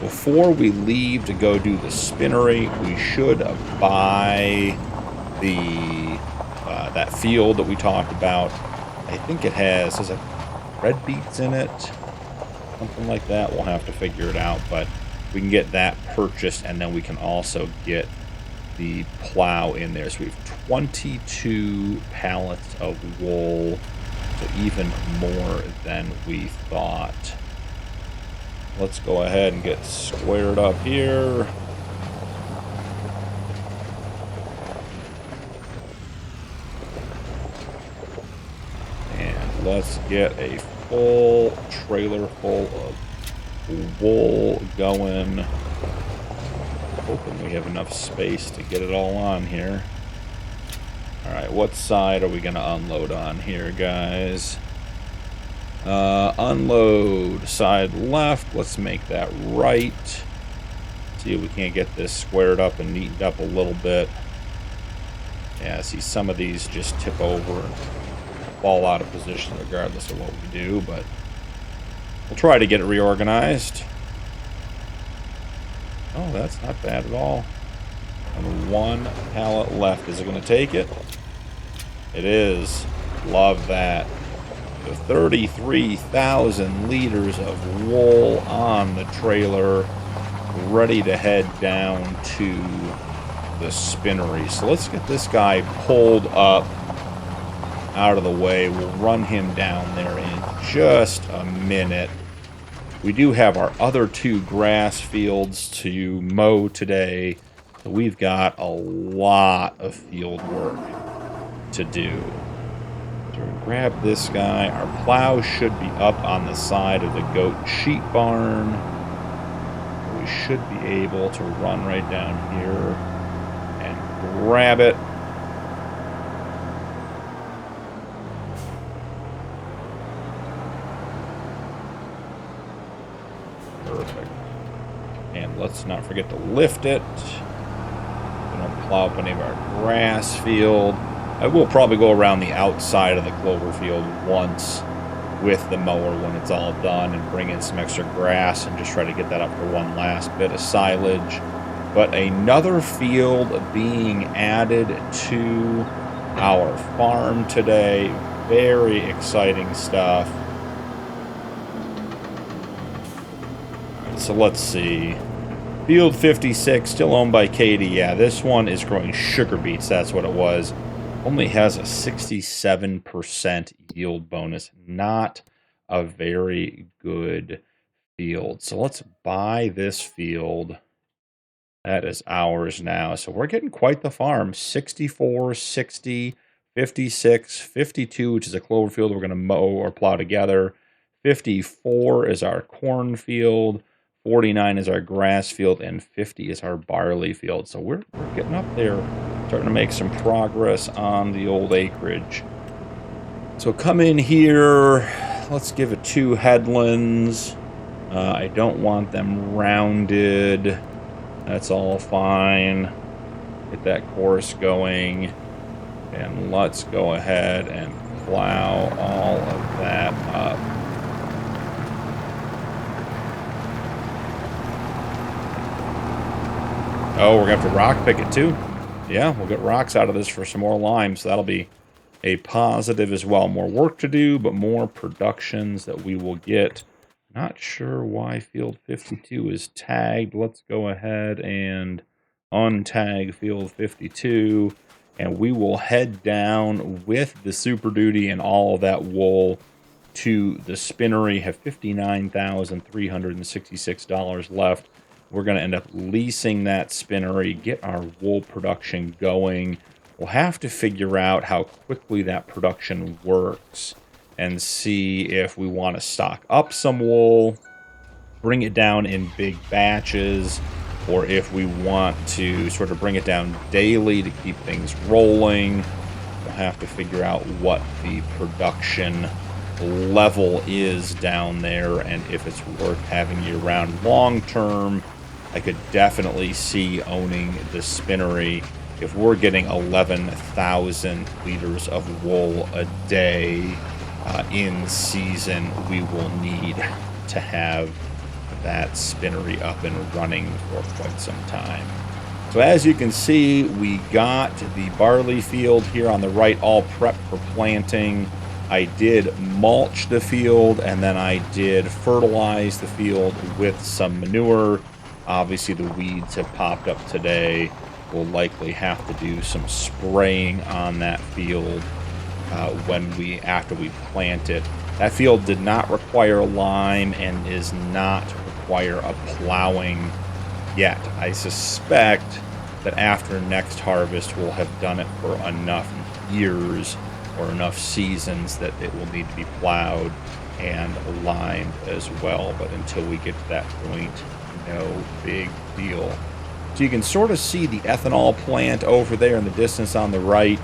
[SPEAKER 1] Before we leave to go do the spinnery, we should buy the that field that we talked about. I think it has it red beets in it? Something like that. We'll have to figure it out, but we can get that purchased, and then we can also get the plow in there. So we have 22 pallets of wool, so even more than we thought. Let's go ahead and get squared up here. And let's get a full trailer full of wool going. Hoping we have enough space to get it all on here. Alright, what side are we going to unload on here, guys? Unload side left. Let's make that right. See if we can't get this squared up and neatened up a little bit. Yeah, see, some of these just tip over and fall out of position regardless of what we do, but we'll try to get it reorganized. Oh, that's not bad at all. And one pallet left. Is it going to take it? It is. Love that. 33,000 liters of wool on the trailer, ready to head down to the spinnery. So let's get this guy pulled up out of the way. We'll run him down there in just a minute. We do have our other two grass fields to mow today. So we've got a lot of field work to do. So we grab this guy. Our plow should be up on the side of the goat and sheep barn. We we should be able to run right down here and grab it. Perfect. And let's not forget to lift it. We don't plow up any of our grass field. I will probably go around the outside of the clover field once with the mower when it's all done and bring in some extra grass and just try to get that up for one last bit of silage. But another field being added to our farm today. Very exciting stuff. So let's see. Field 56, still owned by Katie. Yeah, this one is growing sugar beets. That's what it was. Only has a 67% yield bonus. Not a very good field. So let's buy this field. That is ours now. So we're getting quite the farm. 64, 60, 56, 52, which is a clover field we're going to mow or plow together. 54 is our cornfield. 49 is our grass field, and 50 is our barley field. So we're getting up there, starting to make some progress on the old acreage. So come in here. Let's give it 2 headlands. I don't want them rounded. That's all fine. Get that course going. And let's go ahead and plow all of that up. Oh, we're going to have to rock pick it too. Yeah, we'll get rocks out of this for some more lime, so that'll be a positive as well. More work to do, but more productions that we will get. Not sure why field 52 is tagged. Let's go ahead and untag field 52, and we will head down with the Super Duty and all of that wool to the spinnery. Have $59,366 left. We're going to end up leasing that spinnery, get our wool production going. We'll have to figure out how quickly that production works and see if we want to stock up some wool, bring it down in big batches, or if we want to sort of bring it down daily to keep things rolling. We'll have to figure out what the production level is down there and if it's worth having year-round. Long-term, I could definitely see owning the spinnery. If we're getting 11,000 liters of wool a day in season, we will need to have that spinnery up and running for quite some time. So as you can see, we got the barley field here on the right all prepped for planting. I did mulch the field, and then I did fertilize the field with some manure. Obviously, the weeds have popped up today. We'll likely have to do some spraying on that field after we plant it. That field did not require lime and is not require a plowing yet. I suspect that after next harvest, we'll have done it for enough years or enough seasons that it will need to be plowed and limed as well. But until we get to that point, no big deal. So you can sort of see the ethanol plant over there in the distance on the right.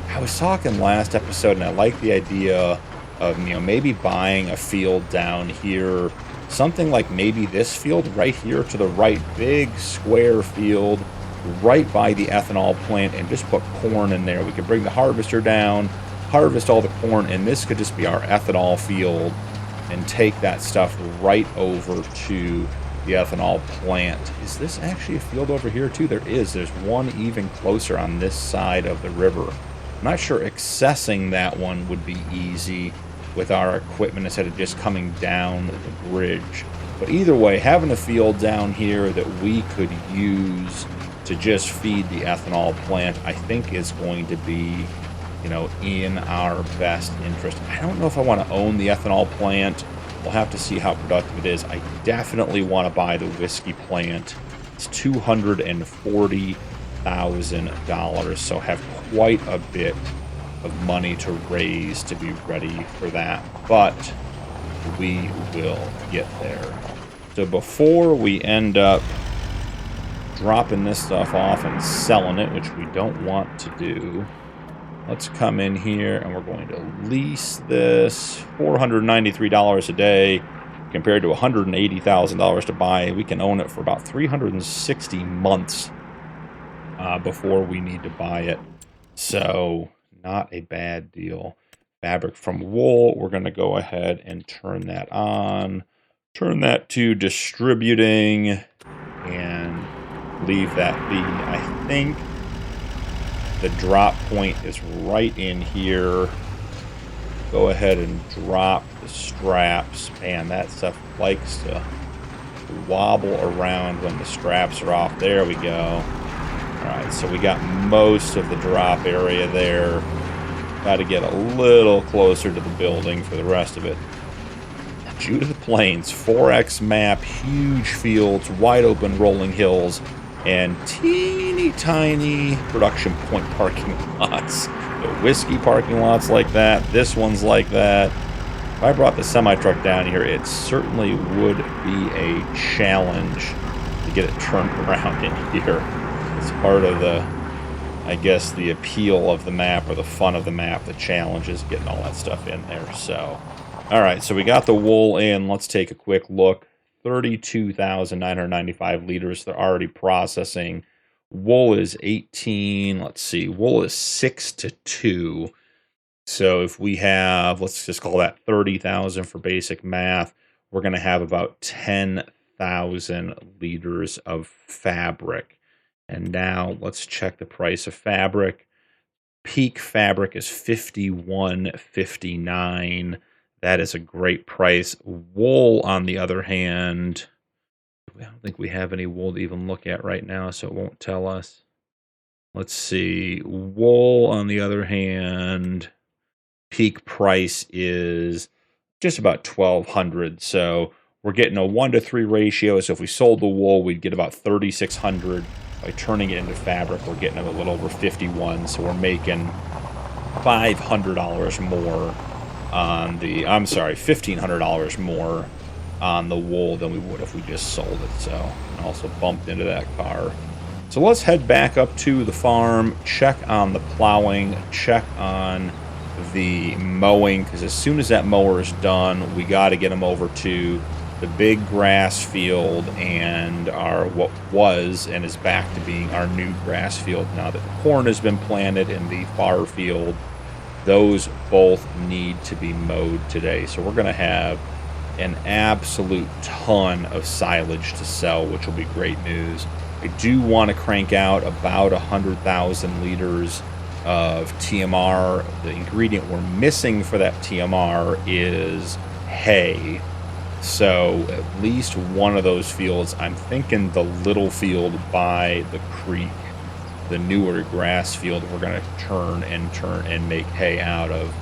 [SPEAKER 1] I was talking last episode, and I like the idea of, maybe buying a field down here. Something like maybe this field right here to the right, big square field right by the ethanol plant, and just put corn in there. We could bring the harvester down, harvest all the corn, and this could just be our ethanol field, and take that stuff right over to the ethanol plant. Is this actually a field over here too? There is. There's one even closer on this side of the river. I'm not sure accessing that one would be easy with our equipment instead of just coming down the bridge. But either way, having a field down here that we could use to just feed the ethanol plant, I think is going to be, in our best interest. I don't know if I want to own the ethanol plant. We'll have to see how productive it is. I definitely want to buy the whiskey plant. It's $240,000, so have quite a bit of money to raise to be ready for that. But we will get there. So before we end up dropping this stuff off and selling it, which we don't want to do, let's come in here and we're going to lease this. $493 a day compared to $180,000 to buy. We can own it for about 360 months before we need to buy it. So not a bad deal. Fabric from wool, we're going to go ahead and turn that on. Turn that to distributing and leave that be. I think the drop point is right in here. Go ahead and drop the straps. Man, that stuff likes to wobble around when the straps are off. There we go. Alright, so we got most of the drop area there. Got to get a little closer to the building for the rest of it. Judith Plains, 4X map, huge fields, wide open rolling hills, and teeny tiny production point parking lots. The whiskey parking lots like that. This one's like that. If I brought the semi-truck down here, it certainly would be a challenge to get it turned around in here. It's part of the, I guess, the appeal of the map or the fun of the map. The challenge is getting all that stuff in there. So, all right, so we got the wool in. Let's take a quick look. 32,995 liters. They're already processing. Wool is 18. Let's see. Wool is 6 to 2. So if we have, let's just call that 30,000 for basic math, we're going to have about 10,000 liters of fabric. And now let's check the price of fabric. Peak fabric is $51.59. That is a great price. Wool, on the other hand, I don't think we have any wool to even look at right now, so it won't tell us. Let's see. Wool, on the other hand, peak price is just about $1,200. So we're getting a 1-to-3 ratio. So if we sold the wool, we'd get about $3,600. By turning it into fabric, we're getting a little over 51. So we're making $500 more on the, I'm sorry, $1,500 more on the wool than we would if we just sold it. So, and also bumped into that car. So let's head back up to the farm, check on the plowing, check on the mowing, because as soon as that mower is done, we got to get them over to the big grass field and our, what was and is back to being our new grass field now that the corn has been planted in the far field. Those both need to be mowed today. So we're going to have an absolute ton of silage to sell, which will be great news. I do want to crank out about 100,000 liters of TMR. The ingredient we're missing for that TMR is hay. So at least one of those fields, I'm thinking the little field by the creek, the newer grass field, we're going to turn and make hay out of.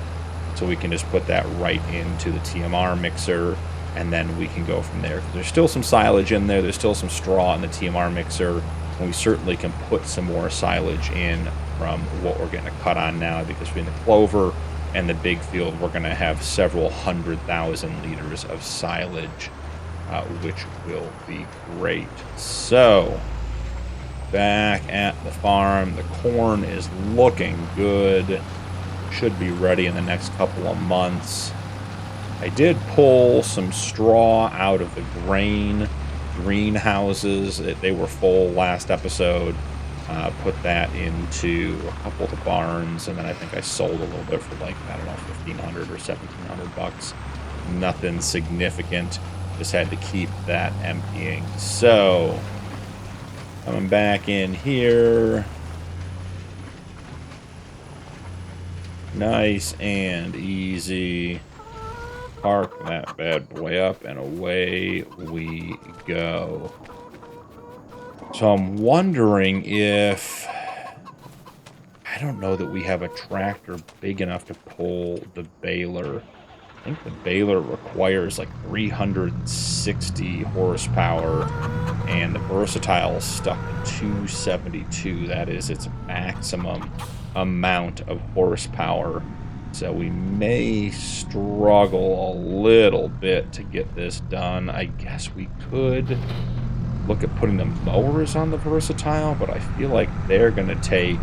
[SPEAKER 1] So we can just put that right into the TMR mixer, and then we can go from there. There's still some silage in there. There's still some straw in the TMR mixer. And we certainly can put some more silage in from what we're going to cut on now, because between the clover and the big field, we're going to have several 100,000 liters of silage, which will be great. So, back at the farm, the corn is looking good. Should be ready in the next couple of months. I did pull some straw out of the greenhouses. They were full last episode. Put that into a couple of the barns, and then I think I sold a little bit for like, I don't know, $1,500 or $1,700. Nothing significant. Just had to keep that emptying. So, coming back in here. Nice and easy. Park that bad boy up, and away we go. So I'm wondering if, I don't know that we have a tractor big enough to pull the baler. I think the baler requires like 360 horsepower, and the Versatile is stuck at 272. That is its maximum amount of horsepower. So we may struggle a little bit to get this done. I guess we could look at putting the mowers on the Versatile, but I feel like they're going to take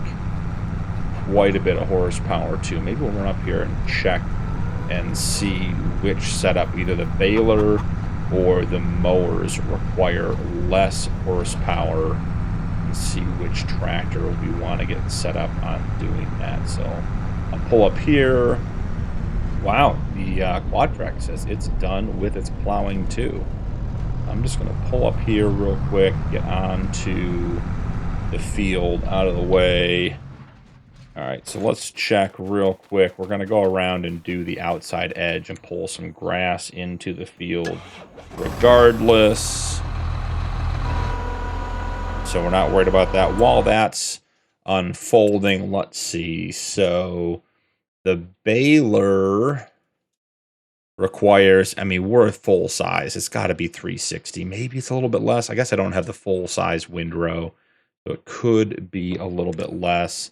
[SPEAKER 1] quite a bit of horsepower too. Maybe we'll run up here and check and see which setup, either the baler or the mowers, require less horsepower, and see which tractor we want to get set up on doing that. So I'll pull up here. Wow, the quad track says it's done with its plowing too. I'm just going to pull up here real quick, get onto the field out of the way. All right, so let's check real quick. We're going to go around and do the outside edge and pull some grass into the field regardless. So we're not worried about that. While that's unfolding, let's see. So the baler requires, I mean, we're at full size. It's got to be 360. Maybe it's a little bit less. I guess I don't have the full size windrow, so it could be a little bit less.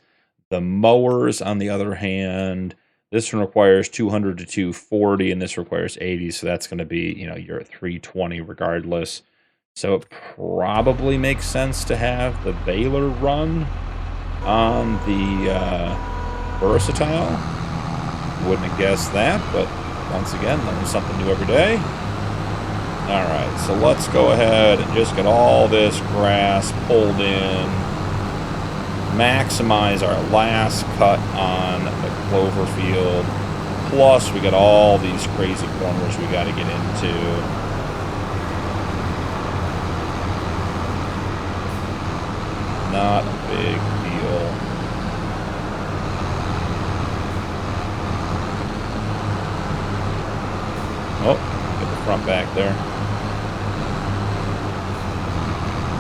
[SPEAKER 1] The mowers, on the other hand, this one requires 200 to 240, and this requires 80, so that's going to be, you know, you're at 320 regardless. So it probably makes sense to have the baler run on the Versatile. Wouldn't have guessed that, but once again, learn something new every day. All right, so let's go ahead and just get all this grass pulled in. Maximize our last cut on the clover field. Plus, we got all these crazy corners we got to get into. Not a big deal. Oh, get the front back there.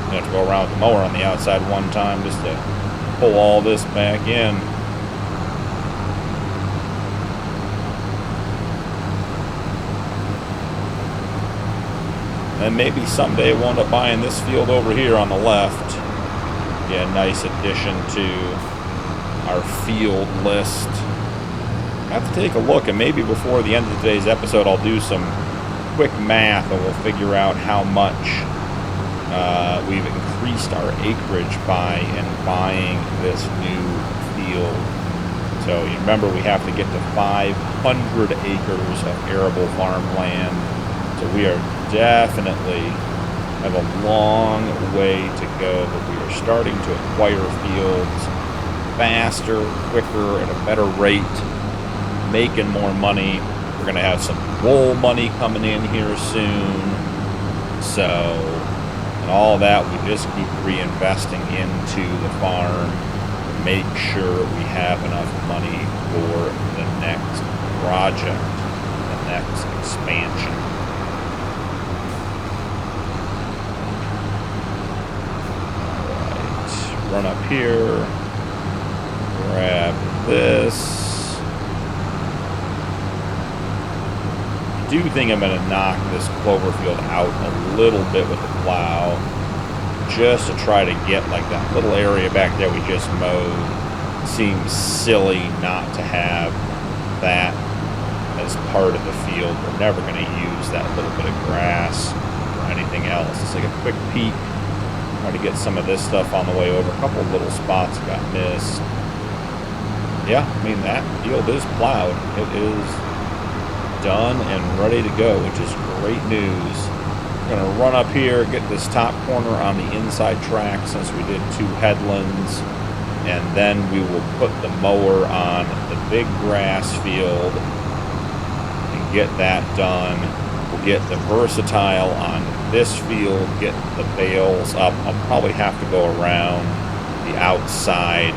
[SPEAKER 1] You have to go around with the mower on the outside one time just to pull all this back in. And maybe someday we'll end up buying this field over here on the left. Yeah, nice addition to our field list. I have to take a look, and maybe before the end of today's episode I'll do some quick math and we'll figure out how much we've increased our acreage by in buying this new field. So you remember we have to get to 500 acres of arable farmland. So we are definitely have a long way to go, but we are starting to acquire fields faster, quicker, at a better rate, making more money. We're going to have some wool money coming in here soon. So, and all that, we just keep reinvesting into the farm to make sure we have enough money for the next project, the next expansion. Run up here, grab this. I do think I'm going to knock this clover field out a little bit with the plow, just to try to get like that little area back there we just mowed. Seems silly not to have that as part of the field. We're never going to use that little bit of grass or anything else. It's like a quick peek. Try to get some of this stuff on the way over. A couple of little spots got missed. Yeah, I mean, that field is plowed. It is done and ready to go, which is great news. We're going to run up here, get this top corner on the inside track since we did 2 headlands, and then we will put the mower on the big grass field and get that done. We'll get the Versatile on this field, get the bales up. I'll probably have to go around the outside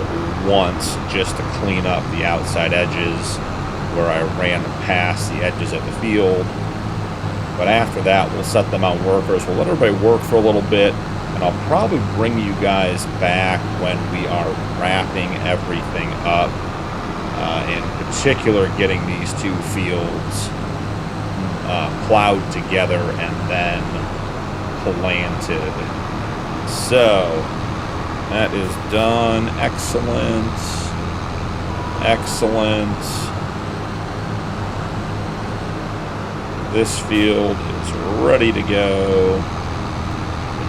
[SPEAKER 1] once just to clean up the outside edges where I ran past the edges of the field. But after that, we'll set them on workers. We'll let everybody work for a little bit, and I'll probably bring you guys back when we are wrapping everything up. In particular, getting these 2 fields plowed together and then planted. So that is done. Excellent. Excellent. This field is ready to go.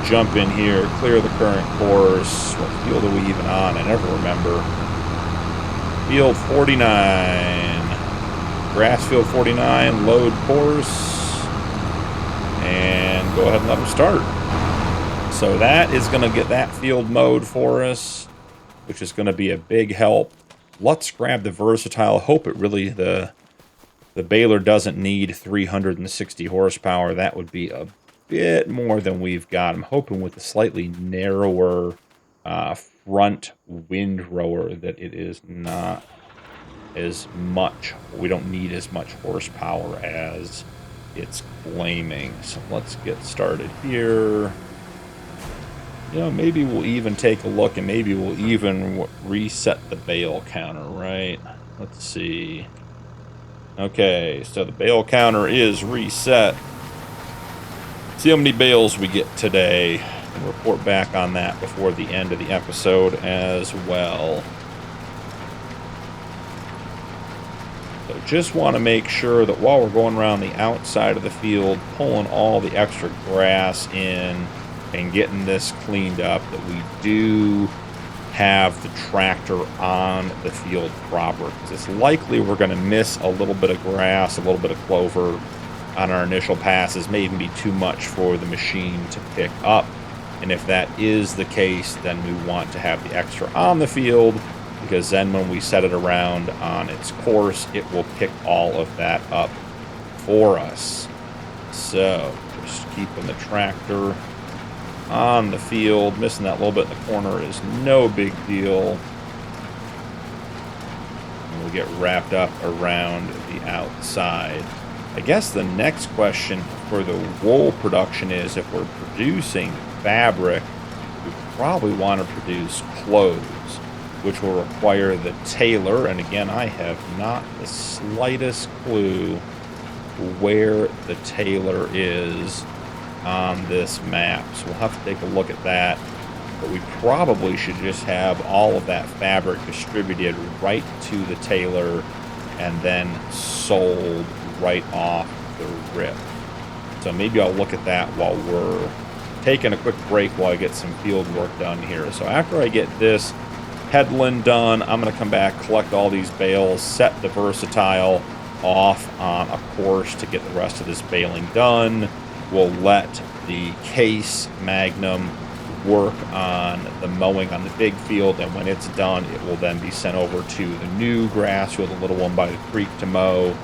[SPEAKER 1] Jump in here, clear the current course. What field are we even on? I never remember. Field 49. Grass field 49, load course. And go ahead and let them start. So that is going to get that field mode for us, which is going to be a big help. Let's grab the versatile. Hope it really, the baler doesn't need 360 horsepower. That would be a bit more than we've got. I'm hoping with a slightly narrower front windrower that it is not as much. We don't need as much horsepower as it's claiming. So let's get started here. You know, maybe we'll even take a look, and maybe we'll even reset the bale counter, right? Let's see. Okay, so the bale counter is reset. See how many bales we get today, and report back on that before the end of the episode as well. So just want to make sure that while we're going around the outside of the field, pulling all the extra grass in and getting this cleaned up, that we do have the tractor on the field proper. Because it's likely we're going to miss a little bit of grass, a little bit of clover on our initial passes, may even be too much for the machine to pick up. And if that is the case, then we want to have the extra on the field, because then when we set it around on its course, it will pick all of that up for us. So just keeping the tractor on the field. Missing that little bit in the corner is no big deal. And we'll get wrapped up around the outside. I guess the next question for the wool production is, if we're producing fabric, we probably want to produce clothes, which will require the tailor. And again, I have not the slightest clue where the tailor is on this map, so we'll have to take a look at that. But we probably should just have all of that fabric distributed right to the tailor and then sold right off the rip. So maybe I'll look at that while we're taking a quick break while I get some field work done here. So after I get this headland done, I'm going to come back, collect all these bales, set the versatile off on a course to get the rest of this baling done. We'll let the case Magnum work on the mowing on the big field, and when it's done, it will then be sent over to the new grass field, the little one by the creek, to mow.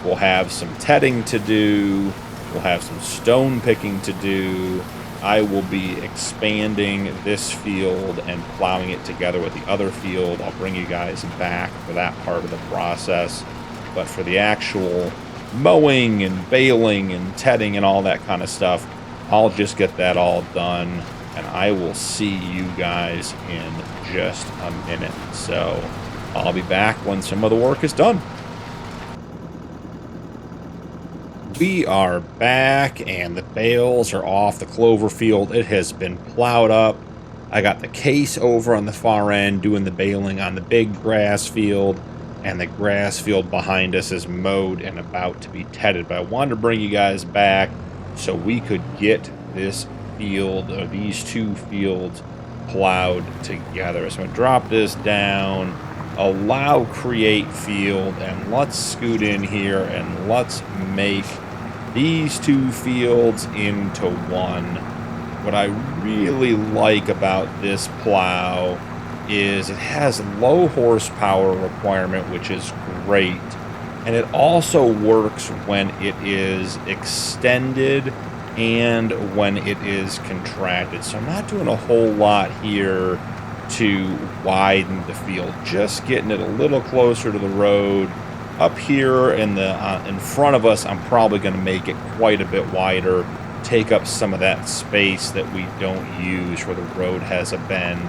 [SPEAKER 1] We'll have some tedding to do. We'll have some stone picking to do. I will be expanding this field and plowing it together with the other field. I'll bring you guys back for that part of the process. But for the actual mowing and baling and tedding and all that kind of stuff, I'll just get that all done, and I will see you guys in just a minute. So I'll be back when some of the work is done. We are back, and the bales are off the clover field. It has been plowed up. I got the case over on the far end doing the baling on the big grass field, and the grass field behind us is mowed and about to be tedded. But I wanted to bring you guys back so we could get this field, or these two fields, plowed together. So I'm going to drop this down, allow create field, and let's scoot in here and let's make these two fields into one. What I really like about this plow is it has low horsepower requirement, which is great, and it also works when it is extended and when it is contracted. So I'm not doing a whole lot here to widen the field, just getting it a little closer to the road. Up here in the in front of us, I'm probably going to make it quite a bit wider, take up some of that space that we don't use where the road has a bend.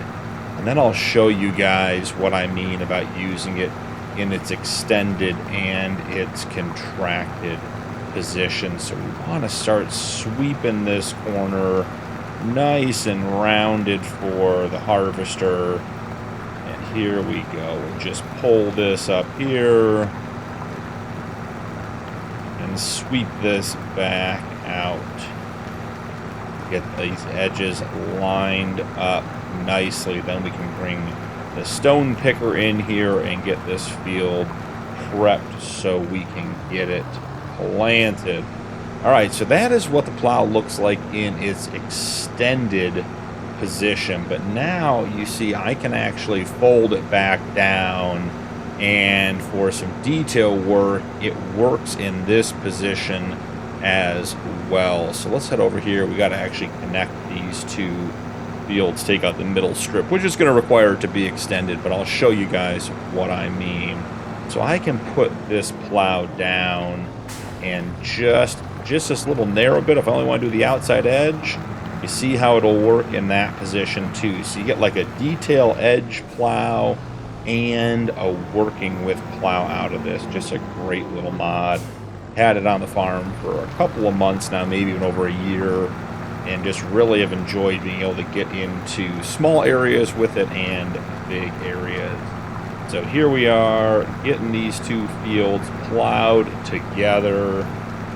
[SPEAKER 1] And then I'll show you guys what I mean about using it in its extended and its contracted position. So we want to start sweeping this corner nice and rounded for the harvester. And here we go. We'll just pull this up here. and sweep this back out. Get these edges lined up nicely. Then we can bring the stone picker in here and get this field prepped so we can get it planted. All right, so that is what the plow looks like in its extended position. But now you see I can actually fold it back down, and for some detail work, it works in this position as well. So let's head over here. We got to actually connect these two fields, take out the middle strip, which is going to require it to be extended, but I'll show you guys what I mean. So I can put this plow down and just this little narrow bit, if I only want to do the outside edge, you see how it'll work in that position too. So you get like a detail edge plow and a working with plow out of this. Just a great little mod. Had it on the farm for a couple of months now, maybe even over a year, and just really have enjoyed being able to get into small areas with it and big areas. So here we are, getting these two fields plowed together.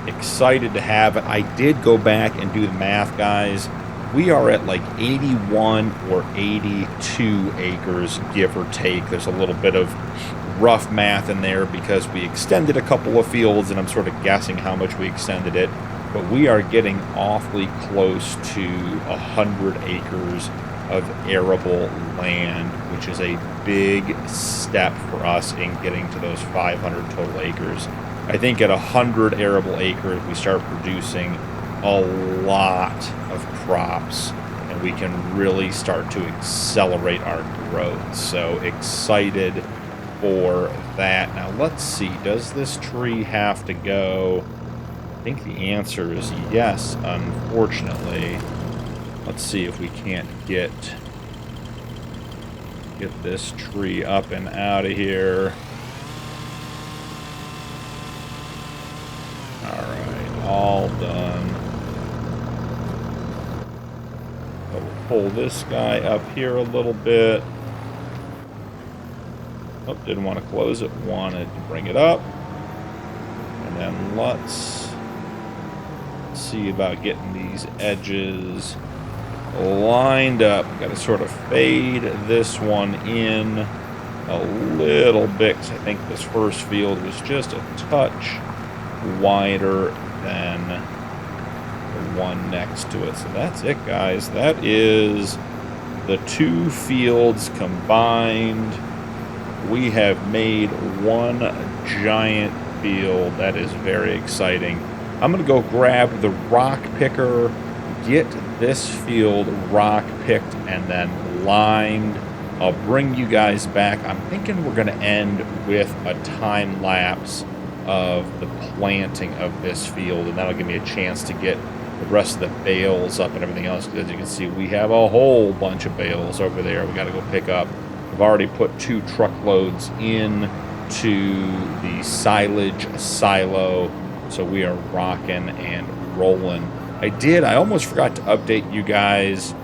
[SPEAKER 1] Excited to have it. I did go back and do the math, guys. We are at like 81 or 82 acres, give or take. There's a little bit of rough math in there because we extended a couple of fields, and I'm sort of guessing how much we extended it. But we are getting awfully close to 100 acres of arable land, which is a big step for us in getting to those 500 total acres. I think at 100 arable acres, we start producing a lot of crops, and we can really start to accelerate our growth. So excited for that. Now let's see, does this tree have to go? I think the answer is yes, unfortunately. Let's see if we can't get this tree up and out of here. Alright, all done. So we'll pull this guy up here a little bit. Oh, didn't want to close it, wanted to bring it up. And then let's see about getting these edges lined up. Got to sort of fade this one in a little bit, because I think this first field was just a touch wider than the one next to it. So that's it, guys. That is the two fields combined. We have made one giant field. That is very exciting. I'm going to go grab the rock picker, get this field rock picked and then lined. I'll bring you guys back. I'm thinking we're going to end with a time lapse of the planting of this field, and that'll give me a chance to get the rest of the bales up and everything else. As you can see, we have a whole bunch of bales over there we got to go pick up. I've already put 2 truckloads in to the silage silo, so we are rocking and rolling. I almost forgot to update you guys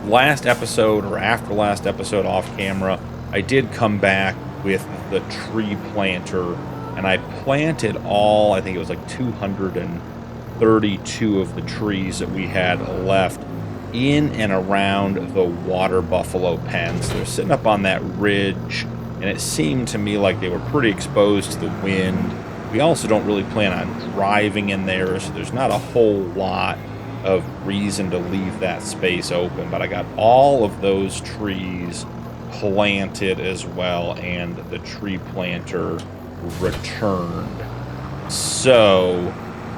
[SPEAKER 1] last episode, or after last episode off camera. I did come back with the tree planter, and I planted all, I think it was like 232 of the trees that we had left in and around the water buffalo pens. They're sitting up on that ridge, and it seemed to me like they were pretty exposed to the wind. We also don't really plan on driving in there, so there's not a whole lot of reason to leave that space open. But I got all of those trees planted as well, and the tree planter returned. So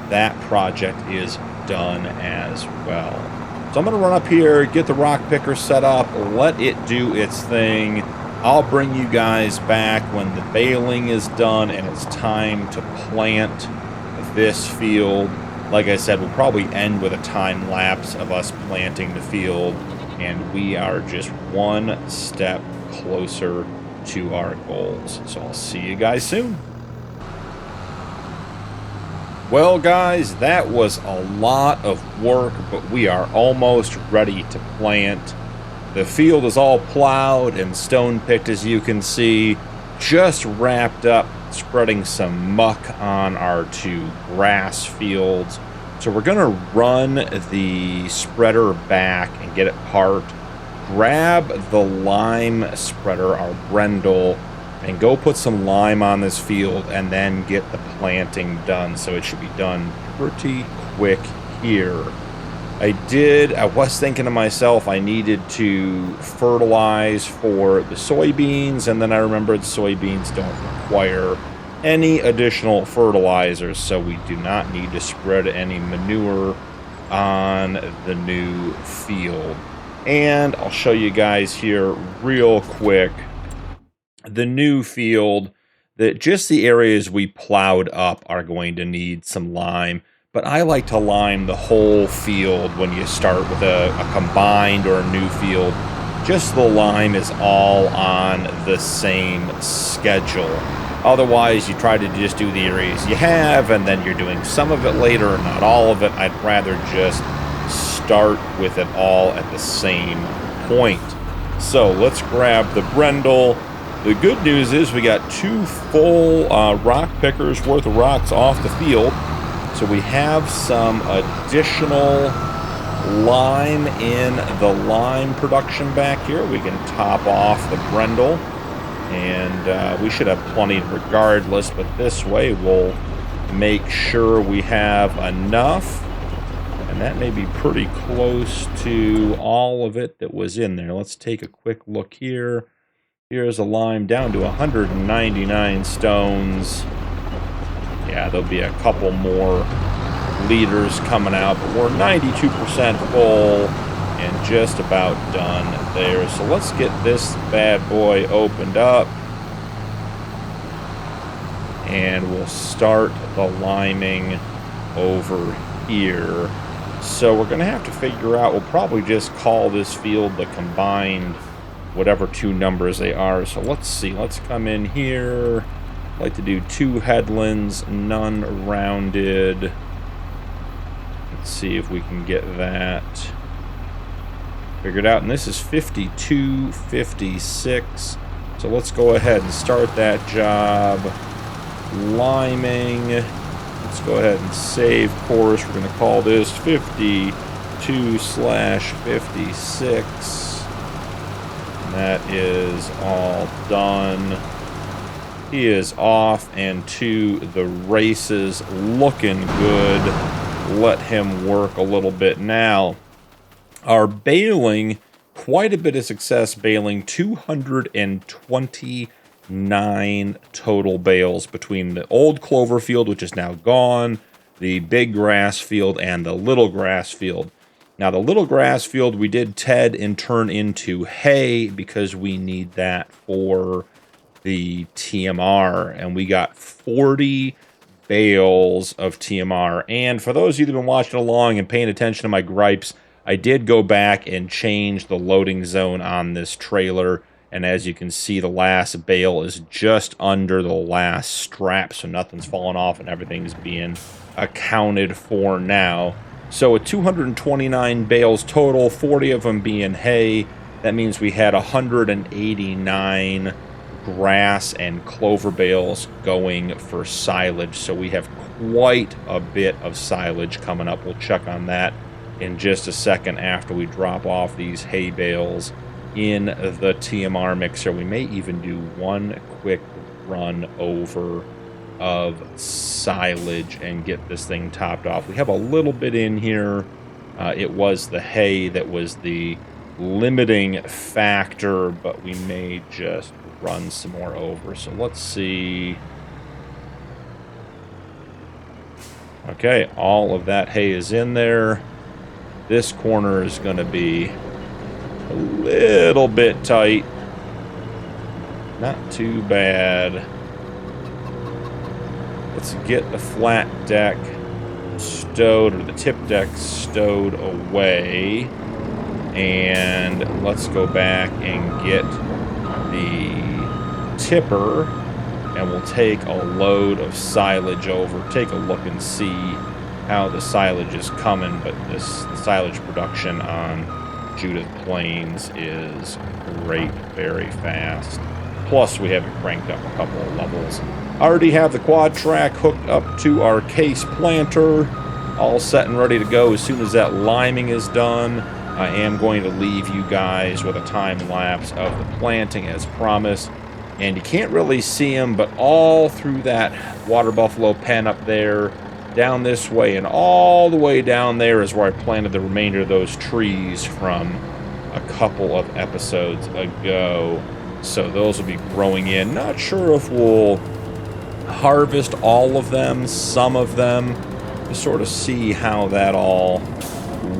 [SPEAKER 1] that project is done as well. So I'm going to run up here, get the rock picker set up, let it do its thing. I'll bring you guys back when the baling is done and it's time to plant this field. Like I said, we'll probably end with a time lapse of us planting the field, and we are just one step closer to our goals. So I'll see you guys soon. Well, guys, that was a lot of work, but we are almost ready to plant. The field is all plowed and stone picked, as you can see. Just wrapped up spreading some muck on our 2 grass fields. So we're going to run the spreader back and get it parked, grab the lime spreader, our Brendel, and go put some lime on this field and then get the planting done. So it should be done pretty quick here. I was thinking to myself I needed to fertilize for the soybeans, and then I remembered soybeans don't require any additional fertilizers, so we do not need to spread any manure on the new field. And I'll show you guys here real quick the new field, that just the areas we plowed up are going to need some lime. But I like to lime the whole field when you start with a combined or a new field. Just the lime is all on the same schedule. Otherwise, you try to just do the areas you have, and then you're doing some of it later, not all of it. I'd rather just start with it all at the same point. So let's grab the Brendel. The good news is we got 2 full rock pickers worth of rocks off the field. So we have some additional lime in the lime production back here. We can top off the Brendel, and we should have plenty regardless, but this way we'll make sure we have enough, and that may be pretty close to all of it that was in there. Let's take a quick look here. Here's a lime down to 199 stones. Yeah, there'll be a couple more liters coming out, but we're 92% full and just about done there. So let's get this bad boy opened up, and we'll start the liming over here. So we're going to have to figure out, we'll probably just call this field the combined whatever 2 numbers they are. So let's see, let's come in here. I'd like to do 2 headlands, none rounded. Let's see if we can get that figured out. And this is 52, 56. So let's go ahead and start that job. Liming. Let's go ahead and save course. We're going to call this 52/56. That is all done. He is off and to the races, looking good. Let him work a little bit now. Our baling, quite a bit of success baling, 229 total bales between the old clover field, which is now gone, the big grass field, and the little grass field. Now, the little grass field we did ted and turn into hay because we need that for the TMR, and we got 40 bales of TMR. And for those of you that have been watching along and paying attention to my gripes, I did go back and change the loading zone on this trailer, and as you can see, the last bale is just under the last strap, so nothing's falling off and everything's being accounted for now. So with 229 bales total, 40 of them being hay, that means we had 189 grass and clover bales going for silage. So we have quite a bit of silage coming up. We'll check on that in just a second after we drop off these hay bales in the TMR mixer. We may even do one quick run over of silage and get this thing topped off. We have a little bit in here. It was the hay that was the limiting factor, but we may just run some more over. So let's see. Okay, all of that hay is in there. This corner is going to be a little bit tight. Not too bad. Let's get the flat deck stowed, or the tip deck stowed away. And let's go back and get the tipper, and we'll take a load of silage over. Take a look and see how the silage is coming, but the silage production on Judith Plains is great, very fast. Plus, we have it cranked up a couple of levels. I already have the quad track hooked up to our case planter, all set and ready to go. As soon as that liming is done, I am going to leave you guys with a time lapse of the planting as promised. And you can't really see them, but all through that water buffalo pen up there, down this way, and all the way down there is where I planted the remainder of those trees from a couple of episodes ago. So those will be growing in. Not sure if we'll harvest all of them, some of them, to sort of see how that all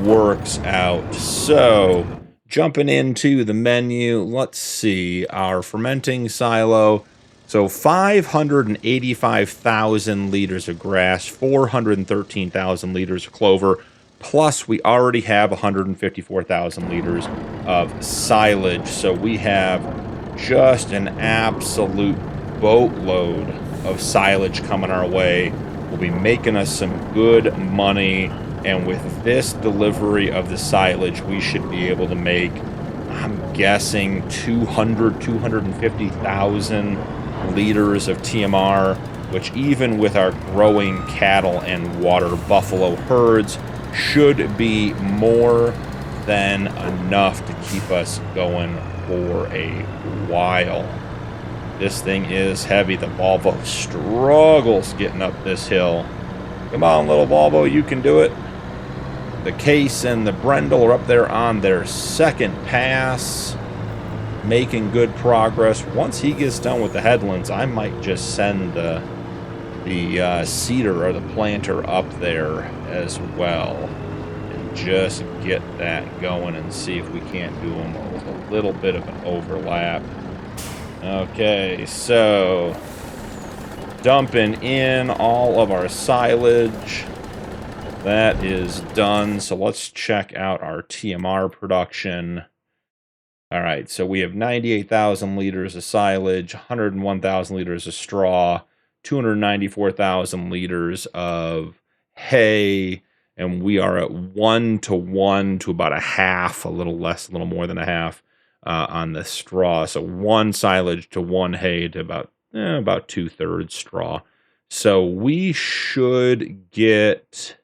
[SPEAKER 1] works out. So jumping into the menu, let's see, our fermenting silo. So 585,000 liters of grass, 413,000 liters of clover, plus we already have 154,000 liters of silage. So we have just an absolute boatload of silage coming our way. Will be making us some good money. And with this delivery of the silage, we should be able to make, I'm guessing, 250,000 liters of TMR, which even with our growing cattle and water buffalo herds should be more than enough to keep us going for a while. This thing is heavy. The Volvo struggles getting up this hill. Come on, little Volvo, you can do it. The Case and the Brendel are up there on their second pass, making good progress. Once he gets done with the headlands, I might just send the seeder or the planter up there as well and just get that going and see if we can't do them with a little bit of an overlap. Okay, so dumping in all of our silage. That is done. So let's check out our TMR production. All right, so we have 98,000 liters of silage, 101,000 liters of straw, 294,000 liters of hay, and we are at 1-to-1 to about a half, a little less, a little more than a half on the straw. So 1 silage to 1 hay to about 2/3 straw. So we should get...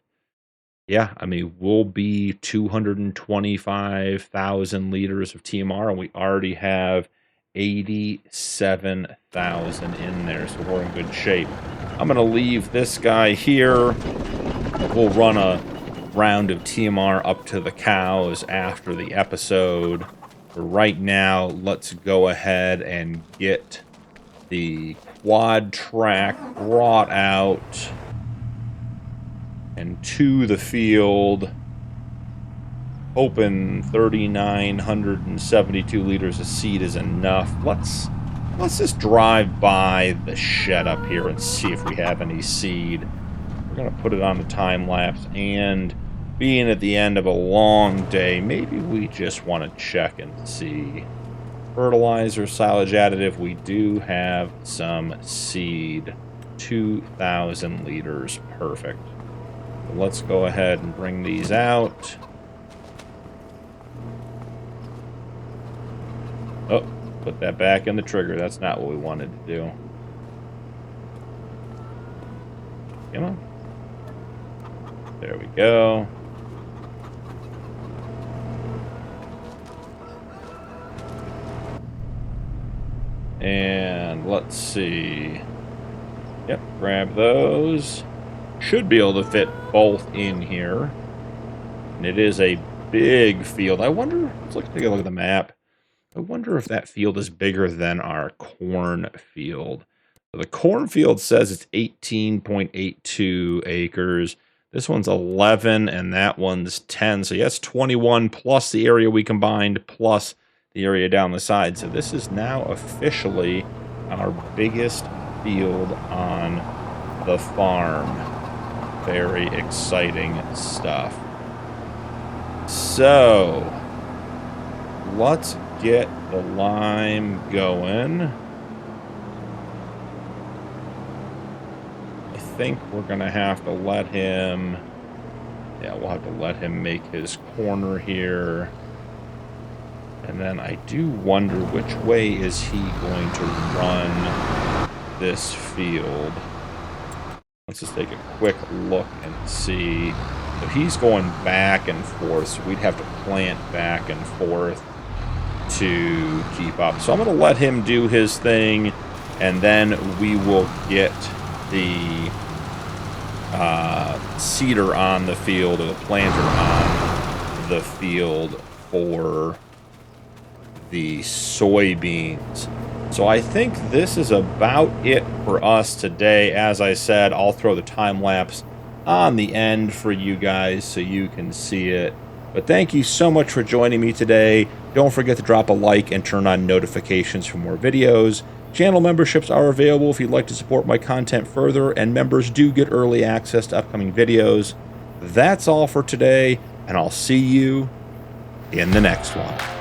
[SPEAKER 1] Yeah, I mean, we'll be 225,000 liters of TMR, and we already have 87,000 in there, so we're in good shape. I'm going to leave this guy here. We'll run a round of TMR up to the cows after the episode. For right now, let's go ahead and get the quad track brought out and to the field. Hoping 3,972 liters of seed is enough. Let's just drive by the shed up here and see if we have any seed. We're gonna put it on the time lapse, and being at the end of a long day, maybe we just want to check and see. Fertilizer, silage additive, we do have some seed. 2,000 liters, perfect. Let's go ahead and bring these out. Oh, put that back in the trigger. That's not what we wanted to do. Come on. There we go. And let's see. Yep, grab those. Should be able to fit both in here. And it is a big field. I wonder, take a look at the map. I wonder if that field is bigger than our corn field. So the corn field says it's 18.82 acres. This one's 11 and that one's 10. So yes, 21 plus the area we combined plus the area down the side. So this is now officially our biggest field on the farm. Very exciting stuff. So, let's get the lime going. I think we're going to have to let him... Yeah, we'll have to let him make his corner here. And then I do wonder which way is he going to run this field. Let's just take a quick look and see. So he's going back and forth, so we'd have to plant back and forth to keep up. So I'm going to let him do his thing, and then we will get the seeder on the field, or the planter on the field for the soybeans. So I think this is about it for us today. As I said, I'll throw the time lapse on the end for you guys so you can see it. But thank you so much for joining me today. Don't forget to drop a like and turn on notifications for more videos. Channel memberships are available if you'd like to support my content further, and members do get early access to upcoming videos. That's all for today, and I'll see you in the next one.